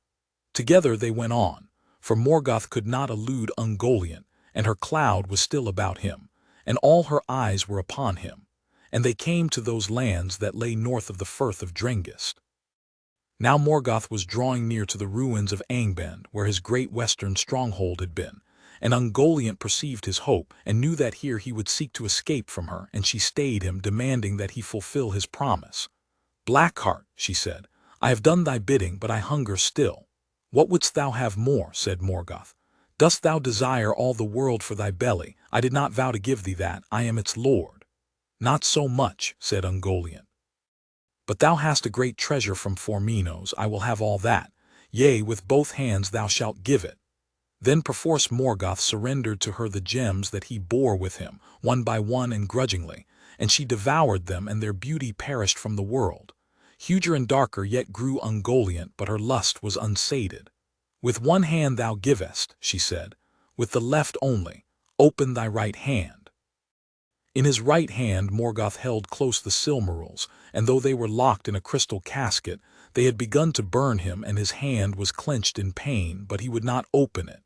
Together they went on, for Morgoth could not elude Ungoliant, and her cloud was still about him, and all her eyes were upon him, and they came to those lands that lay north of the Firth of Drengist. Now Morgoth was drawing near to the ruins of Angband, where his great western stronghold had been, and Ungoliant perceived his hope, and knew that here he would seek to escape from her, and she stayed him, demanding that he fulfill his promise. "Blackheart," she said, "I have done thy bidding, but I hunger still." "What wouldst thou have more?" said Morgoth. "Dost thou desire all the world for thy belly? I did not vow to give thee that, I am its lord." "Not so much," said Ungoliant. "But thou hast a great treasure from Formenos, I will have all that. Yea, with both hands thou shalt give it." Then perforce Morgoth surrendered to her the gems that he bore with him, one by one and grudgingly, and she devoured them, and their beauty perished from the world. Huger and darker yet grew Ungoliant, but her lust was unsated. "With one hand thou givest," she said, "with the left only. Open thy right hand." In his right hand Morgoth held close the Silmarils, and though they were locked in a crystal casket, they had begun to burn him, and his hand was clenched in pain, but he would not open it.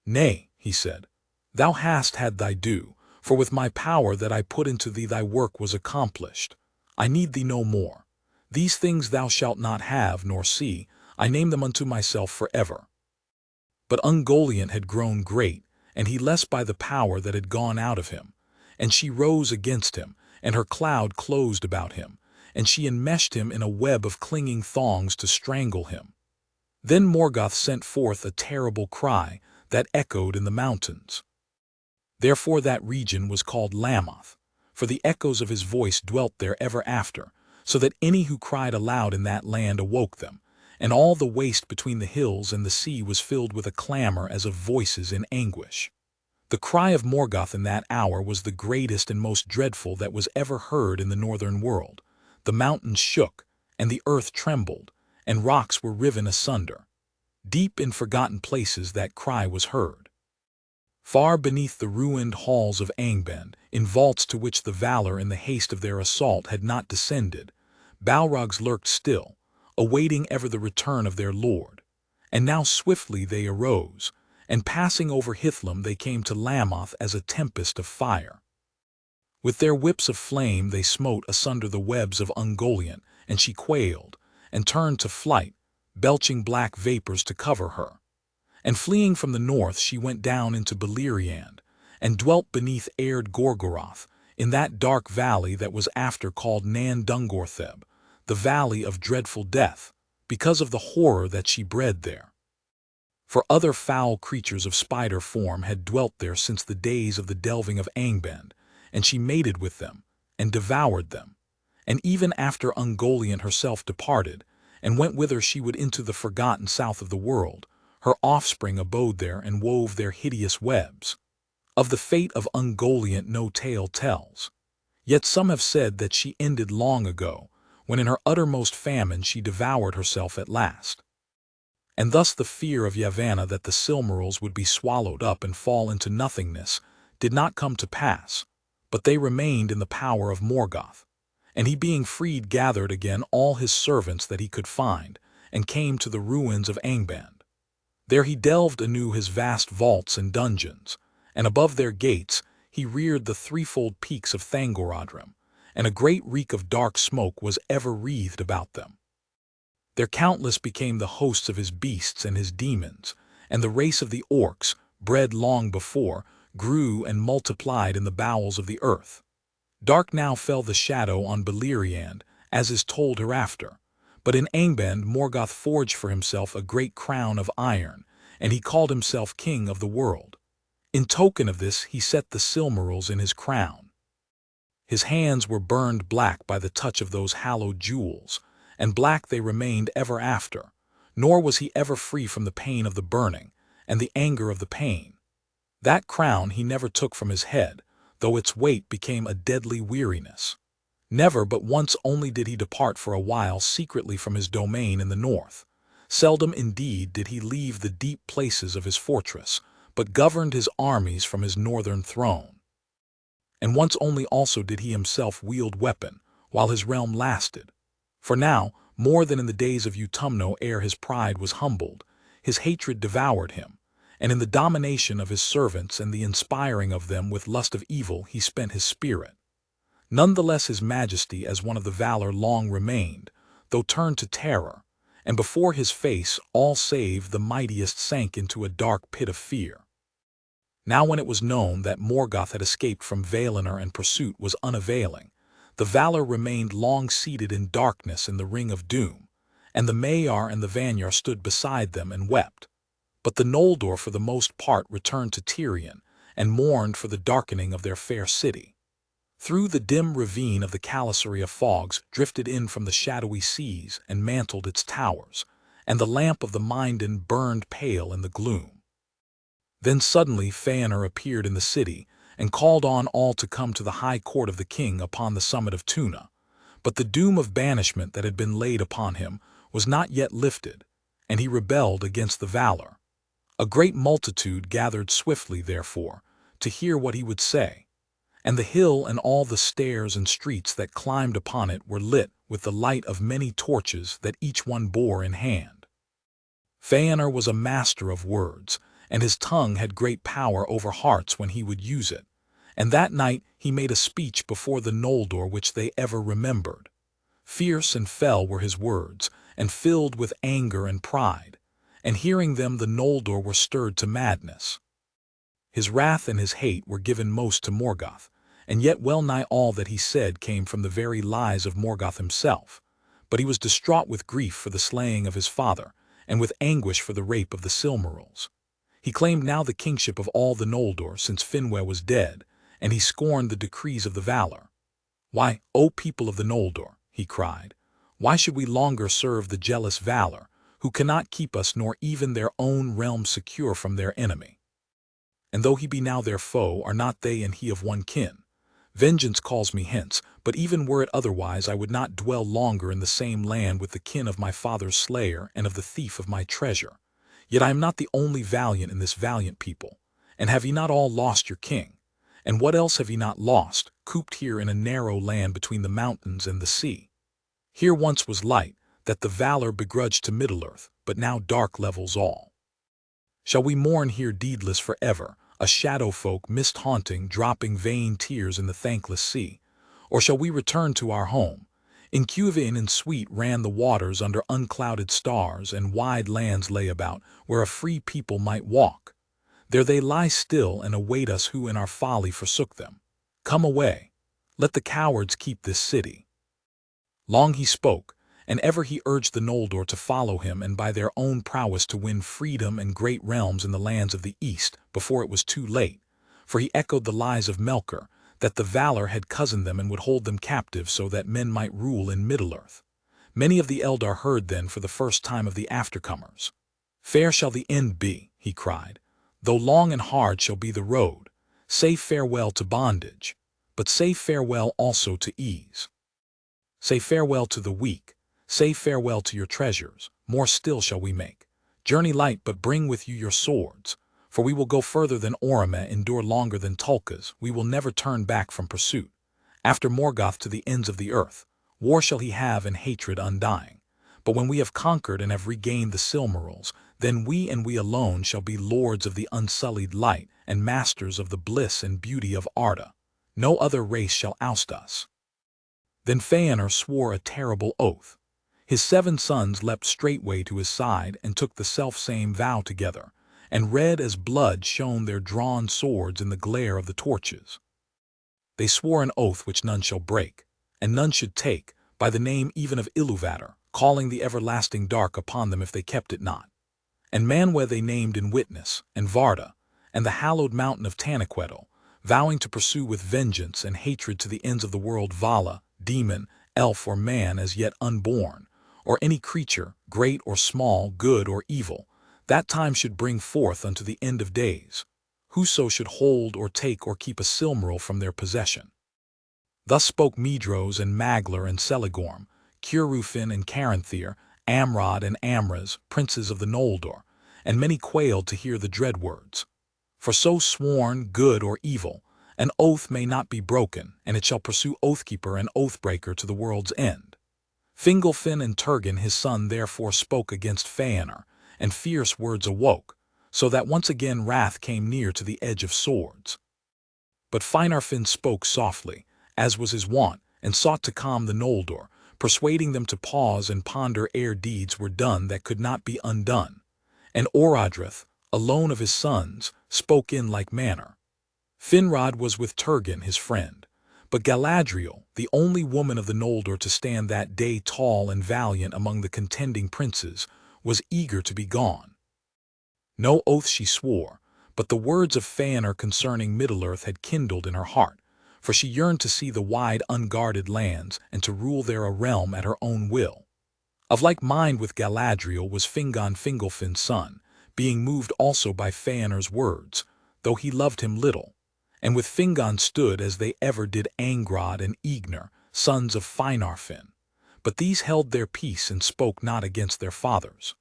"Nay," he said, "thou hast had thy due, for with my power that I put into thee thy work was accomplished. I need thee no more. These things thou shalt not have nor see, I name them unto myself forever." But Ungoliant had grown great, and he less by the power that had gone out of him, and she rose against him, and her cloud closed about him, and she enmeshed him in a web of clinging thongs to strangle him. Then Morgoth sent forth a terrible cry that echoed in the mountains. Therefore that region was called Lamoth, for the echoes of his voice dwelt there ever after, so that any who cried aloud in that land awoke them, and all the waste between the hills and the sea was filled with a clamor as of voices in anguish. The cry of Morgoth in that hour was the greatest and most dreadful that was ever heard in the northern world. The mountains shook, and the earth trembled, and rocks were riven asunder. Deep in forgotten places that cry was heard. Far beneath the ruined halls of Angband, in vaults to which the Valar in the haste of their assault had not descended, Balrogs lurked still, awaiting ever the return of their lord. And now swiftly they arose, and passing over Hithlum they came to Lamoth as a tempest of fire. With their whips of flame they smote asunder the webs of Ungoliant, and she quailed, and turned to flight, belching black vapors to cover her. And fleeing from the north she went down into Beleriand, and dwelt beneath Erd Gorgoroth, in that dark valley that was after called Nan Dungortheb, the valley of dreadful death, because of the horror that she bred there. For other foul creatures of spider form had dwelt there since the days of the delving of Angband, and she mated with them, and devoured them. And even after Ungoliant herself departed, and went whither she would into the forgotten south of the world, her offspring abode there and wove their hideous webs. Of the fate of Ungoliant no tale tells. Yet some have said that she ended long ago, when in her uttermost famine she devoured herself at last. And thus the fear of Yavanna that the Silmarils would be swallowed up and fall into nothingness did not come to pass, but they remained in the power of Morgoth. And he being freed gathered again all his servants that he could find, and came to the ruins of Angband. There he delved anew his vast vaults and dungeons, and above their gates he reared the threefold peaks of Thangorodrim, and a great reek of dark smoke was ever wreathed about them. Their countless became the hosts of his beasts and his demons, and the race of the orcs, bred long before, grew and multiplied in the bowels of the earth. Dark now fell the shadow on Beleriand, as is told hereafter, but in Angband Morgoth forged for himself a great crown of iron, and he called himself king of the world. In token of this he set the Silmarils in his crown. His hands were burned black by the touch of those hallowed jewels, and black they remained ever after, nor was he ever free from the pain of the burning, and the anger of the pain. That crown he never took from his head, though its weight became a deadly weariness. Never but once only did he depart for a while secretly from his domain in the north. Seldom indeed did he leave the deep places of his fortress, but governed his armies from his northern throne. And once only also did he himself wield weapon, while his realm lasted. For now, more than in the days of Utumno ere his pride was humbled, his hatred devoured him, and in the domination of his servants and the inspiring of them with lust of evil he spent his spirit. None the less his majesty as one of the Valar long remained, though turned to terror, and before his face all save the mightiest sank into a dark pit of fear. Now when it was known that Morgoth had escaped from Valinor and pursuit was unavailing, the Valar remained long seated in darkness in the Ring of Doom, and the Maiar and the Vanyar stood beside them and wept. But the Noldor for the most part returned to Tirion, and mourned for the darkening of their fair city. Through the dim ravine of the Calissaria fogs drifted in from the shadowy seas and mantled its towers, and the lamp of the Minden burned pale in the gloom. Then suddenly Feanor appeared in the city, and called on all to come to the high court of the king upon the summit of Tuna. But the doom of banishment that had been laid upon him was not yet lifted, and he rebelled against the Valar. A great multitude gathered swiftly, therefore, to hear what he would say, and the hill and all the stairs and streets that climbed upon it were lit with the light of many torches that each one bore in hand. Feanor was a master of words, and his tongue had great power over hearts when he would use it, and that night he made a speech before the Noldor which they ever remembered. Fierce and fell were his words, and filled with anger and pride, and hearing them the Noldor were stirred to madness. His wrath and his hate were given most to Morgoth, and yet well nigh all that he said came from the very lies of Morgoth himself. But he was distraught with grief for the slaying of his father, and with anguish for the rape of the Silmarils. He claimed now the kingship of all the Noldor since Finwë was dead, and he scorned the decrees of the Valar. "Why, O people of the Noldor," he cried, "why should we longer serve the jealous Valar, who cannot keep us nor even their own realm secure from their enemy? And though he be now their foe, are not they and he of one kin? Vengeance calls me hence, but even were it otherwise I would not dwell longer in the same land with the kin of my father's slayer and of the thief of my treasure. Yet I am not the only valiant in this valiant people, and have ye not all lost your king? And what else have ye not lost, cooped here in a narrow land between the mountains and the sea? Here once was light, that the Valar begrudged to Middle-earth, but now dark levels all. Shall we mourn here deedless forever, a shadow folk mist-haunting, dropping vain tears in the thankless sea? Or shall we return to our home? In Cuvain and sweet ran the waters under unclouded stars, and wide lands lay about, where a free people might walk. There they lie still and await us who in our folly forsook them. Come away. Let the cowards keep this city." Long he spoke, and ever he urged the Noldor to follow him and by their own prowess to win freedom and great realms in the lands of the east before it was too late, for he echoed the lies of Melkor, that the Valar had cozened them and would hold them captive so that men might rule in Middle-earth. Many of the Eldar heard then for the first time of the aftercomers. "Fair shall the end be," he cried, "though long and hard shall be the road. Say farewell to bondage, but say farewell also to ease. Say farewell to the weak, say farewell to your treasures, more still shall we make. Journey light, but bring with you your swords, for we will go further than Orome, endure longer than Tulkas, we will never turn back from pursuit. After Morgoth to the ends of the earth, war shall he have and hatred undying. But when we have conquered and have regained the Silmarils, then we and we alone shall be lords of the unsullied light and masters of the bliss and beauty of Arda. No other race shall oust us." Then Feanor swore a terrible oath. His 7 sons leapt straightway to his side and took the selfsame vow together, and red as blood shone their drawn swords in the glare of the torches. They swore an oath which none shall break, and none should take, by the name even of Ilúvatar, calling the everlasting dark upon them if they kept it not. And Manwë they named in witness, and Varda, and the hallowed mountain of Tanaquedel, vowing to pursue with vengeance and hatred to the ends of the world Vala, demon, elf or man as yet unborn, or any creature, great or small, good or evil, that time should bring forth unto the end of days, whoso should hold or take or keep a Silmaril from their possession. Thus spoke Medros and Maglar and Celegorm, Curufin and Caranthir, Amrod and Amraz, princes of the Noldor, and many quailed to hear the dread words. For so sworn, good or evil, an oath may not be broken, and it shall pursue oathkeeper and oathbreaker to the world's end. Fingolfin and Turgon his son therefore spoke against Feanor, and fierce words awoke, so that once again wrath came near to the edge of swords. But Finarfin spoke softly, as was his wont, and sought to calm the Noldor, persuading them to pause and ponder ere deeds were done that could not be undone. And Orodreth, alone of his sons, spoke in like manner. Finrod was with Turgon his friend, but Galadriel, the only woman of the Noldor to stand that day tall and valiant among the contending princes, was eager to be gone. No oath she swore, but the words of Feanor concerning Middle-earth had kindled in her heart, for she yearned to see the wide unguarded lands and to rule there a realm at her own will. Of like mind with Galadriel was Fingon Fingolfin's son, being moved also by Feanor's words, though he loved him little. And with Fingon stood as they ever did Angrod and Egnor, sons of Finarfin. But these held their peace and spoke not against their fathers.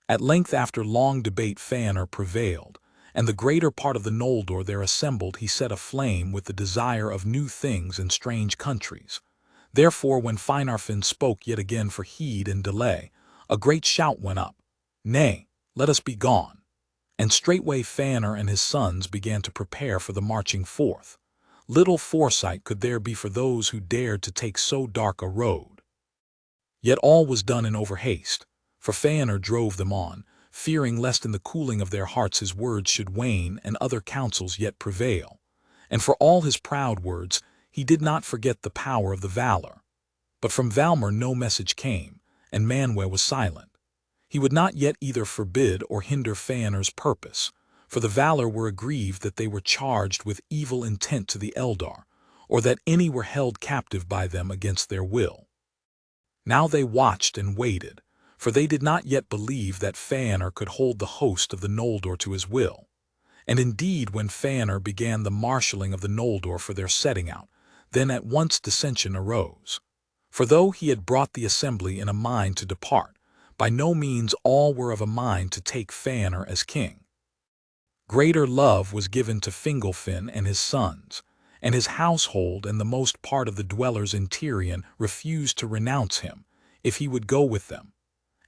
At length after long debate Feanor prevailed, and the greater part of the Noldor there assembled he set aflame with the desire of new things and strange countries. Therefore when Finarfin spoke yet again for heed and delay, a great shout went up, "Nay, let us be gone." And straightway Feanor and his sons began to prepare for the marching forth. Little foresight could there be for those who dared to take so dark a road. Yet all was done in overhaste, for Feanor drove them on, fearing lest in the cooling of their hearts his words should wane and other counsels yet prevail. And for all his proud words, he did not forget the power of the Valar. But from Valmar no message came, and Manwë was silent. He would not yet either forbid or hinder Feanor's purpose, for the Valar were aggrieved that they were charged with evil intent to the Eldar, or that any were held captive by them against their will. Now they watched and waited, for they did not yet believe that Feanor could hold the host of the Noldor to his will. And indeed when Feanor began the marshalling of the Noldor for their setting out, then at once dissension arose. For though he had brought the assembly in a mind to depart, by no means all were of a mind to take Feanor as king. Greater love was given to Fingolfin and his sons, and his household and the most part of the dwellers in Tirion refused to renounce him, if he would go with them.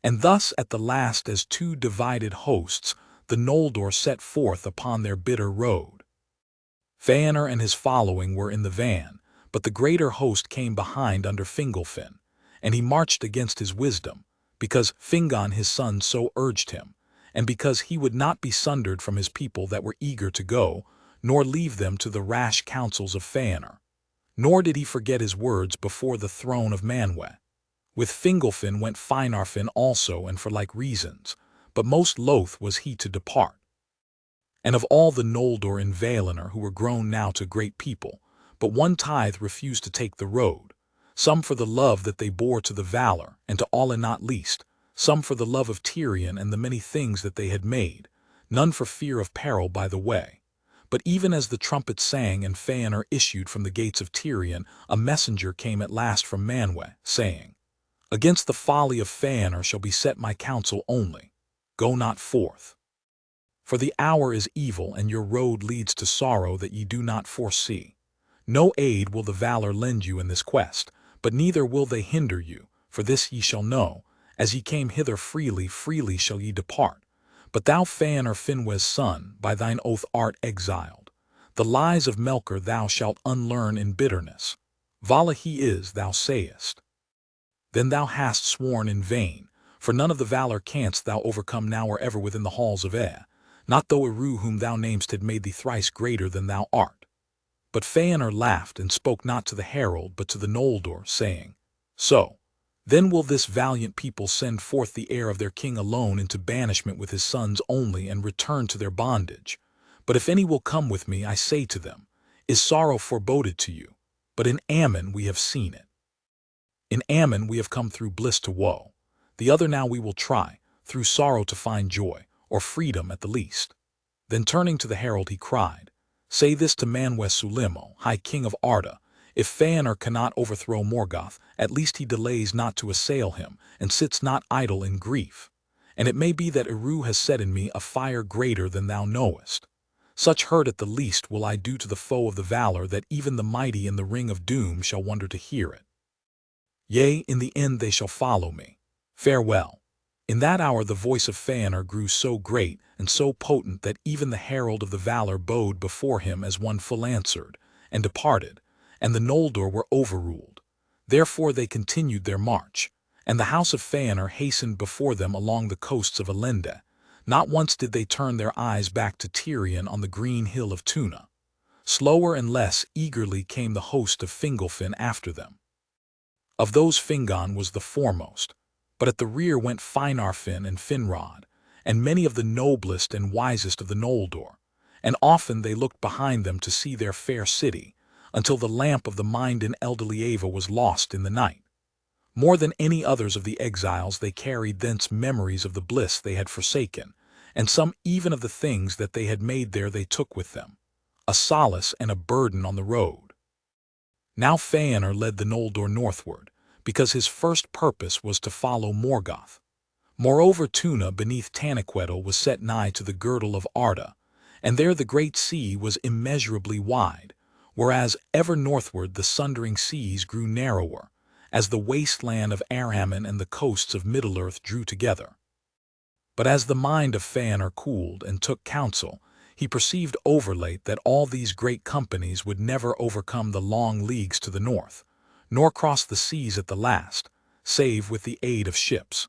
And thus at the last as two divided hosts, the Noldor set forth upon their bitter road. Feanor and his following were in the van, but the greater host came behind under Fingolfin, and he marched against his wisdom, because Fingon his son so urged him, and because he would not be sundered from his people that were eager to go, nor leave them to the rash counsels of Feanor. Nor did he forget his words before the throne of Manwë. With Fingolfin went Finarfin also, and for like reasons, but most loath was he to depart. And of all the Noldor in Valinor who were grown now to great people, but one tithe refused to take the road, some for the love that they bore to the valor, and to all and not least, some for the love of Tirion and the many things that they had made, none for fear of peril by the way. But even as the trumpet sang and Feanor issued from the gates of Tirion, a messenger came at last from Manwë, saying, Against the folly of Feanor shall be set my counsel only. Go not forth. For the hour is evil, and your road leads to sorrow that ye do not foresee. No aid will the valor lend you in this quest, but neither will they hinder you, for this ye shall know, as ye came hither freely, freely shall ye depart. But thou, Feanor Finwë's son, by thine oath art exiled. The lies of Melkor thou shalt unlearn in bitterness. Vala he is, thou sayest. Then thou hast sworn in vain, for none of the valor canst thou overcome now or ever within the halls of Air, not though Eru whom thou namest had made thee thrice greater than thou art. But Feanor laughed and spoke not to the herald but to the Noldor, saying, So, then will this valiant people send forth the heir of their king alone into banishment with his sons only, and return to their bondage. But if any will come with me, I say to them, Is sorrow foreboded to you? But in Ammon we have seen it. In Ammon we have come through bliss to woe. The other now we will try, through sorrow to find joy, or freedom at the least. Then turning to the herald he cried, Say this to Manwë Sulimo, High King of Arda, if Feanor cannot overthrow Morgoth, at least he delays not to assail him, and sits not idle in grief. And it may be that Eru has set in me a fire greater than thou knowest. Such hurt at the least will I do to the foe of the valor that even the mighty in the ring of doom shall wonder to hear it. Yea, in the end they shall follow me. Farewell. In that hour the voice of Feanor grew so great and so potent that even the herald of the valor bowed before him as one full answered, and departed, and the Noldor were overruled. Therefore they continued their march, and the house of Feanor hastened before them along the coasts of Elendë. Not once did they turn their eyes back to Tirion on the green hill of Tuna. Slower and less eagerly came the host of Fingolfin after them. Of those Fingon was the foremost, but at the rear went Finarfin and Finrod, and many of the noblest and wisest of the Noldor, and often they looked behind them to see their fair city, until the lamp of the mind in elderly Ava was lost in the night. More than any others of the exiles they carried thence memories of the bliss they had forsaken, and some even of the things that they had made there they took with them, a solace and a burden on the road. Now Feanor led the Noldor northward, because his first purpose was to follow Morgoth. Moreover, Tuna beneath Taniquetil was set nigh to the girdle of Arda, and there the great sea was immeasurably wide, whereas ever northward the sundering seas grew narrower, as the wasteland of Arhamin and the coasts of Middle-earth drew together. But as the mind of Feanor cooled and took counsel, he perceived overlate that all these great companies would never overcome the long leagues to the north, nor cross the seas at the last, save with the aid of ships.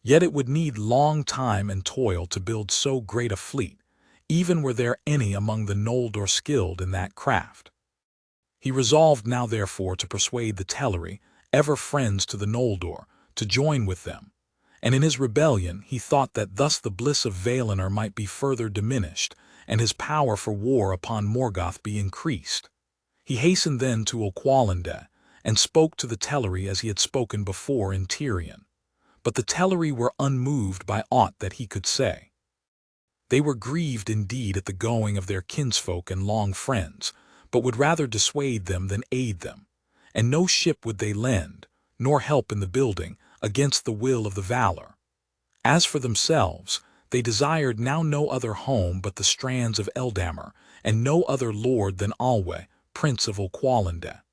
Yet it would need long time and toil to build so great a fleet, even were there any among the Noldor skilled in that craft. He resolved now therefore to persuade the Teleri, ever friends to the Noldor, to join with them, and in his rebellion he thought that thus the bliss of Valinor might be further diminished, and his power for war upon Morgoth be increased. He hastened then to Oqualinda, and spoke to the Teleri as he had spoken before in Tirion. But the Teleri were unmoved by aught that he could say. They were grieved indeed at the going of their kinsfolk and long friends, but would rather dissuade them than aid them, and no ship would they lend, nor help in the building, against the will of the valor. As for themselves, they desired now no other home but the strands of Eldamar, and no other lord than Alwe, prince of Oqualinda.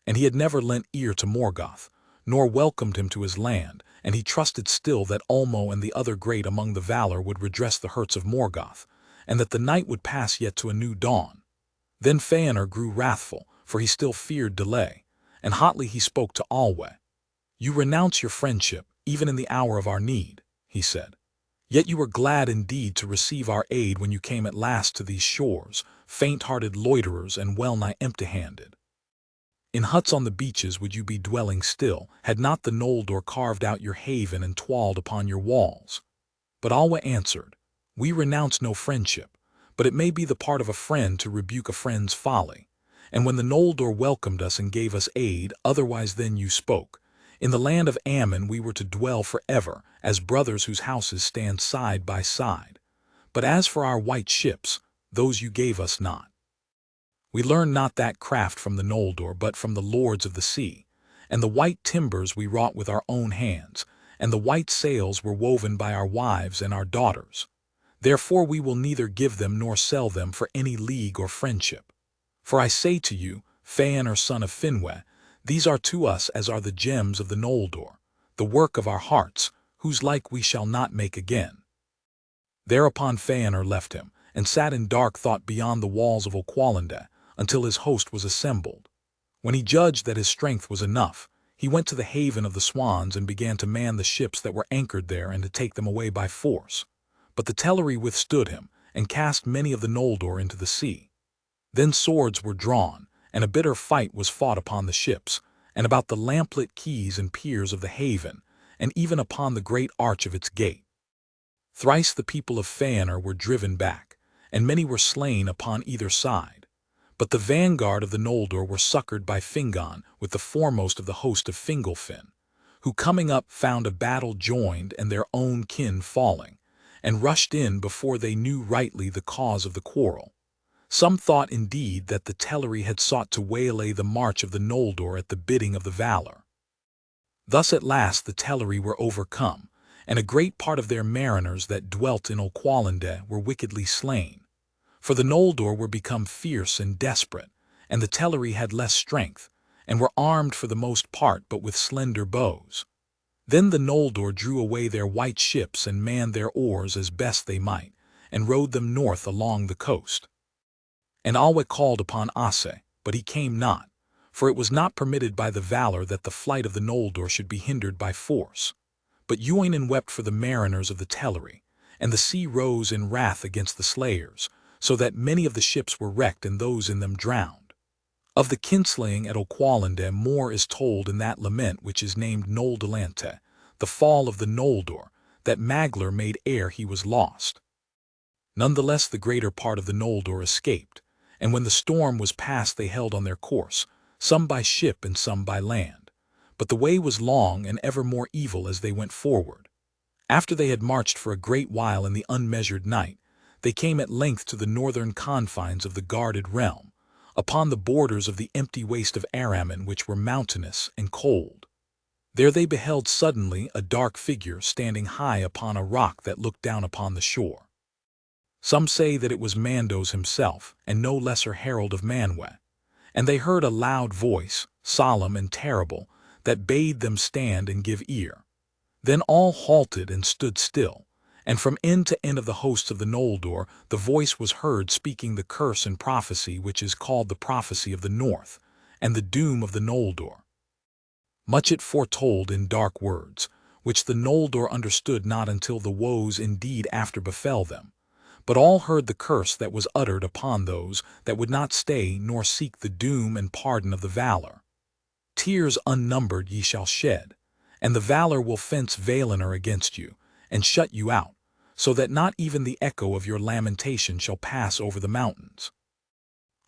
And he had never lent ear to Morgoth, nor welcomed him to his land, and he trusted still that Ulmo and the other great among the valor would redress the hurts of Morgoth, and that the night would pass yet to a new dawn. Then Feanor grew wrathful, for he still feared delay, and hotly he spoke to Alwe. You renounce your friendship, even in the hour of our need, he said. Yet you were glad indeed to receive our aid when you came at last to these shores, faint-hearted loiterers and well-nigh empty-handed. In huts on the beaches would you be dwelling still, had not the Noldor carved out your haven and twalled upon your walls. But Alwa answered, We renounce no friendship, but it may be the part of a friend to rebuke a friend's folly. And when the Noldor welcomed us and gave us aid, otherwise than you spoke, in the land of Ammon we were to dwell forever, as brothers whose houses stand side by side. But as for our white ships, those you gave us not. We learned not that craft from the Noldor, but from the lords of the sea. And the white timbers we wrought with our own hands, and the white sails were woven by our wives and our daughters. Therefore we will neither give them nor sell them for any league or friendship. For I say to you, Fëanor son of Finwë, these are to us as are the gems of the Noldor, the work of our hearts, whose like we shall not make again. Thereupon Fëanor left him, and sat in dark thought beyond the walls of Oqualinda, until his host was assembled. When he judged that his strength was enough, he went to the haven of the swans and began to man the ships that were anchored there and to take them away by force. But the Teleri withstood him, and cast many of the Noldor into the sea. Then swords were drawn, and a bitter fight was fought upon the ships, and about the lamplit quays and piers of the haven, and even upon the great arch of its gate. Thrice the people of Fëanor were driven back, and many were slain upon either side. But the vanguard of the Noldor were succored by Fingon with the foremost of the host of Fingolfin, who coming up found a battle joined and their own kin falling, and rushed in before they knew rightly the cause of the quarrel. Some thought indeed that the Teleri had sought to waylay the march of the Noldor at the bidding of the Valar. Thus at last the Teleri were overcome, and a great part of their mariners that dwelt in Oqualinda were wickedly slain. For the Noldor were become fierce and desperate, and the Teleri had less strength, and were armed for the most part but with slender bows. Then the Noldor drew away their white ships and manned their oars as best they might, and rowed them north along the coast. And Alwa called upon Ase, but he came not, for it was not permitted by the Valar that the flight of the Noldor should be hindered by force. But Eoinen wept for the mariners of the Teleri, and the sea rose in wrath against the slayers, so that many of the ships were wrecked and those in them drowned. Of the kinslaying at Oqualinda more is told in that lament which is named Noldalante, the fall of the Noldor, that Maglar made ere he was lost. Nonetheless the greater part of the Noldor escaped, and when the storm was past they held on their course, some by ship and some by land. But the way was long and ever more evil as they went forward. After they had marched for a great while in the unmeasured night, they came at length to the northern confines of the guarded realm, upon the borders of the empty waste of Araman, which were mountainous and cold. There they beheld suddenly a dark figure standing high upon a rock that looked down upon the shore. Some say that it was Mandos himself, and no lesser herald of Manwë. And they heard a loud voice, solemn and terrible, that bade them stand and give ear. Then all halted and stood still, and from end to end of the hosts of the Noldor the voice was heard speaking the curse and prophecy which is called the prophecy of the North, and the doom of the Noldor. Much it foretold in dark words, which the Noldor understood not until the woes indeed after befell them. But all heard the curse that was uttered upon those that would not stay nor seek the doom and pardon of the Valar. Tears unnumbered ye shall shed, and the Valar will fence Valinor against you, and shut you out, so that not even the echo of your lamentation shall pass over the mountains.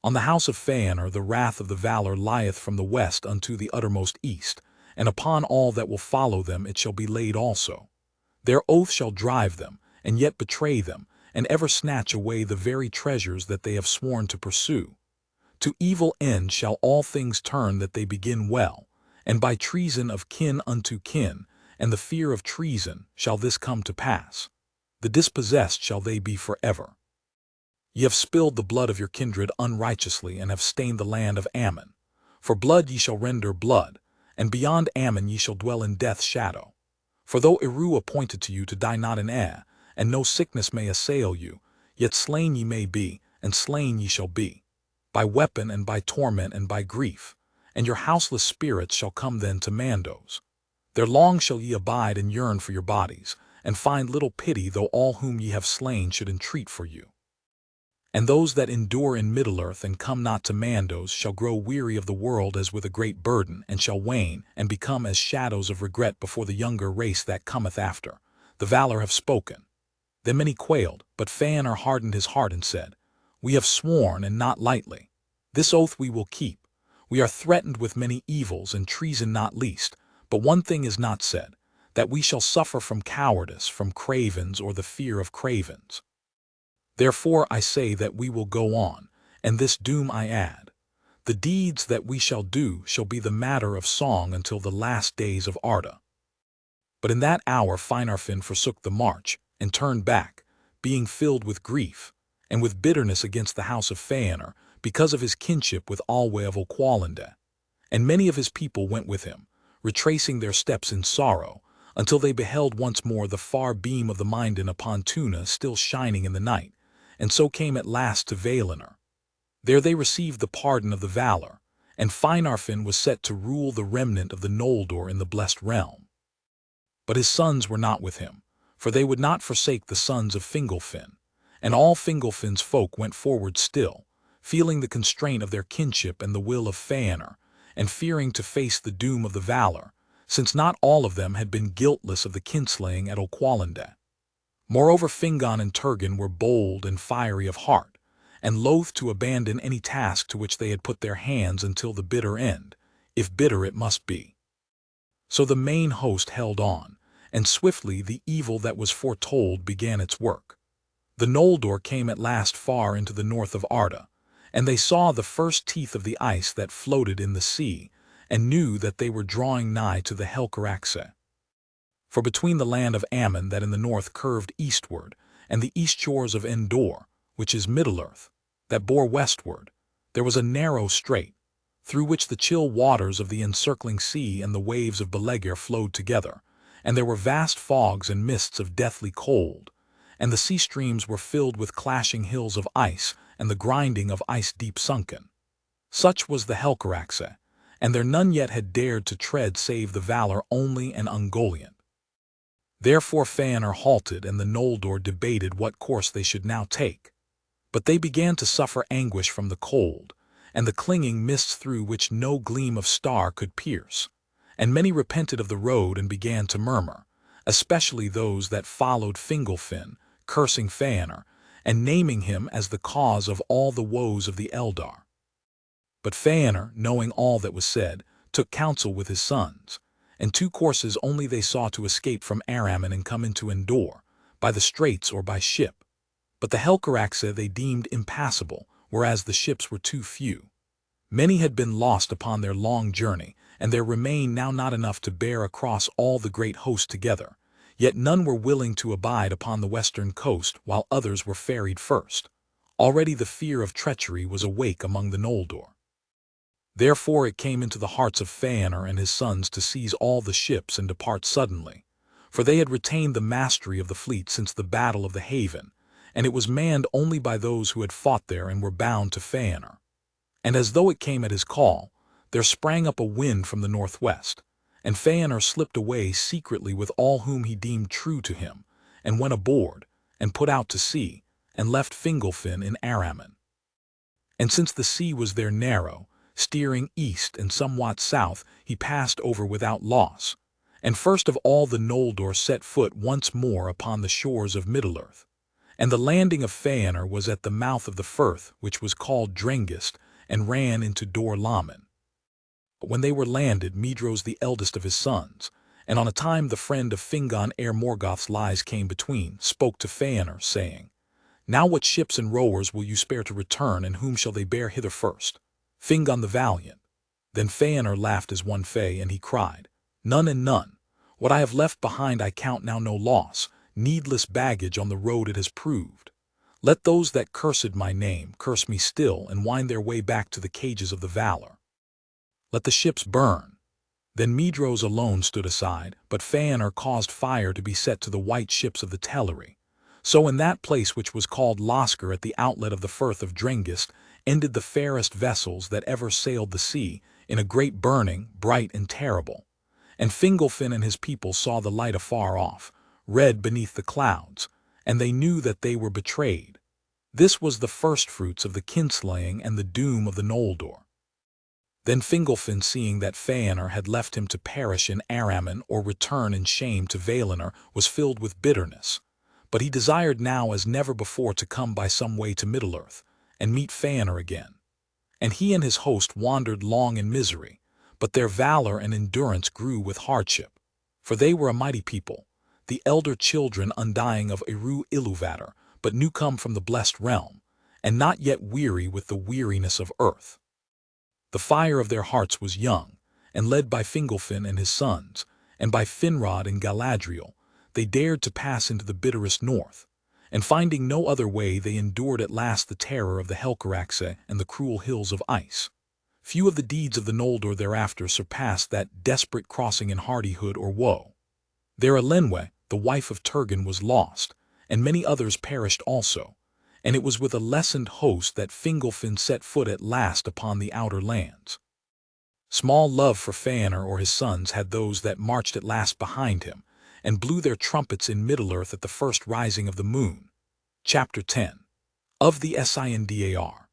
On the house of Fëanor the wrath of the Valar lieth from the west unto the uttermost east, and upon all that will follow them it shall be laid also. Their oath shall drive them, and yet betray them, and ever snatch away the very treasures that they have sworn to pursue. To evil end shall all things turn that they begin well, and by treason of kin unto kin, and the fear of treason, shall this come to pass. The dispossessed shall they be forever. Ye have spilled the blood of your kindred unrighteously, and have stained the land of Ammon. For blood ye shall render blood, and beyond Ammon ye shall dwell in death's shadow. For though Eru appointed to you to die not in air, and no sickness may assail you, yet slain ye may be, and slain ye shall be, by weapon and by torment and by grief, and your houseless spirits shall come then to Mandos. There long shall ye abide and yearn for your bodies, and find little pity though all whom ye have slain should entreat for you. And those that endure in Middle-earth and come not to Mandos shall grow weary of the world as with a great burden, and shall wane, and become as shadows of regret before the younger race that cometh after. The Valar have spoken. Then many quailed, but Ainur hardened his heart and said, We have sworn, and not lightly. This oath we will keep. We are threatened with many evils, and treason not least, but one thing is not said, that we shall suffer from cowardice, from cravens, or the fear of cravens. Therefore I say that we will go on, and this doom I add. The deeds that we shall do shall be the matter of song until the last days of Arda. But in that hour Finarfin forsook the march, and turned back, being filled with grief, and with bitterness against the house of Ainur, because of his kinship with Alwe of Oqualinda. And many of his people went with him, retracing their steps in sorrow, until they beheld once more the far beam of the Minden upon Tuna still shining in the night, and so came at last to Valinor. There they received the pardon of the Valar, and Finarfin was set to rule the remnant of the Noldor in the blessed realm. But his sons were not with him, for they would not forsake the sons of Fingolfin, and all Fingolfin's folk went forward still, feeling the constraint of their kinship and the will of Ainur, and fearing to face the doom of the Valar, since not all of them had been guiltless of the kinslaying at Oqualinda. Moreover, Fingon and Turgon were bold and fiery of heart, and loath to abandon any task to which they had put their hands until the bitter end, if bitter it must be. So the main host held on, and swiftly the evil that was foretold began its work. The Noldor came at last far into the north of Arda, and they saw the first teeth of the ice that floated in the sea, and knew that they were drawing nigh to the Helcaraxe. For between the land of Ammon that in the north curved eastward, and the east shores of Endor, which is Middle-earth, that bore westward, there was a narrow strait, through which the chill waters of the encircling sea and the waves of Belegir flowed together, and there were vast fogs and mists of deathly cold, and the sea streams were filled with clashing hills of ice and the grinding of ice deep sunken. Such was the Helcaraxe, and there none yet had dared to tread save the Valar only and Ungoliant. Therefore Ainur halted, and the Noldor debated what course they should now take. But they began to suffer anguish from the cold, and the clinging mists through which no gleam of star could pierce, and many repented of the road and began to murmur, especially those that followed Fingolfin, cursing Ainur, and naming him as the cause of all the woes of the Eldar. But Ainur, knowing all that was said, took counsel with his sons, and two courses only they saw to escape from Araman and come into Endor, by the straits or by ship. But the Helcaraxe they deemed impassable, whereas the ships were too few. Many had been lost upon their long journey, and there remained now not enough to bear across all the great host together, yet none were willing to abide upon the western coast while others were ferried first. Already the fear of treachery was awake among the Noldor. Therefore it came into the hearts of Ainur and his sons to seize all the ships and depart suddenly, for they had retained the mastery of the fleet since the battle of the Haven, and it was manned only by those who had fought there and were bound to Ainur. And as though it came at his call, there sprang up a wind from the northwest, and Ainur slipped away secretly with all whom he deemed true to him, and went aboard, and put out to sea, and left Fingolfin in Araman. And since the sea was there narrow, steering east and somewhat south, he passed over without loss, and first of all the Noldor set foot once more upon the shores of Middle-earth. And the landing of Ainur was at the mouth of the firth, which was called Drengist, and ran into Dor Laman. But when they were landed, Medros the eldest of his sons, and on a time the friend of Fingon ere Morgoth's lies came between, spoke to Ainur, saying, Now what ships and rowers will you spare to return, and whom shall they bear hither first? Fingon the valiant. Then Ainur laughed as one Fey, and he cried, None and none. What I have left behind I count now no loss, needless baggage on the road it has proved. Let those that cursed my name curse me still, and wind their way back to the cages of the Valar. Let the ships burn. Then Medros alone stood aside, but Ainur caused fire to be set to the white ships of the Teleri. So in that place which was called Losker at the outlet of the firth of Drengist ended the fairest vessels that ever sailed the sea, in a great burning, bright and terrible. And Fingolfin and his people saw the light afar off, red beneath the clouds, and they knew that they were betrayed. This was the firstfruits of the kinslaying and the doom of the Noldor. Then Fingolfin, seeing that Feanor had left him to perish in Araman or return in shame to Valinor, was filled with bitterness. But he desired now as never before to come by some way to Middle-earth, and meet Feanor again. And he and his host wandered long in misery, but their valor and endurance grew with hardship. For they were a mighty people, the elder children undying of Eru Ilúvatar, but new come from the blessed realm, and not yet weary with the weariness of earth. The fire of their hearts was young, and led by Fingolfin and his sons, and by Finrod and Galadriel, they dared to pass into the bitterest north, and finding no other way they endured at last the terror of the Helcaraxe and the cruel hills of ice. Few of the deeds of the Noldor thereafter surpassed that desperate crossing in hardihood or woe. There Elenwe, the wife of Turgon, was lost, and many others perished also, and it was with a lessened host that Fingolfin set foot at last upon the outer lands. Small love for Feanor or his sons had those that marched at last behind him, and blew their trumpets in Middle-earth at the first rising of the moon. Chapter 10. Of the Sindar.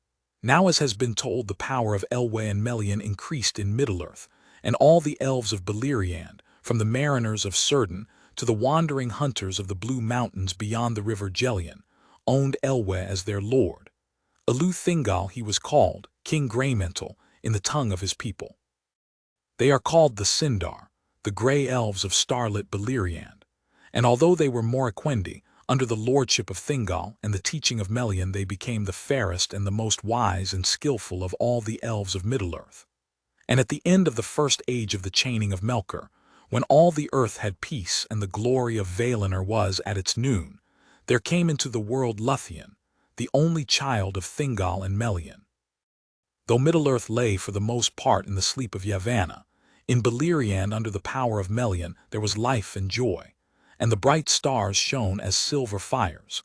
Now, as has been told, the power of Elwe and Melian increased in Middle-earth, and all the elves of Beleriand, from the mariners of Círdan to the wandering hunters of the blue mountains beyond the river Gelion, owned Elwe as their lord. Elu Thingol he was called, King Greymantle, in the tongue of his people. They are called the Sindar, the grey elves of starlit Beleriand, and although they were Morquendi, under the lordship of Thingol and the teaching of Melian, they became the fairest and the most wise and skillful of all the elves of Middle-earth. And at the end of the first age of the chaining of Melkor, when all the earth had peace and the glory of Valinor was at its noon, there came into the world Luthien, the only child of Thingol and Melian. Though Middle-earth lay for the most part in the sleep of Yavanna, in Beleriand under the power of Melian there was life and joy, and the bright stars shone as silver fires.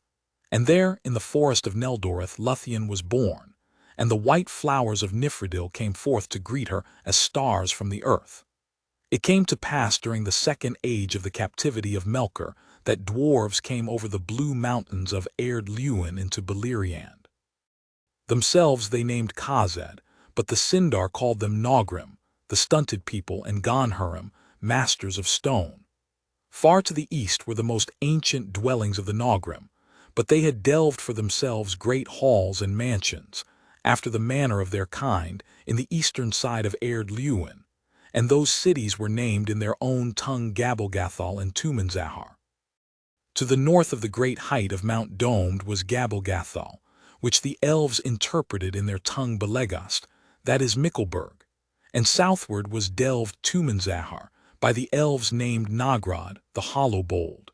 And there, in the forest of Neldoreth, Luthien was born, and the white flowers of Nifredil came forth to greet her as stars from the earth. It came to pass during the second age of the captivity of Melkor that dwarves came over the blue mountains of Erd Luin into Beleriand. Themselves they named Khazad, but the Sindar called them Nogrim, the stunted people, and Gonhurim, masters of stone. Far to the east were the most ancient dwellings of the Nogrim, but they had delved for themselves great halls and mansions, after the manner of their kind, in the eastern side of Erd Luin, and those cities were named in their own tongue Gabalgathal and Tumanzahar. To the north of the great height of Mount Domed was Gabalgathal, which the elves interpreted in their tongue Belegast, that is Mickelberg, and southward was delved Tumanzahar, by the elves named Nogrod, the Hollow Bold.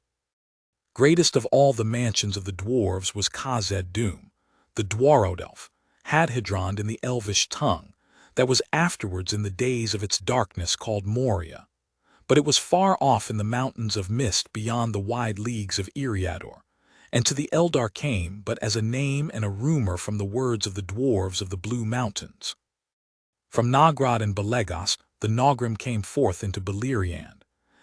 Greatest of all the mansions of the dwarves was Khazad Dûm, the Dwarodelf, Hadhedrond in the elvish tongue, that was afterwards in the days of its darkness called Moria. But it was far off in the mountains of mist beyond the wide leagues of Eriador, and to the Eldar came but as a name and a rumor from the words of the dwarves of the Blue Mountains. From Nogrod and Belegast the Nogrim came forth into Beleriand,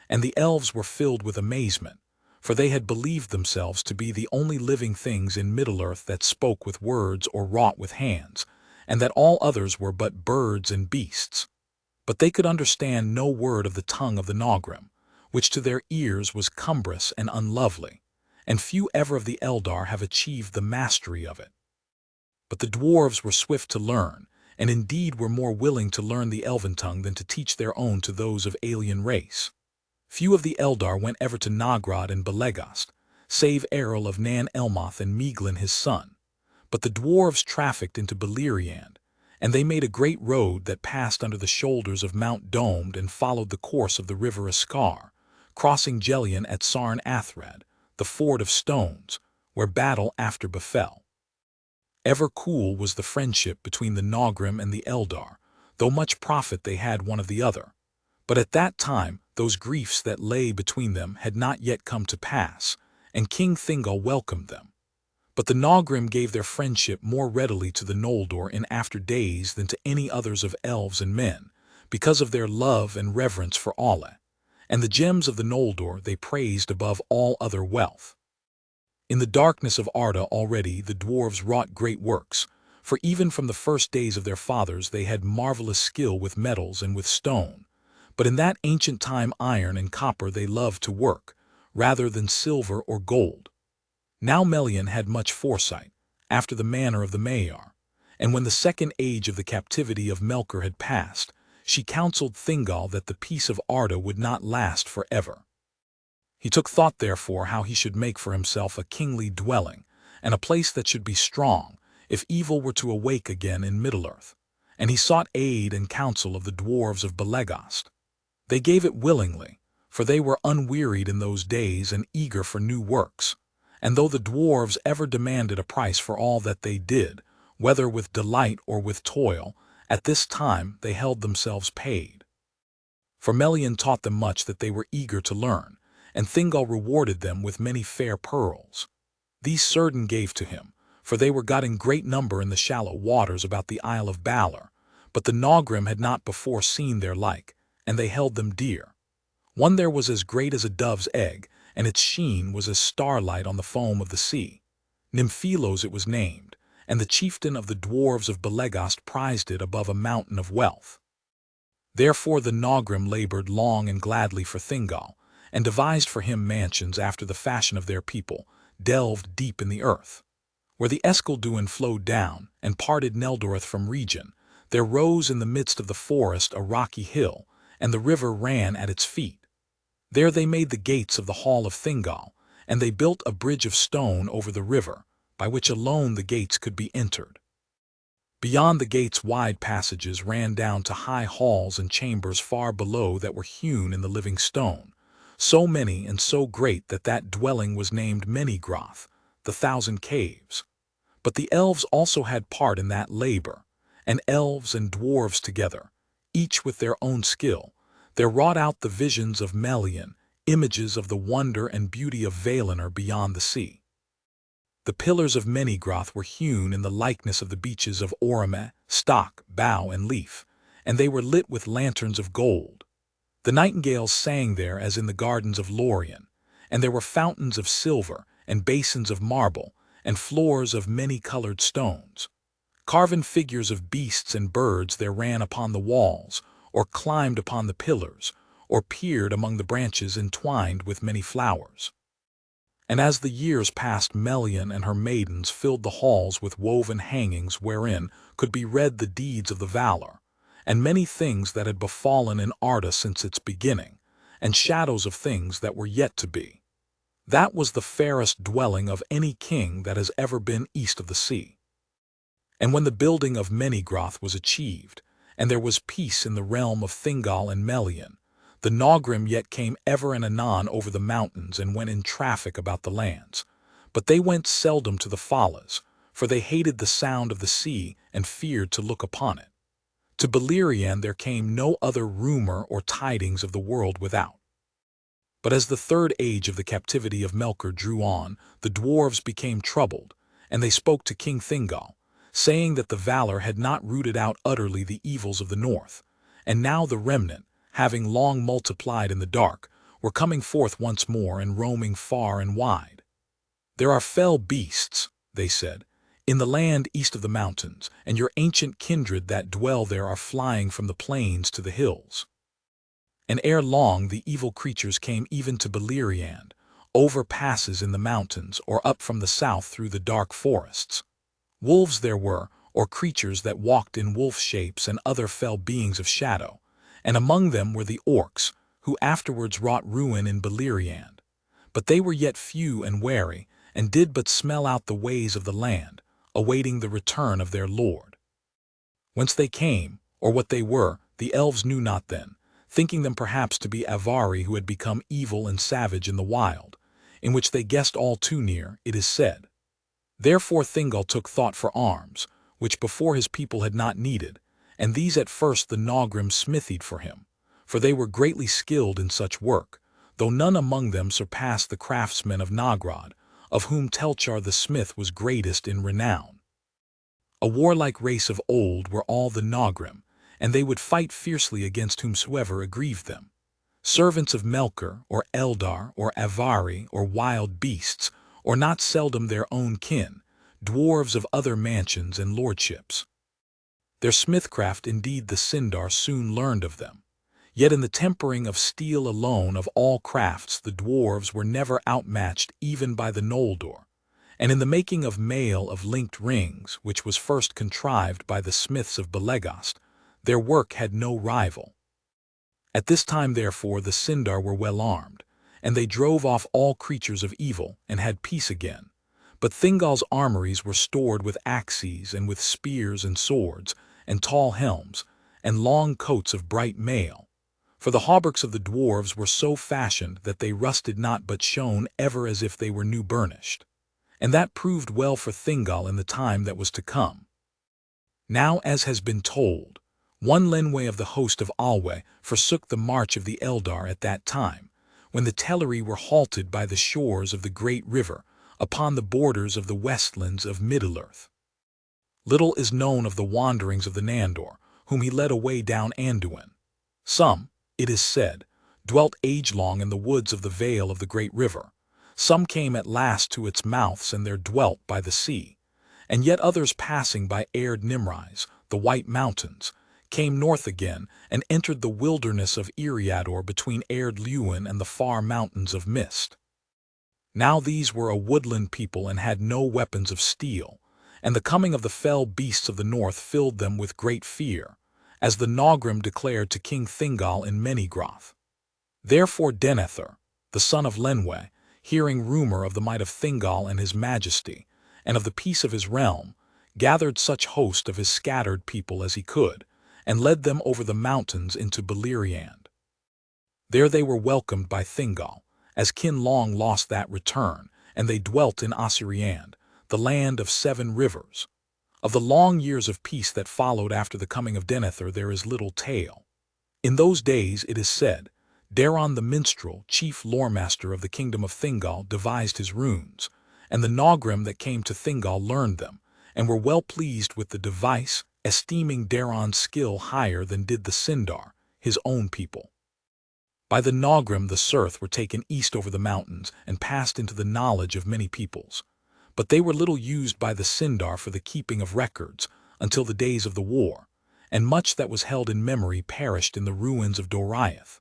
and the elves were filled with amazement, for they had believed themselves to be the only living things in Middle-earth that spoke with words or wrought with hands, and that all others were but birds and beasts. But they could understand no word of the tongue of the Nogrim, which to their ears was cumbrous and unlovely, and few ever of the Eldar have achieved the mastery of it. But the dwarves were swift to learn, and indeed were more willing to learn the elven tongue than to teach their own to those of alien race. Few of the Eldar went ever to Nogrod and Belegast, save Errol of Nan Elmoth and Meaglin his son, but the dwarves trafficked into Beleriand, and they made a great road that passed under the shoulders of Mount Domed and followed the course of the river Iskar, crossing Gelion at Sarn Athrad, the ford of stones, where battle after befell. Ever cool was the friendship between the Nogrim and the Eldar, though much profit they had one of the other. But at that time those griefs that lay between them had not yet come to pass, and King Thingol welcomed them. But the Nogrim gave their friendship more readily to the Noldor in after days than to any others of elves and men, because of their love and reverence for Alle, and the gems of the Noldor they praised above all other wealth. In the darkness of Arda already the dwarves wrought great works, for even from the first days of their fathers they had marvelous skill with metals and with stone. But in that ancient time iron and copper they loved to work, rather than silver or gold. Now Melian had much foresight, after the manner of the Maiar, and when the second age of the captivity of Melkor had passed, she counseled Thingol that the peace of Arda would not last forever. He took thought therefore how he should make for himself a kingly dwelling, and a place that should be strong, if evil were to awake again in Middle-earth. And he sought aid and counsel of the dwarves of Belegost. They gave it willingly, for they were unwearied in those days and eager for new works. And though the dwarves ever demanded a price for all that they did, whether with delight or with toil, at this time they held themselves paid. For Melian taught them much that they were eager to learn, and Thingol rewarded them with many fair pearls. These Círdan gave to him, for they were got in great number in the shallow waters about the Isle of Valar, but the Nogrim had not before seen their like, and they held them dear. One there was as great as a dove's egg, and its sheen was as starlight on the foam of the sea. Nymphelos it was named, and the chieftain of the dwarves of Belegost prized it above a mountain of wealth. Therefore the Nogrim labored long and gladly for Thingol, and devised for him mansions after the fashion of their people, delved deep in the earth. Where the Escalduin flowed down, and parted Neldoreth from Region, there rose in the midst of the forest a rocky hill, and the river ran at its feet. There they made the gates of the hall of Thingol, and they built a bridge of stone over the river, by which alone the gates could be entered. Beyond the gates wide passages ran down to high halls and chambers far below that were hewn in the living stone, so many and so great that that dwelling was named Menigroth, the 1,000 caves. But the elves also had part in that labor, and elves and dwarves together, each with their own skill, there wrought out the visions of Melian, images of the wonder and beauty of Valinor beyond the sea. The pillars of Menigroth were hewn in the likeness of the beeches of Orome, stock, bough, and leaf, and they were lit with lanterns of gold. The nightingales sang there as in the gardens of Lorien, and there were fountains of silver, and basins of marble, and floors of many-colored stones. Carven figures of beasts and birds there ran upon the walls, or climbed upon the pillars, or peered among the branches entwined with many flowers. And as the years passed, Melian and her maidens filled the halls with woven hangings wherein could be read the deeds of the Valar, and many things that had befallen in Arda since its beginning, and shadows of things that were yet to be. That was the fairest dwelling of any king that has ever been east of the sea. And when the building of Menigroth was achieved, and there was peace in the realm of Thingol and Melian, the Nogrim yet came ever and anon over the mountains and went in traffic about the lands. But they went seldom to the Falas, for they hated the sound of the sea and feared to look upon it. To Beleriand there came no other rumor or tidings of the world without. But as the third age of the captivity of Melkor drew on, the dwarves became troubled, and they spoke to King Thingol, saying that the Valar had not rooted out utterly the evils of the north, and now the remnant, having long multiplied in the dark, were coming forth once more and roaming far and wide. There are fell beasts, they said, in the land east of the mountains, and your ancient kindred that dwell there are flying from the plains to the hills. And ere long the evil creatures came even to Beleriand, over passes in the mountains or up from the south through the dark forests. Wolves there were, or creatures that walked in wolf shapes, and other fell beings of shadow, and among them were the orcs, who afterwards wrought ruin in Beleriand. But they were yet few and wary, and did but smell out the ways of the land, awaiting the return of their lord. Whence they came, or what they were, the elves knew not then, thinking them perhaps to be Avari who had become evil and savage in the wild, in which they guessed all too near, it is said. Therefore Thingol took thought for arms, which before his people had not needed, and these at first the Nogrim smithied for him, for they were greatly skilled in such work, though none among them surpassed the craftsmen of Nogrod, of whom Telchar the smith was greatest in renown. A warlike race of old were all the Nogrim, and they would fight fiercely against whomsoever aggrieved them. Servants of Melkor, or Eldar, or Avari, or wild beasts, or not seldom their own kin, dwarves of other mansions and lordships. Their smithcraft indeed the Sindar soon learned of them. Yet in the tempering of steel alone of all crafts the dwarves were never outmatched even by the Noldor, and in the making of mail of linked rings, which was first contrived by the smiths of Belegost, their work had no rival. At this time therefore the Sindar were well armed, and they drove off all creatures of evil and had peace again. But Thingol's armories were stored with axes and with spears and swords, and tall helms, and long coats of bright mail. For the hauberks of the dwarves were so fashioned that they rusted not but shone ever as if they were new burnished. And that proved well for Thingol in the time that was to come. Now, as has been told, one Lenwe of the host of Alwe forsook the march of the Eldar at that time, when the Teleri were halted by the shores of the great river, upon the borders of the westlands of Middle-earth. Little is known of the wanderings of the Nandor, whom he led away down Anduin. Some, it is said, dwelt age-long in the woods of the vale of the great river. Some came at last to its mouths and there dwelt by the sea. And yet others passing by Erd Nimrais, the White Mountains, came north again and entered the wilderness of Eriador between Erd Luin and the far mountains of Mist. Now these were a woodland people and had no weapons of steel, and the coming of the fell beasts of the north filled them with great fear, as the Nogrim declared to King Thingol in Menigroth. Therefore Denethor, the son of Lenwe, hearing rumor of the might of Thingol and his majesty, and of the peace of his realm, gathered such host of his scattered people as he could, and led them over the mountains into Beleriand. There they were welcomed by Thingol, as kin long lost that return, and they dwelt in Osiriand, the land of 7 rivers. Of the long years of peace that followed after the coming of Denethor there is little tale. In those days, it is said, Daron the minstrel, chief loremaster of the kingdom of Thingol, devised his runes, and the Nogrim that came to Thingol learned them, and were well pleased with the device, esteeming Daron's skill higher than did the Sindar, his own people. By the Nogrim the Surth were taken east over the mountains and passed into the knowledge of many peoples. But they were little used by the Sindar for the keeping of records until the days of the war, and much that was held in memory perished in the ruins of Doriath.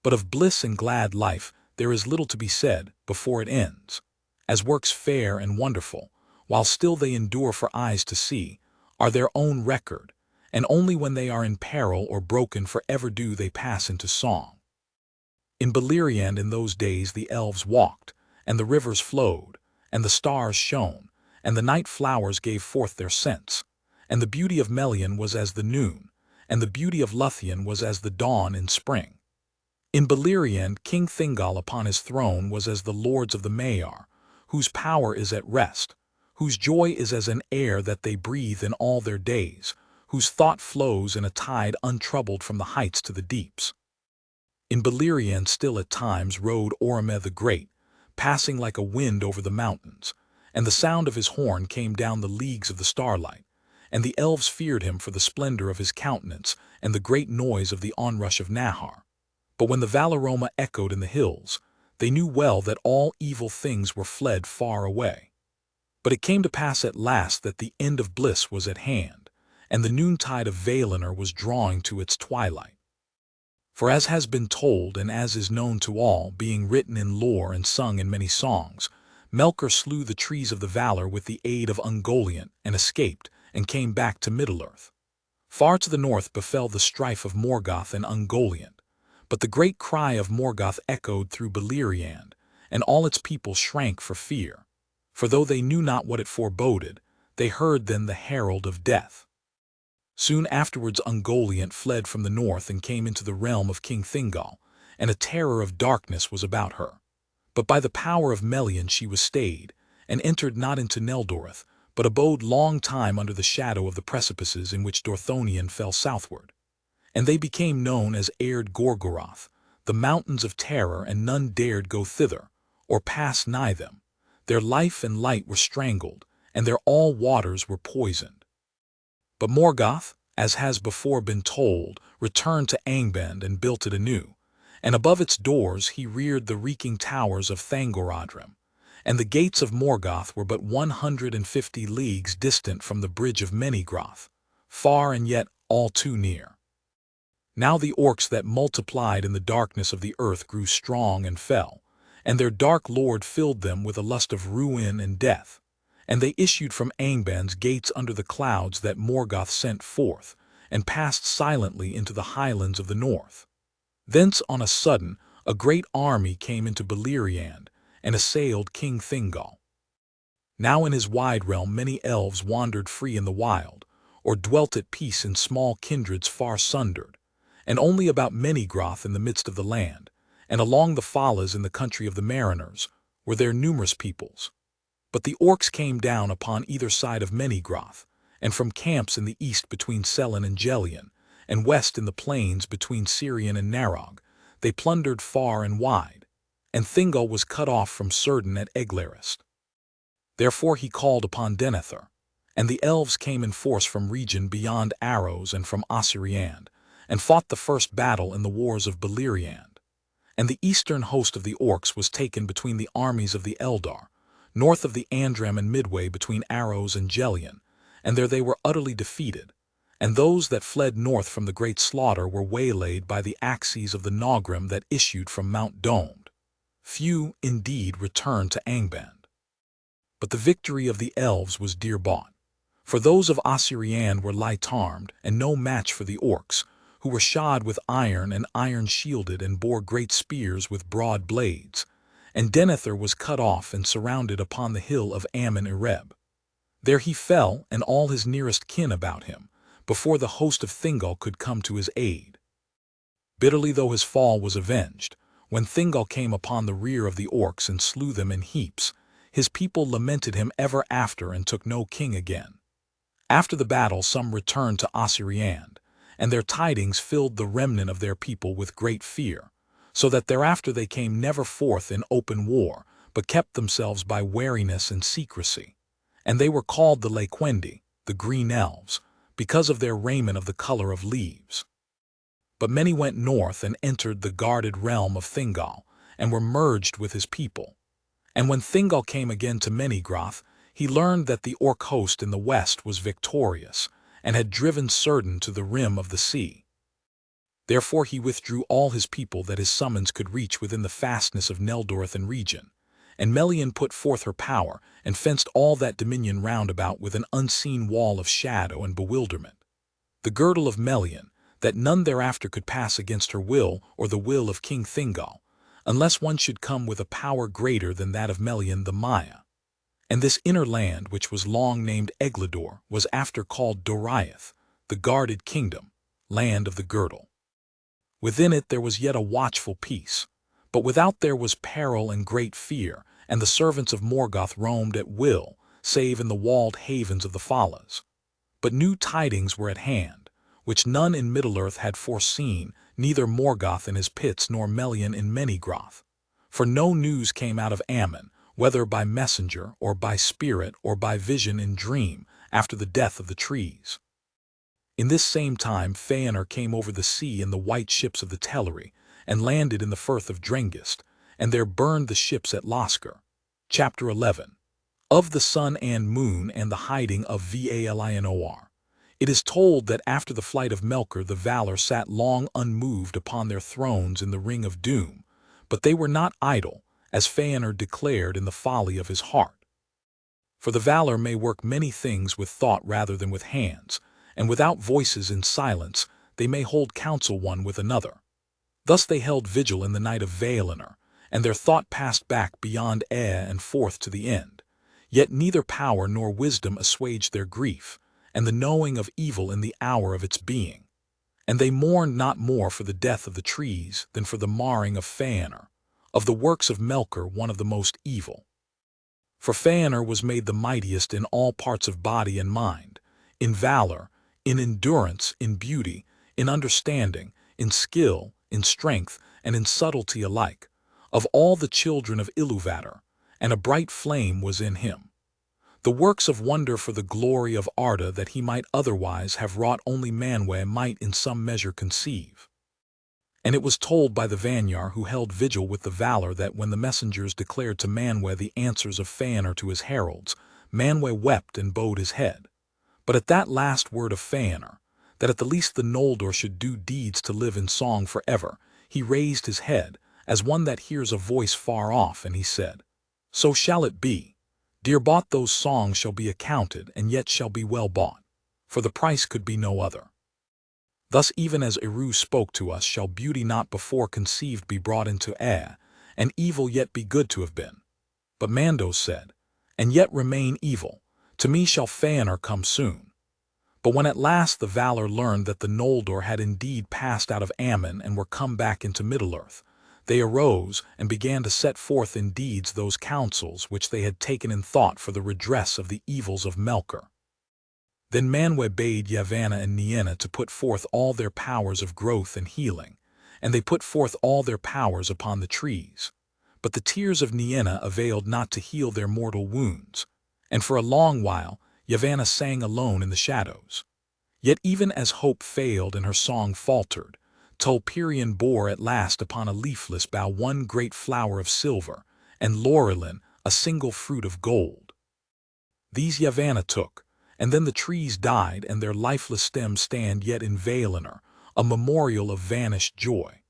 But of bliss and glad life there is little to be said before it ends, as works fair and wonderful, while still they endure for eyes to see, are their own record, and only when they are in peril or broken for ever do they pass into song. In Beleriand in those days the elves walked, and the rivers flowed, and the stars shone, and the night flowers gave forth their scents, and the beauty of Melian was as the noon, and the beauty of Lúthien was as the dawn in spring. In Beleriand King Thingol upon his throne was as the lords of the Maiar, whose power is at rest, whose joy is as an air that they breathe in all their days, whose thought flows in a tide untroubled from the heights to the deeps. In Beleriand still at times rode Orome the Great, passing like a wind over the mountains, and the sound of his horn came down the leagues of the starlight, and the elves feared him for the splendor of his countenance and the great noise of the onrush of Nahar. But when the Valaroma echoed in the hills, they knew well that all evil things were fled far away. But it came to pass at last that the end of bliss was at hand, and the noontide of Valinor was drawing to its twilight. For as has been told and as is known to all, being written in lore and sung in many songs, Melkor slew the trees of the Valar with the aid of Ungoliant and escaped, and came back to Middle-earth. Far to the north befell the strife of Morgoth and Ungoliant, but the great cry of Morgoth echoed through Beleriand, and all its people shrank for fear. For though they knew not what it foreboded, they heard then the herald of death. Soon afterwards Ungoliant fled from the north and came into the realm of King Thingol, and a terror of darkness was about her. But by the power of Melian she was stayed, and entered not into Neldoreth, but abode long time under the shadow of the precipices in which Dorthonion fell southward. And they became known as Erd Gorgoroth, the mountains of terror, and none dared go thither, or pass nigh them. Their life and light were strangled, and their all waters were poisoned. But Morgoth, as has before been told, returned to Angband and built it anew, and above its doors he reared the reeking towers of Thangorodrim, and the gates of Morgoth were but 150 leagues distant from the bridge of Menegroth, far and yet all too near. Now the orcs that multiplied in the darkness of the earth grew strong and fell, and their dark lord filled them with a lust of ruin and death, and they issued from Angban's gates under the clouds that Morgoth sent forth, and passed silently into the highlands of the north. Thence on a sudden a great army came into Beleriand, and assailed King Thingol. Now in his wide realm many elves wandered free in the wild, or dwelt at peace in small kindreds far sundered, and only about Menegroth in the midst of the land, and along the Falas in the country of the mariners, were there numerous peoples. But the orcs came down upon either side of Menegroth, and from camps in the east between Selen and Gelion, and west in the plains between Sirion and Narog, they plundered far and wide, and Thingol was cut off from Círdan at Eglarist. Therefore he called upon Denethor, and the elves came in force from region beyond Arrows and from Osiriand, and fought the first battle in the wars of Beleriand. And the eastern host of the orcs was taken between the armies of the Eldar, north of the Andram and midway between Arrows and Gelion, and there they were utterly defeated, and those that fled north from the great slaughter were waylaid by the axes of the Nogrim that issued from Mount Domed. Few, indeed, returned to Angband. But the victory of the elves was dear bought, for those of Osiriand were light-armed, and no match for the orcs, who were shod with iron and iron-shielded and bore great spears with broad blades, and Denethor was cut off and surrounded upon the hill of Ammon-Ereb. There he fell, and all his nearest kin about him, before the host of Thingol could come to his aid. Bitterly though his fall was avenged, when Thingol came upon the rear of the orcs and slew them in heaps, his people lamented him ever after and took no king again. After the battle some returned to Osiriand, and their tidings filled the remnant of their people with great fear, so that thereafter they came never forth in open war, but kept themselves by wariness and secrecy. And they were called the Laquendi, the green elves, because of their raiment of the color of leaves. But many went north and entered the guarded realm of Thingol, and were merged with his people. And when Thingol came again to Menegroth, he learned that the orc host in the west was victorious, and had driven Círdan to the rim of the sea. Therefore he withdrew all his people that his summons could reach within the fastness of Neldorth and region, and Melian put forth her power, and fenced all that dominion round about with an unseen wall of shadow and bewilderment. The girdle of Melian, that none thereafter could pass against her will or the will of King Thingol, unless one should come with a power greater than that of Melian the Maiar. And this inner land, which was long named Eglador, was after called Doriath, the guarded kingdom, land of the girdle. Within it there was yet a watchful peace, but without there was peril and great fear, and the servants of Morgoth roamed at will, save in the walled havens of the Falas. But new tidings were at hand, which none in Middle-earth had foreseen, neither Morgoth in his pits nor Melian in Menegroth. For no news came out of Ammon, whether by messenger, or by spirit, or by vision in dream, after the death of the trees. In this same time Feanor came over the sea in the white ships of the Teleri, and landed in the firth of Drengist, and there burned the ships at Loskar. Chapter 11. Of the Sun and Moon and the hiding of Valinor. It is told that after the flight of Melkor the Valar sat long unmoved upon their thrones in the Ring of Doom, but they were not idle, as Feanor declared in the folly of his heart. For the Valar may work many things with thought rather than with hands, and without voices in silence they may hold counsel one with another. Thus they held vigil in the night of Valinor, and their thought passed back beyond Ea and forth to the end. Yet neither power nor wisdom assuaged their grief, and the knowing of evil in the hour of its being. And they mourned not more for the death of the trees than for the marring of Feanor, of the works of Melkor one of the most evil. For Feanor was made the mightiest in all parts of body and mind, in valor, in endurance, in beauty, in understanding, in skill, in strength, and in subtlety alike, of all the children of Ilúvatar, and a bright flame was in him. The works of wonder for the glory of Arda that he might otherwise have wrought only Manwë might in some measure conceive. And it was told by the Maiar who held vigil with the Valar that when the messengers declared to Manwë the answers of Fëanor to his heralds, Manwë wept and bowed his head. But at that last word of Fëanor, that at the least the Noldor should do deeds to live in song forever, he raised his head, as one that hears a voice far off, and he said, "So shall it be. Dear bought those songs shall be accounted, and yet shall be well bought, for the price could be no other. Thus even as Eru spoke to us shall beauty not before conceived be brought into air, and evil yet be good to have been. But Mando said, and yet remain evil, to me shall Fëanor come soon." But when at last the Valar learned that the Noldor had indeed passed out of Aman and were come back into Middle-earth, they arose and began to set forth in deeds those counsels which they had taken in thought for the redress of the evils of Melkor. Then Manwë bade Yavanna and Nienna to put forth all their powers of growth and healing, and they put forth all their powers upon the trees. But the tears of Nienna availed not to heal their mortal wounds, and for a long while Yavanna sang alone in the shadows. Yet even as hope failed and her song faltered, Tulpirion bore at last upon a leafless bough one great flower of silver, and Laurelin a single fruit of gold. These Yavanna took, and then the trees died, and their lifeless stems stand yet in Valinor, a memorial of vanished joy.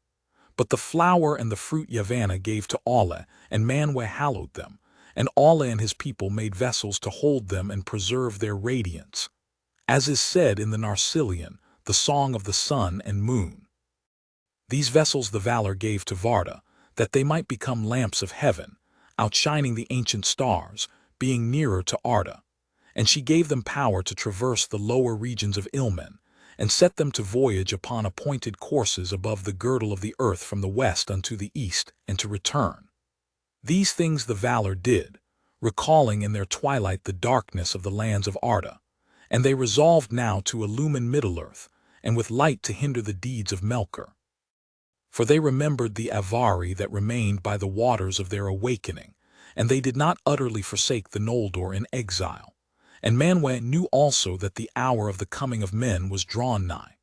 But the flower and the fruit Yavanna gave to Alla, and Manwë hallowed them, and Alla and his people made vessels to hold them and preserve their radiance, as is said in the Silmarillion, the song of the sun and moon. These vessels the Valar gave to Varda, that they might become lamps of heaven, outshining the ancient stars, being nearer to Arda. And she gave them power to traverse the lower regions of Ilmen, and set them to voyage upon appointed courses above the girdle of the earth from the west unto the east, and to return. These things the Valar did, recalling in their twilight the darkness of the lands of Arda, and they resolved now to illumine Middle-earth, and with light to hinder the deeds of Melkor. For they remembered the Avari that remained by the waters of their awakening, and they did not utterly forsake the Noldor in exile. And Manwë knew also that the hour of the coming of men was drawn nigh.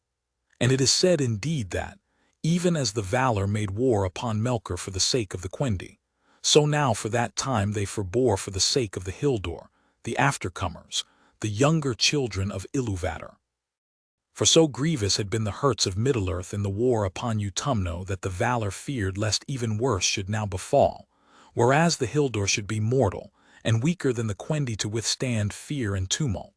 And it is said indeed that, even as the Valar made war upon Melkor for the sake of the Quendi, so now for that time they forbore for the sake of the Hildor, the aftercomers, the younger children of Ilúvatar. For so grievous had been the hurts of Middle-earth in the war upon Utumno that the Valar feared lest even worse should now befall, whereas the Hildor should be mortal, and weaker than the Quendi to withstand fear and tumult.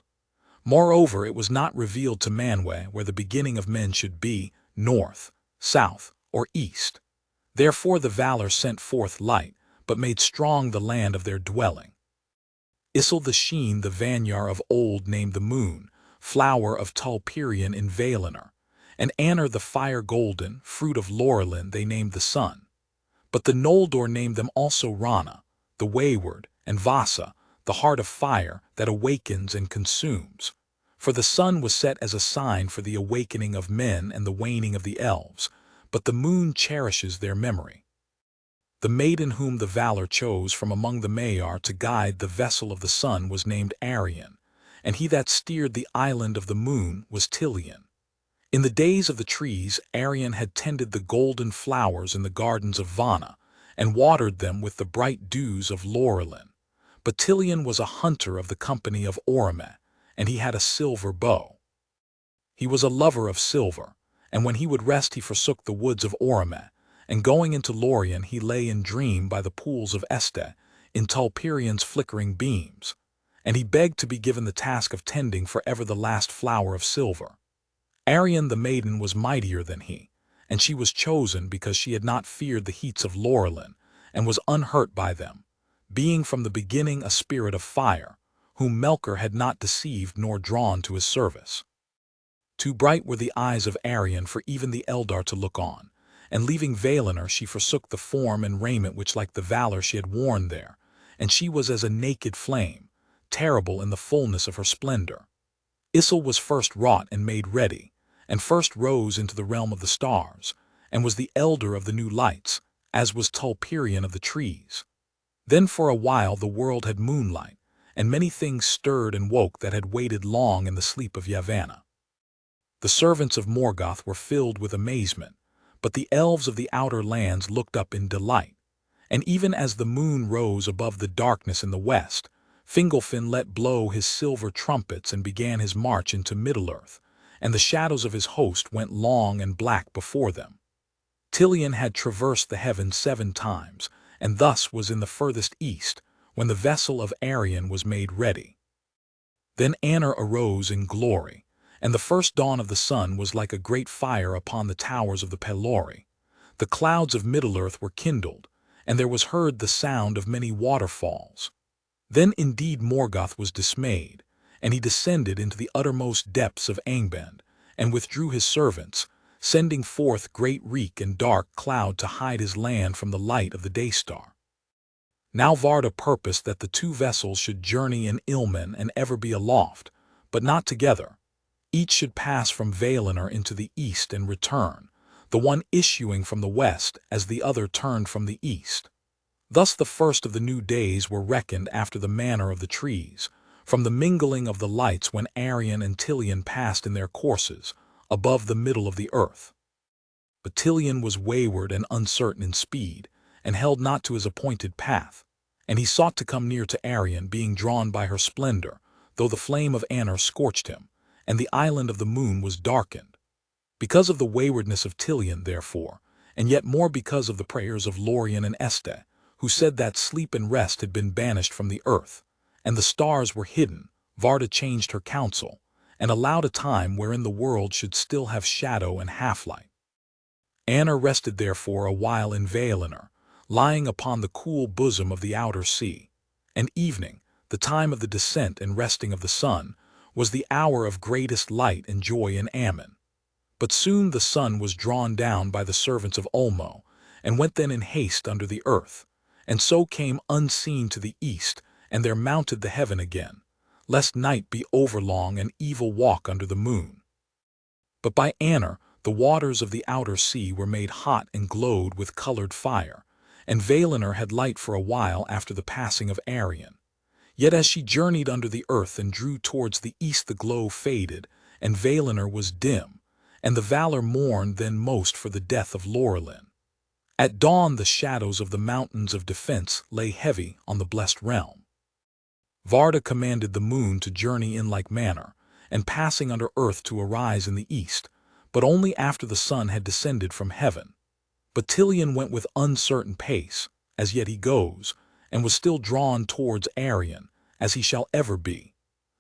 Moreover, it was not revealed to Manwë where the beginning of men should be, north, south, or east. Therefore the Valar sent forth light, but made strong the land of their dwelling. Isil the Sheen the Maiar of old named the moon, flower of Tulpirion in Valinor, and Ainur the fire golden, fruit of Laurelin they named the sun. But the Noldor named them also Rana, the wayward, and Vasa, the heart of fire that awakens and consumes. For the sun was set as a sign for the awakening of men and the waning of the elves, but the moon cherishes their memory. The maiden whom the Valar chose from among the Maiar to guide the vessel of the sun was named Arion, and he that steered the island of the moon was Tilion. In the days of the trees, Arion had tended the golden flowers in the gardens of Vana, and watered them with the bright dews of Laurelin. But Tilion was a hunter of the company of Orome, and he had a silver bow. He was a lover of silver, and when he would rest he forsook the woods of Orome, and going into Lorien he lay in dream by the pools of Este, in Tulpirion's flickering beams, and he begged to be given the task of tending forever the last flower of silver. Arion the maiden was mightier than he, and she was chosen because she had not feared the heats of Laurelin, and was unhurt by them, being from the beginning a spirit of fire, whom Melkor had not deceived nor drawn to his service. Too bright were the eyes of Arion for even the Eldar to look on, and leaving Valinor she forsook the form and raiment which like the Valar she had worn there, and she was as a naked flame, terrible in the fullness of her splendor. Isil was first wrought and made ready, and first rose into the realm of the stars, and was the elder of the new lights, as was Tulpirion of the trees. Then for a while the world had moonlight, and many things stirred and woke that had waited long in the sleep of Yavanna. The servants of Morgoth were filled with amazement, But the elves of the outer lands looked up in delight, and even as the moon rose above the darkness in the west, Fingolfin let blow his silver trumpets and began his march into Middle-earth, and the shadows of his host went long and black before them. Tilion had traversed the heavens 7 times, and thus was in the furthest east, when the vessel of Arion was made ready. Then Ainur arose in glory, and the first dawn of the sun was like a great fire upon the towers of the Pelori. The clouds of Middle-earth were kindled, and there was heard the sound of many waterfalls. Then indeed Morgoth was dismayed, and he descended into the uttermost depths of Angband, and withdrew his servants, sending forth great reek and dark cloud to hide his land from the light of the day-star. Now Varda purposed that the 2 vessels should journey in Ilmen and ever be aloft, but not together. Each should pass from Valinor into the east and return, the one issuing from the west as the other turned from the east. Thus the first of the new days were reckoned after the manner of the trees, from the mingling of the lights when Arion and Tilion passed in their courses, above the middle of the earth. But Tilion was wayward and uncertain in speed, and held not to his appointed path, and he sought to come near to Arion, being drawn by her splendor, though the flame of Ainur scorched him, and the island of the moon was darkened. Because of the waywardness of Tilion, therefore, and yet more because of the prayers of Lorien and Este, who said that sleep and rest had been banished from the earth, and the stars were hidden, Varda changed her counsel, and allowed a time wherein the world should still have shadow and half-light. Ainur rested therefore a while in Valinor, lying upon the cool bosom of the outer sea, and evening, the time of the descent and resting of the sun, was the hour of greatest light and joy in Ammon. But soon the sun was drawn down by the servants of Ulmo, and went then in haste under the earth, and so came unseen to the east, and there mounted the heaven again, lest night be overlong and evil walk under the moon. But by Ainur the waters of the outer sea were made hot and glowed with colored fire, and Valinor had light for a while after the passing of Arion. Yet as she journeyed under the earth and drew towards the east, the glow faded, and Valinor was dim, and the Valar mourned then most for the death of Lorelin. At dawn the shadows of the mountains of defense lay heavy on the blessed realm. Varda commanded the moon to journey in like manner, and passing under earth to arise in the east, but only after the sun had descended from heaven. But Tilion went with uncertain pace, as yet he goes, and was still drawn towards Arion, as he shall ever be,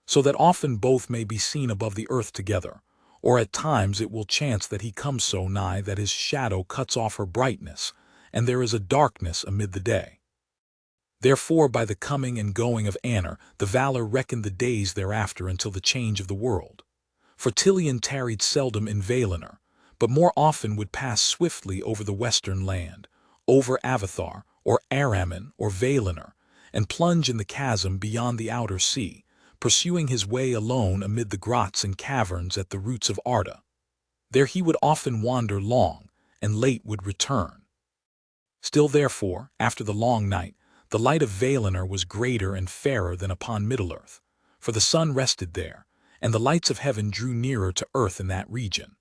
so that often both may be seen above the earth together, or at times it will chance that he comes so nigh that his shadow cuts off her brightness, and there is a darkness amid the day. Therefore by the coming and going of Ainur the Valar reckoned the days thereafter until the change of the world. For Tilion tarried seldom in Valinor, but more often would pass swiftly over the western land, over Avathar, or Araman, or Valinor, and plunge in the chasm beyond the outer sea, pursuing his way alone amid the grots and caverns at the roots of Arda. There he would often wander long, and late would return. Still therefore, after the long night, the light of Valinor was greater and fairer than upon Middle-earth, for the sun rested there, and the lights of heaven drew nearer to earth in that region.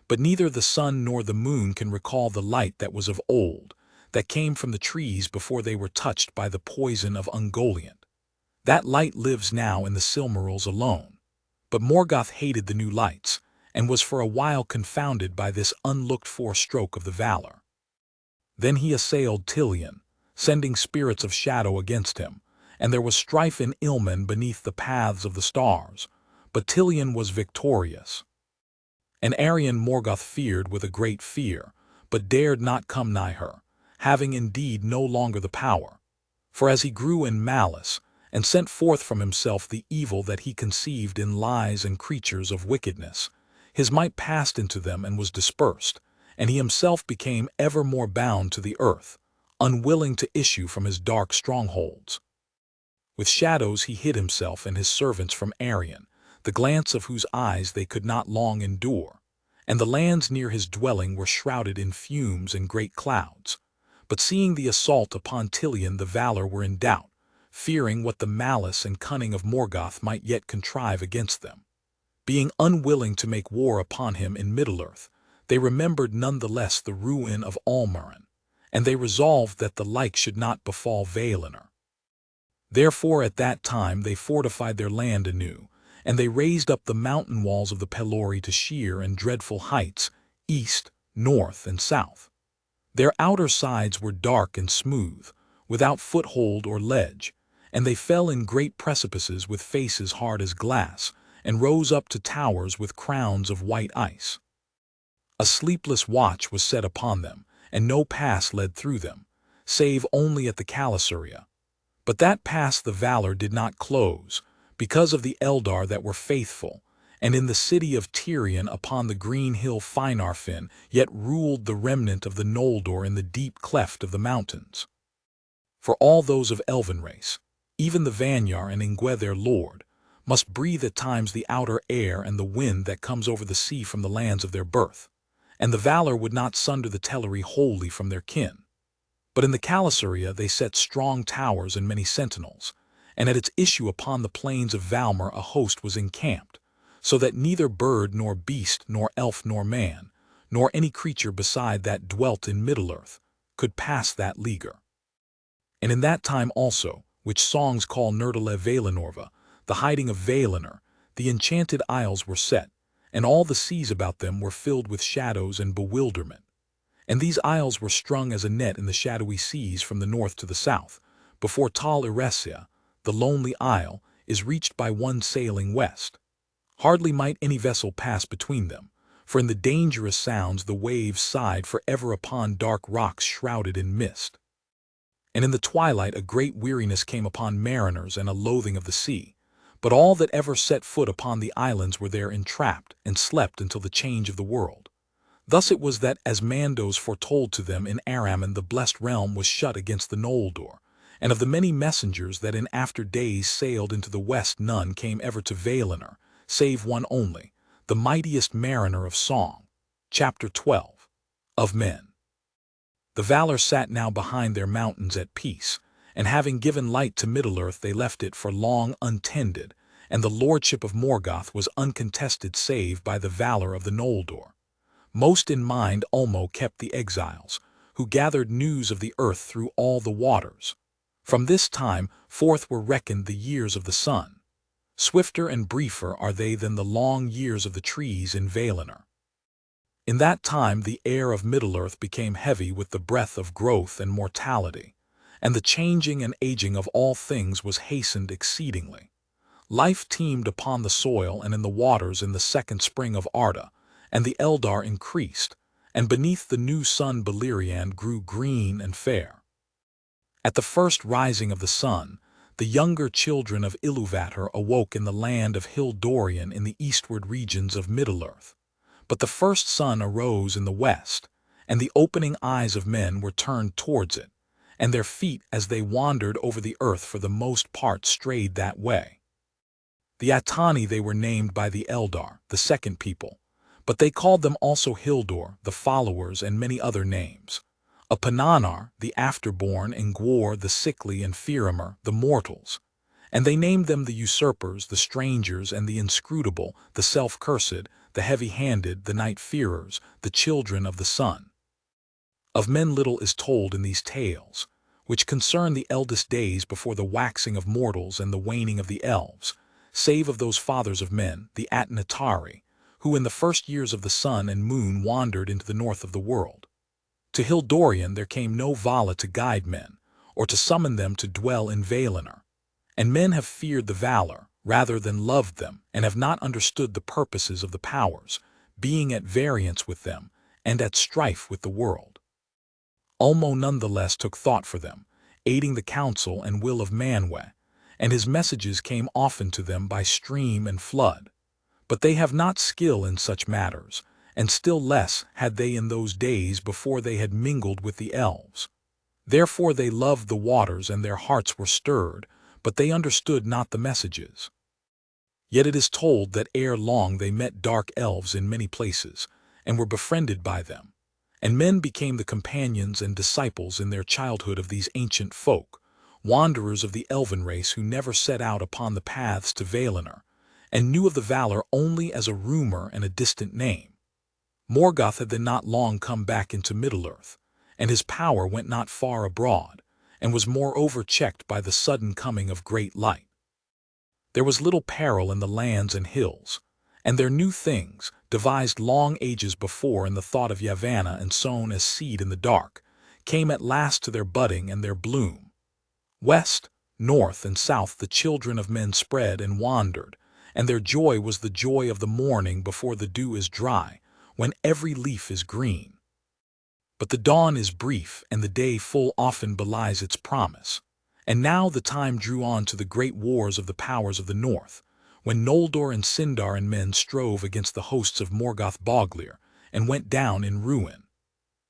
But neither the sun nor the moon can recall the light that was of old, that came from the trees before they were touched by the poison of Ungoliant. That light lives now in the Silmarils alone. But Morgoth hated the new lights, and was for a while confounded by this unlooked-for stroke of the Valar. Then he assailed Tilion, sending spirits of shadow against him, and there was strife in Ilmen beneath the paths of the stars, but Tilion was victorious. And Arion Morgoth feared with a great fear, but dared not come nigh her, having indeed no longer the power. For as he grew in malice, and sent forth from himself the evil that he conceived in lies and creatures of wickedness, his might passed into them and was dispersed, and he himself became ever more bound to the earth, unwilling to issue from his dark strongholds. With shadows he hid himself and his servants from Arion, the glance of whose eyes they could not long endure, and the lands near his dwelling were shrouded in fumes and great clouds. But seeing the assault upon Tilion the Valar were in doubt, fearing what the malice and cunning of Morgoth might yet contrive against them. Being unwilling to make war upon him in Middle-earth, they remembered nonetheless the ruin of Almarin, and they resolved that the like should not befall Valinor. Therefore at that time they fortified their land anew, and they raised up the mountain walls of the Pelori to sheer and dreadful heights, east, north, and south. Their outer sides were dark and smooth, without foothold or ledge, and they fell in great precipices with faces hard as glass, and rose up to towers with crowns of white ice. A sleepless watch was set upon them, and no pass led through them, save only at the Calassuria. But that pass the Valar did not close, because of the Eldar that were faithful, and in the city of Tirion upon the green hill Finarfin yet ruled the remnant of the Noldor in the deep cleft of the mountains. For all those of elven race, even the Vanyar and Ingwe their lord, must breathe at times the outer air and the wind that comes over the sea from the lands of their birth, and the Valar would not sunder the Teleri wholly from their kin. But in the Calassuria they set strong towers and many sentinels, and at its issue upon the plains of Valmar a host was encamped, so that neither bird nor beast nor elf nor man, nor any creature beside that dwelt in Middle-earth, could pass that leaguer. And in that time also, which songs call Nerdale Valinorva, the hiding of Valinor, the enchanted isles were set, and all the seas about them were filled with shadows and bewilderment. And these isles were strung as a net in the shadowy seas from the north to the south, before Tal Iresia, the lonely isle, is reached by one sailing west. Hardly might any vessel pass between them, for in the dangerous sounds the waves sighed for ever upon dark rocks shrouded in mist. And in the twilight a great weariness came upon mariners and a loathing of the sea, but all that ever set foot upon the islands were there entrapped and slept until the change of the world. Thus it was that, as Mandos foretold to them in Araman, the blessed realm was shut against the Noldor, and of the many messengers that in after days sailed into the west none came ever to Valinor, save one only, the mightiest mariner of song. Chapter 12. Of Men. The Valar sat now behind their mountains at peace, and having given light to Middle-earth they left it for long untended, and the lordship of Morgoth was uncontested save by the valor of the Noldor. Most in mind Ulmo kept the exiles, who gathered news of the earth through all the waters. From this time forth were reckoned the years of the sun. Swifter and briefer are they than the long years of the trees in Valinor. In that time the air of Middle-earth became heavy with the breath of growth and mortality, and the changing and aging of all things was hastened exceedingly. Life teemed upon the soil and in the waters in the second spring of Arda, and the Eldar increased, and beneath the new sun Beleriand grew green and fair. At the first rising of the sun, the younger children of Ilúvatar awoke in the land of Hildorian in the eastward regions of Middle-earth. But the first sun arose in the west, and the opening eyes of men were turned towards it, and their feet as they wandered over the earth for the most part strayed that way. The Atani they were named by the Eldar, the second people, but they called them also Hildor, the followers, and many other names. Apananar, the afterborn, and Gwor, the sickly, and Firamir, the mortals. And they named them the usurpers, the strangers, and the inscrutable, the self-cursed, the heavy-handed, the night-fearers, the children of the sun. Of men little is told in these tales, which concern the eldest days before the waxing of mortals and the waning of the elves, save of those fathers of men, the Atnatari, who in the first years of the sun and moon wandered into the north of the world. To Hildorian there came no Vala to guide men, or to summon them to dwell in Valinor, and men have feared the Valar rather than loved them, and have not understood the purposes of the powers, being at variance with them, and at strife with the world. Ulmo nonetheless took thought for them, aiding the counsel and will of Manwe, and his messages came often to them by stream and flood. But they have not skill in such matters, and still less had they in those days before they had mingled with the elves. Therefore they loved the waters and their hearts were stirred, but they understood not the messages. Yet it is told that ere long they met dark elves in many places, and were befriended by them, and men became the companions and disciples in their childhood of these ancient folk, wanderers of the elven race who never set out upon the paths to Valinor, and knew of the Valar only as a rumor and a distant name. Morgoth had then not long come back into Middle-earth, and his power went not far abroad, and was moreover checked by the sudden coming of great light. There was little peril in the lands and hills, and their new things, devised long ages before in the thought of Yavanna and sown as seed in the dark, came at last to their budding and their bloom. West, north, and south the children of men spread and wandered, and their joy was the joy of the morning before the dew is dry, when every leaf is green. But the dawn is brief, and the day full often belies its promise. And now the time drew on to the great wars of the powers of the north, when Noldor and Sindar and men strove against the hosts of Morgoth Boglir, and went down in ruin.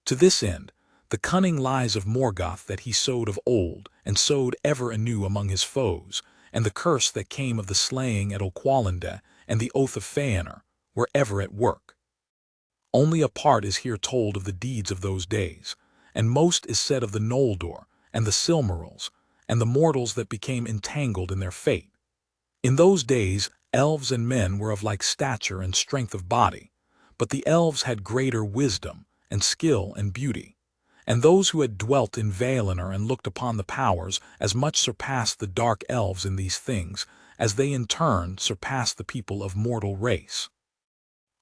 To this end, the cunning lies of Morgoth that he sowed of old, and sowed ever anew among his foes, and the curse that came of the slaying at Oqualinda, and the oath of Feanor, were ever at work. Only a part is here told of the deeds of those days, and most is said of the Noldor, and the Silmarils, and the mortals that became entangled in their fate. In those days, elves and men were of like stature and strength of body, but the elves had greater wisdom, and skill and beauty, and those who had dwelt in Valinor and looked upon the powers as much surpassed the dark elves in these things, as they in turn surpassed the people of mortal race.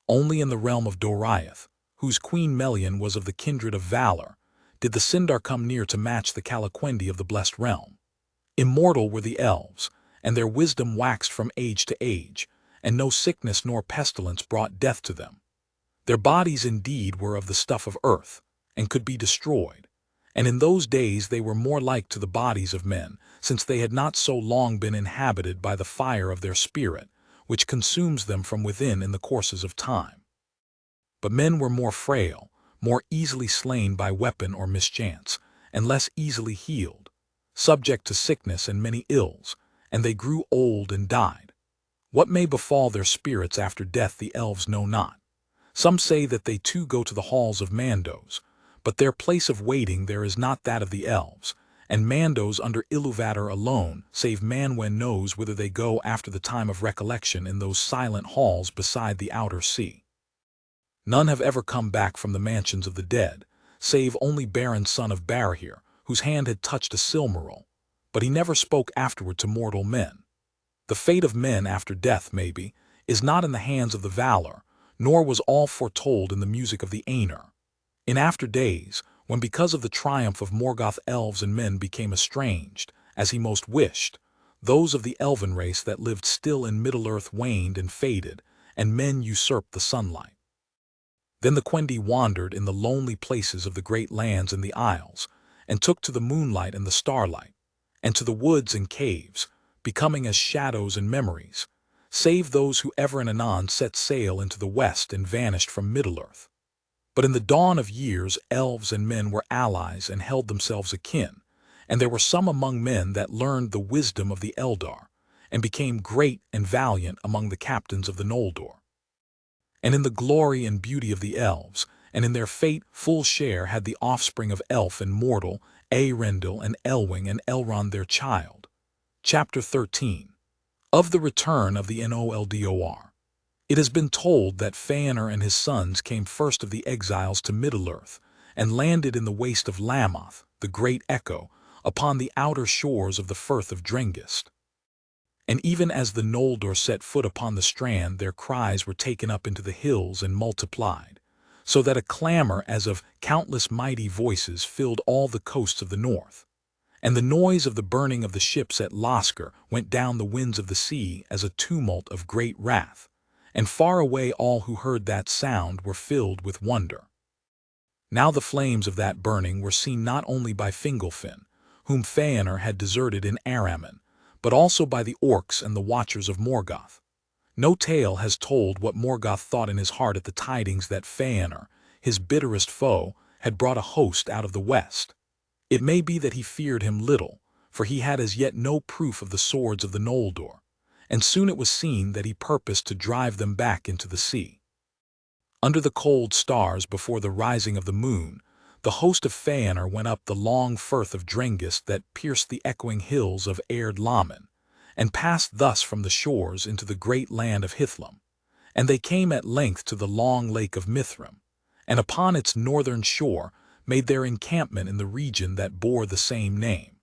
Only in the realm of Doriath, whose queen Melian was of the kindred of Valar, did the Sindar come near to match the Valaquenta of the blessed realm. Immortal were the elves, and their wisdom waxed from age to age, and no sickness nor pestilence brought death to them. Their bodies indeed were of the stuff of earth, and could be destroyed, and in those days they were more like to the bodies of men, since they had not so long been inhabited by the fire of their spirit, which consumes them from within in the courses of time. But men were more frail, more easily slain by weapon or mischance, and less easily healed, subject to sickness and many ills, and they grew old and died. What may befall their spirits after death the elves know not. Some say that they too go to the halls of Mandos, but their place of waiting there is not that of the elves, and Mandos under Ilúvatar alone, save Manwen knows whither they go after the time of recollection in those silent halls beside the outer sea. None have ever come back from the mansions of the dead, save only Baron's son of Barahir, whose hand had touched a Silmaril, but he never spoke afterward to mortal men. The fate of men after death, maybe, is not in the hands of the Valar, nor was all foretold in the music of the Ainur. In after days, when because of the triumph of Morgoth elves and men became estranged, as he most wished, those of the elven race that lived still in Middle-earth waned and faded, and men usurped the sunlight. Then the Quendi wandered in the lonely places of the great lands and the isles, and took to the moonlight and the starlight, and to the woods and caves, becoming as shadows and memories, save those who ever and anon set sail into the west and vanished from Middle-earth. But in the dawn of years elves and men were allies and held themselves akin, and there were some among men that learned the wisdom of the Eldar, and became great and valiant among the captains of the Noldor. And in the glory and beauty of the elves, and in their fate full share had the offspring of elf and mortal, Eärendil and Elwing and Elrond their child. Chapter 13. Of the return of the Noldor. It has been told that Feanor and his sons came first of the exiles to Middle-earth, and landed in the waste of Lamoth, the great Echo, upon the outer shores of the Firth of Drengist. And even as the Noldor set foot upon the strand, their cries were taken up into the hills and multiplied, so that a clamor as of countless mighty voices filled all the coasts of the north. And the noise of the burning of the ships at Loskar went down the winds of the sea as a tumult of great wrath, and far away all who heard that sound were filled with wonder. Now the flames of that burning were seen not only by Fingolfin, whom Feanor had deserted in Araman, but also by the orcs and the watchers of Morgoth. No tale has told what Morgoth thought in his heart at the tidings that Feanor, his bitterest foe, had brought a host out of the west. It may be that he feared him little, for he had as yet no proof of the swords of the Noldor, and soon it was seen that he purposed to drive them back into the sea. Under the cold stars before the rising of the moon, the host of Feanor went up the long firth of Drengist that pierced the echoing hills of Erd Laman, and passed thus from the shores into the great land of Hithlum, and they came at length to the long lake of Mithrim, and upon its northern shore made their encampment in the region that bore the same name.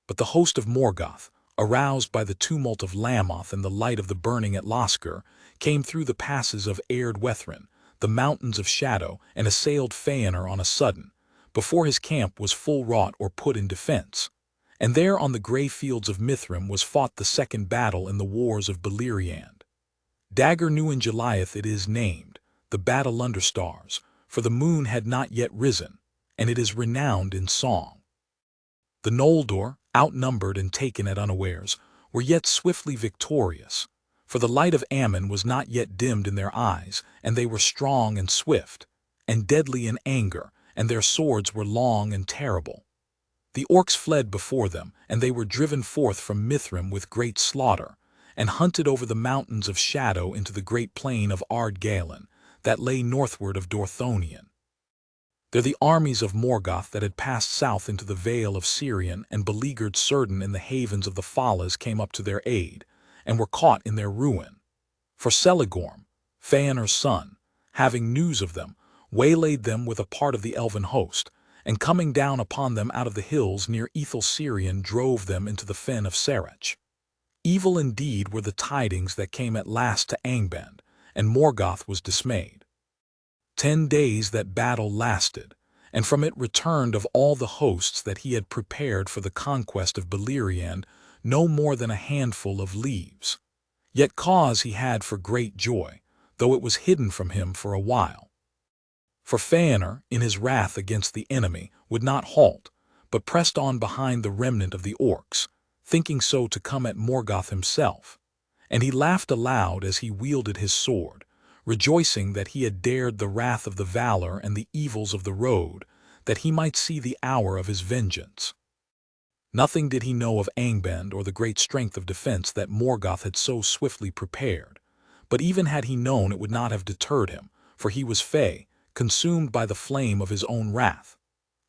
But the host of Morgoth, aroused by the tumult of Lammoth and the light of the burning at Loskir, came through the passes of Erdwethrin, the mountains of shadow, and assailed Feanor on a sudden, before his camp was full wrought or put in defense. And there on the grey fields of Mithrim was fought the second battle in the wars of Beleriand. Dagger Numenor it is named, the battle under stars, for the moon had not yet risen, and it is renowned in song. The Noldor, outnumbered and taken at unawares, were yet swiftly victorious, for the light of Ammon was not yet dimmed in their eyes, and they were strong and swift, and deadly in anger, and their swords were long and terrible. The orcs fled before them, and they were driven forth from Mithrim with great slaughter, and hunted over the mountains of shadow into the great plain of Ardgallen, that lay northward of Dorthonion. There the armies of Morgoth that had passed south into the vale of Sirion and beleaguered Círdan in the havens of the Falas came up to their aid, and were caught in their ruin. For Celegorm, Feanor's son, having news of them, waylaid them with a part of the elven host, and coming down upon them out of the hills near Ithel-Sirion drove them into the fen of Serech. Evil indeed were the tidings that came at last to Angband, and Morgoth was dismayed. 10 days that battle lasted, and from it returned of all the hosts that he had prepared for the conquest of Beleriand no more than a handful of leaves. Yet cause he had for great joy, though it was hidden from him for a while. For Feanor, in his wrath against the enemy, would not halt, but pressed on behind the remnant of the orcs, thinking so to come at Morgoth himself. And he laughed aloud as he wielded his sword, rejoicing that he had dared the wrath of the Valar and the evils of the road, that he might see the hour of his vengeance. Nothing did he know of Angband or the great strength of defense that Morgoth had so swiftly prepared, but even had he known it would not have deterred him, for he was fey, consumed by the flame of his own wrath.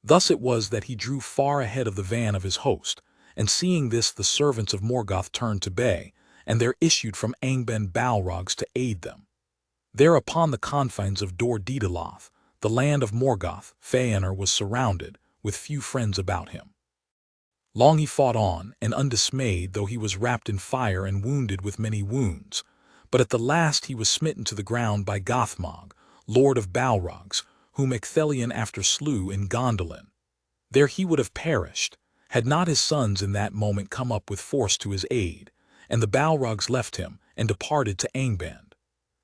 Thus it was that he drew far ahead of the van of his host, and seeing this the servants of Morgoth turned to bay, and there issued from Angband Balrogs to aid them. There upon the confines of Dor-Daedaloth, the land of Morgoth, Feanor was surrounded, with few friends about him. Long he fought on, and undismayed, though he was wrapped in fire and wounded with many wounds, but at the last he was smitten to the ground by Gothmog, lord of Balrogs, whom Ecthelion after slew in Gondolin. There he would have perished, had not his sons in that moment come up with force to his aid, and the Balrogs left him, and departed to Angband.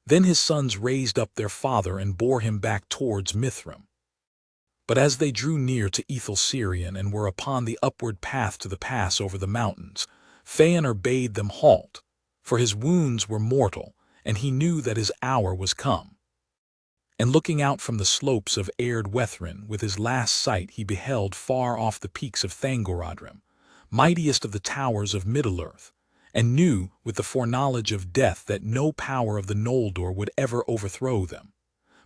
Then his sons raised up their father and bore him back towards Mithrim. But as they drew near to Ithel-Sirion and were upon the upward path to the pass over the mountains, Feanor bade them halt, for his wounds were mortal, and he knew that his hour was come. And looking out from the slopes of Erdwethrin, with his last sight he beheld far off the peaks of Thangorodrim, mightiest of the towers of Middle-earth, and knew with the foreknowledge of death that no power of the Noldor would ever overthrow them.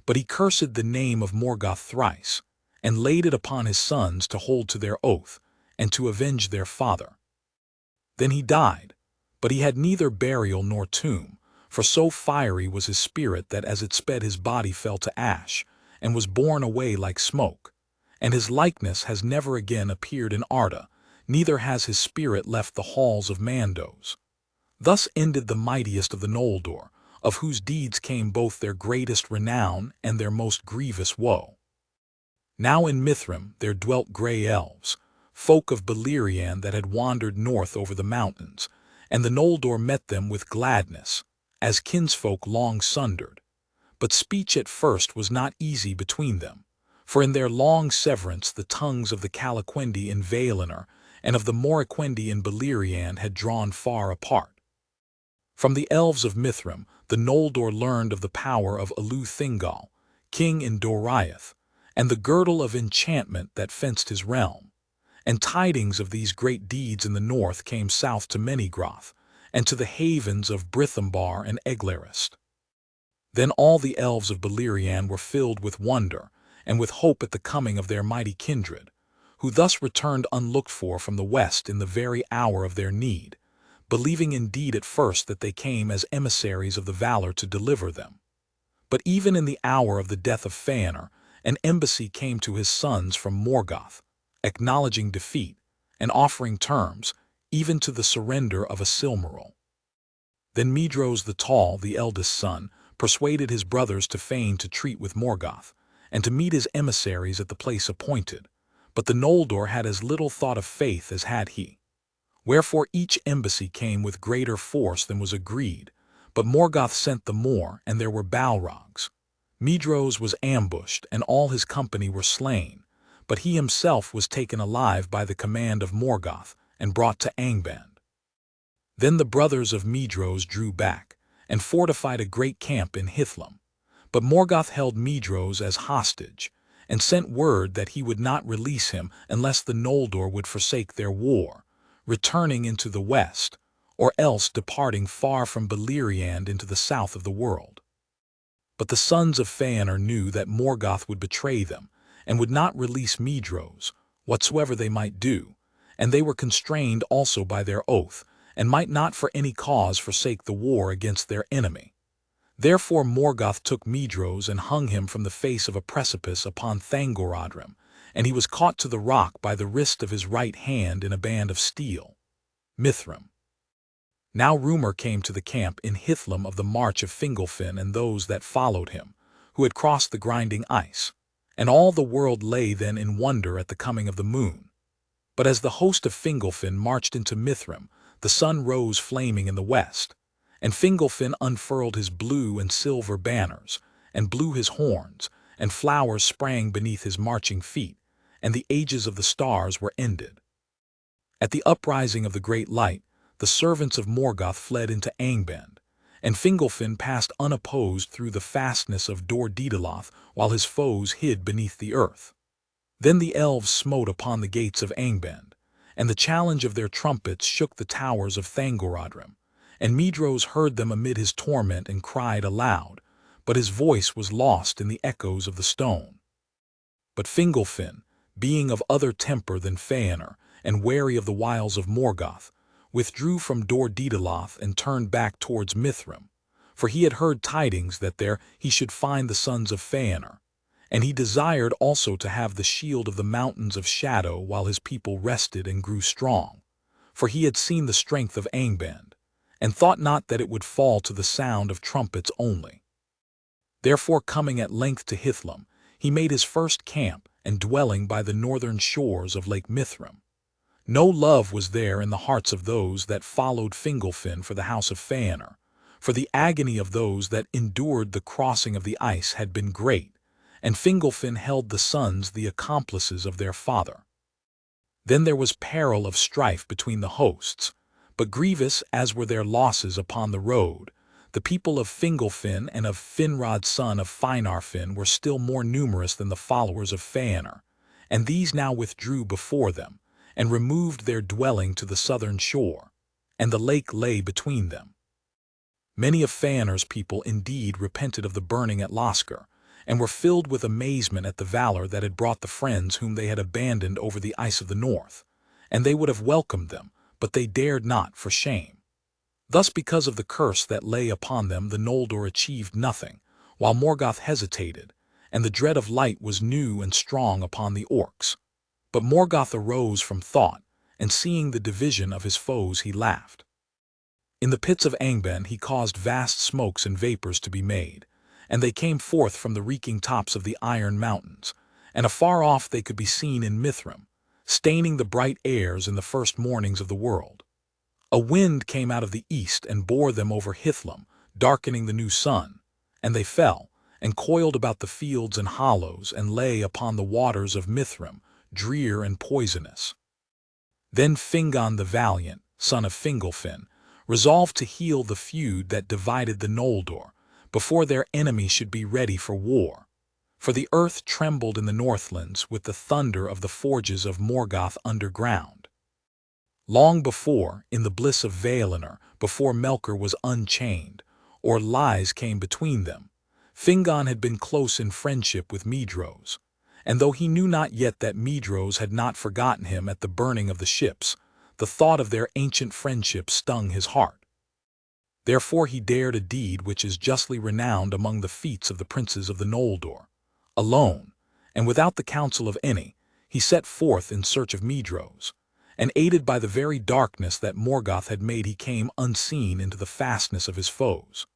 But he cursed the name of Morgoth thrice, and laid it upon his sons to hold to their oath, and to avenge their father. Then he died, but he had neither burial nor tomb, for so fiery was his spirit that as it sped his body fell to ash, and was borne away like smoke, and his likeness has never again appeared in Arda, neither has his spirit left the halls of Mandos. Thus ended the mightiest of the Noldor, of whose deeds came both their greatest renown and their most grievous woe. Now in Mithrim there dwelt grey elves, folk of Beleriand that had wandered north over the mountains, and the Noldor met them with gladness, as kinsfolk long sundered. But speech at first was not easy between them, for in their long severance the tongues of the Calaquendi in Valinor and of the Morriquendi in Beleriand had drawn far apart. From the elves of Mithrim the Noldor learned of the power of Elu-Thingol, king in Doriath, and the girdle of enchantment that fenced his realm. And tidings of these great deeds in the north came south to Menegroth, and to the havens of Brithembar and Eglarist. Then all the elves of Beleriand were filled with wonder, and with hope at the coming of their mighty kindred, who thus returned unlooked for from the west in the very hour of their need, believing indeed at first that they came as emissaries of the Valar to deliver them. But even in the hour of the death of Ainur, an embassy came to his sons from Morgoth, acknowledging defeat and offering terms, even to the surrender of a Silmaril. Then Medros the Tall, the eldest son, persuaded his brothers to feign to treat with Morgoth, and to meet his emissaries at the place appointed. But the Noldor had as little thought of faith as had he. Wherefore each embassy came with greater force than was agreed, but Morgoth sent the more, and there were Balrogs. Medros was ambushed, and all his company were slain, but he himself was taken alive by the command of Morgoth, and brought to Angband. Then the brothers of Medros drew back, and fortified a great camp in Hithlum. But Morgoth held Medros as hostage, and sent word that he would not release him unless the Noldor would forsake their war, returning into the west, or else departing far from Beleriand into the south of the world. But the sons of Ainur knew that Morgoth would betray them, and would not release Medros, whatsoever they might do, and they were constrained also by their oath, and might not for any cause forsake the war against their enemy. Therefore Morgoth took Medros and hung him from the face of a precipice upon Thangorodrim, and he was caught to the rock by the wrist of his right hand in a band of steel. Mithrim. Now rumor came to the camp in Hithlum of the march of Fingolfin and those that followed him, who had crossed the grinding ice, and all the world lay then in wonder at the coming of the moon. But as the host of Fingolfin marched into Mithrim, the sun rose flaming in the west, and Fingolfin unfurled his blue and silver banners, and blew his horns, and flowers sprang beneath his marching feet, and the ages of the stars were ended. At the uprising of the great light, the servants of Morgoth fled into Angband, and Fingolfin passed unopposed through the fastness of Dor Daedaloth, while his foes hid beneath the earth. Then the elves smote upon the gates of Angband, and the challenge of their trumpets shook the towers of Thangorodrim, and Medros heard them amid his torment and cried aloud, but his voice was lost in the echoes of the stone. But Fingolfin, being of other temper than Ainur, and wary of the wiles of Morgoth, withdrew from Dor Daedaloth and turned back towards Mithrim, for he had heard tidings that there he should find the sons of Ainur, and he desired also to have the shield of the mountains of shadow while his people rested and grew strong, for he had seen the strength of Angband, and thought not that it would fall to the sound of trumpets only. Therefore coming at length to Hithlum, he made his first camp and dwelling by the northern shores of Lake Mithrim. No love was there in the hearts of those that followed Fingolfin for the house of Ainur, for the agony of those that endured the crossing of the ice had been great, and Fingolfin held the sons the accomplices of their father. Then there was peril of strife between the hosts, but grievous as were their losses upon the road, the people of Fingolfin and of Finrod son of Finarfin were still more numerous than the followers of Ainur, and these now withdrew before them, and removed their dwelling to the southern shore, and the lake lay between them. Many of Ainur's people indeed repented of the burning at Loskar, and were filled with amazement at the valor that had brought the friends whom they had abandoned over the ice of the north, and they would have welcomed them, but they dared not for shame. Thus because of the curse that lay upon them the Noldor achieved nothing, while Morgoth hesitated, and the dread of light was new and strong upon the orcs. But Morgoth arose from thought, and seeing the division of his foes he laughed. In the pits of Angband he caused vast smokes and vapors to be made, and they came forth from the reeking tops of the iron mountains, and afar off they could be seen in Mithrim, staining the bright airs in the first mornings of the world. A wind came out of the east and bore them over Hithlum, darkening the new sun, and they fell, and coiled about the fields and hollows, and lay upon the waters of Mithrim, drear and poisonous. Then Fingon the valiant, son of Fingolfin, resolved to heal the feud that divided the Noldor, before their enemy should be ready for war. For the earth trembled in the northlands with the thunder of the forges of Morgoth underground. Long before, in the bliss of Valinor, before Melkor was unchained, or lies came between them, Fingon had been close in friendship with Medros, and though he knew not yet that Medros had not forgotten him at the burning of the ships, the thought of their ancient friendship stung his heart. Therefore he dared a deed which is justly renowned among the feats of the princes of the Noldor. Alone, and without the counsel of any, he set forth in search of Medros, and aided by the very darkness that Morgoth had made, he came unseen into the fastness of his foes.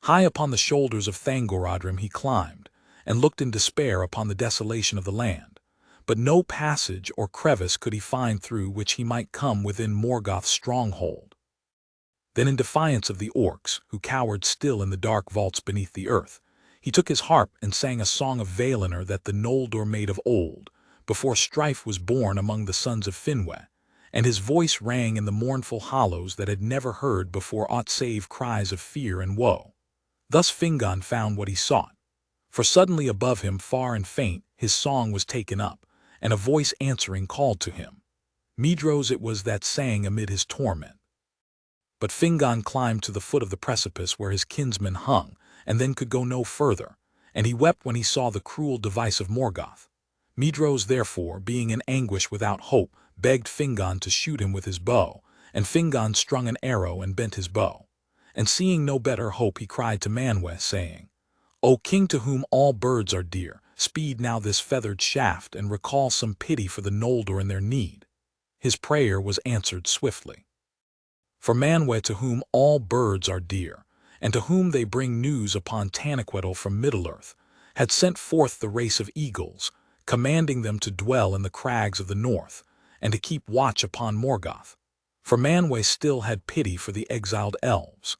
High upon the shoulders of Thangorodrim he climbed, and looked in despair upon the desolation of the land, but no passage or crevice could he find through which he might come within Morgoth's stronghold. Then, in defiance of the orcs, who cowered still in the dark vaults beneath the earth, he took his harp and sang a song of Valinor that the Noldor made of old, before strife was born among the sons of Finwë, and his voice rang in the mournful hollows that had never heard before aught save cries of fear and woe. Thus Fingon found what he sought, for suddenly above him, far and faint, his song was taken up, and a voice answering called to him. Medros it was that sang amid his torment. But Fingon climbed to the foot of the precipice where his kinsman hung, and then could go no further, and he wept when he saw the cruel device of Morgoth. Medros, therefore, being in anguish without hope, begged Fingon to shoot him with his bow, and Fingon strung an arrow and bent his bow. And seeing no better hope, he cried to Manwë, saying, "O king, to whom all birds are dear, speed now this feathered shaft, and recall some pity for the Noldor in their need." His prayer was answered swiftly. For Manwë, to whom all birds are dear, and to whom they bring news upon Tanaquetil from Middle-earth, had sent forth the race of eagles, commanding them to dwell in the crags of the north, and to keep watch upon Morgoth. For Manwë still had pity for the exiled elves,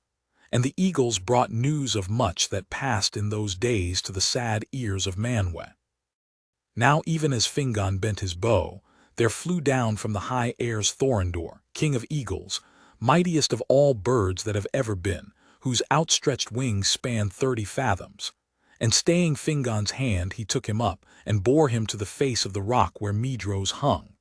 and the eagles brought news of much that passed in those days to the sad ears of Manwë. Now even as Fingon bent his bow, there flew down from the high airs Thorondor, king of eagles, mightiest of all birds that have ever been, whose outstretched wings span 30 fathoms. And staying Fingon's hand, he took him up, and bore him to the face of the rock where Medros hung.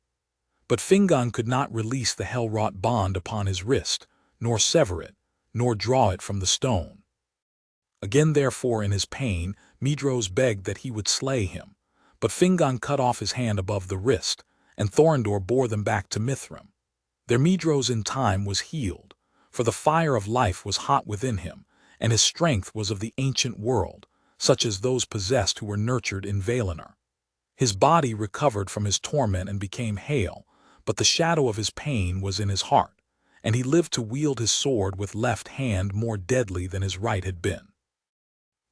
But Fingon could not release the hell-wrought bond upon his wrist, nor sever it, nor draw it from the stone. Again therefore in his pain, Medros begged that he would slay him, but Fingon cut off his hand above the wrist, and Thorondor bore them back to Mithrim. Their Medros in time was healed, for the fire of life was hot within him, and his strength was of the ancient world, such as those possessed who were nurtured in Valinor. His body recovered from his torment and became hale, but the shadow of his pain was in his heart, and he lived to wield his sword with left hand more deadly than his right had been.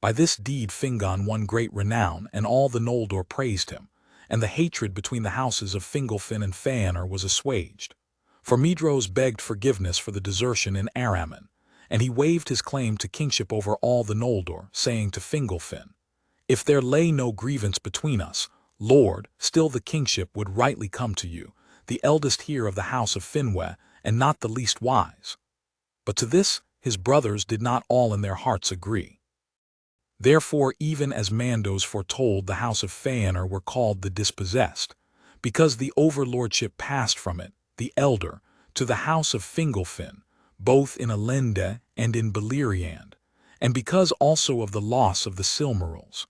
By this deed Fingon won great renown, and all the Noldor praised him, and the hatred between the houses of Fingolfin and Fëanor was assuaged. For Medros begged forgiveness for the desertion in Araman, and he waived his claim to kingship over all the Noldor, saying to Fingolfin, "If there lay no grievance between us, Lord, still the kingship would rightly come to you, the eldest here of the house of Finwë, and not the least wise." But to this his brothers did not all in their hearts agree. Therefore, even as Mandos foretold, the house of Fëanor were called the Dispossessed, because the overlordship passed from it, the elder, to the house of Fingolfin, both in Elendë and in Beleriand, and because also of the loss of the Silmarils.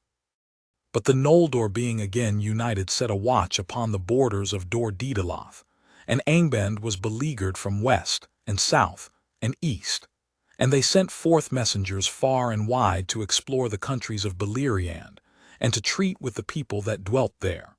But the Noldor, being again united, set a watch upon the borders of Dor Daedaloth, and Angband was beleaguered from west, and south, and east, and they sent forth messengers far and wide to explore the countries of Beleriand, and to treat with the people that dwelt there.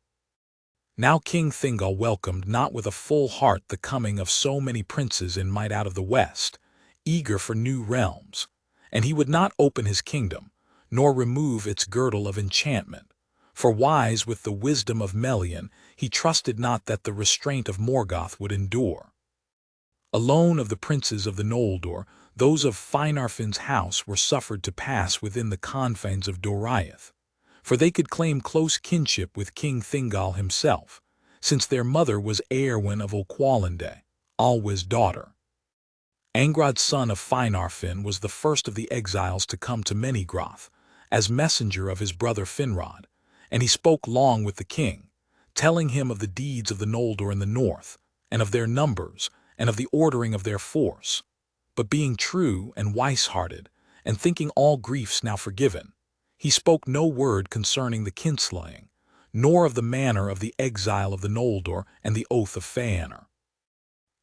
Now King Thingol welcomed not with a full heart the coming of so many princes in might out of the west, eager for new realms, and he would not open his kingdom, nor remove its girdle of enchantment. For wise with the wisdom of Melian, he trusted not that the restraint of Morgoth would endure. Alone of the princes of the Noldor, those of Finarfin's house were suffered to pass within the confines of Doriath, for they could claim close kinship with King Thingol himself, since their mother was Eärwen of Oqualandë, Alwë's daughter. Angrod, son of Finarfin, was the first of the exiles to come to Menegroth, as messenger of his brother Finrod, and he spoke long with the king, telling him of the deeds of the Noldor in the north, and of their numbers, and of the ordering of their force. But being true and wise-hearted, and thinking all griefs now forgiven, he spoke no word concerning the kinslaying, nor of the manner of the exile of the Noldor and the oath of Fëanor.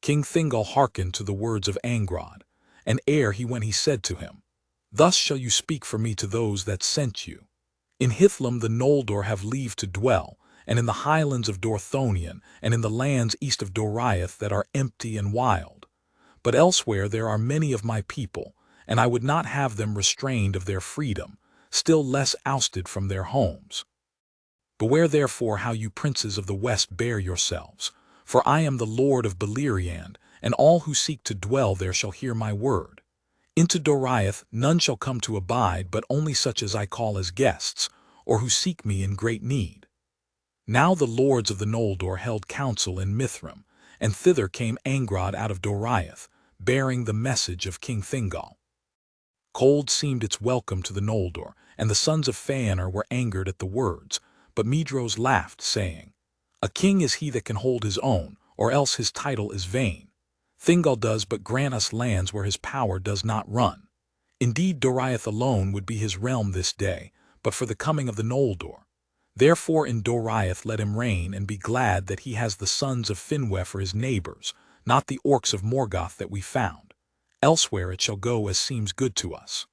King Thingol hearkened to the words of Angrod, and ere he went he said to him, "Thus shall you speak for me to those that sent you. In Hithlum the Noldor have leave to dwell, and in the highlands of Dorthonion, and in the lands east of Doriath that are empty and wild. But elsewhere there are many of my people, and I would not have them restrained of their freedom, still less ousted from their homes. Beware therefore how you princes of the west bear yourselves, for I am the Lord of Beleriand, and all who seek to dwell there shall hear my word. Into Doriath none shall come to abide, but only such as I call as guests, or who seek me in great need." Now the lords of the Noldor held council in Mithrim, and thither came Angrod out of Doriath, bearing the message of King Thingol. Cold seemed its welcome to the Noldor, and the sons of Fëanor were angered at the words, but Medros laughed, saying, "A king is he that can hold his own, or else his title is vain. Thingol does but grant us lands where his power does not run. Indeed, Doriath alone would be his realm this day, but for the coming of the Noldor. Therefore in Doriath let him reign, and be glad that he has the sons of Finwë for his neighbors, not the orcs of Morgoth that we found. Elsewhere it shall go as seems good to us."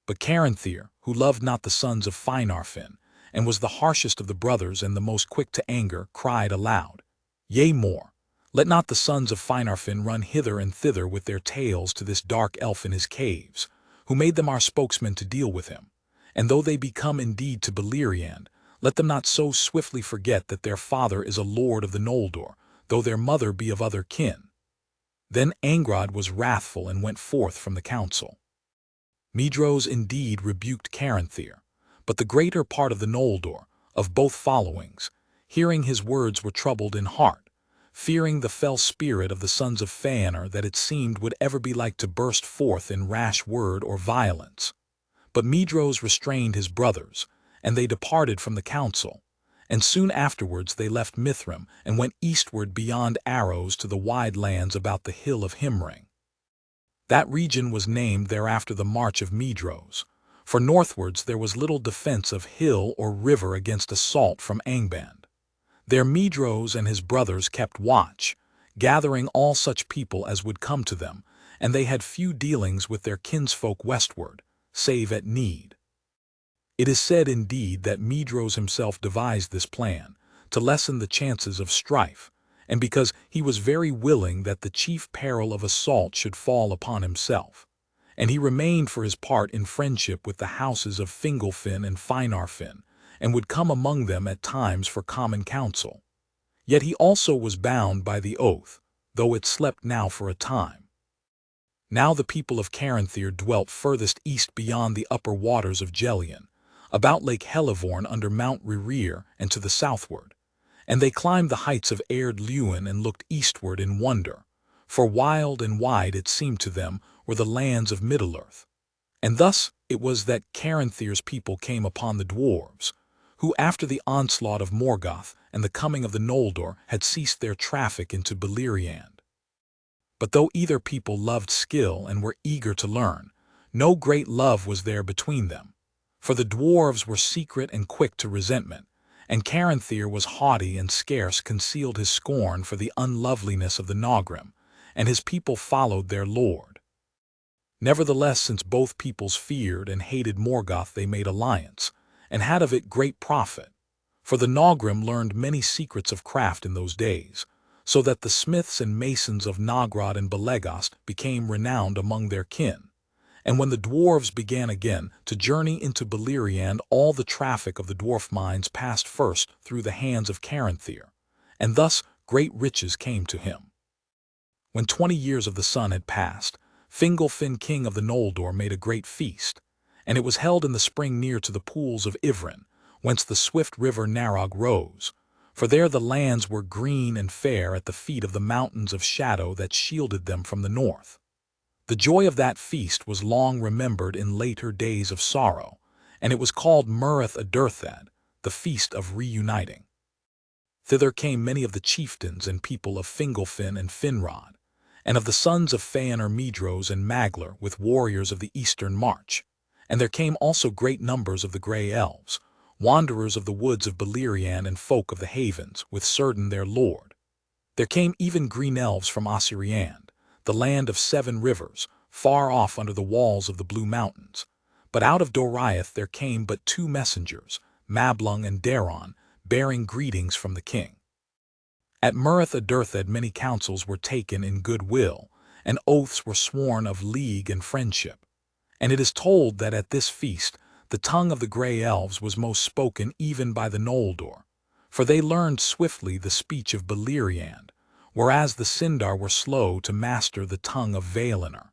But Caranthir, who loved not the sons of Finarfin, and was the harshest of the brothers and the most quick to anger, cried aloud, "Yea more, let not the sons of Finarfin run hither and thither with their tales to this dark elf in his caves, who made them our spokesman to deal with him. And though they be come indeed to Beleriand, let them not so swiftly forget that their father is a lord of the Noldor, though their mother be of other kin." Then Angrod was wrathful and went forth from the council. Medros indeed rebuked Caranthir, but the greater part of the Noldor, of both followings, hearing his words were troubled in heart, fearing the fell spirit of the sons of Fëanor that it seemed would ever be like to burst forth in rash word or violence. But Medros restrained his brothers, and they departed from the council, and soon afterwards they left Mithrim and went eastward beyond Arrows to the wide lands about the hill of Himring. That region was named thereafter the March of Medros, for northwards there was little defense of hill or river against assault from Angband. There Medros and his brothers kept watch, gathering all such people as would come to them, and they had few dealings with their kinsfolk westward, save at need. It is said indeed that Medros himself devised this plan, to lessen the chances of strife, and because he was very willing that the chief peril of assault should fall upon himself. And he remained for his part in friendship with the houses of Fingolfin and Finarfin, and would come among them at times for common counsel. Yet he also was bound by the oath, though it slept now for a time. Now the people of Caranthir dwelt furthest east beyond the upper waters of Gelion, about Lake Helivorn under Mount Rerir and to the southward. And they climbed the heights of Erd Luin and looked eastward in wonder, for wild and wide it seemed to them were the lands of Middle-earth. And thus it was that Caranthir's people came upon the dwarves, who after the onslaught of Morgoth and the coming of the Noldor had ceased their traffic into Beleriand. But though either people loved skill and were eager to learn, no great love was there between them, for the dwarves were secret and quick to resentment, and Caranthir was haughty and scarce concealed his scorn for the unloveliness of the Nogrim, and his people followed their lord. Nevertheless, since both peoples feared and hated Morgoth, they made alliance, and had of it great profit. For the Nogrim learned many secrets of craft in those days, so that the smiths and masons of Nogrod and Belegost became renowned among their kin. And when the dwarves began again to journey into Beleriand, all the traffic of the dwarf mines passed first through the hands of Caranthir, and thus great riches came to him. When 20 years of the sun had passed, Fingolfin king of the Noldor made a great feast, and it was held in the spring near to the pools of Ivrin, whence the swift river Narog rose, for there the lands were green and fair at the feet of the mountains of shadow that shielded them from the north. The joy of that feast was long remembered in later days of sorrow, and it was called Murith Adurthad, the feast of reuniting. Thither came many of the chieftains and people of Fingolfin and Finrod, and of the sons of Fëanor Medros and Maglar with warriors of the eastern march. And there came also great numbers of the grey elves, wanderers of the woods of Beleriand and folk of the havens, with Círdan their lord. There came even green elves from Osiriand, the land of 7 rivers, far off under the walls of the Blue Mountains. But out of Doriath there came but two messengers, Mablung and Daron, bearing greetings from the king. At Murith Adurthed many counsels were taken in good will, and oaths were sworn of league and friendship. And it is told that at this feast the tongue of the grey elves was most spoken even by the Noldor, for they learned swiftly the speech of Beleriand, whereas the Sindar were slow to master the tongue of Valinor.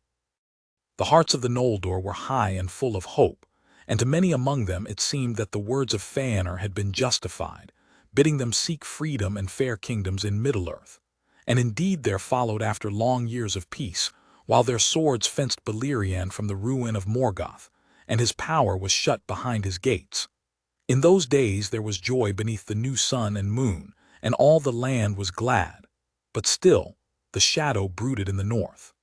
The hearts of the Noldor were high and full of hope, and to many among them it seemed that the words of Fëanor had been justified, bidding them seek freedom and fair kingdoms in Middle-earth. And indeed there followed after long years of peace, while their swords fenced Beleriand from the ruin of Morgoth, and his power was shut behind his gates. In those days there was joy beneath the new sun and moon, and all the land was glad. But still, the shadow brooded in the north.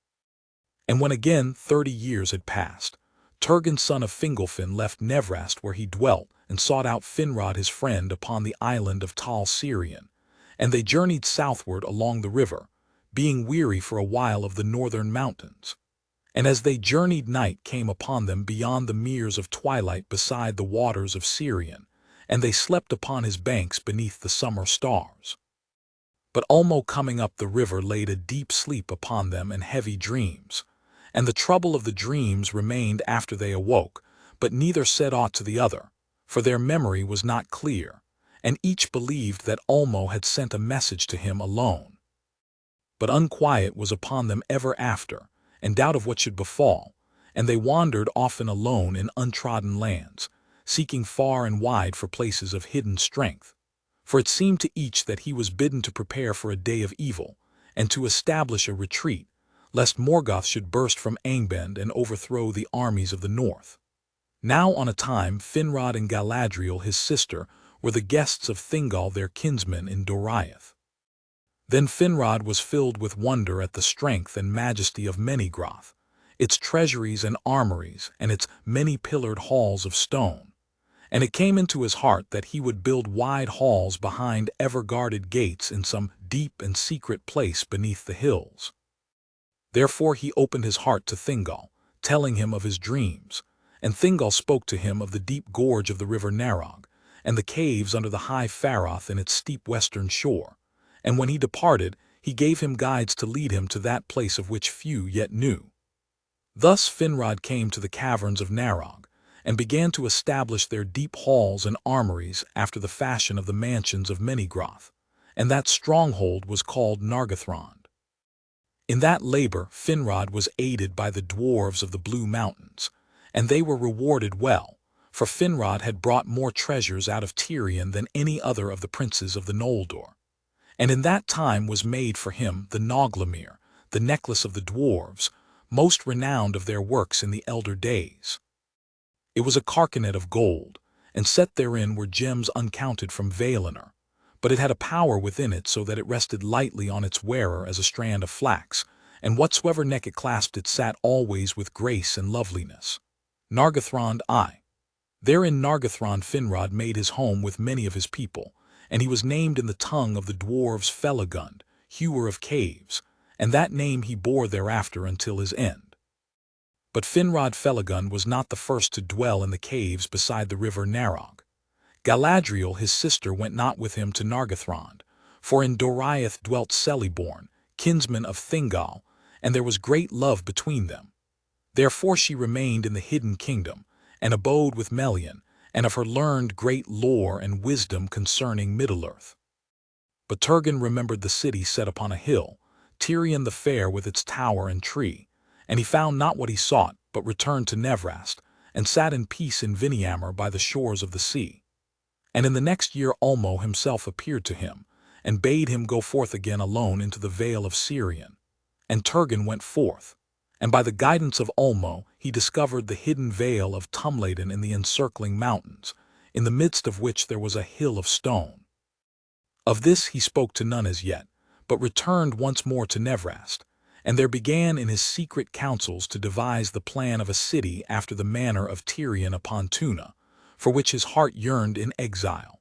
And when again 30 years had passed, Turgon son of Fingolfin left Nevrast where he dwelt and sought out Finrod his friend upon the island of Tal Sirion, and they journeyed southward along the river, being weary for a while of the northern mountains. And as they journeyed night came upon them beyond the meres of twilight beside the waters of Sirion, and they slept upon his banks beneath the summer stars. But Ulmo coming up the river laid a deep sleep upon them and heavy dreams, and the trouble of the dreams remained after they awoke, but neither said aught to the other, for their memory was not clear, and each believed that Ulmo had sent a message to him alone. But unquiet was upon them ever after, and doubt of what should befall, and they wandered often alone in untrodden lands, seeking far and wide for places of hidden strength. For it seemed to each that he was bidden to prepare for a day of evil, and to establish a retreat, lest Morgoth should burst from Angband and overthrow the armies of the north. Now on a time Finrod and Galadriel his sister were the guests of Thingol their kinsman in Doriath. Then Finrod was filled with wonder at the strength and majesty of Menegroth, its treasuries and armories, and its many-pillared halls of stone. And it came into his heart that he would build wide halls behind ever-guarded gates in some deep and secret place beneath the hills. Therefore he opened his heart to Thingol, telling him of his dreams, and Thingol spoke to him of the deep gorge of the river Narog, and the caves under the high Faroth in its steep western shore. And when he departed, he gave him guides to lead him to that place of which few yet knew. Thus Finrod came to the caverns of Narog, and began to establish their deep halls and armories after the fashion of the mansions of Menegroth, and that stronghold was called Nargothrond. In that labor Finrod was aided by the dwarves of the Blue Mountains, and they were rewarded well, for Finrod had brought more treasures out of Tirion than any other of the princes of the Noldor. And in that time was made for him the Noglamir, the necklace of the dwarves, most renowned of their works in the elder days. It was a carcanet of gold, and set therein were gems uncounted from Valinor, but it had a power within it so that it rested lightly on its wearer as a strand of flax, and whatsoever neck it clasped it sat always with grace and loveliness. Nargothrond I. There in Nargothrond Finrod made his home with many of his people, and he was named in the tongue of the dwarves Felagund, hewer of caves, and that name he bore thereafter until his end. But Finrod Felagund was not the first to dwell in the caves beside the river Narog. Galadriel his sister went not with him to Nargothrond, for in Doriath dwelt Celeborn, kinsman of Thingol, and there was great love between them. Therefore she remained in the hidden kingdom, and abode with Melian, and of her learned great lore and wisdom concerning Middle-earth. But Turgon remembered the city set upon a hill, Tirion the fair with its tower and tree, and he found not what he sought, but returned to Nevrast, and sat in peace in Viniamur by the shores of the sea. And in the next year Ulmo himself appeared to him, and bade him go forth again alone into the vale of Sirion. And Turgon went forth, and by the guidance of Ulmo he discovered the hidden vale of Tumladen in the encircling mountains, in the midst of which there was a hill of stone. Of this he spoke to none as yet, but returned once more to Nevrast, and there began in his secret counsels to devise the plan of a city after the manner of Tirion upon Tuna, for which his heart yearned in exile.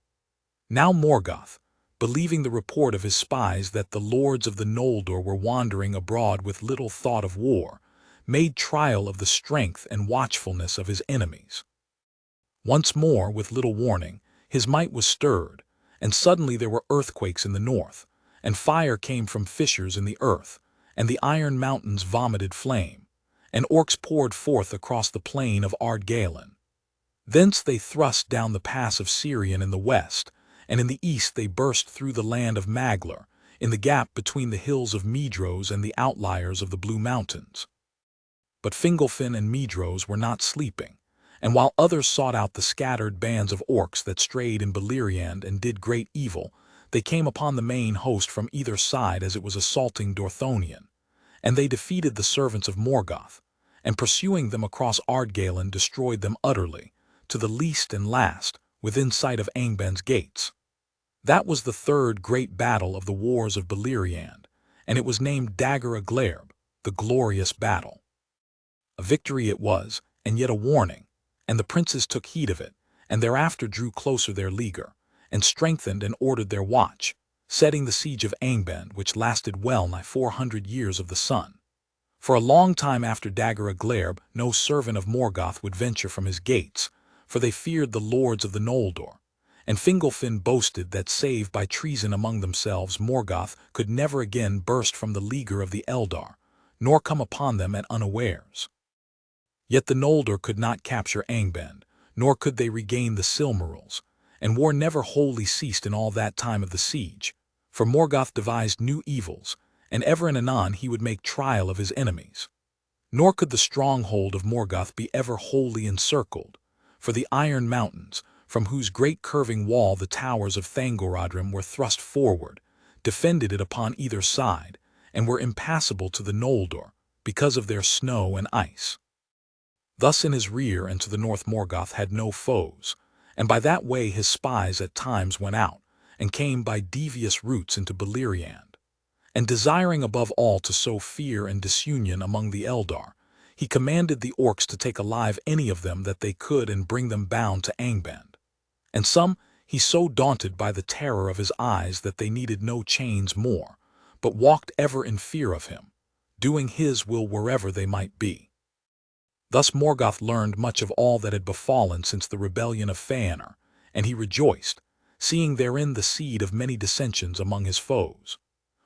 Now Morgoth, believing the report of his spies that the lords of the Noldor were wandering abroad with little thought of war, made trial of the strength and watchfulness of his enemies. Once more, with little warning, his might was stirred, and suddenly there were earthquakes in the north, and fire came from fissures in the earth, and the iron mountains vomited flame, and orcs poured forth across the plain of Ardgallen. Thence they thrust down the pass of Sirion in the west, and in the east they burst through the land of Maglar, in the gap between the hills of Medros and the outliers of the Blue Mountains. But Fingolfin and Medros were not sleeping, and while others sought out the scattered bands of orcs that strayed in Beleriand and did great evil, they came upon the main host from either side as it was assaulting Dorthonion, and they defeated the servants of Morgoth, and pursuing them across Ardgallen destroyed them utterly, to the least and last, within sight of Angban's gates. That was the third great battle of the wars of Beleriand, and it was named Dagor Aglaerb, the glorious battle. A victory it was, and yet a warning, and the princes took heed of it, and thereafter drew closer their leaguer, and strengthened and ordered their watch, setting the siege of Angban, which lasted well nigh 400 years of the sun. For a long time after Dagor Aglaerb no servant of Morgoth would venture from his gates, for they feared the lords of the Noldor, and Fingolfin boasted that save by treason among themselves Morgoth could never again burst from the leaguer of the Eldar, nor come upon them at unawares. Yet the Noldor could not capture Angban, nor could they regain the Silmarils, and war never wholly ceased in all that time of the siege, for Morgoth devised new evils, and ever and anon he would make trial of his enemies. Nor could the stronghold of Morgoth be ever wholly encircled, for the iron mountains, from whose great curving wall the towers of Thangorodrim were thrust forward, defended it upon either side, and were impassable to the Noldor, because of their snow and ice. Thus in his rear and to the north Morgoth had no foes, and by that way his spies at times went out, and came by devious routes into Beleriand. And desiring above all to sow fear and disunion among the Eldar, he commanded the orcs to take alive any of them that they could and bring them bound to Angband. And some he so daunted by the terror of his eyes that they needed no chains more, but walked ever in fear of him, doing his will wherever they might be. Thus Morgoth learned much of all that had befallen since the rebellion of Feanor, and he rejoiced, seeing therein the seed of many dissensions among his foes.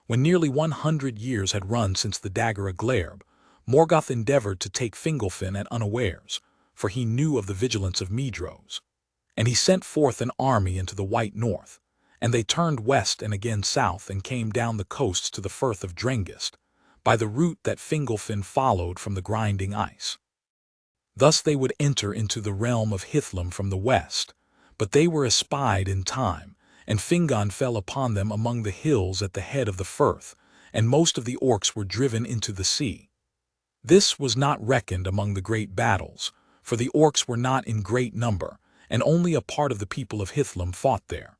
When nearly 100 years had run since the Dagor Aglaerb, Morgoth endeavored to take Fingolfin at unawares, for he knew of the vigilance of Medros. And he sent forth an army into the white north, and they turned west and again south and came down the coasts to the firth of Drengist, by the route that Fingolfin followed from the grinding ice. Thus they would enter into the realm of Hithlum from the west, but they were espied in time, and Fingon fell upon them among the hills at the head of the firth, and most of the orcs were driven into the sea. This was not reckoned among the great battles, for the orcs were not in great number, and only a part of the people of Hithlum fought there.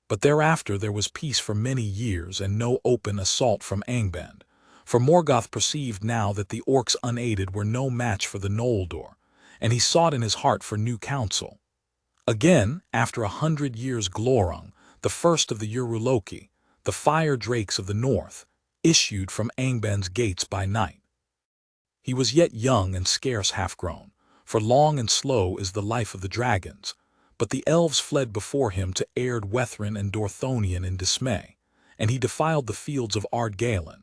But thereafter there was peace for many years and no open assault from Angband, for Morgoth perceived now that the orcs unaided were no match for the Noldor, and he sought in his heart for new counsel. Again, after 100 years Glorung, the first of the Urloki, the fire drakes of the north, issued from Angband's gates by night. He was yet young and scarce half-grown, for long and slow is the life of the dragons, but the elves fled before him to Erd Wethrin and Dorthonion in dismay, and he defiled the fields of Ardgallen.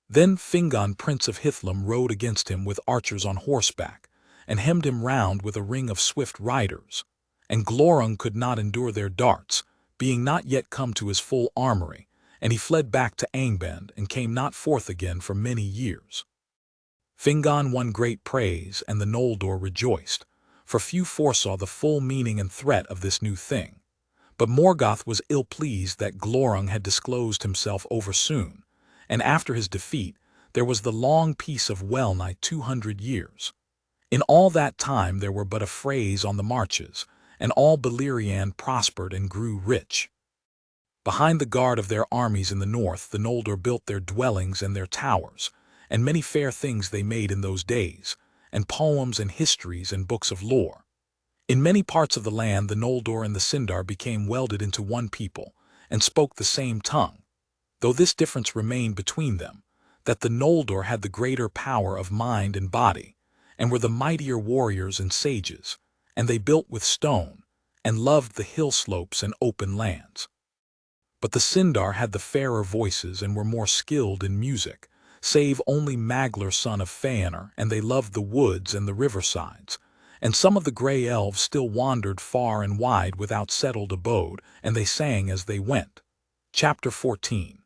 Then Fingon, prince of Hithlum, rode against him with archers on horseback, and hemmed him round with a ring of swift riders, and Glorung could not endure their darts, being not yet come to his full armory, and he fled back to Angband and came not forth again for many years. Fingon won great praise, and the Noldor rejoiced, for few foresaw the full meaning and threat of this new thing. But Morgoth was ill-pleased that Glorung had disclosed himself oversoon, and after his defeat there was the long peace of well nigh 200 years. In all that time there were but affrays on the marches, and all Beleriand prospered and grew rich. Behind the guard of their armies in the north the Noldor built their dwellings and their towers, and many fair things they made in those days, and poems and histories and books of lore. In many parts of the land the Noldor and the Sindar became welded into one people, and spoke the same tongue. Though this difference remained between them, that the Noldor had the greater power of mind and body, and were the mightier warriors and sages, and they built with stone, and loved the hill slopes and open lands. But the Sindar had the fairer voices and were more skilled in music, save only Maglar son of Feanor, and they loved the woods and the riversides. And some of the grey elves still wandered far and wide without settled abode, and they sang as they went. Chapter 14.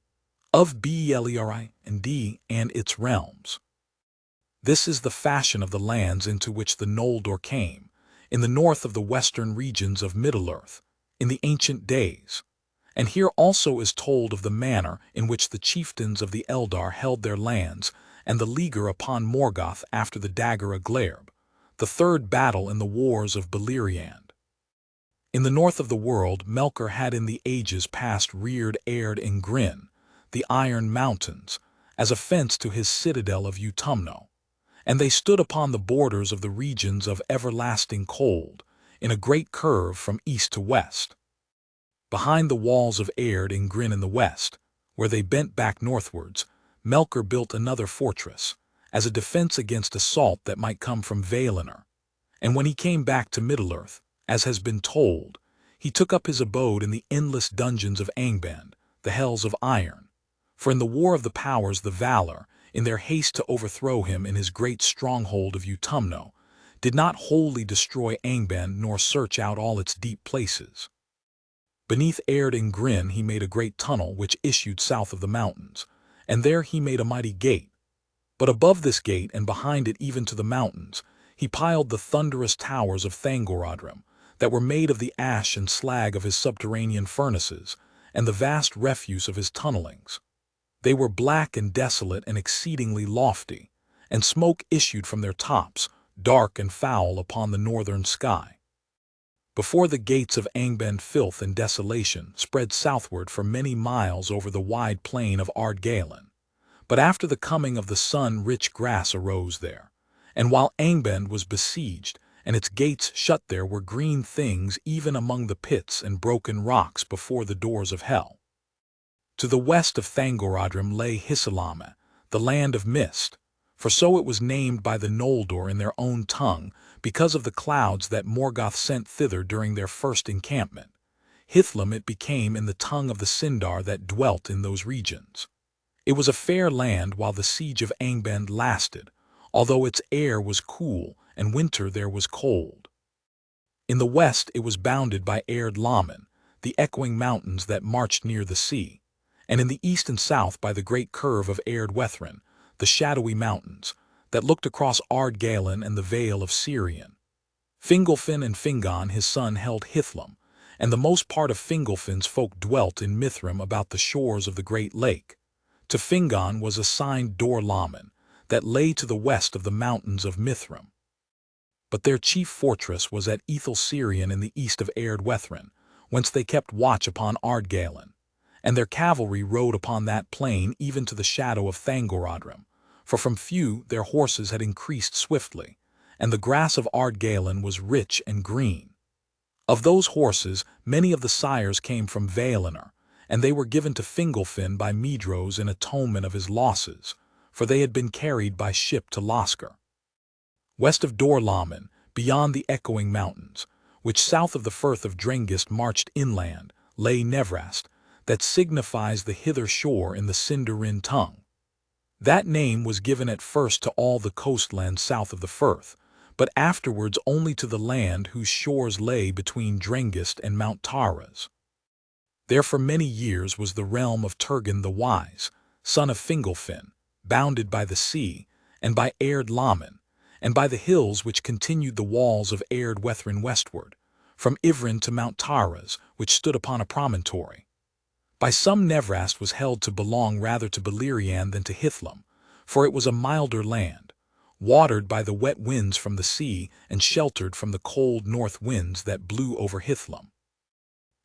Of Beli and D and its realms. This is the fashion of the lands into which the Noldor came, in the north of the western regions of Middle-earth, in the ancient days. And here also is told of the manner in which the chieftains of the Eldar held their lands, and the leaguer upon Morgoth after the dagger of Glerb, the third battle in the wars of Beleriand. In the north of the world Melkor had in the ages past reared Ered and Grin, the Iron Mountains, as a fence to his citadel of Utumno, and they stood upon the borders of the regions of everlasting cold, in a great curve from east to west. Behind the walls of Ered and Grin in the west, where they bent back northwards, Melkor built another fortress, as a defense against assault that might come from Valinor. And when he came back to Middle-earth, as has been told, he took up his abode in the endless dungeons of Angband, the hells of iron. For in the war of the powers the Valar, in their haste to overthrow him in his great stronghold of Utumno, did not wholly destroy Angband nor search out all its deep places. Beneath Ered and Grin he made a great tunnel which issued south of the mountains, and there he made a mighty gate. But above this gate and behind it even to the mountains, he piled the thunderous towers of Thangorodrim, that were made of the ash and slag of his subterranean furnaces, and the vast refuse of his tunnelings. They were black and desolate and exceedingly lofty, and smoke issued from their tops, dark and foul upon the northern sky. Before the gates of Angband filth and desolation spread southward for many miles over the wide plain of Ardgalen. But after the coming of the sun rich grass arose there, and while Angband was besieged, and its gates shut, there were green things even among the pits and broken rocks before the doors of hell. To the west of Thangorodrim lay Hisilame, the land of mist, for so it was named by the Noldor in their own tongue, because of the clouds that Morgoth sent thither during their first encampment. Hithlum it became in the tongue of the Sindar that dwelt in those regions. It was a fair land while the siege of Angband lasted, although its air was cool and winter there was cold. In the west it was bounded by Ered Laman, the echoing mountains that marched near the sea, and in the east and south by the great curve of Ered Wethrin, the shadowy mountains, that looked across Ardgalen and the Vale of Sirion. Fingolfin and Fingon his son held Hithlum, and the most part of Fingolfin's folk dwelt in Mithrim about the shores of the great lake. To Fingon was assigned Dor Laman, that lay to the west of the mountains of Mithrim. But their chief fortress was at Ethel Sirion in the east of Ered Wethrin, whence they kept watch upon Ardgalen, and their cavalry rode upon that plain even to the shadow of Thangorodrim, for from few their horses had increased swiftly, and the grass of Ardgalen was rich and green. Of those horses many of the sires came from Valinor, and they were given to Fingolfin by Medros in atonement of his losses, for they had been carried by ship to Loskar. West of Dor Laman, beyond the echoing mountains, which south of the firth of Drengist marched inland, lay Nevrast, that signifies the hither shore in the Sindarin tongue. That name was given at first to all the coastland south of the firth, but afterwards only to the land whose shores lay between Drengist and Mount Taras. There for many years was the realm of Turgon the Wise, son of Fingolfin, bounded by the sea, and by Ered Laman, and by the hills which continued the walls of Ered Wethrin westward, from Ivrin to Mount Taras, which stood upon a promontory. By some Nevrast was held to belong rather to Beleriand than to Hithlum, for it was a milder land, watered by the wet winds from the sea and sheltered from the cold north winds that blew over Hithlum.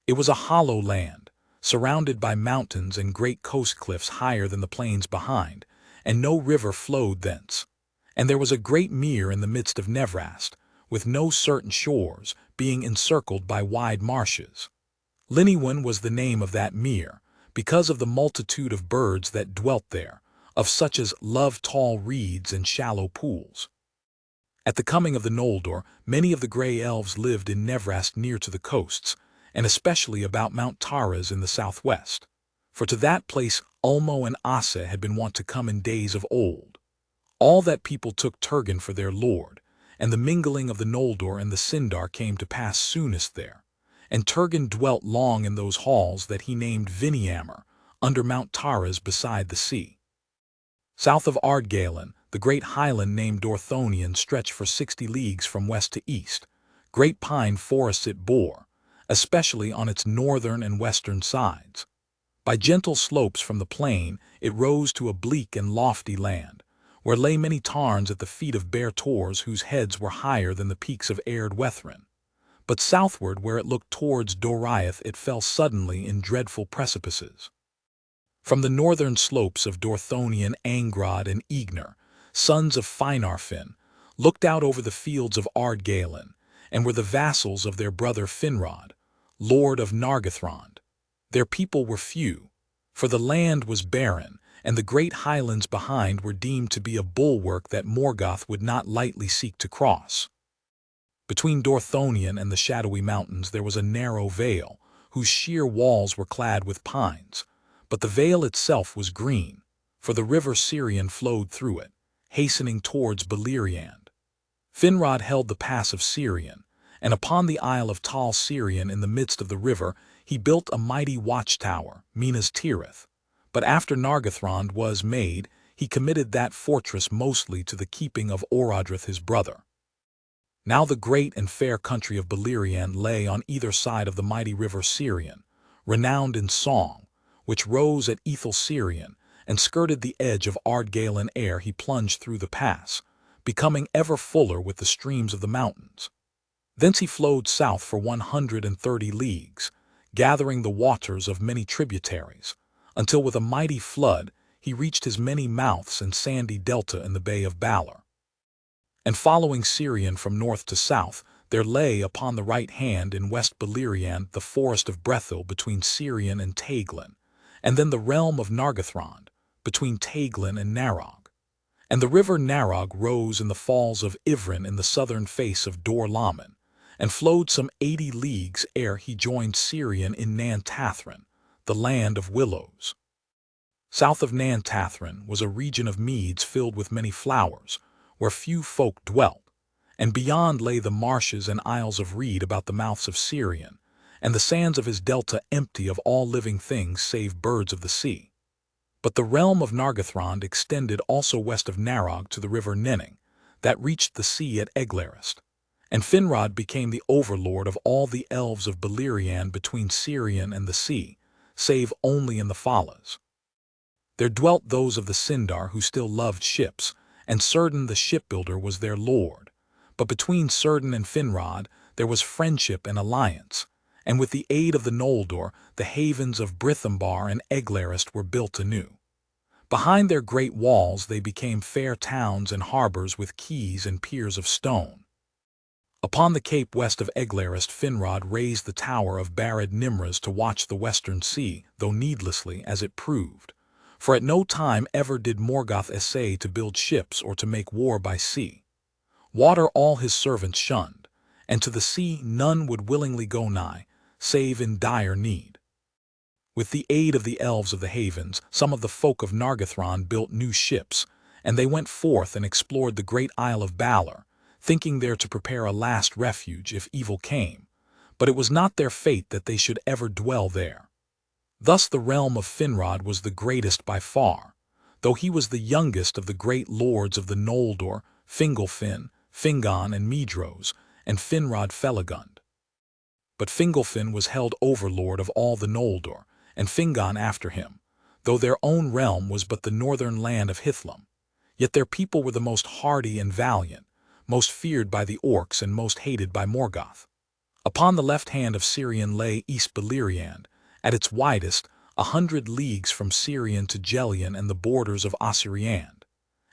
It was a hollow land, surrounded by mountains and great coast cliffs higher than the plains behind, and no river flowed thence. And there was a great mere in the midst of Nevrast, with no certain shores, being encircled by wide marshes. Liniwen was the name of that mere, because of the multitude of birds that dwelt there, of such as love tall reeds and shallow pools. At the coming of the Noldor, many of the grey elves lived in Nevrast near to the coasts, and especially about Mount Taraz in the southwest. For to that place Ulmo and Ase had been wont to come in days of old. All that people took Turgon for their lord, and the mingling of the Noldor and the Sindar came to pass soonest there. And Turgon dwelt long in those halls that he named Viniamur, under Mount Taraz beside the sea. South of Ardgallen, the great highland named Dorthonion stretched for 60 leagues from west to east. Great pine forests it bore, especially on its northern and western sides. By gentle slopes from the plain it rose to a bleak and lofty land, where lay many tarns at the feet of bare tors whose heads were higher than the peaks of Erd Wethrin. But southward where it looked towards Doriath it fell suddenly in dreadful precipices. From the northern slopes of Dorthonion Angrod and Ignor, sons of Finarfin, looked out over the fields of Ardgallen, and were the vassals of their brother Finrod, lord of Nargothrond. Their people were few, for the land was barren, and the great highlands behind were deemed to be a bulwark that Morgoth would not lightly seek to cross. Between Dorthonion and the shadowy mountains there was a narrow vale, whose sheer walls were clad with pines, but the vale itself was green, for the river Sirion flowed through it, hastening towards Beleriand. Finrod held the pass of Sirion, and upon the isle of Tal Sirion in the midst of the river he built a mighty watchtower, Minas Tirith. But after Nargothrond was made, he committed that fortress mostly to the keeping of Orodreth his brother. Now the great and fair country of Beleriand lay on either side of the mighty river Sirion, renowned in song, which rose at Ethel Sirion and skirted the edge of Ardgallen ere he plunged through the pass, becoming ever fuller with the streams of the mountains. Thence he flowed south for 130 leagues, gathering the waters of many tributaries, until with a mighty flood he reached his many mouths and sandy delta in the Bay of Valar. And following Sirion from north to south, there lay upon the right hand in West Beleriand the forest of Brethil between Sirion and Taglin, and then the realm of Nargothrond, between Taglin and Narog. And the river Narog rose in the falls of Ivrin in the southern face of Dor Laman, and flowed some 80 leagues ere he joined Sirion in Nan Tathrin, the land of willows. South of Nan Tathrin was a region of meads filled with many flowers, where few folk dwelt, and beyond lay the marshes and isles of reed about the mouths of Sirion, and the sands of his delta empty of all living things save birds of the sea. But the realm of Nargothrond extended also west of Narog to the river Nenning, that reached the sea at Eglarist, and Finrod became the overlord of all the elves of Beleriand between Sirion and the sea, save only in the Falas. There dwelt those of the Sindar who still loved ships, and Círdan the shipbuilder was their lord. But between Círdan and Finrod there was friendship and alliance, and with the aid of the Noldor the havens of Brithembar and Eglarist were built anew. Behind their great walls they became fair towns and harbors with quays and piers of stone. Upon the cape west of Eglarist Finrod raised the tower of Barad Nimraz to watch the western sea, though needlessly, as it proved. For at no time ever did Morgoth essay to build ships or to make war by sea. Water all his servants shunned, and to the sea none would willingly go nigh, save in dire need. With the aid of the elves of the havens, some of the folk of Nargothrond built new ships, and they went forth and explored the great Isle of Balor, thinking there to prepare a last refuge if evil came, but it was not their fate that they should ever dwell there. Thus the realm of Finrod was the greatest by far, though he was the youngest of the great lords of the Noldor, Fingolfin, Fingon, and Medros, and Finrod Felagund. But Fingolfin was held overlord of all the Noldor, and Fingon after him, though their own realm was but the northern land of Hithlum. Yet their people were the most hardy and valiant, most feared by the orcs and most hated by Morgoth. Upon the left hand of Sirion lay East Beleriand, at its widest 100 leagues from Sirion to Gelion and the borders of Osiriand.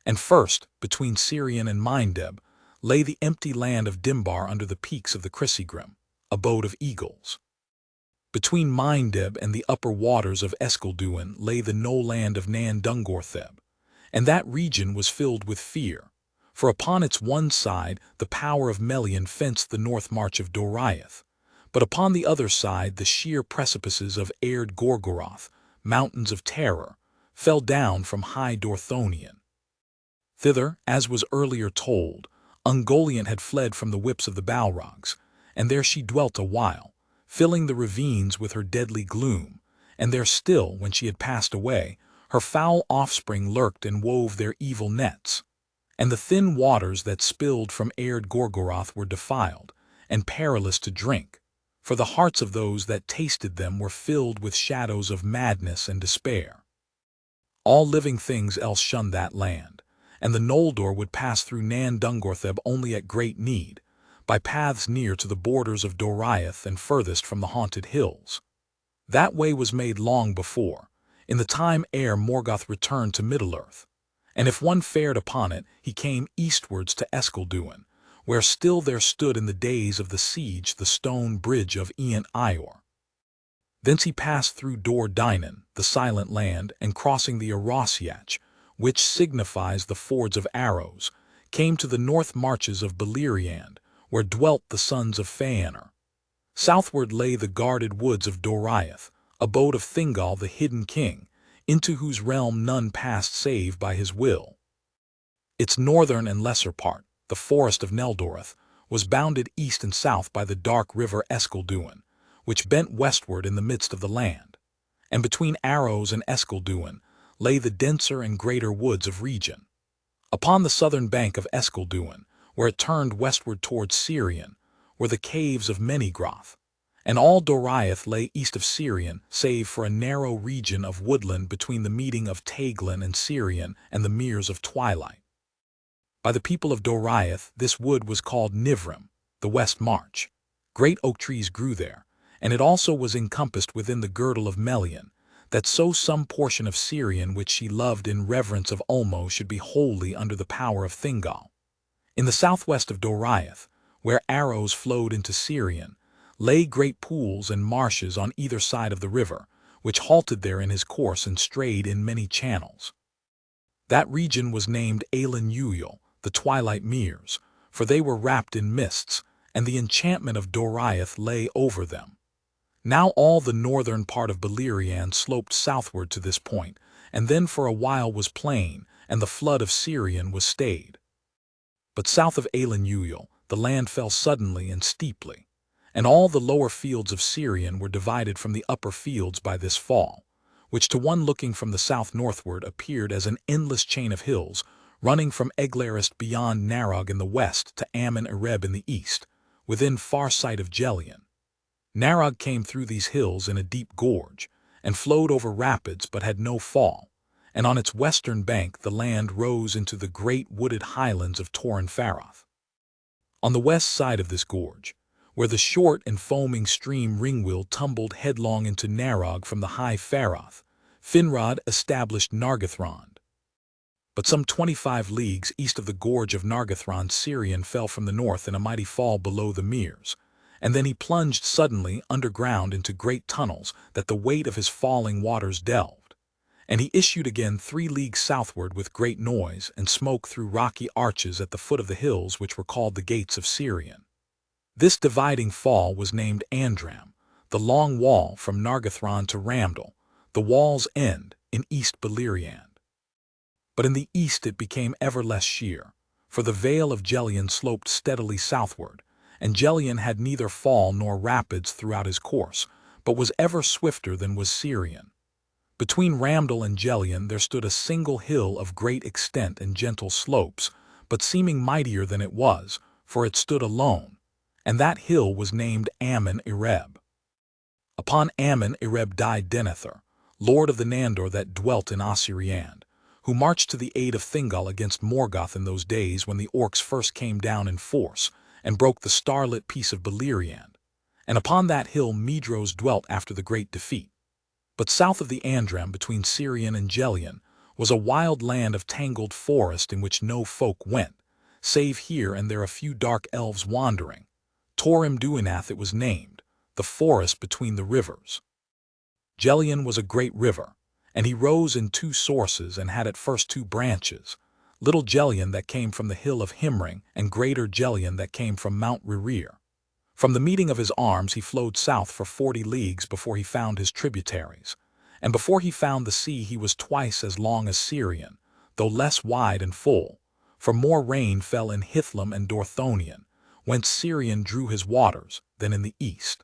And first, between Sirion and Mindeb, lay the empty land of Dimbar under the peaks of the Crissigrim, abode of eagles. Between Mindeb and the upper waters of Eskelduin lay the no land of Nan Dungortheb, and that region was filled with fear, for upon its one side the power of Melian fenced the north march of Doriath, but upon the other side the sheer precipices of Erd Gorgoroth, mountains of terror, fell down from high Dorthonion. Thither, as was earlier told, Ungoliant had fled from the whips of the Balrogs, and there she dwelt a while, filling the ravines with her deadly gloom, and there still, when she had passed away, her foul offspring lurked and wove their evil nets. And the thin waters that spilled from Erd Gorgoroth were defiled, and perilous to drink, for the hearts of those that tasted them were filled with shadows of madness and despair. All living things else shunned that land, and the Noldor would pass through Nan Dungortheb only at great need, by paths near to the borders of Doriath and furthest from the haunted hills. That way was made long before, in the time ere Morgoth returned to Middle-earth, and if one fared upon it, he came eastwards to Escalduin, where still there stood in the days of the siege the stone bridge of Ainur. Thence he passed through Dor Dainan, the Silent Land, and crossing the Arosiach, which signifies the fords of arrows, came to the north marches of Beleriand, where dwelt the sons of Fëanor. Southward lay the guarded woods of Doriath, abode of Thingol the hidden king, into whose realm none passed save by his will. Its northern and lesser part, the forest of Neldoreth, was bounded east and south by the dark river Escalduin, which bent westward in the midst of the land, and between Arrows and Escalduin lay the denser and greater woods of Region. Upon the southern bank of Escalduin, where it turned westward towards Sirion, were the caves of Menigroth, and all Doriath lay east of Sirion, save for a narrow region of woodland between the meeting of Taglin and Sirion and the Meres of Twilight. By the people of Doriath this wood was called Nivrim, the West March. Great oak trees grew there, and it also was encompassed within the girdle of Melian, that so some portion of Sirion which she loved in reverence of Ulmo should be wholly under the power of Thingol. In the southwest of Doriath, where arrows flowed into Sirion, lay great pools and marshes on either side of the river, which halted there in his course and strayed in many channels. That region was named Ainulindalë, the Twilight Meres, for they were wrapped in mists, and the enchantment of Doriath lay over them. Now all the northern part of Beleriand sloped southward to this point, and then for a while was plain, and the flood of Sirion was stayed. But south of Ainulindalë the land fell suddenly and steeply, and all the lower fields of Sirion were divided from the upper fields by this fall, which to one looking from the south northward appeared as an endless chain of hills, running from Eglarist beyond Narog in the west to Ammon Ereb in the east, within far sight of Gelion. Narog came through these hills in a deep gorge, and flowed over rapids but had no fall, and on its western bank the land rose into the great wooded highlands of Torin Faroth. On the west side of this gorge, where the short and foaming stream Ringwill tumbled headlong into Narog from the high Faroth, Finrod established Nargothrond. But some 25 leagues east of the gorge of Nargothrond Sirion fell from the north in a mighty fall below the Meres, and then he plunged suddenly underground into great tunnels that the weight of his falling waters delved, and he issued again 3 leagues southward with great noise and smoke through rocky arches at the foot of the hills which were called the Gates of Sirion. This dividing fall was named Andram, the long wall from Nargothrond to Ramdal, the wall's end in East Beleriand. But in the east it became ever less sheer, for the vale of Gelion sloped steadily southward, and Gelion had neither fall nor rapids throughout his course, but was ever swifter than was Sirion. Between Ramdal and Gelion there stood a single hill of great extent and gentle slopes, but seeming mightier than it was, for it stood alone, and that hill was named Ammon Ereb. Upon Ammon Ereb died Denethor, lord of the Nandor that dwelt in Osiriand, who marched to the aid of Thingol against Morgoth in those days when the orcs first came down in force, and broke the starlit peace of Beleriand, and upon that hill Medros dwelt after the great defeat. But south of the Andram between Sirion and Gelion was a wild land of tangled forest in which no folk went, save here and there a few dark elves wandering. Torim Duinath it was named, the forest between the rivers. Gelion was a great river, and he rose in two sources and had at first two branches, Little Gelion that came from the hill of Himring and Greater Gelion that came from Mount Rerir. From the meeting of his arms he flowed south for 40 leagues before he found his tributaries, and before he found the sea he was twice as long as Sirion, though less wide and full, for more rain fell in Hithlam and Dorthonion, whence Sirion drew his waters, than in the east.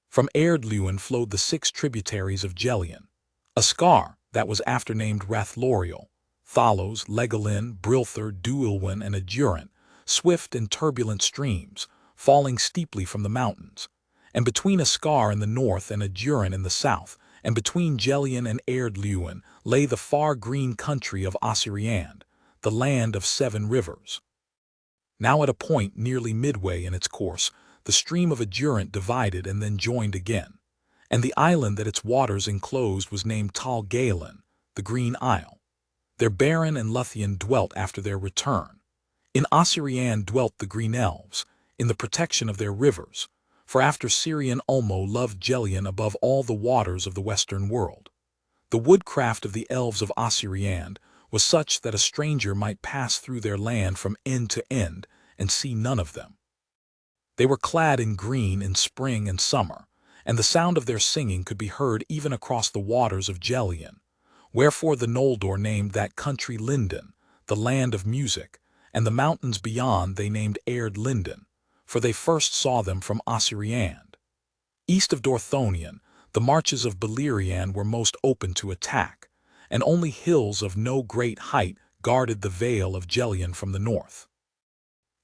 From Erdluin flowed the 6 tributaries of Gelion, Ascar, that was after named Rathloriel, Thalos, Legoland, Brilthor, Duilwin, and Adurant, swift and turbulent streams, falling steeply from the mountains, and between Ascar in the north and Adurant in the south, and between Gelion and Erdluin lay the far green country of Osiriand, the land of 7 rivers. Now at a point nearly midway in its course, the stream of Adurant divided and then joined again, and the island that its waters enclosed was named Tal Galen, the Green Isle. There Beren and Luthien dwelt after their return. In Osiriand dwelt the Green Elves, in the protection of their rivers, for after Sirion Ulmo loved Gelion above all the waters of the western world. The woodcraft of the elves of Osiriand was such that a stranger might pass through their land from end to end and see none of them. They were clad in green in spring and summer, and the sound of their singing could be heard even across the waters of Gelion. Wherefore the Noldor named that country Linden, the land of music, and the mountains beyond they named Erd Linden, for they first saw them from Osiriand. East of Dorthonion, the marches of Beleriand were most open to attack, and only hills of no great height guarded the vale of Gelion from the north.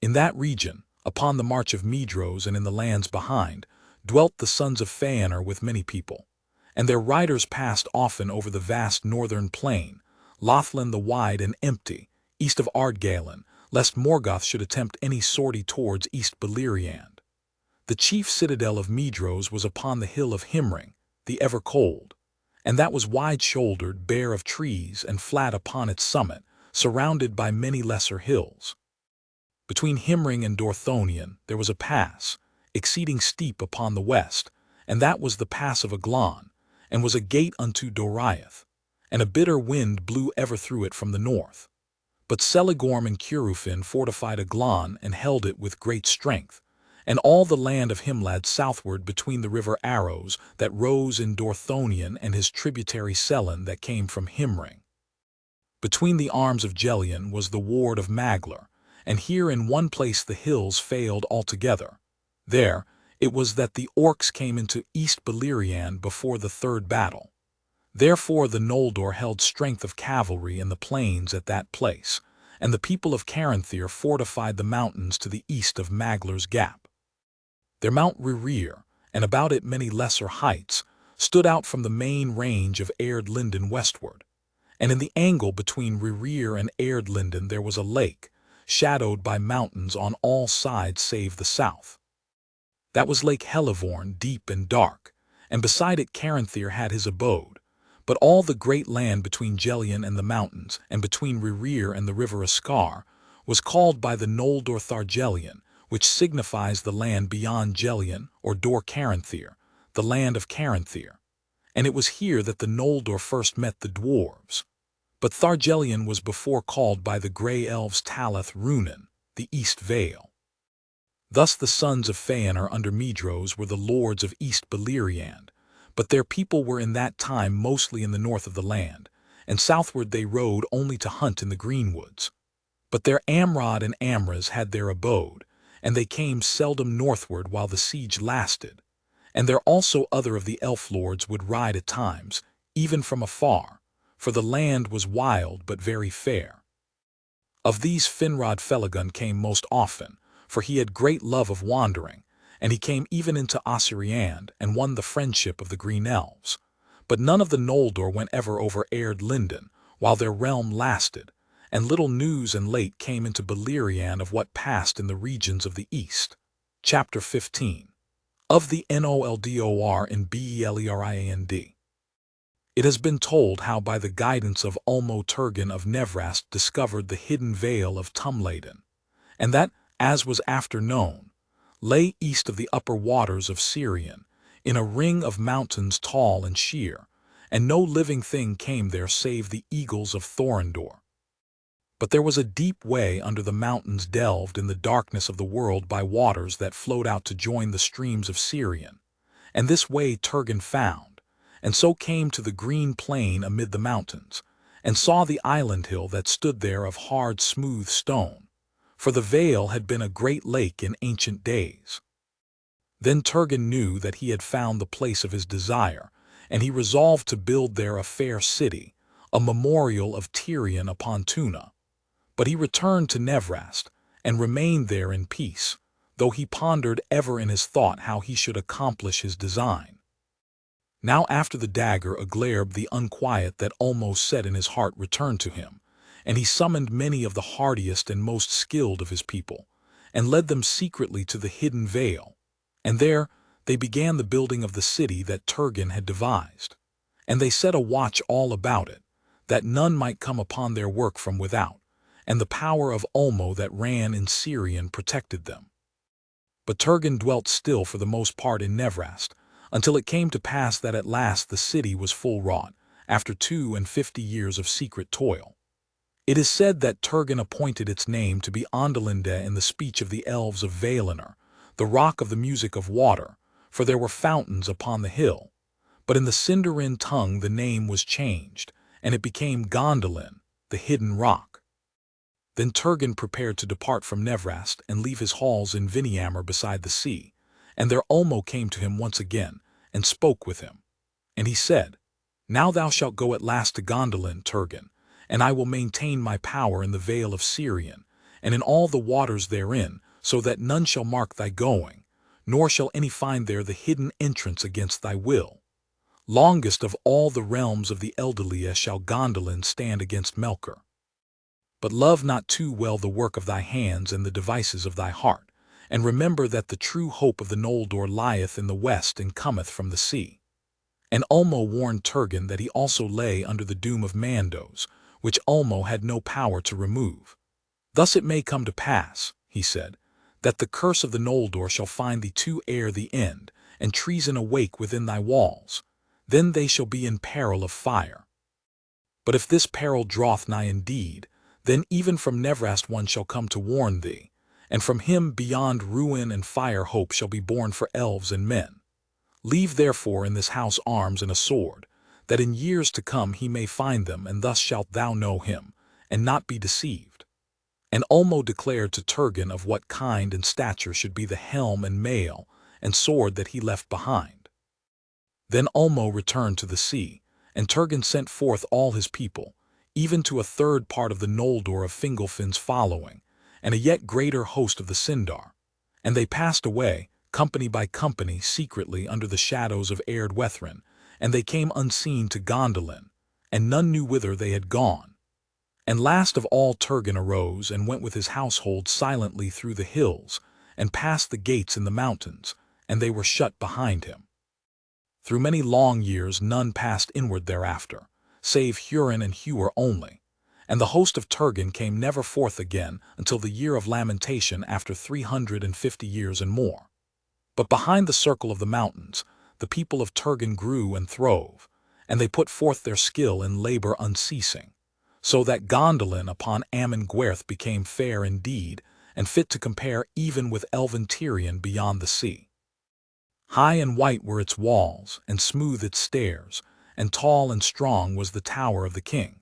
In that region, upon the march of Medros and in the lands behind, dwelt the sons of Feanor with many people, and their riders passed often over the vast northern plain, Lothland the wide and empty, east of Ardgalen, lest Morgoth should attempt any sortie towards East Beleriand. The chief citadel of Medros was upon the hill of Himring, the ever-cold, and that was wide-shouldered, bare of trees, and flat upon its summit, surrounded by many lesser hills. Between Himring and Dorthonion there was a pass, exceeding steep upon the west, and that was the pass of Aglon, and was a gate unto Doriath, and a bitter wind blew ever through it from the north. But Celigorm and Curufin fortified Aglon and held it with great strength, and all the land of Himlad southward between the river Arrows that rose in Dorthonion and his tributary Selen that came from Himring. Between the arms of Gelion was the ward of Maglar, and here in one place the hills failed altogether. There it was that the orcs came into East Beleriand before the third battle. Therefore the Noldor held strength of cavalry in the plains at that place, and the people of Caranthir fortified the mountains to the east of Maglar's Gap. Their Mount Rerir, and about it many lesser heights, stood out from the main range of Erd Linden westward, and in the angle between Rerir and Erd Linden there was a lake, shadowed by mountains on all sides save the south. That was Lake Helivorn, deep and dark, and beside it Caranthir had his abode. But all the great land between Gelion and the mountains, and between Rerir and the river Ascar, was called by the Noldor Thargelion, which signifies the land beyond Gelion, or Dor Caranthir, the land of Caranthir. And it was here that the Noldor first met the dwarves. But Thargelion was before called by the grey elves Talath Runen, the East Vale. Thus the sons of Feanor under Medros were the lords of East Beleriand, but their people were in that time mostly in the north of the land, and southward they rode only to hunt in the greenwoods. But their Amrod and Amras had their abode, and they came seldom northward while the siege lasted, and there also other of the elf lords would ride at times, even from afar, for the land was wild but very fair. Of these Finrod Felagund came most often, for he had great love of wandering, and he came even into Osiriand and won the friendship of the Green Elves. But none of the Noldor went ever over Erd Linden, while their realm lasted, and little news and late came into Beleriand of what passed in the regions of the east. Chapter 15. Of the Noldor in Beleriand. It has been told how by the guidance of Ulmo Turgon of Nevrast discovered the hidden vale of Tumladen, and that, as was after known, lay east of the upper waters of Sirion, in a ring of mountains tall and sheer, and no living thing came there save the eagles of Thorondor. But there was a deep way under the mountains delved in the darkness of the world by waters that flowed out to join the streams of Sirion, and this way Turgon found, and so came to the green plain amid the mountains, and saw the island hill that stood there of hard smooth stone, for the vale had been a great lake in ancient days. Then Turgon knew that he had found the place of his desire, and he resolved to build there a fair city, a memorial of Tirion upon Tuna. But he returned to Nevrast, and remained there in peace, though he pondered ever in his thought how he should accomplish his design. Now after the dagger Aglairb the unquiet that almost set in his heart returned to him, and he summoned many of the hardiest and most skilled of his people, and led them secretly to the hidden vale, and there they began the building of the city that Turgon had devised. And they set a watch all about it, that none might come upon their work from without, and the power of Ulmo that ran in Sirion protected them. But Turgon dwelt still for the most part in Nevrast, until it came to pass that at last the city was full wrought, after 52 years of secret toil. It is said that Turgon appointed its name to be Ainulindalë in the speech of the elves of Valinor, the rock of the music of water, for there were fountains upon the hill. But in the Sindarin tongue the name was changed, and it became Gondolin, the hidden rock. Then Turgon prepared to depart from Nevrast and leave his halls in Viniamur beside the sea, and there Ulmo came to him once again, and spoke with him. And he said, "Now thou shalt go at last to Gondolin, Turgon, and I will maintain my power in the vale of Sirion, and in all the waters therein, so that none shall mark thy going, nor shall any find there the hidden entrance against thy will. Longest of all the realms of the Eldalia shall Gondolin stand against Melkor. But love not too well the work of thy hands and the devices of thy heart, and remember that the true hope of the Noldor lieth in the west and cometh from the sea." And Ulmo warned Turgon that he also lay under the doom of Mandos, which Ulmo had no power to remove. "Thus it may come to pass," he said, "that the curse of the Noldor shall find thee too ere the end, and treason awake within thy walls. Then they shall be in peril of fire. But if this peril draweth nigh indeed, then even from Nevrast one shall come to warn thee, and from him beyond ruin and fire hope shall be born for elves and men. Leave therefore in this house arms and a sword, that in years to come he may find them, and thus shalt thou know him, and not be deceived." And Ulmo declared to Turgon of what kind and stature should be the helm and mail and sword that he left behind. Then Ulmo returned to the sea, and Turgon sent forth all his people, even to a third part of the Noldor of Fingolfin's following, and a yet greater host of the Sindar. And they passed away, company by company, secretly under the shadows of Erdwethrin, and they came unseen to Gondolin, and none knew whither they had gone. And last of all Turgon arose and went with his household silently through the hills, and past the gates in the mountains, and they were shut behind him. Through many long years none passed inward thereafter, save Hurin and Huor only, and the host of Turgon came never forth again until the year of lamentation after 350 years and more. But behind the circle of the mountains, the people of Turgon grew and throve, and they put forth their skill in labor unceasing, so that Gondolin upon Amon Gwerth became fair indeed, and fit to compare even with elven Tirion beyond the sea. High and white were its walls, and smooth its stairs, and tall and strong was the tower of the king.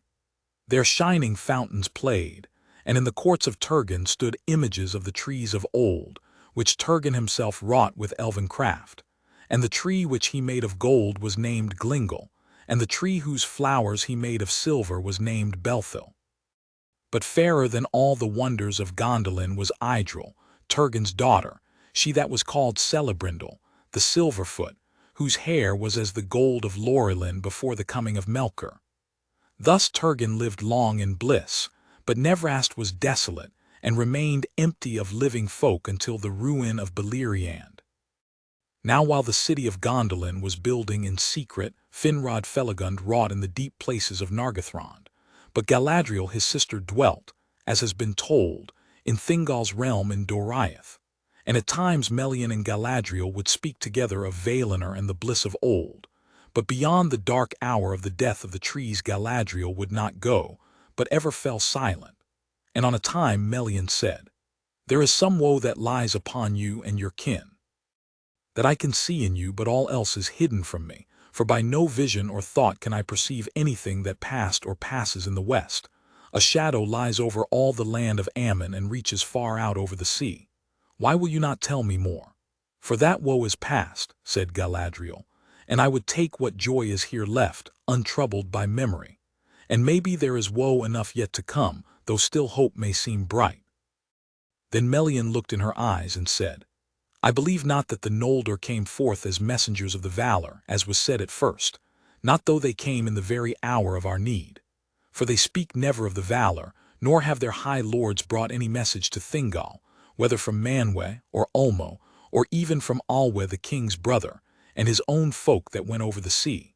There shining fountains played, and in the courts of Turgon stood images of the trees of old, which Turgon himself wrought with elven craft, and the tree which he made of gold was named Glingel, and the tree whose flowers he made of silver was named Belthil. But fairer than all the wonders of Gondolin was Idril, Turgon's daughter, she that was called Celebrindle, the Silverfoot, whose hair was as the gold of Lorelin before the coming of Melkor. Thus Turgon lived long in bliss, but Nevrast was desolate, and remained empty of living folk until the ruin of Beleriand. Now while the city of Gondolin was building in secret, Finrod Felagund wrought in the deep places of Nargothrond, but Galadriel his sister dwelt, as has been told, in Thingol's realm in Doriath, and at times Melian and Galadriel would speak together of Valinor and the bliss of old, But beyond the dark hour of the death of the trees Galadriel would not go, but ever fell silent. And on a time Melian said, "There is some woe that lies upon you and your kin, that I can see in you, but all else is hidden from me, for by no vision or thought can I perceive anything that passed or passes in the west. A shadow lies over all the land of Ammon and reaches far out over the sea. Why will you not tell me more? For that woe is past," said Galadriel, "and I would take what joy is here left, untroubled by memory. And maybe there is woe enough yet to come, though still hope may seem bright." Then Melian looked in her eyes and said, "I believe not that the Noldor came forth as messengers of the Valar, as was said at first, not though they came in the very hour of our need. For they speak never of the Valar, nor have their high lords brought any message to Thingol, whether from Manwë or Ulmo, or even from Alwë the king's brother, and his own folk that went over the sea.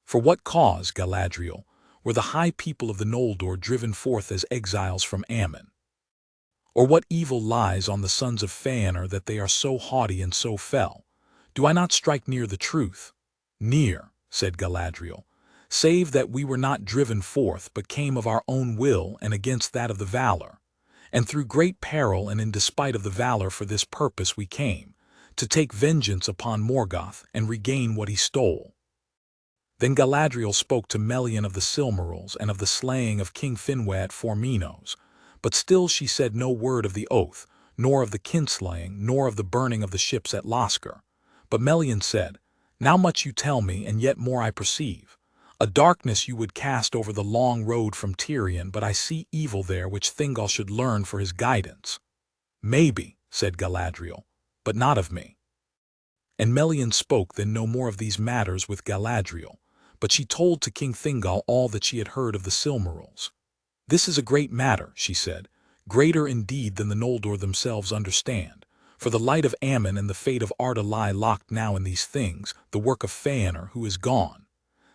For what cause, Galadriel, were the high people of the Noldor driven forth as exiles from Ammon? Or what evil lies on the sons of Fëanor that they are so haughty and so fell? Do I not strike near the truth?" "Near," said Galadriel, "save that we were not driven forth, but came of our own will and against that of the Valar. And through great peril and in despite of the Valar for this purpose we came, to take vengeance upon Morgoth and regain what he stole." Then Galadriel spoke to Melian of the Silmarils and of the slaying of King Finwë at Formenos, but still she said no word of the oath, nor of the kinslaying, nor of the burning of the ships at Loskar. But Melian said, "Now much you tell me, and yet more I perceive. A darkness you would cast over the long road from Tirion, but I see evil there which Thingol should learn for his guidance." "Maybe," said Galadriel, "but not of me." And Melian spoke then no more of these matters with Galadriel, but she told to King Thingol all that she had heard of the Silmarils. "This is a great matter," she said, "greater indeed than the Noldor themselves understand. For the light of Ammon and the fate of Arda lie locked now in these things, the work of Fëanor who is gone.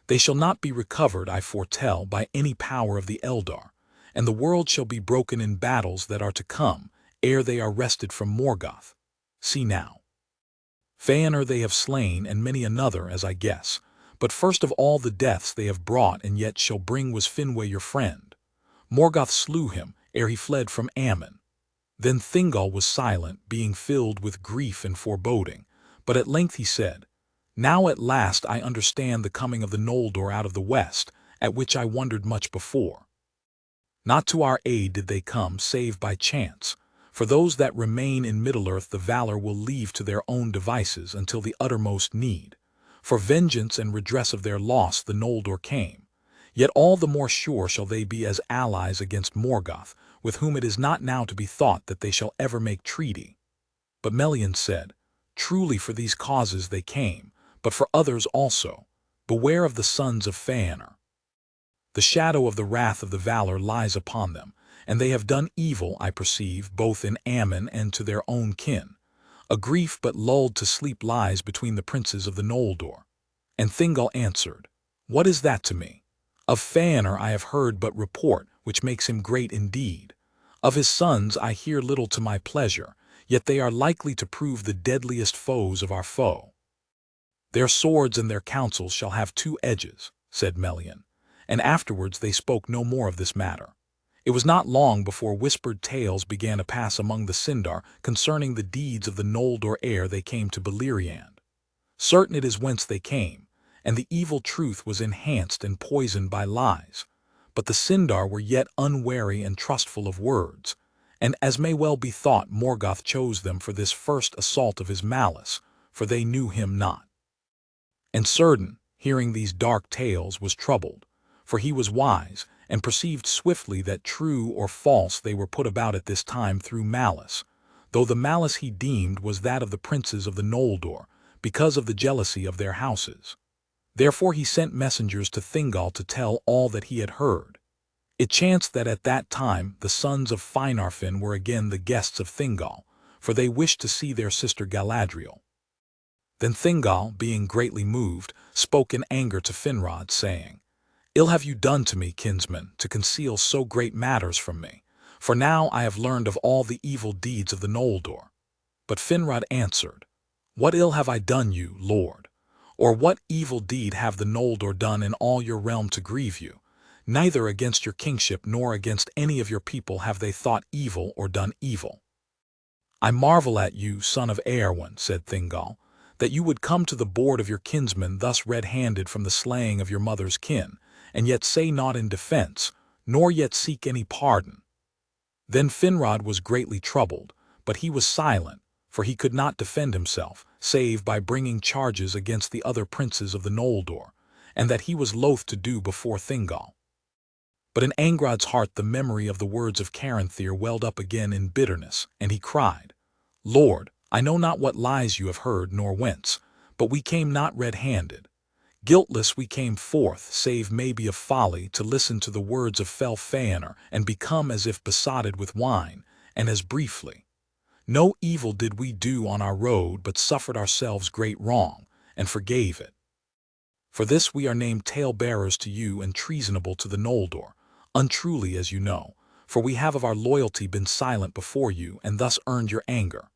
They shall not be recovered, I foretell, by any power of the Eldar, and the world shall be broken in battles that are to come, ere they are wrested from Morgoth. See now. Fëanor they have slain, and many another, as I guess, but first of all the deaths they have brought and yet shall bring was Finwë your friend. Morgoth slew him, ere he fled from Ammon." Then Thingol was silent, being filled with grief and foreboding, but at length he said, "Now at last I understand the coming of the Noldor out of the west, at which I wondered much before. Not to our aid did they come, save by chance. For those that remain in Middle-earth the Valar will leave to their own devices until the uttermost need. For vengeance and redress of their loss the Noldor came. Yet all the more sure shall they be as allies against Morgoth, with whom it is not now to be thought that they shall ever make treaty." But Melian said, "Truly for these causes they came, but for others also. Beware of the sons of Fëanor. The shadow of the wrath of the Valar lies upon them, and they have done evil, I perceive, both in Ammon and to their own kin. A grief but lulled to sleep lies between the princes of the Noldor." And Thingol answered, "What is that to me? Of Fëanor I have heard but report, which makes him great indeed. Of his sons I hear little to my pleasure, yet they are likely to prove the deadliest foes of our foe." "Their swords and their counsels shall have two edges," said Melian, and afterwards they spoke no more of this matter. It was not long before whispered tales began to pass among the Sindar concerning the deeds of the Noldor ere they came to Beleriand. Certain it is whence they came, and the evil truth was enhanced and poisoned by lies. But the Sindar were yet unwary and trustful of words, and as may well be thought Morgoth chose them for this first assault of his malice, for they knew him not. And Círdan, hearing these dark tales, was troubled, for he was wise, and perceived swiftly that true or false they were put about at this time through malice, though the malice he deemed was that of the princes of the Noldor, because of the jealousy of their houses. Therefore he sent messengers to Thingol to tell all that he had heard. It chanced that at that time the sons of Finarfin were again the guests of Thingol, for they wished to see their sister Galadriel. Then Thingol, being greatly moved, spoke in anger to Finrod, saying, "Ill have you done to me, kinsman, to conceal so great matters from me, for now I have learned of all the evil deeds of the Noldor." But Finrod answered, "What ill have I done you, lord? Or what evil deed have the Noldor done in all your realm to grieve you? Neither against your kingship nor against any of your people have they thought evil or done evil. I marvel at you, son of Eärwen, said Thingol, that you would come to the board of your kinsmen thus red-handed from the slaying of your mother's kin, and yet say naught in defense, nor yet seek any pardon. Then Finrod was greatly troubled, but he was silent, for he could not defend himself, save by bringing charges against the other princes of the Noldor, and that he was loath to do before Thingol. But in Angrad's heart the memory of the words of Caranthir welled up again in bitterness, and he cried, Lord, I know not what lies you have heard nor whence, but we came not red-handed. Guiltless we came forth, save maybe of folly, to listen to the words of fell Fëanor, and become as if besotted with wine, and as briefly. No evil did we do on our road, but suffered ourselves great wrong, and forgave it. For this we are named tale-bearers to you and treasonable to the Noldor, untruly as you know, for we have of our loyalty been silent before you, and thus earned your anger.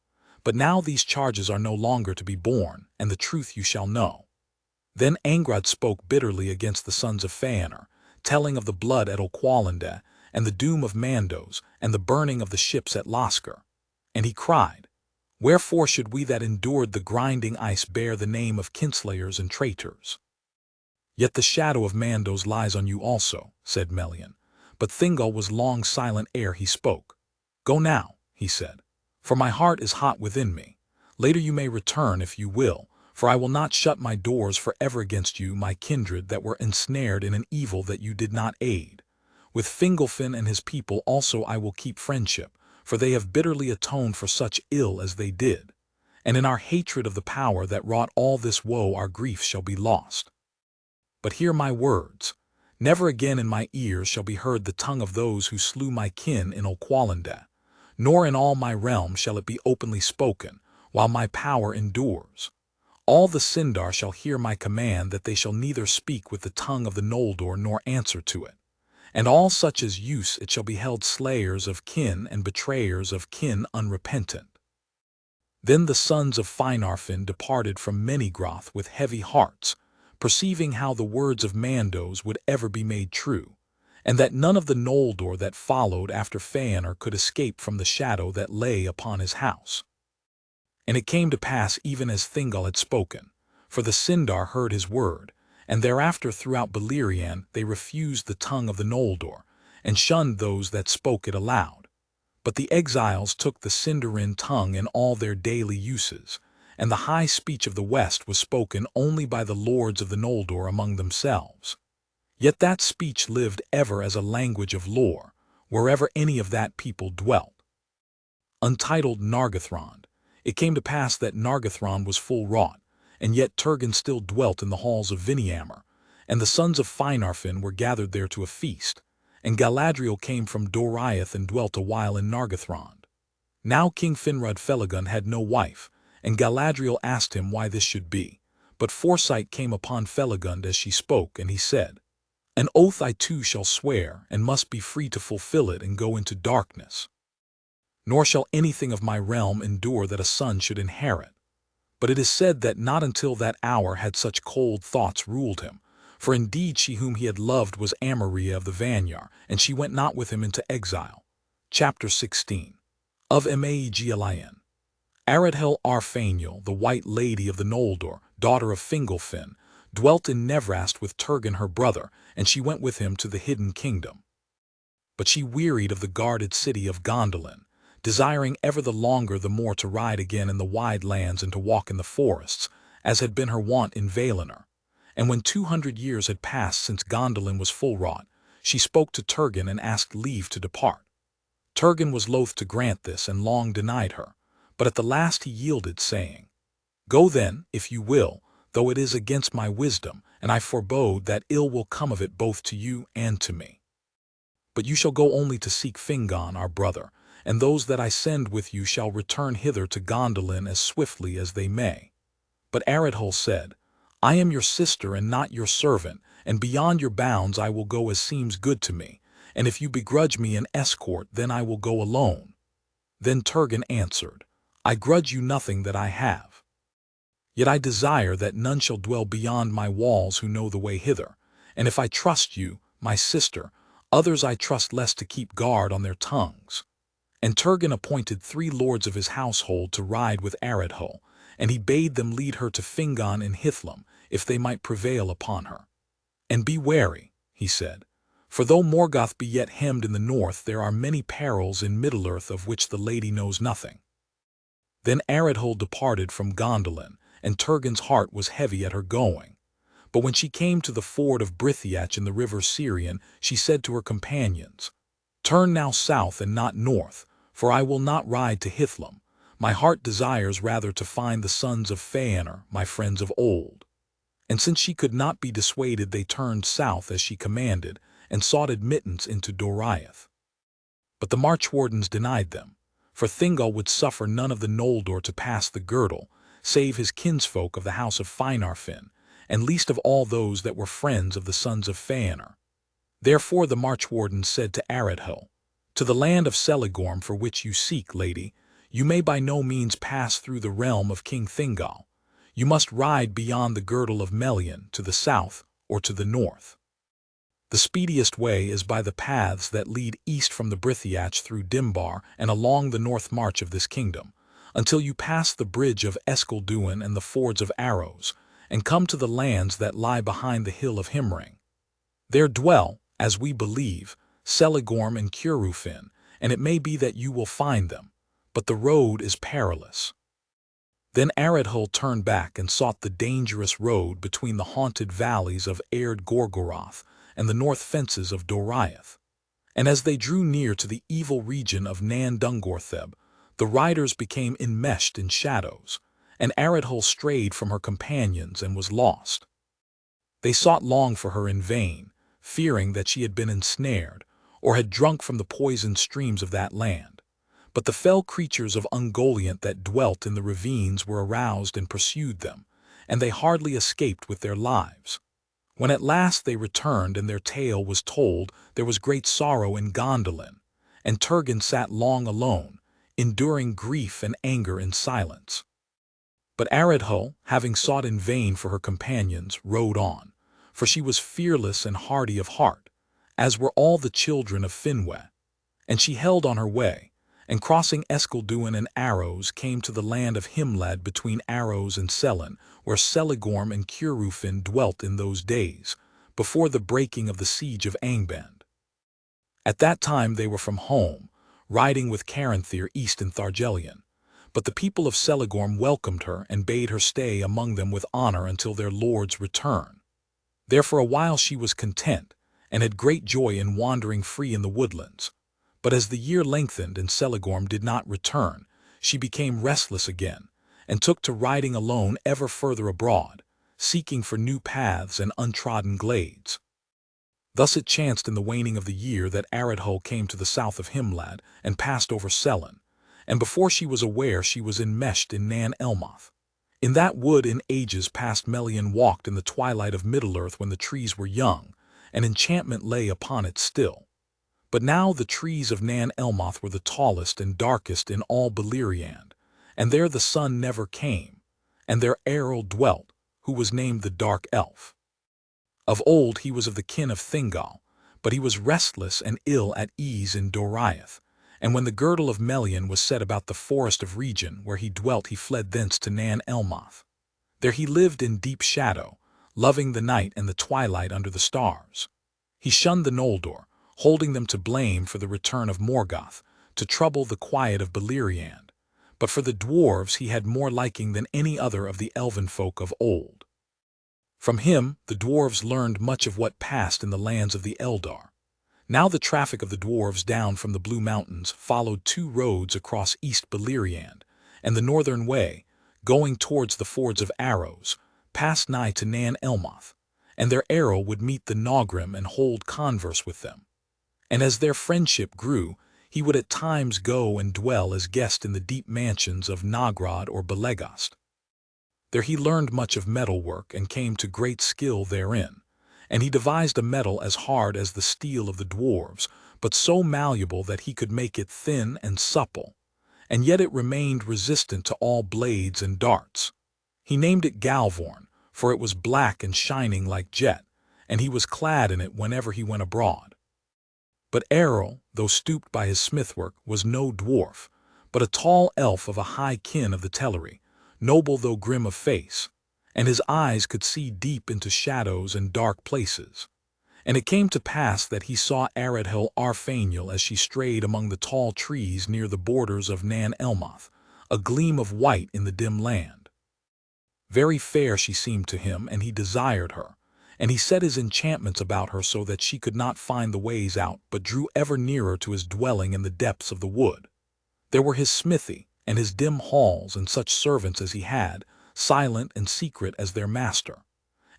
But now these charges are no longer to be borne, and the truth you shall know. Then Angrad spoke bitterly against the sons of Fëanor, telling of the blood at Oqualinda, and the doom of Mandos, and the burning of the ships at Loskar. And he cried, Wherefore should we that endured the grinding ice bear the name of kinslayers and traitors? Yet the shadow of Mandos lies on you also, said Melian. But Thingol was long silent ere he spoke. Go now, he said, for my heart is hot within me. Later you may return if you will, for I will not shut my doors for ever against you, my kindred that were ensnared in an evil that you did not aid. With Fingolfin and his people also I will keep friendship, for they have bitterly atoned for such ill as they did. And in our hatred of the power that wrought all this woe our grief shall be lost. But hear my words. Never again in my ears shall be heard the tongue of those who slew my kin in Oqualinda, nor in all my realm shall it be openly spoken, while my power endures. All the Sindar shall hear my command that they shall neither speak with the tongue of the Noldor nor answer to it. And all such as use it shall be held slayers of kin and betrayers of kin unrepentant. Then the sons of Finarfin departed from Menigroth with heavy hearts, perceiving how the words of Mandos would ever be made true, and that none of the Noldor that followed after Fëanor could escape from the shadow that lay upon his house. And it came to pass even as Thingol had spoken, for the Sindar heard his word, and thereafter throughout Beleriand they refused the tongue of the Noldor, and shunned those that spoke it aloud. But the exiles took the Sindarin tongue in all their daily uses, and the high speech of the West was spoken only by the lords of the Noldor among themselves. Yet that speech lived ever as a language of lore, wherever any of that people dwelt. Untitled Nargothrond, it came to pass that Nargothrond was full wrought, and yet Turgon still dwelt in the halls of Viniamur, and the sons of Finarfin were gathered there to a feast, and Galadriel came from Doriath and dwelt a while in Nargothrond. Now King Finrod Felagund had no wife, and Galadriel asked him why this should be, but foresight came upon Felagund as she spoke, and he said, An oath I too shall swear, and must be free to fulfill it and go into darkness. Nor shall anything of my realm endure that a son should inherit. But it is said that not until that hour had such cold thoughts ruled him, for indeed she whom he had loved was Amarilla of the Vanyar, and she went not with him into exile. Chapter 16 Of Maegilion. Aradhel Arfaniel, the White Lady of the Noldor, daughter of Fingolfin, dwelt in Nevrast with Turgon her brother, and she went with him to the hidden kingdom. But she wearied of the guarded city of Gondolin, desiring ever the longer the more to ride again in the wide lands and to walk in the forests, as had been her wont in Valinor. And when 200 years had passed since Gondolin was full wrought, she spoke to Turgon and asked leave to depart. Turgon was loath to grant this and long denied her, but at the last he yielded, saying, Go then, if you will, though it is against my wisdom, and I forebode that ill will come of it both to you and to me. But you shall go only to seek Fingon our brother, and those that I send with you shall return hither to Gondolin as swiftly as they may. But Aradhel said, I am your sister and not your servant, and beyond your bounds I will go as seems good to me, and if you begrudge me an escort then I will go alone. Then Turgon answered, I grudge you nothing that I have. Yet I desire that none shall dwell beyond my walls who know the way hither, and if I trust you, my sister, others I trust less to keep guard on their tongues." And Turgon appointed 3 lords of his household to ride with Aradhul, and he bade them lead her to Fingon in Hithlum, if they might prevail upon her. "And be wary," he said, "for though Morgoth be yet hemmed in the north, there are many perils in Middle-earth of which the lady knows nothing." Then Aradhul departed from Gondolin, and Turgon's heart was heavy at her going. But when she came to the ford of Brithiach in the river Sirion, she said to her companions, "Turn now south and not north, for I will not ride to Hithlum. My heart desires rather to find the sons of Fëanor, my friends of old." And since she could not be dissuaded, they turned south as she commanded, and sought admittance into Doriath. But the march-wardens denied them, for Thingol would suffer none of the Noldor to pass the girdle, save his kinsfolk of the house of Finarfin, and least of all those that were friends of the sons of Fëanor. Therefore the march-wardens said to Aradhul, "To the land of Celigorm for which you seek, lady, you may by no means pass through the realm of King Thingol. You must ride beyond the girdle of Melian to the south or to the north. The speediest way is by the paths that lead east from the Brithiach through Dimbar and along the north march of this kingdom, until you pass the bridge of Escalduin and the fords of Arrows, and come to the lands that lie behind the hill of Himring. There dwell, as we believe, Celigorm and Curufin, and it may be that you will find them, but the road is perilous." Then Aradhul turned back and sought the dangerous road between the haunted valleys of Erd Gorgoroth and the north fences of Doriath. And as they drew near to the evil region of Nan Dungortheb, the riders became enmeshed in shadows, and Aradhul strayed from her companions and was lost. They sought long for her in vain, fearing that she had been ensnared, or had drunk from the poisoned streams of that land. But the fell creatures of Ungoliant that dwelt in the ravines were aroused and pursued them, and they hardly escaped with their lives. When at last they returned and their tale was told, there was great sorrow in Gondolin, and Turgon sat long alone, enduring grief and anger in silence. But Aradhul, having sought in vain for her companions, rode on, for she was fearless and hardy of heart, as were all the children of Finwë. And she held on her way, and crossing Escalduin and Arrows came to the land of Himlad between Arrows and Selin, where Celigorm and Curufin dwelt in those days, before the breaking of the siege of Angband. At that time they were from home, riding with Caranthir east in Thargelion. But the people of Celigorm welcomed her and bade her stay among them with honor until their lord's return. There for a while she was content, and had great joy in wandering free in the woodlands. But as the year lengthened and Celigorm did not return, she became restless again, and took to riding alone ever further abroad, seeking for new paths and untrodden glades. Thus it chanced in the waning of the year that Aradhul came to the south of Himlad and passed over Selin, and before she was aware she was enmeshed in Nan Elmoth. In that wood in ages past Melian walked in the twilight of Middle-earth when the trees were young, and enchantment lay upon it still. But now the trees of Nan Elmoth were the tallest and darkest in all Beleriand, and there the sun never came, and there Earl dwelt, who was named the Dark Elf. Of old he was of the kin of Thingol, but he was restless and ill at ease in Doriath, and when the girdle of Melian was set about the forest of Region where he dwelt, he fled thence to Nan Elmoth. There he lived in deep shadow, loving the night and the twilight under the stars. He shunned the Noldor, holding them to blame for the return of Morgoth, to trouble the quiet of Beleriand. But for the dwarves he had more liking than any other of the elven folk of old. From him the dwarves learned much of what passed in the lands of the Eldar. Now the traffic of the dwarves down from the Blue Mountains followed 2 roads across East Beleriand, and the northern way, going towards the fords of Arrows, passed nigh to Nan Elmoth, and their Earl would meet the Nogrim and hold converse with them. And as their friendship grew, he would at times go and dwell as guest in the deep mansions of Nogrod or Belegost. There he learned much of metalwork and came to great skill therein, and he devised a metal as hard as the steel of the dwarves, but so malleable that he could make it thin and supple, and yet it remained resistant to all blades and darts. He named it Galvorn, for it was black and shining like jet, and he was clad in it whenever he went abroad. But Eru, though stooped by his smithwork, was no dwarf, but a tall elf of a high kin of the Teleri, noble though grim of face, and his eyes could see deep into shadows and dark places. And it came to pass that he saw Aradhil Arfaniel as she strayed among the tall trees near the borders of Nan Elmoth, a gleam of white in the dim land. Very fair she seemed to him, and he desired her, and he set his enchantments about her so that she could not find the ways out, but drew ever nearer to his dwelling in the depths of the wood. There were his smithy, and his dim halls, and such servants as he had, silent and secret as their master.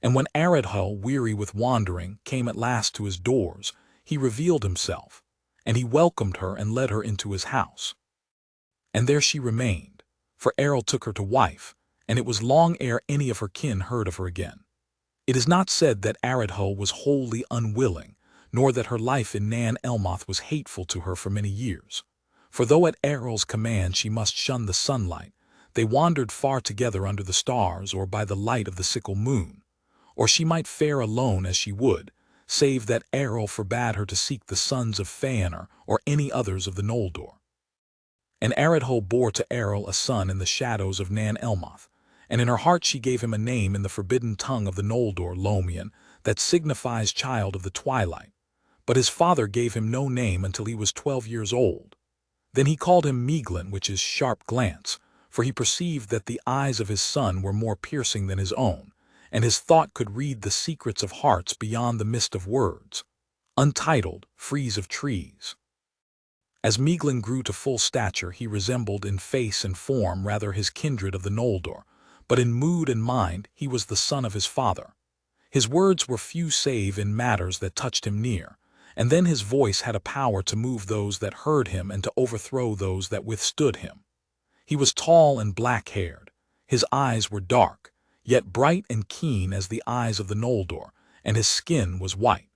And when Aradhil, weary with wandering, came at last to his doors, he revealed himself, and he welcomed her and led her into his house. And there she remained, for Eru took her to wife, and it was long ere any of her kin heard of her again. It is not said that Aradhil was wholly unwilling, nor that her life in Nan Elmoth was hateful to her for many years. For though at Eril's command she must shun the sunlight, they wandered far together under the stars or by the light of the sickle moon. Or she might fare alone as she would, save that Eru forbade her to seek the sons of Ainur or any others of the Noldor. And Aradhil bore to Eru a son in the shadows of Nan Elmoth, and in her heart she gave him a name in the forbidden tongue of the Noldor, Lomian, that signifies child of the twilight. But his father gave him no name until he was 12 years old. Then he called him Meaglin, which is sharp glance, for he perceived that the eyes of his son were more piercing than his own, and his thought could read the secrets of hearts beyond the mist of words. Untitled, frieze of trees. As Meaglin grew to full stature, he resembled in face and form rather his kindred of the Noldor, but in mood and mind he was the son of his father. His words were few save in matters that touched him near, and then his voice had a power to move those that heard him and to overthrow those that withstood him. He was tall and black-haired. His eyes were dark, yet bright and keen as the eyes of the Noldor, and his skin was white.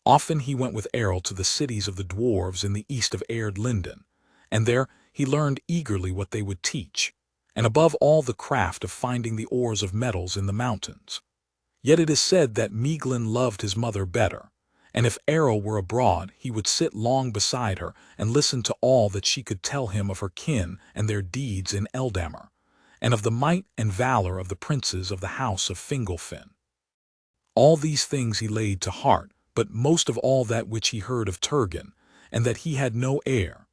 Often he went with Eru to the cities of the dwarves in the east of Erd Linden, and there he learned eagerly what they would teach, and above all the craft of finding the ores of metals in the mountains. Yet it is said that Meaglin loved his mother better, and if Eru were abroad he would sit long beside her and listen to all that she could tell him of her kin and their deeds in Eldamar, and of the might and valor of the princes of the house of Fingolfin. All these things he laid to heart, but most of all that which he heard of Turgon, and that he had no heir.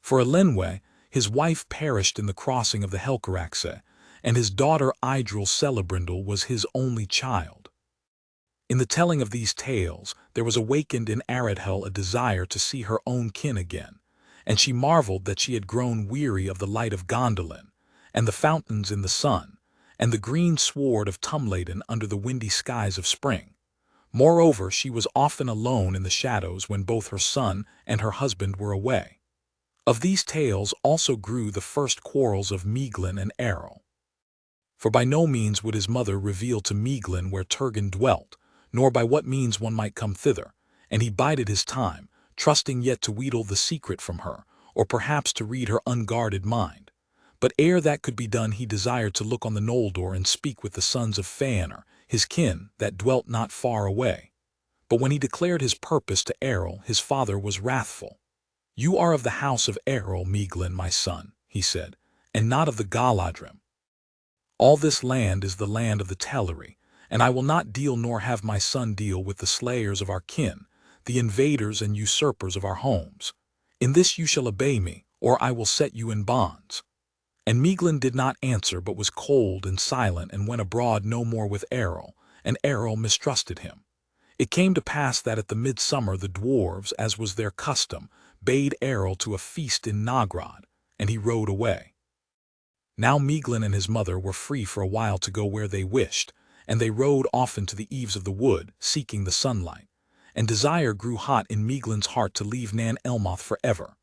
For Elenwe, his wife, perished in the crossing of the Helcaraxe, and his daughter Idril Celebrindle was his only child. In the telling of these tales, there was awakened in Aradhil a desire to see her own kin again, and she marveled that she had grown weary of the light of Gondolin, and the fountains in the sun, and the green sward of Tumladen under the windy skies of spring. Moreover, she was often alone in the shadows when both her son and her husband were away. Of these tales also grew the first quarrels of Meaglin and Eru. For by no means would his mother reveal to Meaglin where Turgon dwelt, nor by what means one might come thither, and he bided his time, trusting yet to wheedle the secret from her, or perhaps to read her unguarded mind. But ere that could be done he desired to look on the Noldor and speak with the sons of Ainur, his kin, that dwelt not far away. But when he declared his purpose to Eru, his father was wrathful. "You are of the house of Eru, Meaglin, my son," he said, "and not of the Galadrim. All this land is the land of the Teleri, and I will not deal nor have my son deal with the slayers of our kin, the invaders and usurpers of our homes. In this you shall obey me, or I will set you in bonds." And Meaglin did not answer, but was cold and silent, and went abroad no more with Eru, and Eru mistrusted him. It came to pass that at the midsummer the dwarves, as was their custom, bade Eru to a feast in Nogrod, and he rode away. Now Meaglin and his mother were free for a while to go where they wished, and they rode often to the eaves of the wood, seeking the sunlight. And desire grew hot in Meaglin's heart to leave Nan Elmoth forever.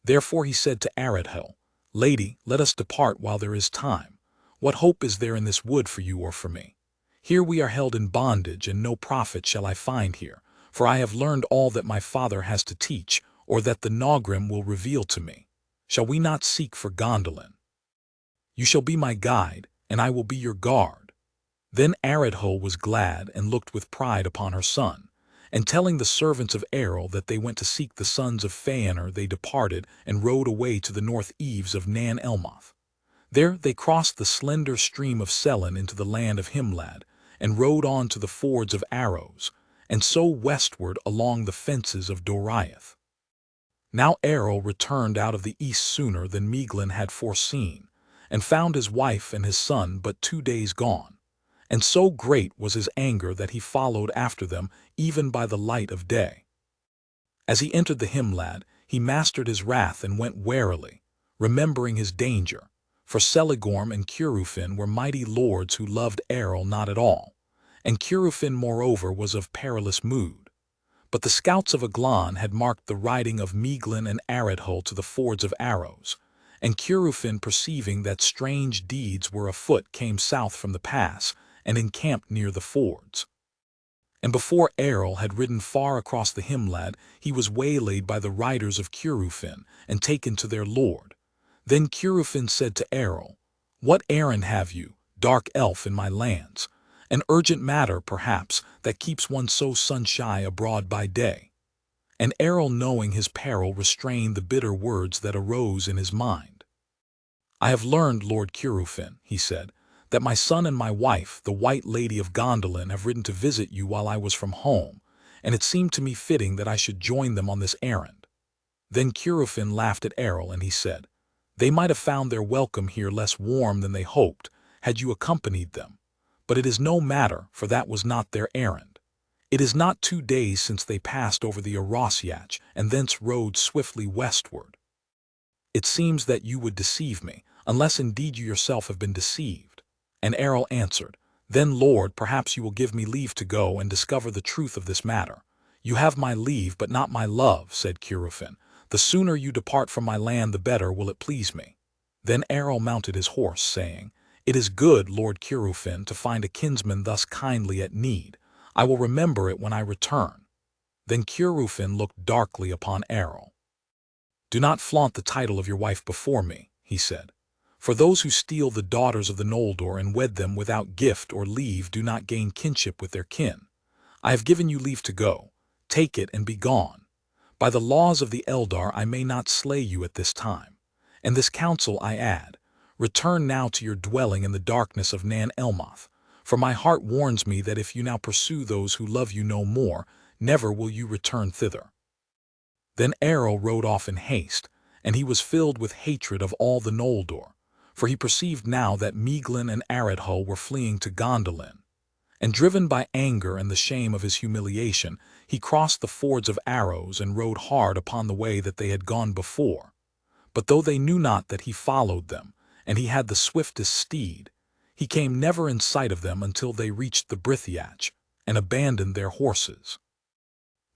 Therefore he said to Aradhil, "Lady, let us depart while there is time. What hope is there in this wood for you or for me? Here we are held in bondage, and no profit shall I find here, for I have learned all that my father has to teach, or that the Nogrim will reveal to me. Shall we not seek for Gondolin? You shall be my guide, and I will be your guard." Then Aradhol was glad and looked with pride upon her son, and telling the servants of Errol that they went to seek the sons of Fëanor, they departed and rode away to the north eaves of Nan Elmoth. There they crossed the slender stream of Selin into the land of Himlad, and rode on to the fords of Arrows, and so westward along the fences of Doriath. Now Errol returned out of the east sooner than Meiglin had foreseen, and found his wife and his son but 2 days gone, and so great was his anger that he followed after them even by the light of day. As he entered the Himlad, he mastered his wrath and went warily, remembering his danger, for Celigorm and Curufin were mighty lords who loved Errol not at all, and Curufin moreover was of perilous mood. But the scouts of Aglan had marked the riding of Meiglin and Aradhol to the fords of Arrows, and Curufin, perceiving that strange deeds were afoot, came south from the pass and encamped near the fords. And before Errol had ridden far across the Himlad, he was waylaid by the riders of Curufin and taken to their lord. Then Curufin said to Errol, "What errand have you, dark elf, in my lands? An urgent matter, perhaps, that keeps one so sun-shy abroad by day." And Errol, knowing his peril, restrained the bitter words that arose in his mind. "I have learned, Lord Curufin," he said, "that my son and my wife, the White Lady of Gondolin, have ridden to visit you while I was from home, and it seemed to me fitting that I should join them on this errand." Then Curufin laughed at Errol, and he said, "They might have found their welcome here less warm than they hoped, had you accompanied them. But it is no matter, for that was not their errand. It is not 2 days since they passed over the Erosyach, and thence rode swiftly westward. It seems that you would deceive me, unless indeed you yourself have been deceived." And Errol answered, "Then, Lord, perhaps you will give me leave to go and discover the truth of this matter." "You have my leave, but not my love," said Curufin. "The sooner you depart from my land, the better will it please me." Then Errol mounted his horse, saying, "It is good, Lord Curufin, to find a kinsman thus kindly at need. I will remember it when I return." Then Curufin looked darkly upon Errol. "Do not flaunt the title of your wife before me," he said. "For those who steal the daughters of the Noldor and wed them without gift or leave do not gain kinship with their kin. I have given you leave to go. Take it and be gone. By the laws of the Eldar I may not slay you at this time. And this counsel I add, return now to your dwelling in the darkness of Nan Elmoth, for my heart warns me that if you now pursue those who love you no more, never will you return thither." Then Errol rode off in haste, and he was filled with hatred of all the Noldor, for he perceived now that Meiglin and Aradhol were fleeing to Gondolin. And driven by anger and the shame of his humiliation, he crossed the fords of Arrows and rode hard upon the way that they had gone before. But though they knew not that he followed them, and he had the swiftest steed, he came never in sight of them until they reached the Brithiach, and abandoned their horses.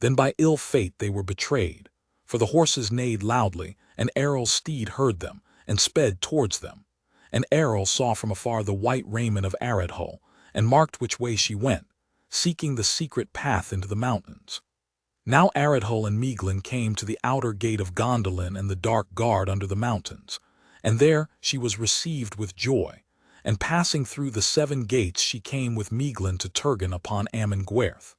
Then by ill fate they were betrayed, for the horses neighed loudly, and Errol's steed heard them, and sped towards them. And Errol saw from afar the white raiment of Aradhol, and marked which way she went, seeking the secret path into the mountains. Now Aradhol and Meiglin came to the outer gate of Gondolin and the dark guard under the mountains, and there she was received with joy, and passing through the 7 gates she came with Meiglin to Turgon upon Amon Gwerth.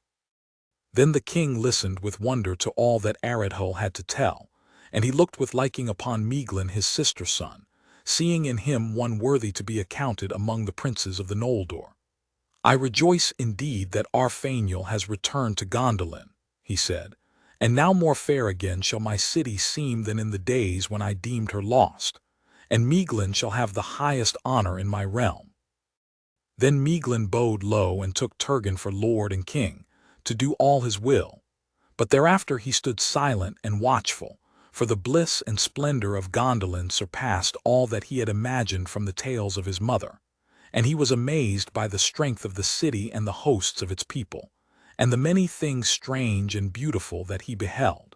Then the king listened with wonder to all that Aradhol had to tell, and he looked with liking upon Meiglin his sister-son, seeing in him one worthy to be accounted among the princes of the Noldor. "I rejoice indeed that our Fëanor has returned to Gondolin," he said, "and now more fair again shall my city seem than in the days when I deemed her lost, and Meiglin shall have the highest honor in my realm." Then Meiglin bowed low and took Turgon for lord and king, to do all his will, but thereafter he stood silent and watchful, for the bliss and splendor of Gondolin surpassed all that he had imagined from the tales of his mother, and he was amazed by the strength of the city and the hosts of its people, and the many things strange and beautiful that he beheld.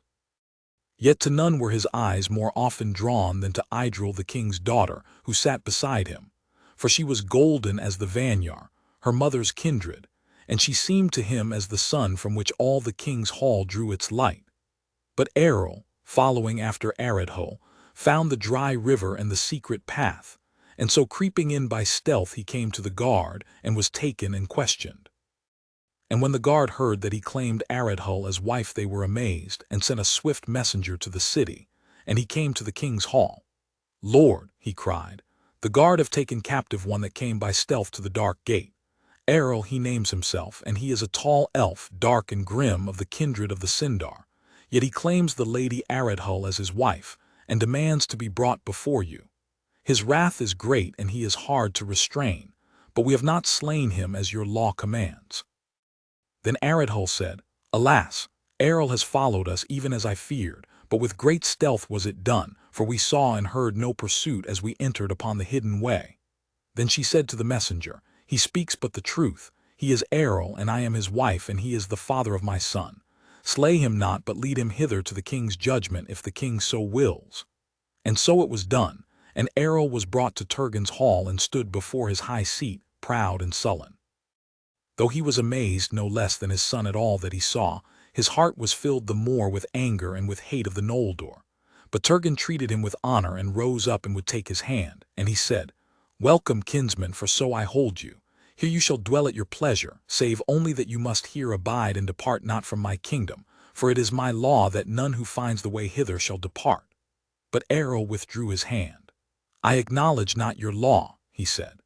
Yet to none were his eyes more often drawn than to Idril the king's daughter, who sat beside him, for she was golden as the Vanyar, her mother's kindred, and she seemed to him as the sun from which all the king's hall drew its light. But Errol, following after Aradhol, found the dry river and the secret path, and so creeping in by stealth he came to the guard and was taken and questioned. And when the guard heard that he claimed Aradhull as wife, they were amazed, and sent a swift messenger to the city, and he came to the king's hall. "Lord," he cried, "the guard have taken captive one that came by stealth to the dark gate. Errol he names himself, and he is a tall elf, dark and grim, of the kindred of the Sindar. Yet he claims the lady Aradhull as his wife, and demands to be brought before you. His wrath is great, and he is hard to restrain, but we have not slain him as your law commands." Then Aradhull said, "Alas, Errol has followed us even as I feared, but with great stealth was it done, for we saw and heard no pursuit as we entered upon the hidden way." Then she said to the messenger, "He speaks but the truth. He is Errol, and I am his wife, and he is the father of my son. Slay him not, but lead him hither to the king's judgment, if the king so wills." And so it was done, and Errol was brought to Turgon's hall and stood before his high seat, proud and sullen. Though he was amazed no less than his son at all that he saw, his heart was filled the more with anger and with hate of the Noldor. But Turgon treated him with honor and rose up and would take his hand, and he said, "Welcome, kinsman, for so I hold you. Here you shall dwell at your pleasure, save only that you must here abide and depart not from my kingdom, for it is my law that none who finds the way hither shall depart." But Errol withdrew his hand. "I acknowledge not your law," he said.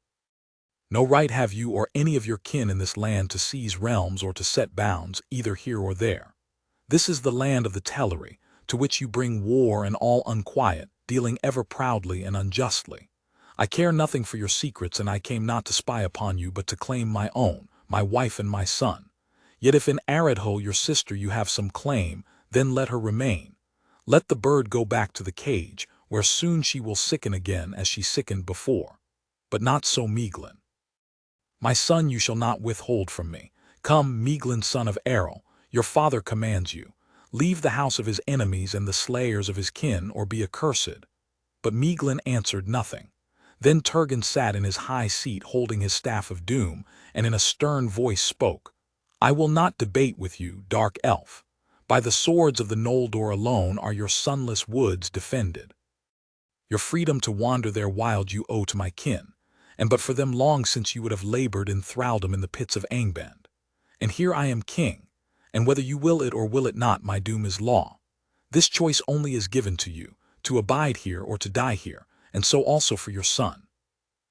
"No right have you or any of your kin in this land to seize realms or to set bounds, either here or there. This is the land of the Teleri, to which you bring war and all unquiet, dealing ever proudly and unjustly. I care nothing for your secrets, and I came not to spy upon you, but to claim my own, my wife and my son. Yet if in Aradhull your sister you have some claim, then let her remain. Let the bird go back to the cage, where soon she will sicken again as she sickened before. But not so Meiglin. My son you shall not withhold from me. Come, Meiglin, son of Errol, your father commands you. Leave the house of his enemies and the slayers of his kin, or be accursed." But Meiglin answered nothing. Then Turgon sat in his high seat holding his staff of doom, and in a stern voice spoke, "I will not debate with you, dark elf. By the swords of the Noldor alone are your sunless woods defended. Your freedom to wander there wild you owe to my kin, and but for them long since you would have labored in thraldom in the pits of Angband. And here I am king, and whether you will it or will it not, my doom is law. This choice only is given to you, to abide here or to die here, and so also for your son."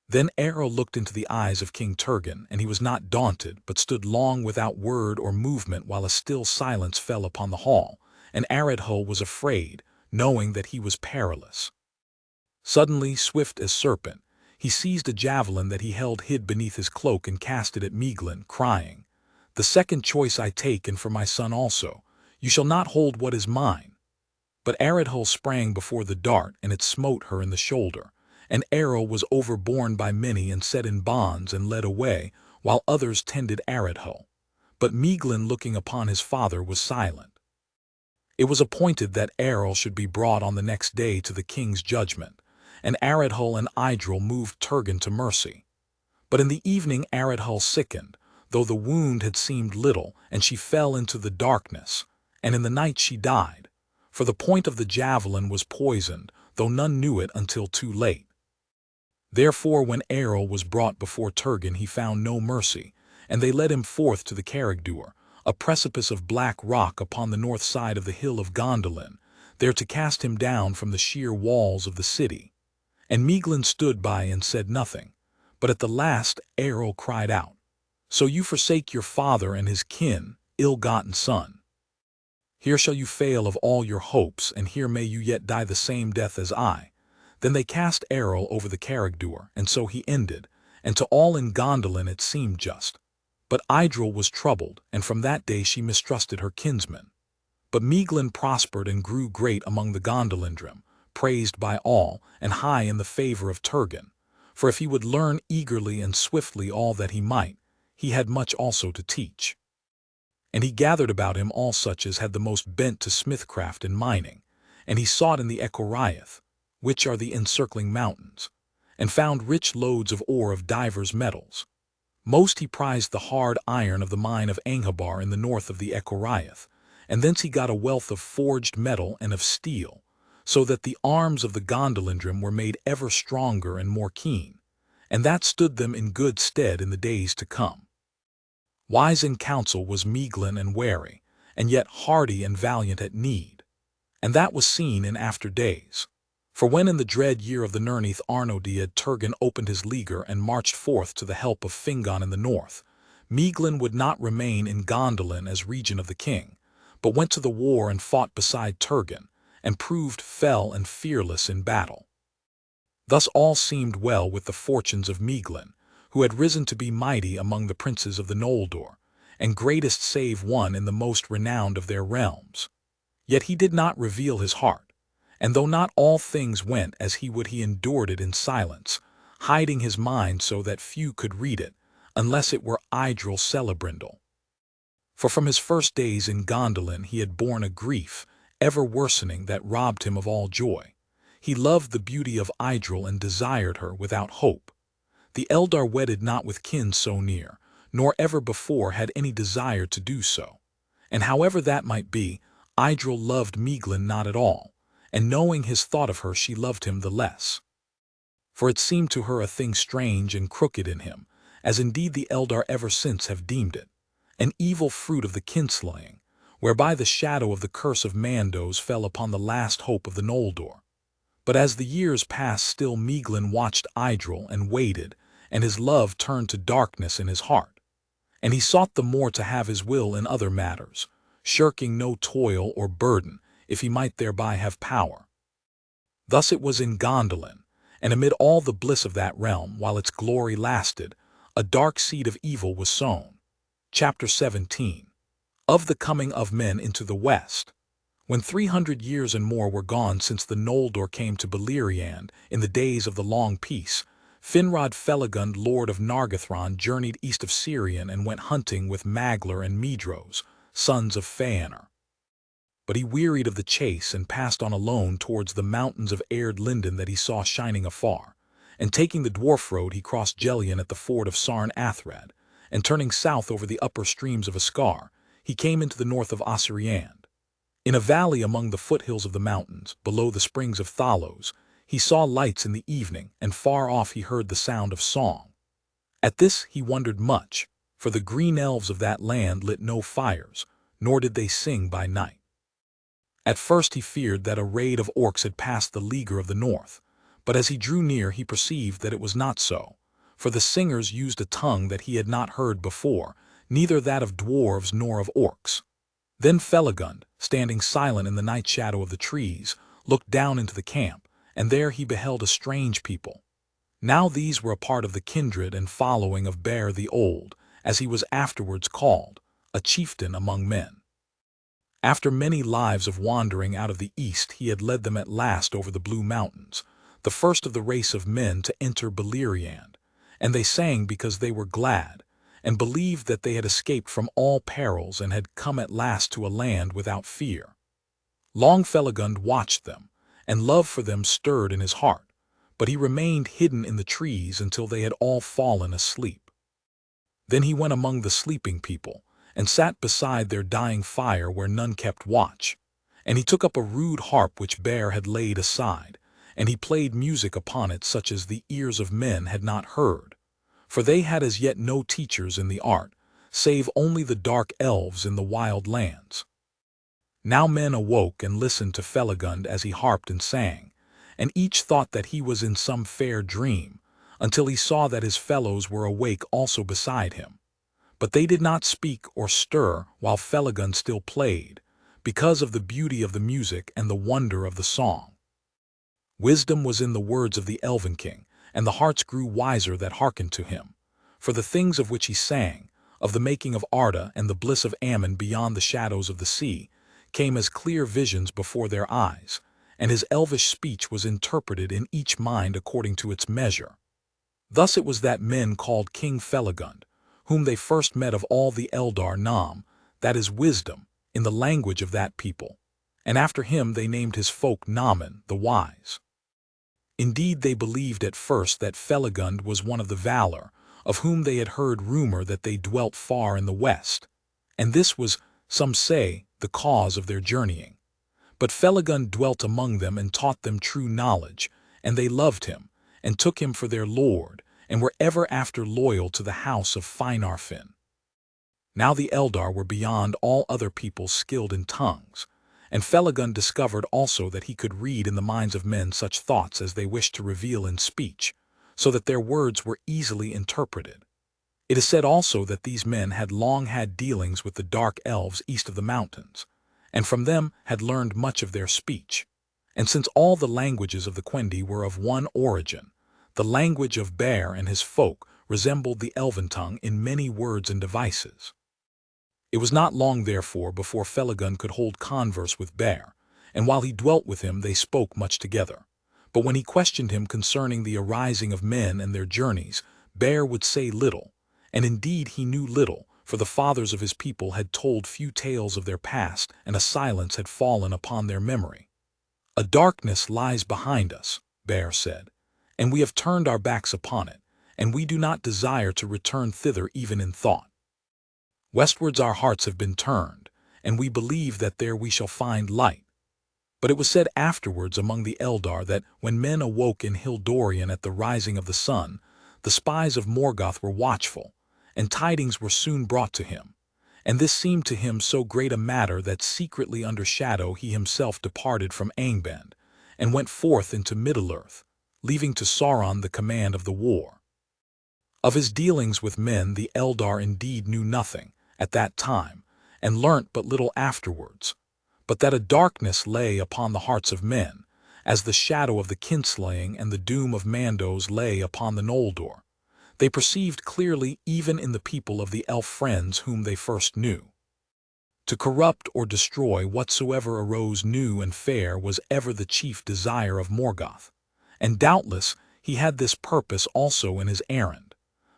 Then Errol looked into the eyes of King Turgon, and he was not daunted, but stood long without word or movement while a still silence fell upon the hall, and Aradhull was afraid, knowing that he was perilous. Suddenly, swift as serpent, he seized a javelin that he held hid beneath his cloak and cast it at Meiglin, crying, "The second choice I take, and for my son also. You shall not hold what is mine." But Aradhull sprang before the dart, and it smote her in the shoulder, and Errol was overborne by many and set in bonds and led away, while others tended Aradhull. But Meiglin, looking upon his father, was silent. It was appointed that Errol should be brought on the next day to the king's judgment, and Aradhull and Idril moved Turgon to mercy. But in the evening Aradhull sickened, though the wound had seemed little, and she fell into the darkness, and in the night she died, for the point of the javelin was poisoned, though none knew it until too late. Therefore when Errol was brought before Turgon he found no mercy, and they led him forth to the Carrigdur, a precipice of black rock upon the north side of the hill of Gondolin, there to cast him down from the sheer walls of the city. And Meiglin stood by and said nothing, but at the last Errol cried out, "So you forsake your father and his kin, ill-gotten son. Here shall you fail of all your hopes, and here may you yet die the same death as I." Then they cast Errol over the Carrigdur, and so he ended, and to all in Gondolin it seemed just. But Idril was troubled, and from that day she mistrusted her kinsman. But Meiglin prospered and grew great among the Gondolindrim, praised by all, and high in the favor of Turgon, for if he would learn eagerly and swiftly all that he might, he had much also to teach. And he gathered about him all such as had the most bent to smithcraft and mining, and he sought in the Echoriath, which are the encircling mountains, and found rich loads of ore of divers metals. Most he prized the hard iron of the mine of Anghabar in the north of the Echoriath, and thence he got a wealth of forged metal and of steel, so that the arms of the Gondolindrim were made ever stronger and more keen, and that stood them in good stead in the days to come. Wise in counsel was Melian and wary, and yet hardy and valiant at need, and that was seen in after days. For when in the dread year of the Nirneth Arnodiad Turgon opened his leaguer and marched forth to the help of Fingon in the north, Melian would not remain in Gondolin as regent of the king, but went to the war and fought beside Turgon, and proved fell and fearless in battle. Thus all seemed well with the fortunes of Melian, who had risen to be mighty among the princes of the Noldor, and greatest save one in the most renowned of their realms. Yet he did not reveal his heart, and though not all things went as he would, he endured it in silence, hiding his mind so that few could read it, unless it were Idril Celebrindle. For from his first days in Gondolin he had borne a grief, ever worsening, that robbed him of all joy. He loved the beauty of Idril and desired her without hope. The Eldar wedded not with kin so near, nor ever before had any desire to do so. And however that might be, Idril loved Melian not at all, and knowing his thought of her she loved him the less. For it seemed to her a thing strange and crooked in him, as indeed the Eldar ever since have deemed it, an evil fruit of the kinslaying, whereby the shadow of the curse of Mandos fell upon the last hope of the Noldor. But as the years passed still Melian watched Idril and waited, and his love turned to darkness in his heart. And he sought the more to have his will in other matters, shirking no toil or burden, if he might thereby have power. Thus it was in Gondolin, and amid all the bliss of that realm, while its glory lasted, a dark seed of evil was sown. Chapter 17. Of the coming of men into the west. When 300 years and more were gone since the Noldor came to Beleriand, in the days of the long peace, Finrod Felagund, lord of Nargothrond, journeyed east of Sirion and went hunting with Maglar and Medros, sons of Feanor. But he wearied of the chase and passed on alone towards the mountains of Erd Linden that he saw shining afar, and taking the dwarf road he crossed Gelion at the ford of Sarn Athrad, and turning south over the upper streams of Ascar, he came into the north of Osiriand. In a valley among the foothills of the mountains, below the springs of Thalos, he saw lights in the evening, and far off he heard the sound of song. At this he wondered much, for the green elves of that land lit no fires, nor did they sing by night. At first he feared that a raid of orcs had passed the leaguer of the north, but as he drew near he perceived that it was not so, for the singers used a tongue that he had not heard before, neither that of dwarves nor of orcs. Then Felagund, standing silent in the night shadow of the trees, looked down into the camp, and there he beheld a strange people. Now these were a part of the kindred and following of Bear the Old, as he was afterwards called, a chieftain among men. After many lives of wandering out of the east he had led them at last over the Blue Mountains, the first of the race of men to enter Beleriand, and they sang because they were glad, and believed that they had escaped from all perils and had come at last to a land without fear. Long Felagund watched them, and love for them stirred in his heart, but he remained hidden in the trees until they had all fallen asleep. Then he went among the sleeping people, and sat beside their dying fire where none kept watch, and he took up a rude harp which Bear had laid aside, and he played music upon it such as the ears of men had not heard, for they had as yet no teachers in the art, save only the dark elves in the wild lands. Now men awoke and listened to Felagund as he harped and sang, and each thought that he was in some fair dream, until he saw that his fellows were awake also beside him. But they did not speak or stir while Felagund still played, because of the beauty of the music and the wonder of the song. Wisdom was in the words of the Elven King, and the hearts grew wiser that hearkened to him. For the things of which he sang, of the making of Arda and the bliss of Ammon beyond the shadows of the sea, came as clear visions before their eyes, and his elvish speech was interpreted in each mind according to its measure. Thus it was that men called King Felagund, whom they first met of all the Eldar, Nam, that is wisdom, in the language of that people, and after him they named his folk Namen, the wise. Indeed they believed at first that Felagund was one of the Valar, of whom they had heard rumor that they dwelt far in the west, and this was, some say, the cause of their journeying. But Felagund dwelt among them and taught them true knowledge, and they loved him, and took him for their lord, and were ever after loyal to the house of Finarfin. Now the Eldar were beyond all other people skilled in tongues, and Felagund discovered also that he could read in the minds of men such thoughts as they wished to reveal in speech, so that their words were easily interpreted. It is said also that these men had long had dealings with the dark elves east of the mountains, and from them had learned much of their speech. And since all the languages of the Quendi were of one origin, the language of Bear and his folk resembled the elven tongue in many words and devices. It was not long, therefore, before Felagund could hold converse with Bear, and while he dwelt with him they spoke much together. But when he questioned him concerning the arising of men and their journeys, Bear would say little, and indeed he knew little, for the fathers of his people had told few tales of their past, and a silence had fallen upon their memory. "A darkness lies behind us," Bear said, "and we have turned our backs upon it, and we do not desire to return thither even in thought. Westwards our hearts have been turned, and we believe that there we shall find light." But it was said afterwards among the Eldar that when men awoke in Hildorian at the rising of the sun, the spies of Morgoth were watchful, and tidings were soon brought to him. And this seemed to him so great a matter that secretly under shadow he himself departed from Angband, and went forth into Middle-earth, leaving to Sauron the command of the war. Of his dealings with men the Eldar indeed knew nothing at that time, and learnt but little afterwards, but that a darkness lay upon the hearts of men, as the shadow of the kinslaying and the doom of Mandos lay upon the Noldor. They perceived clearly even in the people of the elf friends whom they first knew. To corrupt or destroy whatsoever arose new and fair was ever the chief desire of Morgoth, and doubtless he had this purpose also in his errand,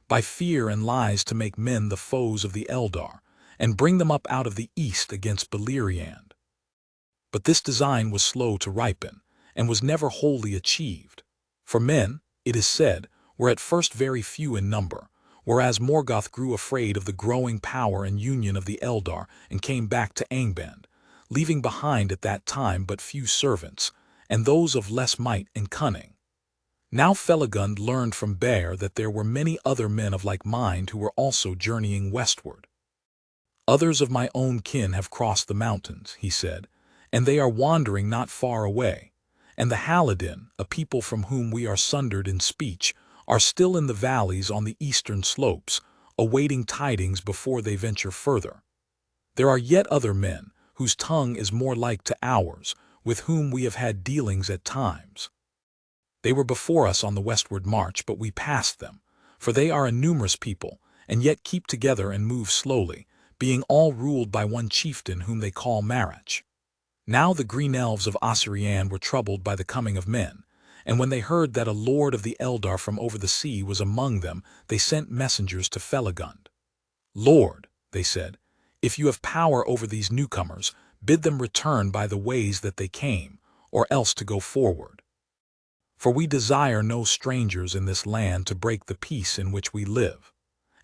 by fear and lies to make men the foes of the Eldar, and bring them up out of the east against Beleriand. But this design was slow to ripen, and was never wholly achieved. For men, it is said, were at first very few in number, whereas Morgoth grew afraid of the growing power and union of the Eldar and came back to Angband, leaving behind at that time but few servants, and those of less might and cunning. Now Felagund learned from Bear that there were many other men of like mind who were also journeying westward. "Others of my own kin have crossed the mountains," he said, "and they are wandering not far away, and the Haladin, a people from whom we are sundered in speech, are still in the valleys on the eastern slopes, awaiting tidings before they venture further. There are yet other men, whose tongue is more like to ours, with whom we have had dealings at times. They were before us on the westward march, but we passed them, for they are a numerous people, and yet keep together and move slowly, being all ruled by one chieftain whom they call Marach. Now the green elves of Osirian were troubled by the coming of men, and when they heard that a lord of the Eldar from over the sea was among them, they sent messengers to Felagund. 'Lord,' they said, 'if you have power over these newcomers, bid them return by the ways that they came, or else to go forward. For we desire no strangers in this land to break the peace in which we live.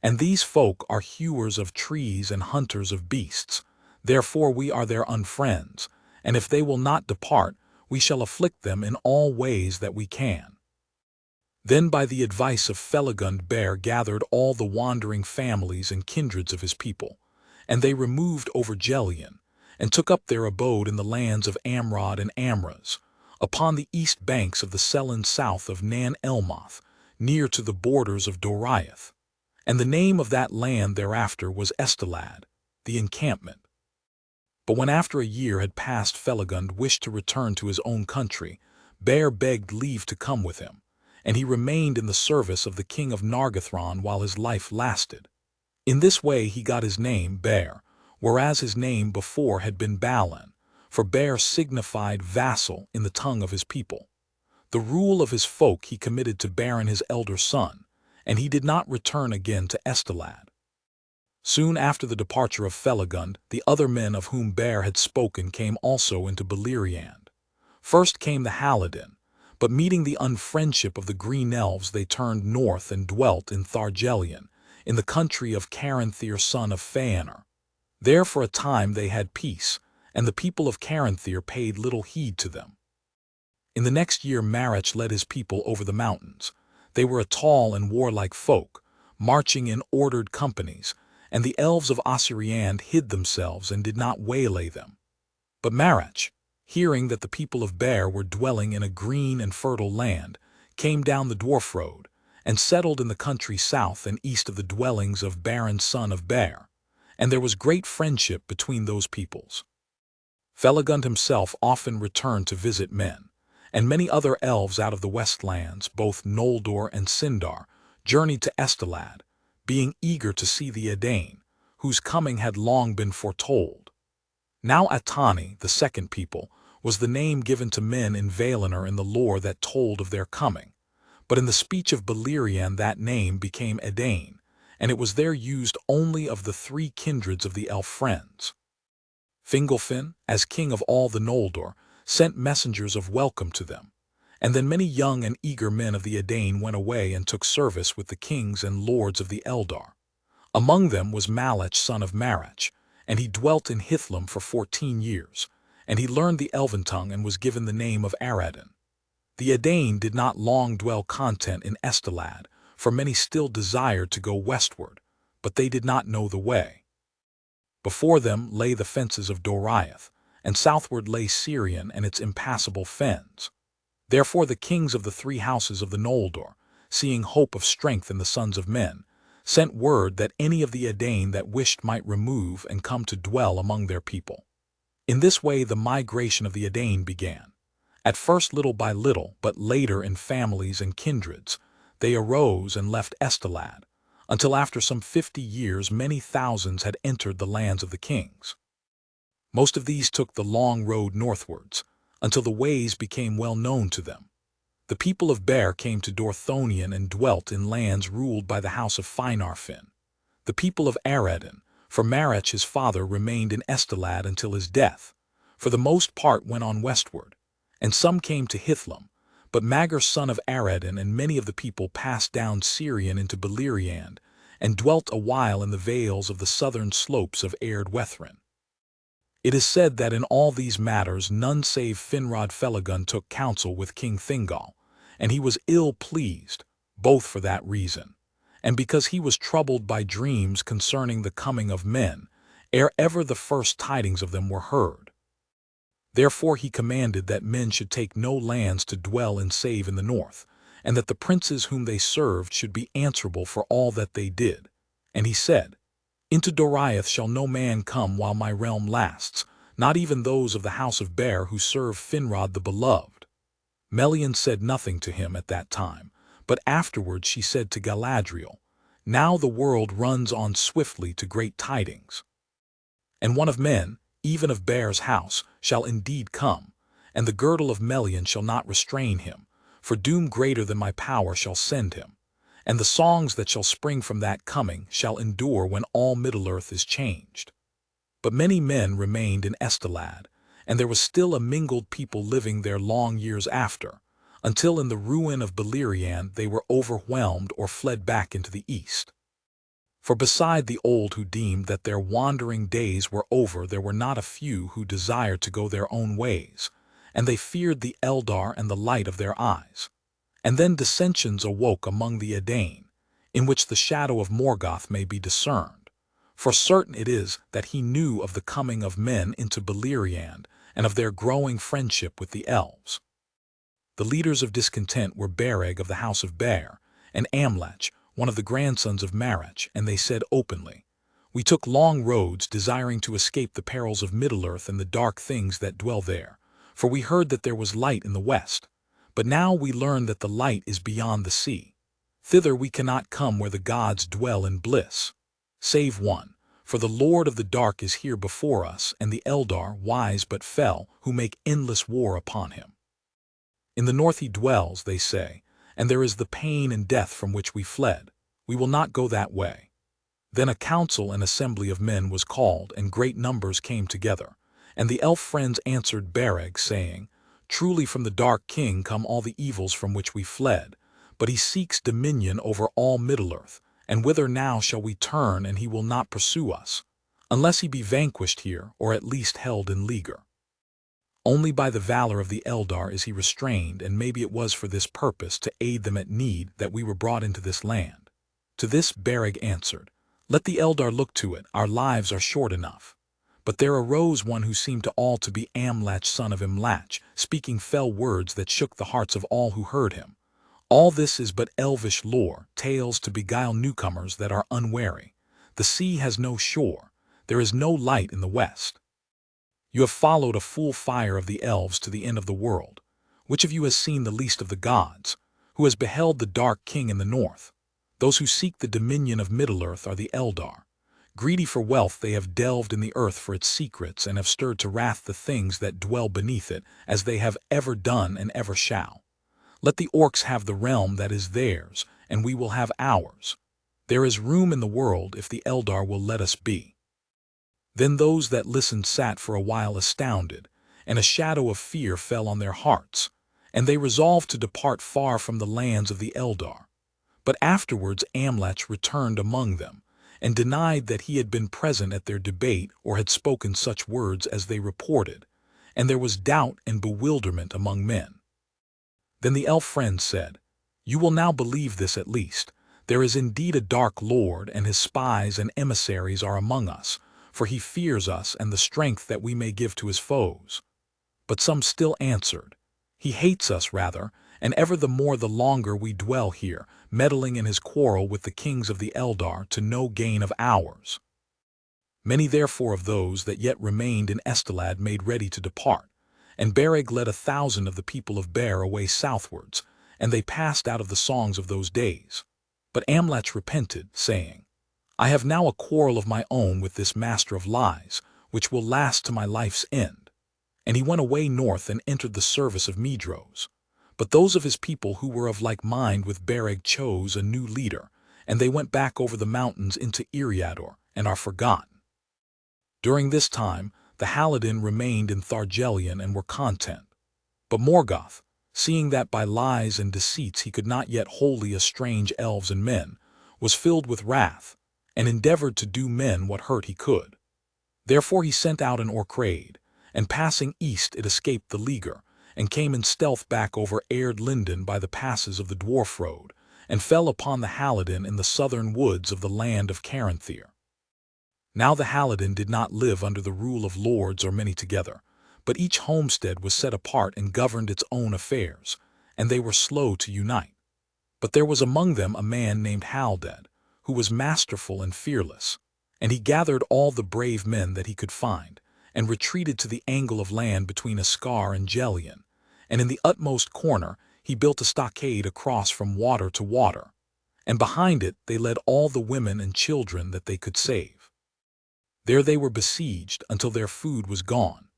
And these folk are hewers of trees and hunters of beasts, therefore we are their unfriends, and if they will not depart, we shall afflict them in all ways that we can.' Then by the advice of Felagund Bear gathered all the wandering families and kindreds of his people, and they removed over Gelion, and took up their abode in the lands of Amrod and Amraz, upon the east banks of the Selin south of Nan Elmoth, near to the borders of Doriath. And the name of that land thereafter was Estelad, the encampment. But when after a year had passed Felagund wished to return to his own country, Bear begged leave to come with him, and he remained in the service of the king of Nargothrond while his life lasted. In this way he got his name Bear, whereas his name before had been Balin, for Bear signified vassal in the tongue of his people. The rule of his folk he committed to Beren his elder son, and he did not return again to Estelad. Soon after the departure of Felagund, the other men of whom Bear had spoken came also into Beleriand. First came the Haladin, but meeting the unfriendship of the green elves they turned north and dwelt in Thargelion, in the country of Caranthir son of Feanor. There for a time they had peace, and the people of Caranthir paid little heed to them. In the next year Marach led his people over the mountains. They were a tall and warlike folk, marching in ordered companies, and the elves of Osiriand hid themselves and did not waylay them. But Marach, hearing that the people of Bear were dwelling in a green and fertile land, came down the dwarf road, and settled in the country south and east of the dwellings of Baron son of Bear, and there was great friendship between those peoples. Felagund himself often returned to visit men, and many other elves out of the Westlands, both Noldor and Sindar, journeyed to Estelad, being eager to see the Edain, whose coming had long been foretold. Now Atani, the second people, was the name given to men in Valinor in the lore that told of their coming, but in the speech of Beleriand that name became Edain, and it was there used only of the three kindreds of the elf friends. Fingolfin, as king of all the Noldor, sent messengers of welcome to them, and then many young and eager men of the Edain went away and took service with the kings and lords of the Eldar. Among them was Malach son of Marach, and he dwelt in Hithlum for 14 years, and he learned the Elven tongue and was given the name of Aradin. The Edain did not long dwell content in Estelad, for many still desired to go westward, but they did not know the way. Before them lay the fences of Doriath, and southward lay Sirion and its impassable fens. Therefore the kings of the three houses of the Noldor, seeing hope of strength in the sons of men, sent word that any of the Edain that wished might remove and come to dwell among their people. In this way the migration of the Edain began. At first little by little, but later in families and kindreds, they arose and left Estelad, until after some 50 years many thousands had entered the lands of the kings. Most of these took the long road northwards, until the ways became well known to them. The people of Bear came to Dorthonion and dwelt in lands ruled by the house of Finarfin. The people of Aradin, for Marach his father remained in Estelad until his death, for the most part went on westward, and some came to Hithlum, but Magar son of Aradin and many of the people passed down Sirion into Beleriand, and dwelt a while in the vales of the southern slopes of Erd-Wethrin. It is said that in all these matters none save Finrod Felagund took counsel with King Thingol, and he was ill-pleased, both for that reason, and because he was troubled by dreams concerning the coming of men, ere ever the first tidings of them were heard. Therefore he commanded that men should take no lands to dwell in save in the north, and that the princes whom they served should be answerable for all that they did. And he said, "Into Doriath shall no man come while my realm lasts, not even those of the house of Bear who serve Finrod the Beloved." Melian said nothing to him at that time, but afterward she said to Galadriel, "Now the world runs on swiftly to great tidings. And one of men, even of Bear's house, shall indeed come, and the girdle of Melian shall not restrain him, for doom greater than my power shall send him, and the songs that shall spring from that coming shall endure when all Middle-earth is changed." But many men remained in Estelad, and there was still a mingled people living there long years after, until in the ruin of Beleriand they were overwhelmed or fled back into the east. For beside the old who deemed that their wandering days were over, there were not a few who desired to go their own ways, and they feared the Eldar and the light of their eyes. And then dissensions awoke among the Edain, in which the shadow of Morgoth may be discerned. For certain it is that he knew of the coming of men into Beleriand, and of their growing friendship with the elves. The leaders of discontent were Bereg of the house of Bear, and Amlach, one of the grandsons of Marach, and they said openly, "We took long roads desiring to escape the perils of Middle-earth and the dark things that dwell there, for we heard that there was light in the west. But now we learn that the light is beyond the sea. Thither we cannot come where the gods dwell in bliss. Save one, for the Lord of the Dark is here before us, and the Eldar, wise but fell, who make endless war upon him. In the north he dwells, they say, and there is the pain and death from which we fled. We will not go that way." Then a council and assembly of men was called, and great numbers came together. And the elf friends answered Bereg, saying, "Truly from the Dark King come all the evils from which we fled, but he seeks dominion over all Middle-earth, and whither now shall we turn, and he will not pursue us? unless he be vanquished here or at least held in leaguer. Only by the valor of the Eldar is he restrained, and maybe it was for this purpose, to aid them at need, that we were brought into this land. To this Bereg answered, Let the Eldar look to it, our lives are short enough. But there arose one who seemed to all to be Amlach son of Imlach, speaking fell words that shook the hearts of all who heard him. All this is but elvish lore, tales to beguile newcomers that are unwary. The sea has no shore, there is no light in the west. You have followed a full fire of the elves to the end of the world. Which of you has seen the least of the gods? Who has beheld the dark king in the north? Those who seek the dominion of Middle-earth are the Eldar. Greedy for wealth, they have delved in the earth for its secrets, and have stirred to wrath the things that dwell beneath it, as they have ever done and ever shall. Let the orcs have the realm that is theirs, and we will have ours. There is room in the world if the Eldar will let us be. Then those that listened sat for a while astounded, and a shadow of fear fell on their hearts, and they resolved to depart far from the lands of the Eldar. But afterwards Amlach returned among them, and denied that he had been present at their debate or had spoken such words as they reported, and there was doubt and bewilderment among men. Then the elf friends said, You will now believe this at least. There is indeed a dark lord, and his spies and emissaries are among us, for he fears us and the strength that we may give to his foes. But some still answered, He hates us rather, and ever the more the longer we dwell here, meddling in his quarrel with the kings of the Eldar to no gain of ours. Many therefore of those that yet remained in Estelad made ready to depart, and Bereg led 1,000 of the people of Bear away southwards, and they passed out of the songs of those days. But Amlach repented, saying, I have now a quarrel of my own with this master of lies, which will last to my life's end. And he went away north and entered the service of Medros. But those of his people who were of like mind with Bereg chose a new leader, and they went back over the mountains into Eriador, and are forgotten. During this time, the Haladin remained in Thargelion and were content. But Morgoth, seeing that by lies and deceits he could not yet wholly estrange elves and men, was filled with wrath, and endeavored to do men what hurt he could. Therefore he sent out an Orcraid, and passing east it escaped the leaguer, and came in stealth back over Erd Linden by the passes of the Dwarf Road, and fell upon the Haladin in the southern woods of the land of Caranthir. Now the Haladin did not live under the rule of lords or many together, but each homestead was set apart and governed its own affairs, and they were slow to unite. But there was among them a man named Haldad, who was masterful and fearless, and he gathered all the brave men that he could find, and retreated to the angle of land between Ascar and Gelion, and in the utmost corner he built a stockade across from water to water, and behind it they led all the women and children that they could save. There they were besieged until their food was gone.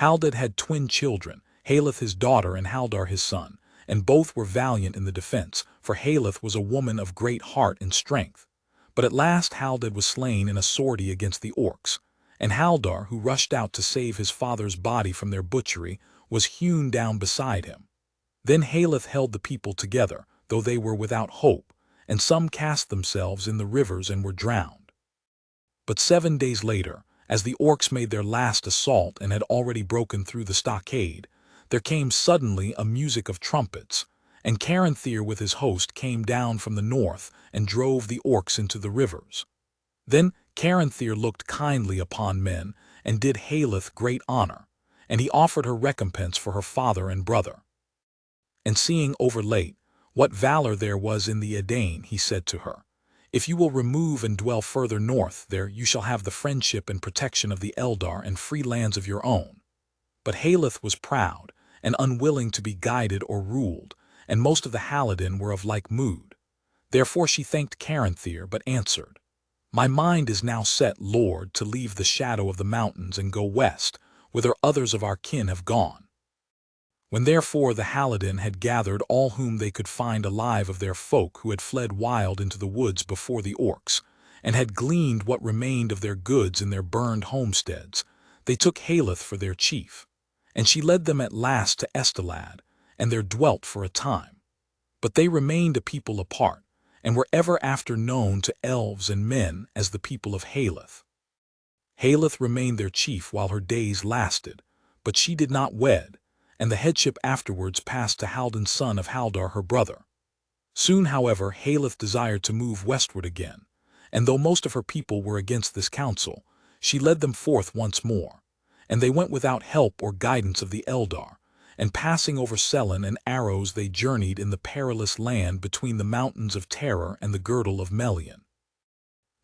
Haldad had twin children, Haleth his daughter and Haldar his son, and both were valiant in the defense, for Haleth was a woman of great heart and strength. But at last Haldad was slain in a sortie against the orcs, and Haldar, who rushed out to save his father's body from their butchery, was hewn down beside him. Then Haleth held the people together, though they were without hope, and some cast themselves in the rivers and were drowned. But 7 days later, as the orcs made their last assault and had already broken through the stockade, there came suddenly a music of trumpets, and Caranthir with his host came down from the north and drove the orcs into the rivers. Then Caranthir looked kindly upon men and did Haleth great honor, and he offered her recompense for her father and brother. And seeing overlate what valor there was in the Edain, he said to her, If you will remove and dwell further north, there you shall have the friendship and protection of the Eldar and free lands of your own. But Haleth was proud and unwilling to be guided or ruled, and most of the Haladin were of like mood. Therefore she thanked Caranthir, but answered, My mind is now set, Lord, to leave the shadow of the mountains and go west, whither others of our kin have gone. When therefore the Haladin had gathered all whom they could find alive of their folk who had fled wild into the woods before the orcs, and had gleaned what remained of their goods in their burned homesteads, they took Haleth for their chief, and she led them at last to Estelad, and there dwelt for a time. But they remained a people apart, and were ever after known to elves and men as the people of Haleth. Haleth remained their chief while her days lasted, but she did not wed, and the headship afterwards passed to Haldan son of Haldar her brother. Soon, however, Haleth desired to move westward again, and though most of her people were against this counsel, she led them forth once more, and they went without help or guidance of the Eldar, and passing over Selen and Arrows they journeyed in the perilous land between the mountains of Terror and the girdle of Melian.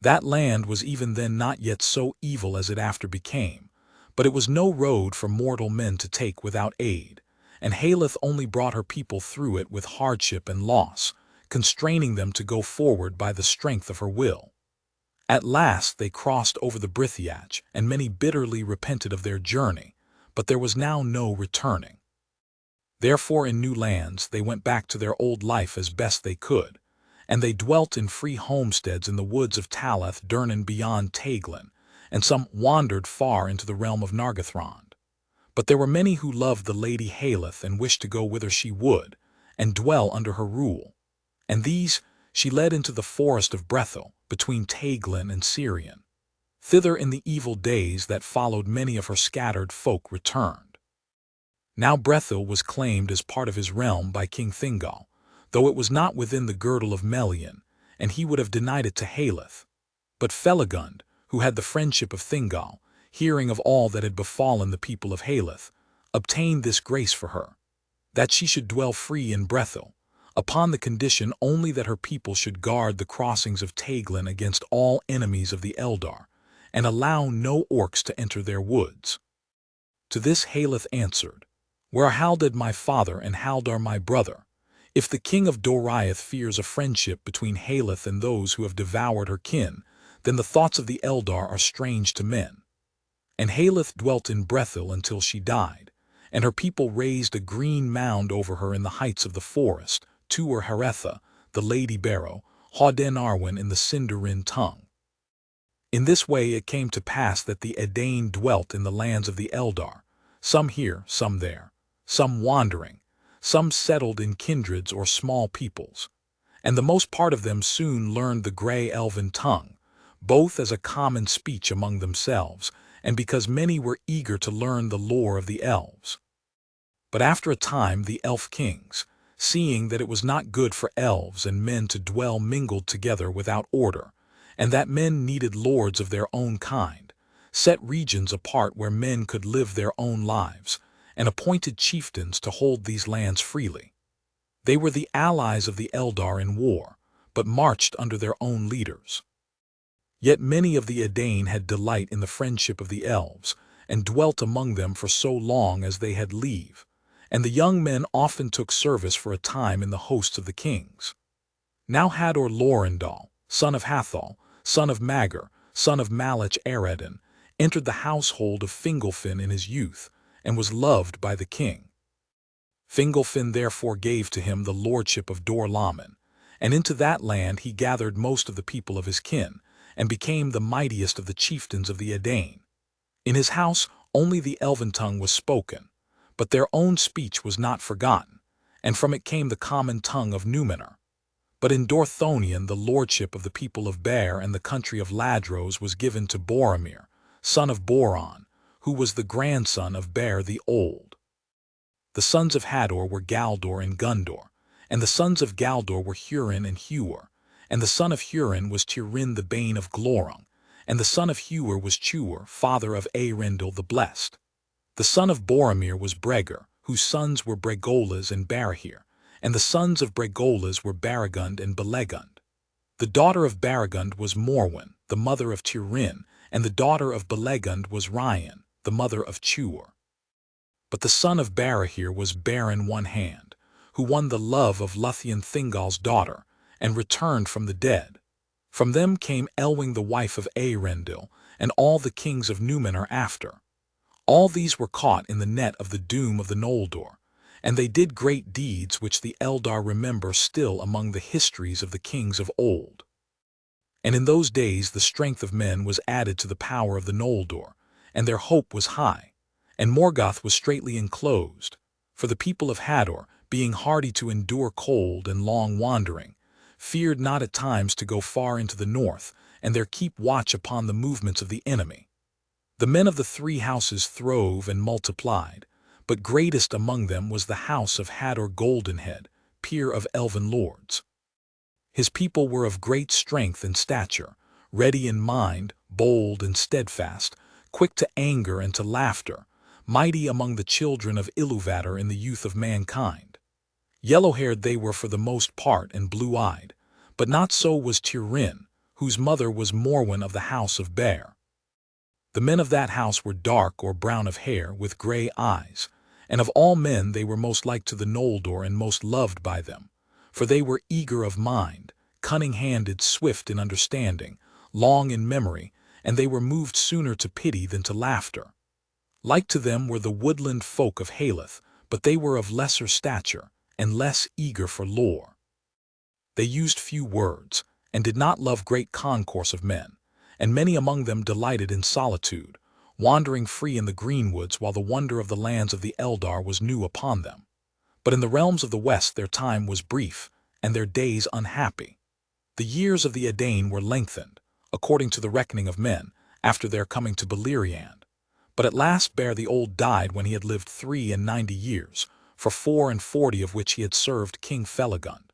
That land was even then not yet so evil as it after became, but it was no road for mortal men to take without aid, and Haleth only brought her people through it with hardship and loss, constraining them to go forward by the strength of her will. At last they crossed over the Brithiach, and many bitterly repented of their journey, but there was now no returning. Therefore in new lands they went back to their old life as best they could, and they dwelt in free homesteads in the woods of Talath Durnan beyond Taglin, and some wandered far into the realm of Nargothrond. But there were many who loved the lady Haleth and wished to go whither she would, and dwell under her rule, and these she led into the forest of Brethil, between Taglin and Sirion. Thither in the evil days that followed many of her scattered folk returned. Now Brethil was claimed as part of his realm by King Thingol, though it was not within the girdle of Melian, and he would have denied it to Haleth. But Felagund, who had the friendship of Thingol, hearing of all that had befallen the people of Haleth, obtained this grace for her, that she should dwell free in Brethil, upon the condition only that her people should guard the crossings of Taglin against all enemies of the Eldar, and allow no orcs to enter their woods. To this Haleth answered, "Where are Haldad my father and Haldar my brother? If the king of Doriath fears a friendship between Haleth and those who have devoured her kin, then the thoughts of the Eldar are strange to men." And Haleth dwelt in Brethil until she died, and her people raised a green mound over her in the heights of the forest, Tuor Haretha, the Lady Barrow, Hawden Arwen in the Sindarin tongue. In this way it came to pass that the Edain dwelt in the lands of the Eldar, some here, some there, some wandering, some settled in kindreds or small peoples, and the most part of them soon learned the grey elven tongue, both as a common speech among themselves, and because many were eager to learn the lore of the elves. But after a time the elf kings, seeing that it was not good for elves and men to dwell mingled together without order, and that men needed lords of their own kind, set regions apart where men could live their own lives, and appointed chieftains to hold these lands freely. They were the allies of the Eldar in war, but marched under their own leaders. Yet many of the Edain had delight in the friendship of the elves, and dwelt among them for so long as they had leave, and the young men often took service for a time in the hosts of the kings. Now Hador Lorindal, son of Hathal, son of Magar, son of Malach Eredin, entered the household of Fingolfin in his youth, and was loved by the king. Fingolfin therefore gave to him the lordship of Dor Lamin, and into that land he gathered most of the people of his kin, and became the mightiest of the chieftains of the Edain. In his house only the elven tongue was spoken, but their own speech was not forgotten, and from it came the common tongue of Numenor. But in Dorthonion the lordship of the people of Bear and the country of Ladros was given to Boromir, son of Boron, who was the grandson of Bear the Old. The sons of Hador were Galdor and Gundor, and the sons of Galdor were Hurin and Huor, and the son of Hurin was Tirin the Bane of Glorung, and the son of Huor was Chuor, father of Eärendil the Blessed. The son of Boromir was Bregar, whose sons were Bregolas and Barahir, and the sons of Bregolas were Baragund and Belegund. The daughter of Baragund was Morwen, the mother of Tirin, and the daughter of Belegund was Ryan, the mother of Chuor. But the son of Barahir was Baron One Hand, who won the love of Lúthien Thingol's daughter, and returned from the dead. From them came Elwing the wife of Eärendil, and all the kings of Numenor after. All these were caught in the net of the doom of the Noldor, and they did great deeds which the Eldar remember still among the histories of the kings of old. And in those days the strength of men was added to the power of the Noldor, and their hope was high, and Morgoth was straitly enclosed, for the people of Hador, being hardy to endure cold and long wandering, feared not at times to go far into the north, and there keep watch upon the movements of the enemy. The men of the three houses throve and multiplied, but greatest among them was the house of Hador Goldenhead, peer of elven lords. His people were of great strength and stature, ready in mind, bold and steadfast, quick to anger and to laughter, mighty among the children of Ilúvatar in the youth of mankind. Yellow-haired they were for the most part and blue-eyed, but not so was Turin, whose mother was Morwen of the house of Bear. The men of that house were dark or brown of hair, with grey eyes, and of all men they were most like to the Noldor and most loved by them, for they were eager of mind, cunning-handed, swift in understanding, long in memory, and they were moved sooner to pity than to laughter. Like to them were the woodland folk of Haleth, but they were of lesser stature, and less eager for lore. They used few words, and did not love great concourse of men, and many among them delighted in solitude, wandering free in the greenwoods while the wonder of the lands of the Eldar was new upon them. But in the realms of the west their time was brief, and their days unhappy. The years of the Edain were lengthened, according to the reckoning of men, after their coming to Beleriand. But at last Bear the Old died when he had lived 93 years, for 44 of which he had served King Felagund.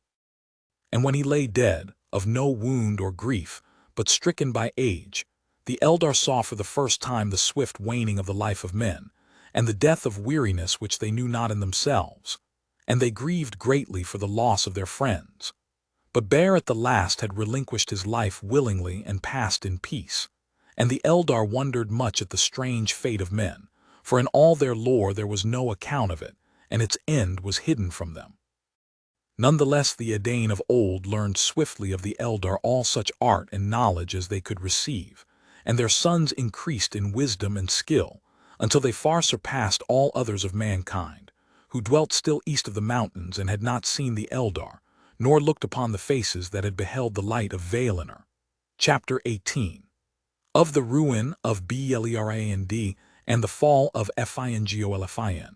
And when he lay dead, of no wound or grief, but stricken by age, the Eldar saw for the first time the swift waning of the life of men, and the death of weariness which they knew not in themselves, and they grieved greatly for the loss of their friends. But Bear at the last had relinquished his life willingly and passed in peace, and the Eldar wondered much at the strange fate of men, for in all their lore there was no account of it, and its end was hidden from them. Nonetheless the Edain of old learned swiftly of the Eldar all such art and knowledge as they could receive, and their sons increased in wisdom and skill, until they far surpassed all others of mankind, who dwelt still east of the mountains and had not seen the Eldar, nor looked upon the faces that had beheld the light of Valinor. Chapter 18. Of the ruin of Beleriand and the fall of Fingolfin.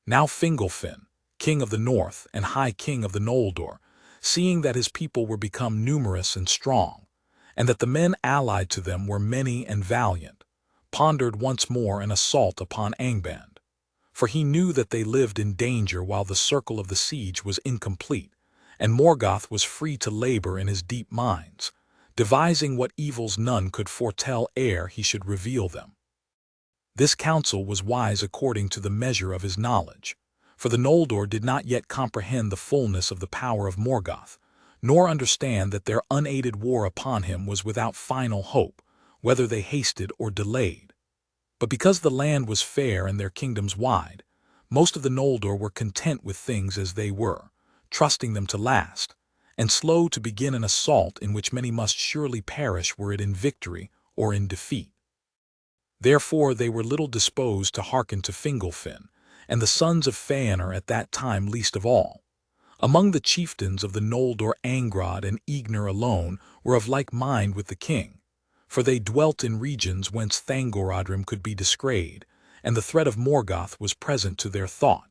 Now Fingolfin, king of the north and high king of the Noldor, seeing that his people were become numerous and strong, and that the men allied to them were many and valiant, pondered once more an assault upon Angband. For he knew that they lived in danger while the circle of the siege was incomplete, and Morgoth was free to labor in his deep mines, devising what evils none could foretell ere he should reveal them. This counsel was wise according to the measure of his knowledge, for the Noldor did not yet comprehend the fullness of the power of Morgoth, nor understand that their unaided war upon him was without final hope, whether they hasted or delayed. But because the land was fair and their kingdoms wide, most of the Noldor were content with things as they were, trusting them to last, and slow to begin an assault in which many must surely perish were it in victory or in defeat. Therefore they were little disposed to hearken to Fingolfin, and the sons of Fëanor at that time least of all. Among the chieftains of the Noldor Angrod and Egnor alone were of like mind with the king, for they dwelt in regions whence Thangorodrim could be descried, and the threat of Morgoth was present to their thought.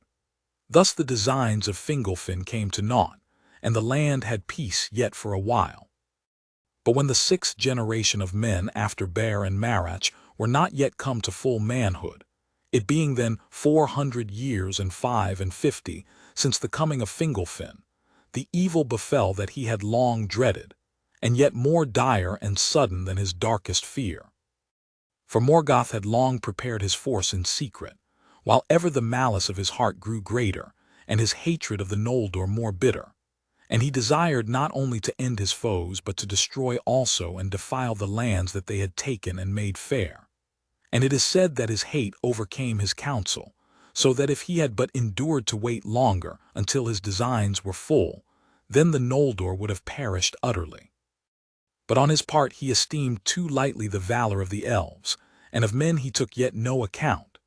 Thus the designs of Fingolfin came to naught, and the land had peace yet for a while. But when the 6th generation of men after Bear and Marach were not yet come to full manhood, it being then 400 years and 55 since the coming of Fingolfin, the evil befell that he had long dreaded, and yet more dire and sudden than his darkest fear. For Morgoth had long prepared his force in secret, while ever the malice of his heart grew greater, and his hatred of the Noldor more bitter, and he desired not only to end his foes but to destroy also and defile the lands that they had taken and made fair. And it is said that his hate overcame his counsel, so that if he had but endured to wait longer until his designs were full, then the Noldor would have perished utterly. But on his part he esteemed too lightly the valor of the elves, and of men he took yet no account.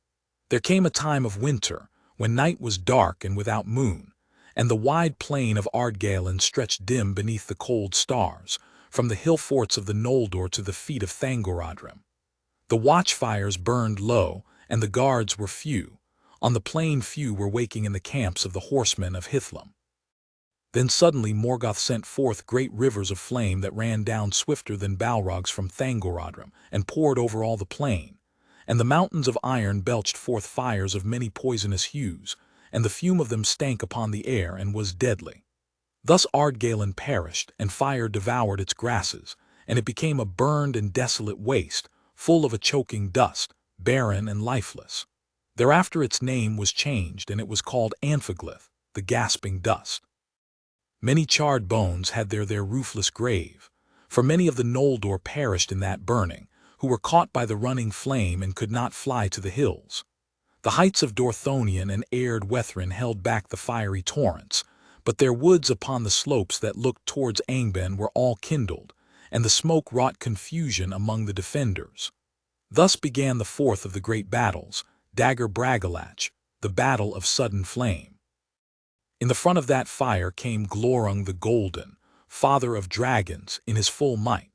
There came a time of winter, when night was dark and without moon, and the wide plain of Ardgalen stretched dim beneath the cold stars, from the hill forts of the Noldor to the feet of Thangorodrim. The watchfires burned low, and the guards were few. On the plain few were waking in the camps of the horsemen of Hithlum. Then suddenly Morgoth sent forth great rivers of flame that ran down swifter than Balrogs from Thangorodrim, and poured over all the plain. And the mountains of iron belched forth fires of many poisonous hues, and the fume of them stank upon the air and was deadly. Thus Ardgallen perished, and fire devoured its grasses, and it became a burned and desolate waste, full of a choking dust, barren and lifeless. Thereafter its name was changed, and it was called Anfaglyth, the gasping dust. Many charred bones had there their roofless grave, for many of the Noldor perished in that burning, who were caught by the running flame and could not fly to the hills. The heights of Dorthonion and Ered Wethrin held back the fiery torrents, but their woods upon the slopes that looked towards Angband were all kindled, and the smoke wrought confusion among the defenders. Thus began the fourth of the great battles, Dagor Bragollach, the Battle of Sudden Flame. In the front of that fire came Glorung the Golden, father of dragons, in his full might,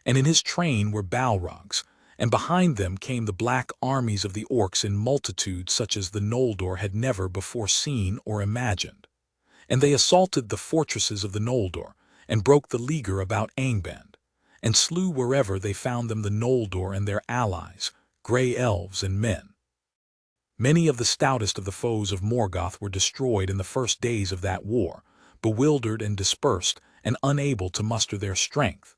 and in his train were Balrogs, and behind them came the black armies of the orcs in multitudes such as the Noldor had never before seen or imagined. And they assaulted the fortresses of the Noldor, and broke the leaguer about Angband, and slew wherever they found them the Noldor and their allies, grey elves and men. Many of the stoutest of the foes of Morgoth were destroyed in the first days of that war, bewildered and dispersed, and unable to muster their strength.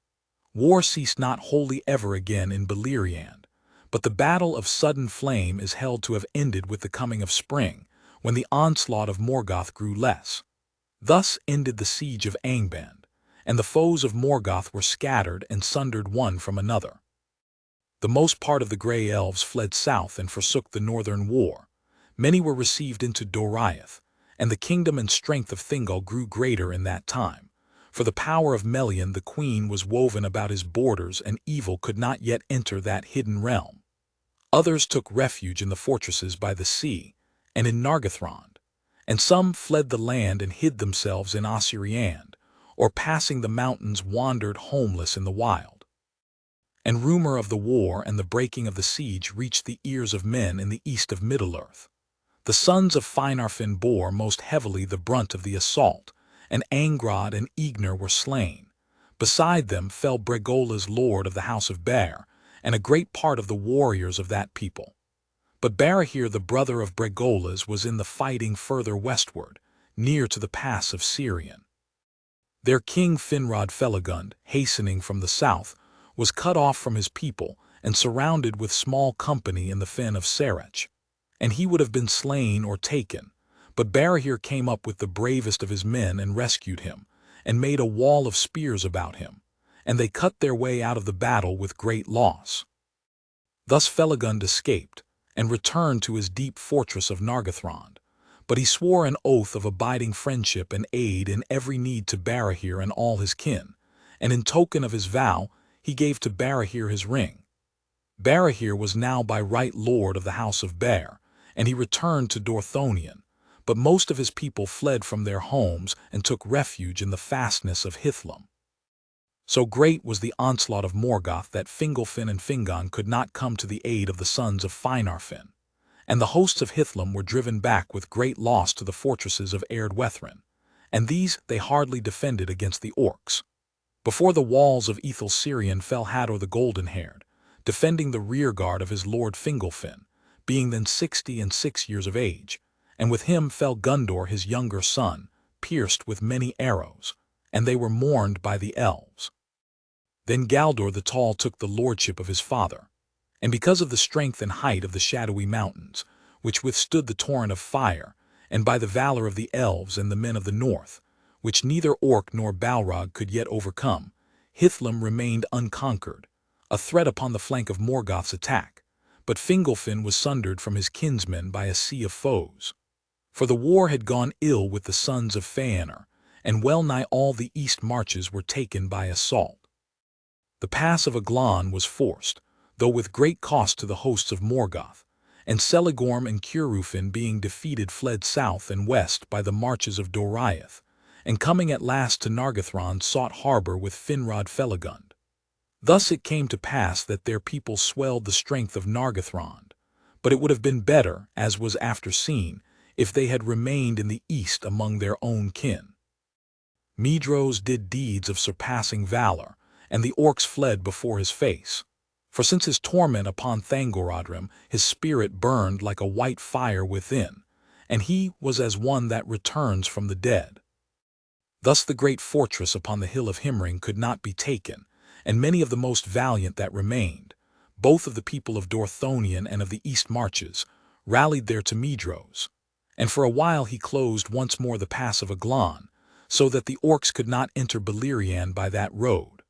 War ceased not wholly ever again in Beleriand, but the battle of Sudden Flame is held to have ended with the coming of spring, when the onslaught of Morgoth grew less. Thus ended the siege of Angband, and the foes of Morgoth were scattered and sundered one from another. The most part of the grey elves fled south and forsook the northern war. Many were received into Doriath, and the kingdom and strength of Thingol grew greater in that time. For the power of Melian the queen was woven about his borders, and evil could not yet enter that hidden realm. Others took refuge in the fortresses by the sea, and in Nargothrond, and some fled the land and hid themselves in Osiriand, or passing the mountains wandered homeless in the wild. And rumor of the war and the breaking of the siege reached the ears of men in the east of Middle-earth. The sons of Finarfin bore most heavily the brunt of the assault, and Angrod and Egnor were slain. Beside them fell Bregola's lord of the house of Bear, and a great part of the warriors of that people. But Barahir the brother of Bregola's was in the fighting further westward, near to the pass of Sirion. Their king Finrod Felagund, hastening from the south, was cut off from his people and surrounded with small company in the fen of Serech, and he would have been slain or taken, but Barahir came up with the bravest of his men and rescued him, and made a wall of spears about him, and they cut their way out of the battle with great loss. Thus Felagund escaped, and returned to his deep fortress of Nargothrond, but he swore an oath of abiding friendship and aid in every need to Barahir and all his kin, and in token of his vow he gave to Barahir his ring. Barahir was now by right lord of the house of Bear, and he returned to Dorthonion, but most of his people fled from their homes and took refuge in the fastness of Hithlum. So great was the onslaught of Morgoth that Fingolfin and Fingon could not come to the aid of the sons of Finarfin, and the hosts of Hithlum were driven back with great loss to the fortresses of Ered Wethrin, and these they hardly defended against the orcs. Before the walls of Ethel Sirion fell Hador the Golden-haired, defending the rearguard of his lord Fingolfin, being then 66 years of age, and with him fell Gundor his younger son, pierced with many arrows, and they were mourned by the elves. Then Galdor the Tall took the lordship of his father, and because of the strength and height of the shadowy mountains, which withstood the torrent of fire, and by the valor of the elves and the men of the north, which neither orc nor Balrog could yet overcome, Hithlum remained unconquered, a threat upon the flank of Morgoth's attack, but Fingolfin was sundered from his kinsmen by a sea of foes. For the war had gone ill with the sons of Feanor, and well nigh all the east marches were taken by assault. The pass of Aglon was forced, though with great cost to the hosts of Morgoth, and Celigorm and Curufin being defeated fled south and west by the marches of Doriath, and coming at last to Nargothrond sought harbor with Finrod Felagund. Thus it came to pass that their people swelled the strength of Nargothrond, but it would have been better, as was after seen, if they had remained in the east among their own kin. Medros did deeds of surpassing valor, and the orcs fled before his face. For since his torment upon Thangorodrim, his spirit burned like a white fire within, and he was as one that returns from the dead. Thus the great fortress upon the hill of Himring could not be taken, and many of the most valiant that remained, both of the people of Dorthonion and of the East Marches, rallied there to Medros, and for a while he closed once more the pass of Aglon, so that the orcs could not enter Beleriand by that road.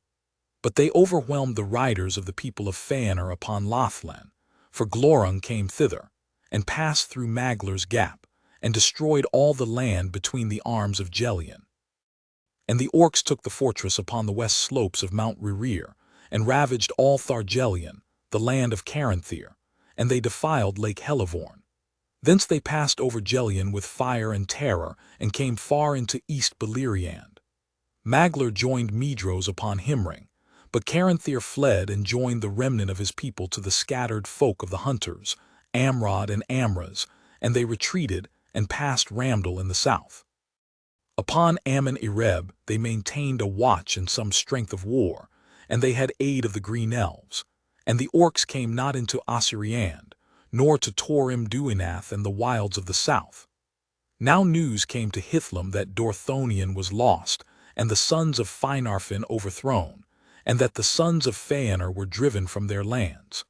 But they overwhelmed the riders of the people of Feanor upon Lothlen, for Glorung came thither, and passed through Maglar's Gap, and destroyed all the land between the arms of Gelion. And the orcs took the fortress upon the west slopes of Mount Rerir, and ravaged all Thargelion, the land of Caranthir, and they defiled Lake Helivorn. Thence they passed over Gelion with fire and terror, and came far into East Beleriand. Maglar joined Medros upon Himring, but Caranthir fled and joined the remnant of his people to the scattered folk of the hunters, Amrod and Amraz, and they retreated and passed Ramdal in the south. Upon Ammon Ereb they maintained a watch and some strength of war, and they had aid of the green elves, and the orcs came not into Osiriand, nor to Torim Duinath and the wilds of the south. Now news came to Hithlum that Dorthonion was lost, and the sons of Finarfin overthrown, and that the sons of Feanor were driven from their lands.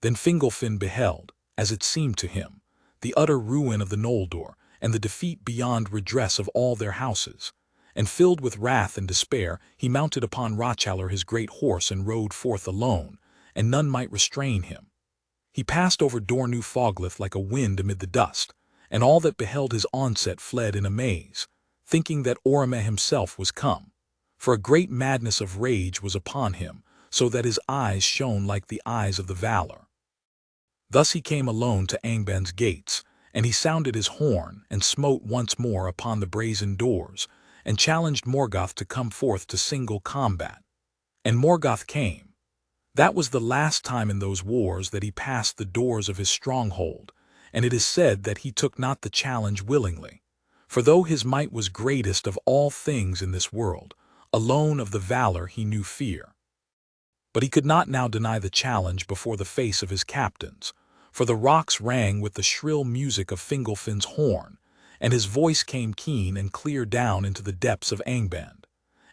Then Fingolfin beheld, as it seemed to him, the utter ruin of the Noldor, and the defeat beyond redress of all their houses, and filled with wrath and despair, he mounted upon Rochalar his great horse and rode forth alone, and none might restrain him. He passed over Dornu Foglith like a wind amid the dust, and all that beheld his onset fled in amaze, thinking that Orome himself was come, for a great madness of rage was upon him, so that his eyes shone like the eyes of the Valar. Thus he came alone to Angban's gates, and he sounded his horn, and smote once more upon the brazen doors, and challenged Morgoth to come forth to single combat. And Morgoth came. That was the last time in those wars that he passed the doors of his stronghold, and it is said that he took not the challenge willingly. For though his might was greatest of all things in this world, alone of the Valar he knew fear. But he could not now deny the challenge before the face of his captains, for the rocks rang with the shrill music of Fingolfin's horn, and his voice came keen and clear down into the depths of Angband.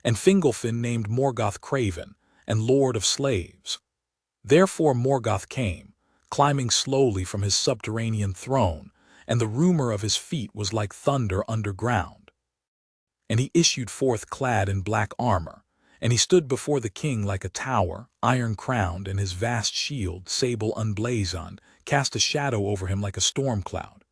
And Fingolfin named Morgoth Craven, and Lord of Slaves. Therefore Morgoth came, climbing slowly from his subterranean throne, and the rumor of his feet was like thunder underground. And he issued forth clad in black armor, and he stood before the king like a tower, iron-crowned, and his vast shield, sable unblazoned, cast a shadow over him like a storm cloud.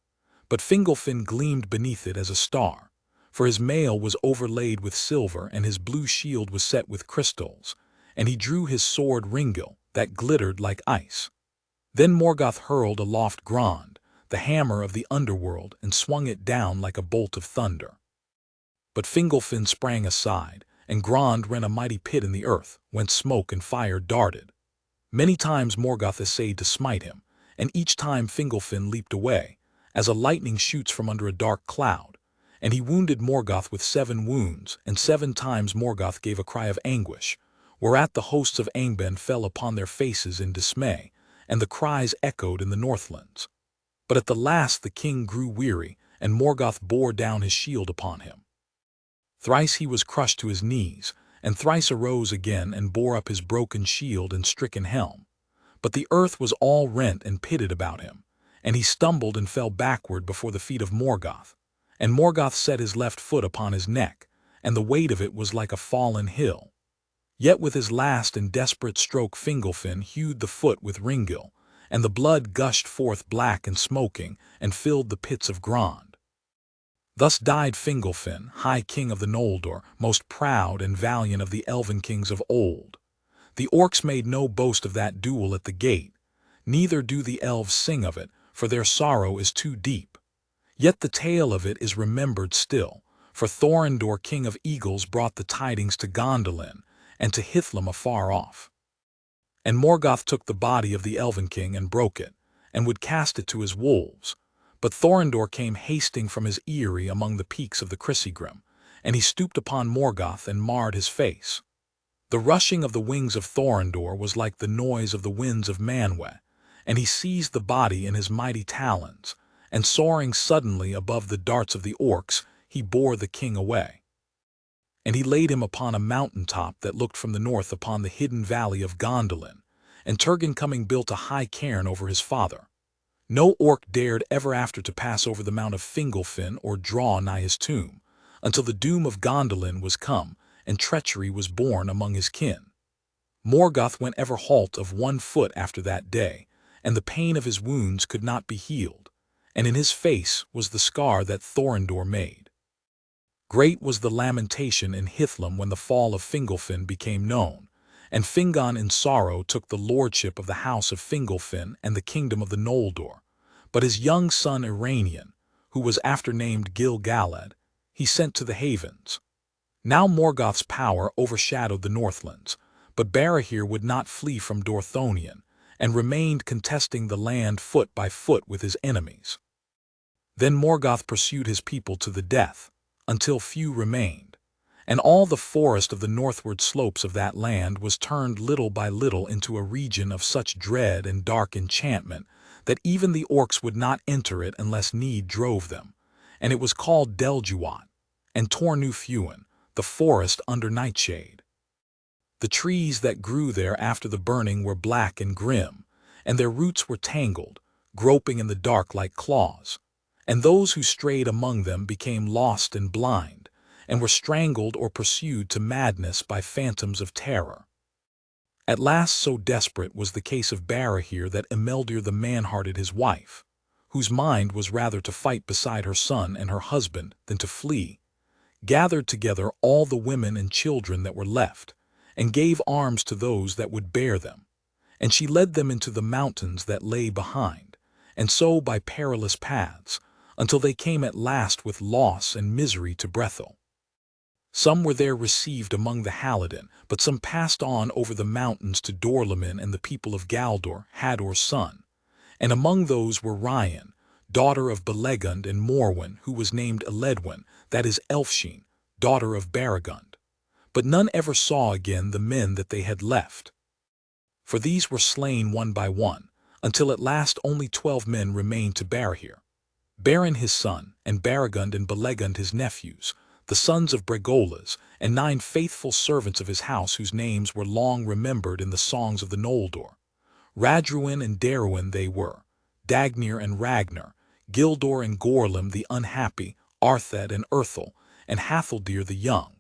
But Fingolfin gleamed beneath it as a star, for his mail was overlaid with silver, and his blue shield was set with crystals, and he drew his sword Ringil, that glittered like ice. Then Morgoth hurled aloft Grond, the hammer of the underworld, and swung it down like a bolt of thunder. But Fingolfin sprang aside, and Grond rent a mighty pit in the earth, whence smoke and fire darted. Many times Morgoth essayed to smite him, and each time Fingolfin leaped away, as a lightning shoots from under a dark cloud, and he wounded Morgoth with 7 wounds, and 7 times Morgoth gave a cry of anguish, whereat the hosts of Angband fell upon their faces in dismay, and the cries echoed in the Northlands. But at the last the king grew weary, and Morgoth bore down his shield upon him. Thrice he was crushed to his knees, and thrice arose again and bore up his broken shield and stricken helm. But the earth was all rent and pitted about him, and he stumbled and fell backward before the feet of Morgoth. And Morgoth set his left foot upon his neck, and the weight of it was like a fallen hill. Yet with his last and desperate stroke Fingolfin hewed the foot with Ringil, and the blood gushed forth black and smoking, and filled the pits of Grond. Thus died Fingolfin, high king of the Noldor, most proud and valiant of the elven kings of old. The orcs made no boast of that duel at the gate, neither do the elves sing of it, for their sorrow is too deep. Yet the tale of it is remembered still, for Thorondor king of eagles brought the tidings to Gondolin, and to Hithlum afar off. And Morgoth took the body of the elven king and broke it, and would cast it to his wolves. But Thorondor came hasting from his eyrie among the peaks of the Crissigrim, and he stooped upon Morgoth and marred his face. The rushing of the wings of Thorondor was like the noise of the winds of Manwë, and he seized the body in his mighty talons, and soaring suddenly above the darts of the orcs, he bore the king away. And he laid him upon a mountain top that looked from the north upon the hidden valley of Gondolin, and Turgon coming built a high cairn over his father. No orc dared ever after to pass over the mount of Fingolfin or draw nigh his tomb, until the doom of Gondolin was come, and treachery was born among his kin. Morgoth went ever halt of 1 foot after that day, and the pain of his wounds could not be healed, and in his face was the scar that Thorondor made. Great was the lamentation in Hithlum when the fall of Fingolfin became known, and Fingon in sorrow took the lordship of the house of Fingolfin and the kingdom of the Noldor, but his young son Iranian, who was after named Gil-galad, he sent to the havens. Now Morgoth's power overshadowed the Northlands, but Barahir would not flee from Dorthonion, and remained contesting the land foot by foot with his enemies. Then Morgoth pursued his people to the death, until few remained, and all the forest of the northward slopes of that land was turned little by little into a region of such dread and dark enchantment that even the orcs would not enter it unless need drove them, and it was called Deljuat, and Tornu-Fuin, the forest under nightshade. The trees that grew there after the burning were black and grim, and their roots were tangled, groping in the dark like claws, and those who strayed among them became lost and blind, and were strangled or pursued to madness by phantoms of terror. At last so desperate was the case of Barahir that Imeldir the man-hearted his wife, whose mind was rather to fight beside her son and her husband than to flee, gathered together all the women and children that were left, and gave arms to those that would bear them, and she led them into the mountains that lay behind, and so by perilous paths, until they came at last with loss and misery to Brethil. Some were there received among the Halidin, but some passed on over the mountains to Dorlamin and the people of Galdor, Hador's son, and among those were Ryan, daughter of Belegund, and Morwen, who was named Eledwin, that is Elfsheen, daughter of Baragund. But none ever saw again the men that they had left. For these were slain one by one, until at last only 12 men remained to Barahir. Beren his son, and Baragund and Belegund his nephews, the sons of Bregolas, and 9 faithful servants of his house whose names were long remembered in the songs of the Noldor. Radruin and Daruin they were, Dagnir and Ragnar, Gildor and Gorlim the unhappy, Arthed and Urthel, and Hathaldir the young.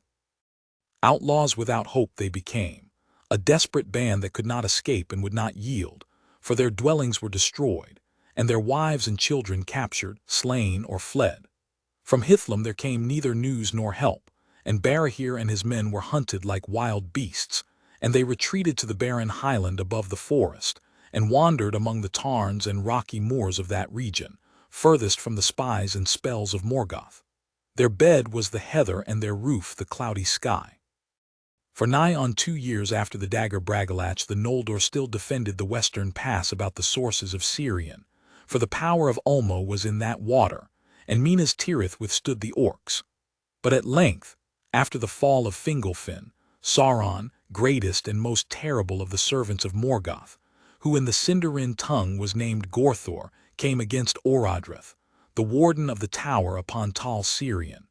Outlaws without hope they became, a desperate band that could not escape and would not yield, for their dwellings were destroyed, and their wives and children captured, slain, or fled. From Hithlum there came neither news nor help, and Barahir and his men were hunted like wild beasts, and they retreated to the barren highland above the forest, and wandered among the tarns and rocky moors of that region, furthest from the spies and spells of Morgoth. Their bed was the heather and their roof the cloudy sky. For nigh on 2 years after the dagger Bragalach the Noldor still defended the western pass about the sources of Sirion, for the power of Ulmo was in that water, and Minas Tirith withstood the orcs. But at length, after the fall of Fingolfin, Sauron, greatest and most terrible of the servants of Morgoth, who in the Sindarin tongue was named Gorthor, came against Orodreth, the warden of the tower upon Tal Sirion.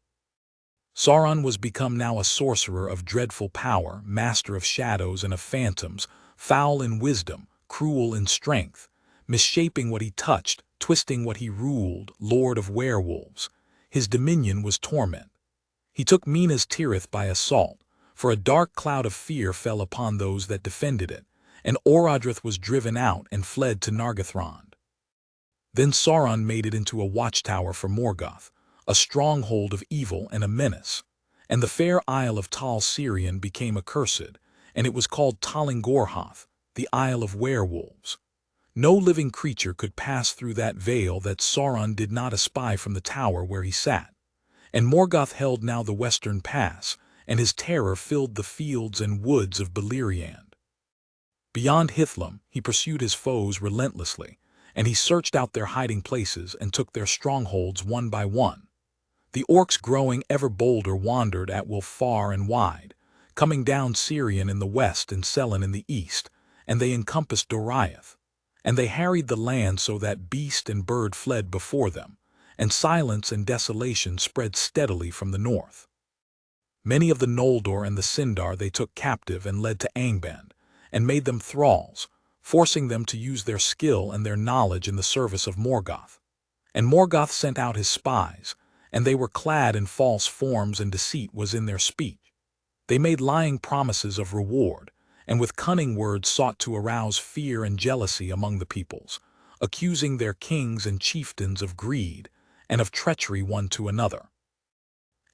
Sauron was become now a sorcerer of dreadful power, master of shadows and of phantoms, foul in wisdom, cruel in strength, misshaping what he touched, twisting what he ruled, lord of werewolves. His dominion was torment. He took Minas Tirith by assault, for a dark cloud of fear fell upon those that defended it, and Orodreth was driven out and fled to Nargothrond. Then Sauron made it into a watchtower for Morgoth, a stronghold of evil and a menace, and the fair isle of Tal Sirion became accursed, and it was called Talingorhoth, the Isle of Werewolves. No living creature could pass through that veil that Sauron did not espy from the tower where he sat, and Morgoth held now the western pass, and his terror filled the fields and woods of Beleriand. Beyond Hithlum he pursued his foes relentlessly, and he searched out their hiding places and took their strongholds one by one. The orcs, growing ever bolder, wandered at will far and wide, coming down Sirion in the west and Selin in the east, and they encompassed Doriath. And they harried the land so that beast and bird fled before them, and silence and desolation spread steadily from the north. Many of the Noldor and the Sindar they took captive and led to Angband, and made them thralls, forcing them to use their skill and their knowledge in the service of Morgoth. And Morgoth sent out his spies, and they were clad in false forms, and deceit was in their speech. They made lying promises of reward, and with cunning words sought to arouse fear and jealousy among the peoples, accusing their kings and chieftains of greed and of treachery one to another.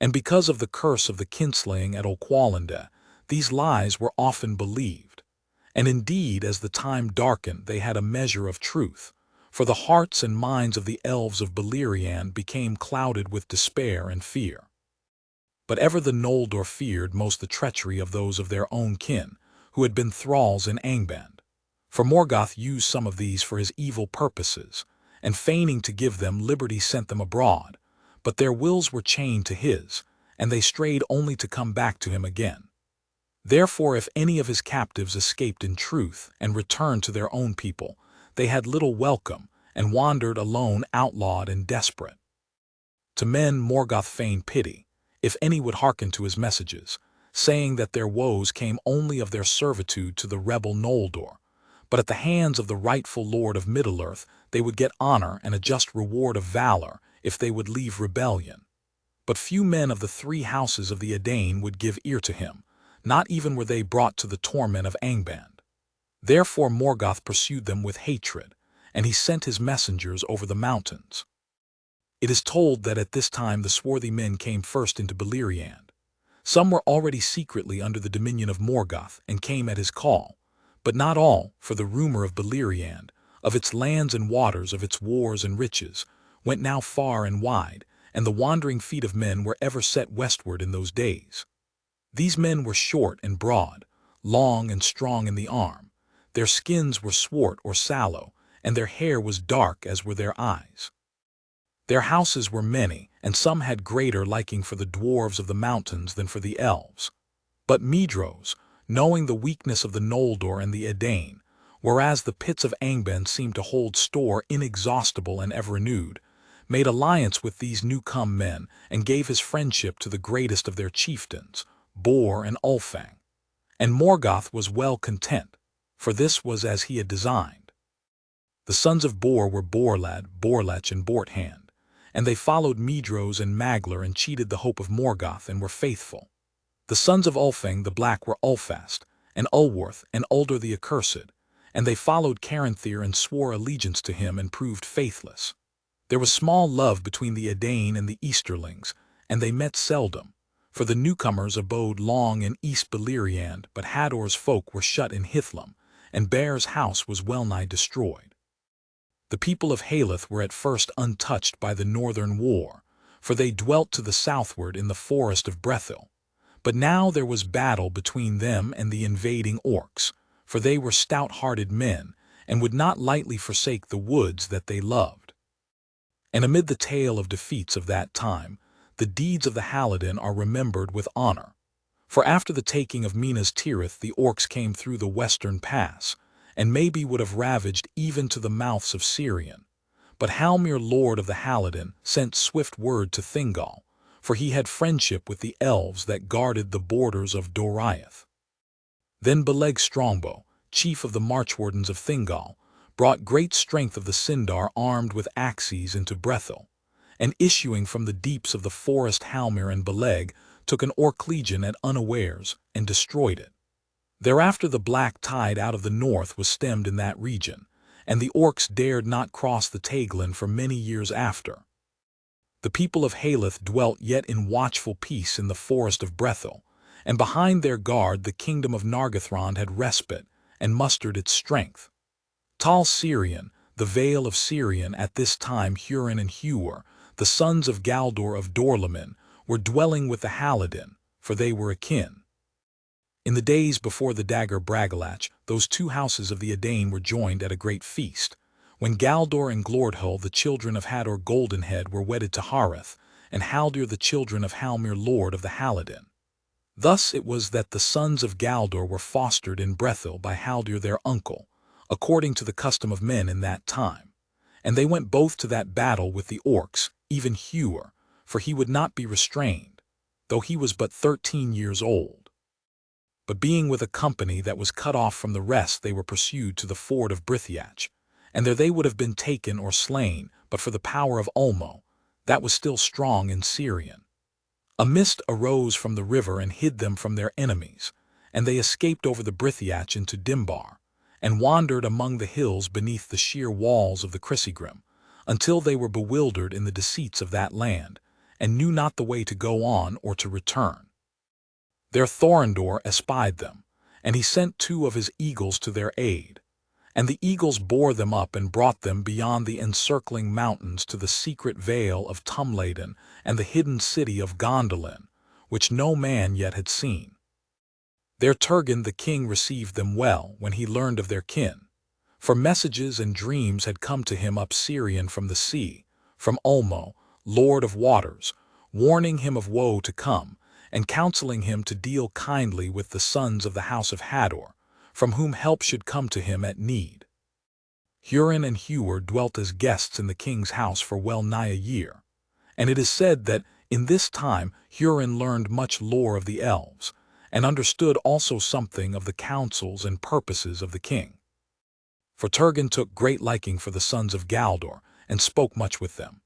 And because of the curse of the kinslaying at Olqualanda, these lies were often believed. And indeed, as the time darkened, they had a measure of truth, for the hearts and minds of the elves of Beleriand became clouded with despair and fear. But ever the Noldor feared most the treachery of those of their own kin, who had been thralls in Angband. For Morgoth used some of these for his evil purposes, and feigning to give them liberty sent them abroad, but their wills were chained to his, and they strayed only to come back to him again. Therefore, if any of his captives escaped in truth and returned to their own people, they had little welcome, and wandered alone, outlawed and desperate. To men Morgoth feigned pity, if any would hearken to his messages, saying that their woes came only of their servitude to the rebel Noldor, but at the hands of the rightful lord of Middle-earth they would get honor and a just reward of valor if they would leave rebellion. But few men of the three houses of the Edain would give ear to him, not even were they brought to the torment of Angband. Therefore Morgoth pursued them with hatred, and he sent his messengers over the mountains. It is told that at this time the swarthy men came first into Beleriand. Some were already secretly under the dominion of Morgoth and came at his call, but not all, for the rumor of Beleriand, of its lands and waters, of its wars and riches, went now far and wide, and the wandering feet of men were ever set westward in those days. These men were short and broad, long and strong in the arm. Their skins were swart or sallow, and their hair was dark as were their eyes. Their houses were many, and some had greater liking for the dwarves of the mountains than for the elves. But Medros, knowing the weakness of the Noldor and the Edain, whereas the pits of Angband seemed to hold store inexhaustible and ever renewed, made alliance with these new-come men and gave his friendship to the greatest of their chieftains, Bor and Ulfang. And Morgoth was well content, for this was as he had designed. The sons of Bor were Borlad, Borlech, and Borthand, and they followed Medros and Maglar and cheated the hope of Morgoth and were faithful. The sons of Ulfang the Black were Ulfast, and Ulworth, and Uldr the Accursed, and they followed Caranthir and swore allegiance to him and proved faithless. There was small love between the Edain and the Easterlings, and they met seldom, for the newcomers abode long in East Beleriand, but Hador's folk were shut in Hithlum, and Bear's house was well-nigh destroyed. The people of Haleth were at first untouched by the northern war, for they dwelt to the southward in the forest of Brethil. But now there was battle between them and the invading orcs, for they were stout-hearted men, and would not lightly forsake the woods that they loved. And amid the tale of defeats of that time, the deeds of the Halidin are remembered with honor. For after the taking of Minas Tirith the orcs came through the western pass, and maybe would have ravaged even to the mouths of Sirion. But Halmir, lord of the Halidin, sent swift word to Thingol, for he had friendship with the elves that guarded the borders of Doriath. Then Beleg Strongbow, chief of the marchwardens of Thingol, brought great strength of the Sindar armed with axes into Brethil, and issuing from the deeps of the forest Halmir and Beleg took an orc legion at unawares and destroyed it. Thereafter the black tide out of the north was stemmed in that region, and the orcs dared not cross the Taglin for many years after. The people of Haleth dwelt yet in watchful peace in the forest of Brethil, and behind their guard the kingdom of Nargothrond had respite and mustered its strength. Tal Sirion, the Vale of Sirion, at this time Hurin and Huor, the sons of Galdor of Dorlamin, were dwelling with the Halidin, for they were akin. In the days before the dagger Bragalach, those two houses of the Edain were joined at a great feast, when Galdor and Glordhull, the children of Hador Goldenhead, were wedded to Hareth, and Haldir the children of Halmir lord of the Haladin. Thus it was that the sons of Galdor were fostered in Brethil by Haldir their uncle, according to the custom of men in that time. And they went both to that battle with the orcs, even Huer, for he would not be restrained, though he was but 13 years old. But being with a company that was cut off from the rest, they were pursued to the ford of Brithiach, and there they would have been taken or slain, but for the power of Ulmo, that was still strong in Sirion. A mist arose from the river and hid them from their enemies, and they escaped over the Brithiach into Dimbar, and wandered among the hills beneath the sheer walls of the Crissigrim, until they were bewildered in the deceits of that land, and knew not the way to go on or to return. There Thorondor espied them, and he sent 2 of his eagles to their aid. And the eagles bore them up and brought them beyond the encircling mountains to the secret vale of Tumladen and the hidden city of Gondolin, which no man yet had seen. There Turgon the king received them well when he learned of their kin, for messages and dreams had come to him up Sirion from the sea, from Ulmo, lord of waters, warning him of woe to come, and counseling him to deal kindly with the sons of the house of Hador, from whom help should come to him at need. Hurin and Huer dwelt as guests in the king's house for well nigh a year, and it is said that in this time Hurin learned much lore of the elves, and understood also something of the counsels and purposes of the king. For Turgon took great liking for the sons of Galdor, and spoke much with them,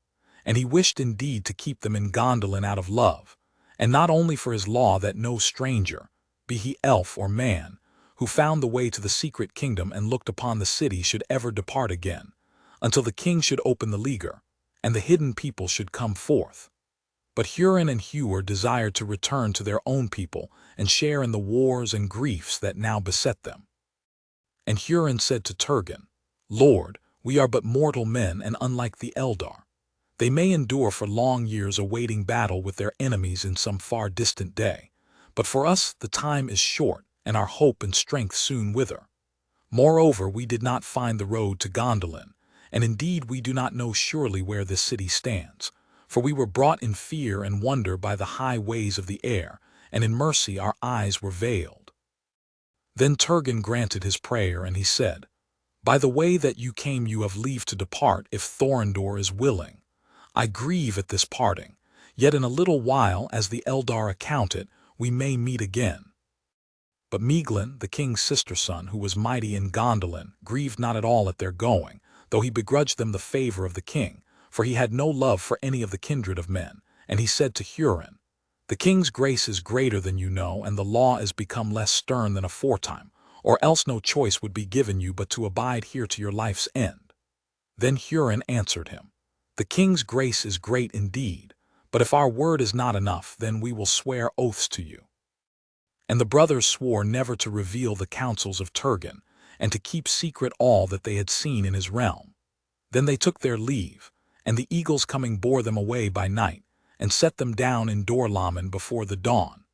and he wished indeed to keep them in Gondolin out of love, and not only for his law that no stranger, be he elf or man, who found the way to the secret kingdom and looked upon the city should ever depart again, until the king should open the leaguer, and the hidden people should come forth. But Hurin and Huer desired to return to their own people and share in the wars and griefs that now beset them. And Hurin said to Turgon, "Lord, we are but mortal men and unlike the Eldar. They may endure for long years awaiting battle with their enemies in some far distant day, but for us the time is short, and our hope and strength soon wither. Moreover, we did not find the road to Gondolin, and indeed we do not know surely where this city stands, for we were brought in fear and wonder by the high ways of the air, and in mercy our eyes were veiled." Then Turgon granted his prayer, and he said, "By the way that you came you have leave to depart if Thorondor is willing. I grieve at this parting, yet in a little while, as the Eldar account it, we may meet again." But Meglin, the king's sister-son, who was mighty in Gondolin, grieved not at all at their going, though he begrudged them the favor of the king, for he had no love for any of the kindred of men, and he said to Hurin, "The king's grace is greater than you know, and the law is become less stern than aforetime, or else no choice would be given you but to abide here to your life's end." Then Hurin answered him, "The king's grace is great indeed, but if our word is not enough, then we will swear oaths to you." And the brothers swore never to reveal the counsels of Turgon, and to keep secret all that they had seen in his realm. Then they took their leave, and the eagles coming bore them away by night, and set them down in Dorlamen before the dawn.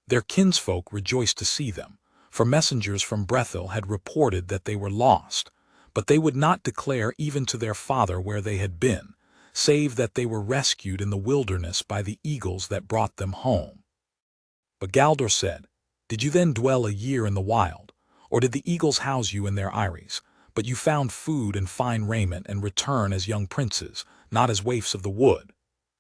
Their kinsfolk rejoiced to see them, for messengers from Brethil had reported that they were lost, but they would not declare even to their father where they had been, save that they were rescued in the wilderness by the eagles that brought them home. But Galdor said, "Did you then dwell a year in the wild, or did the eagles house you in their eyries, but you found food and fine raiment and return as young princes, not as waifs of the wood?"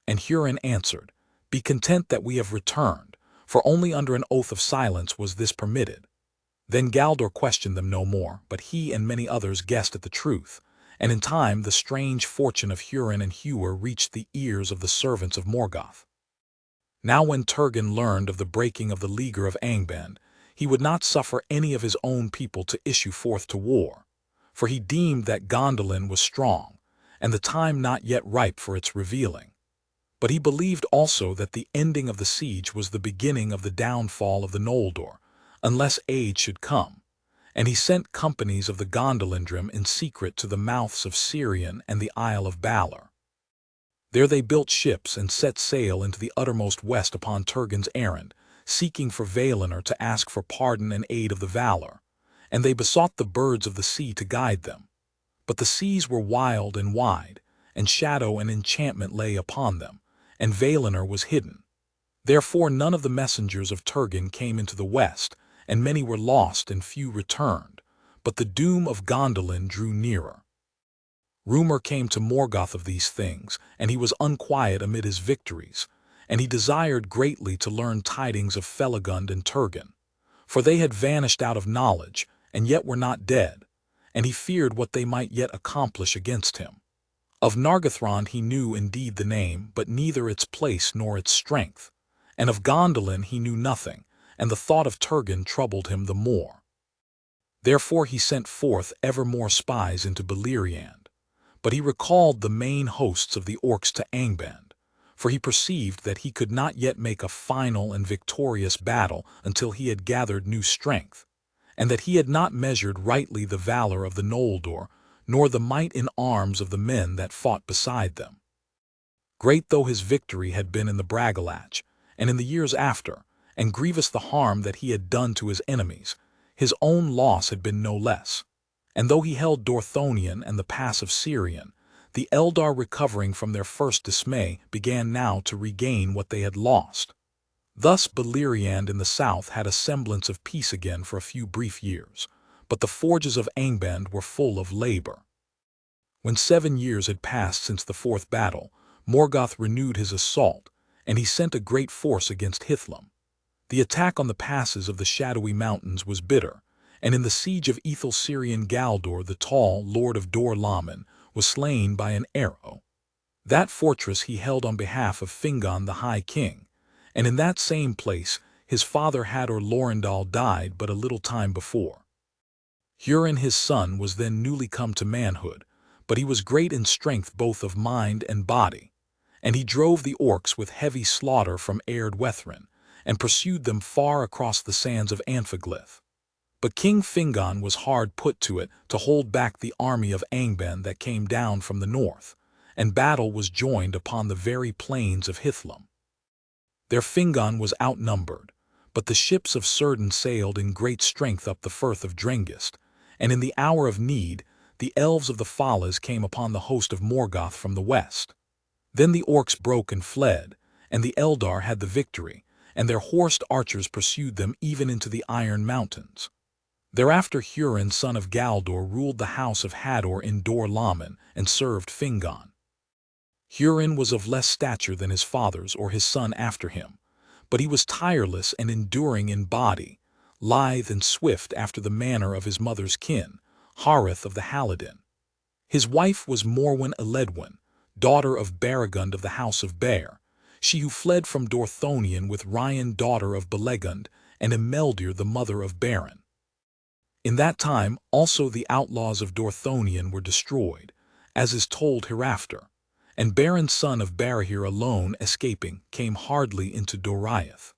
And Hurin answered, "Be content that we have returned, for only under an oath of silence was this permitted." Then Galdor questioned them no more, but he and many others guessed at the truth, and in time the strange fortune of Hurin and Huer reached the ears of the servants of Morgoth. Now when Turgon learned of the breaking of the leaguer of Angband, he would not suffer any of his own people to issue forth to war, for he deemed that Gondolin was strong, and the time not yet ripe for its revealing. But he believed also that the ending of the siege was the beginning of the downfall of the Noldor, unless aid should come, and he sent companies of the Gondolindrim in secret to the mouths of Sirion and the Isle of Valar. There they built ships and set sail into the uttermost west upon Turgon's errand, seeking for Valinor to ask for pardon and aid of the Valar, and they besought the birds of the sea to guide them. But the seas were wild and wide, and shadow and enchantment lay upon them, and Valinor was hidden. Therefore none of the messengers of Turgon came into the west, and many were lost and few returned, but the doom of Gondolin drew nearer. Rumor came to Morgoth of these things, and he was unquiet amid his victories, and he desired greatly to learn tidings of Felagund and Turgon, for they had vanished out of knowledge, and yet were not dead, and he feared what they might yet accomplish against him. Of Nargothrond he knew indeed the name, but neither its place nor its strength, and of Gondolin he knew nothing, and the thought of Turgon troubled him the more. Therefore he sent forth ever more spies into Beleriand, but he recalled the main hosts of the orcs to Angband, for he perceived that he could not yet make a final and victorious battle until he had gathered new strength, and that he had not measured rightly the valor of the Noldor, nor the might in arms of the men that fought beside them. Great though his victory had been in the Bragalach, and in the years after, and grievous the harm that he had done to his enemies, his own loss had been no less. And though he held Dorthonion and the pass of Sirion, the Eldar, recovering from their first dismay, began now to regain what they had lost. Thus Beleriand in the south had a semblance of peace again for a few brief years, but the forges of Angband were full of labor. When 7 years had passed since the fourth battle, Morgoth renewed his assault, and he sent a great force against Hithlum. The attack on the passes of the shadowy mountains was bitter, and in the siege of Ethel-Sirion Galdor the tall, lord of Dor-Lamin, was slain by an arrow. That fortress he held on behalf of Fingon the High King, and in that same place his father Hador Lorindal died but a little time before. Hurin his son was then newly come to manhood, but he was great in strength both of mind and body, and he drove the orcs with heavy slaughter from Erd-Wethrin, and pursued them far across the sands of Anfaglyth. But King Fingon was hard put to it to hold back the army of Angband that came down from the north, and battle was joined upon the very plains of Hithlum. There Fingon was outnumbered, but the ships of Círdan sailed in great strength up the firth of Drengist, and in the hour of need the elves of the Falas came upon the host of Morgoth from the west. Then the orcs broke and fled, and the Eldar had the victory, and their horsed archers pursued them even into the Iron Mountains. Thereafter Hurin son of Galdor ruled the house of Hador in Dor-Lamin and served Fingon. Hurin was of less stature than his fathers or his son after him, but he was tireless and enduring in body, lithe and swift after the manner of his mother's kin, Harith of the Haladin. His wife was Morwen Eledwin, daughter of Baragund of the house of Bear, she who fled from Dorthonion with Ryan daughter of Belegund and Imeldir the mother of Beren. In that time also the outlaws of Dorthonion were destroyed, as is told hereafter, and Beren's son of Barahir alone escaping came hardly into Doriath.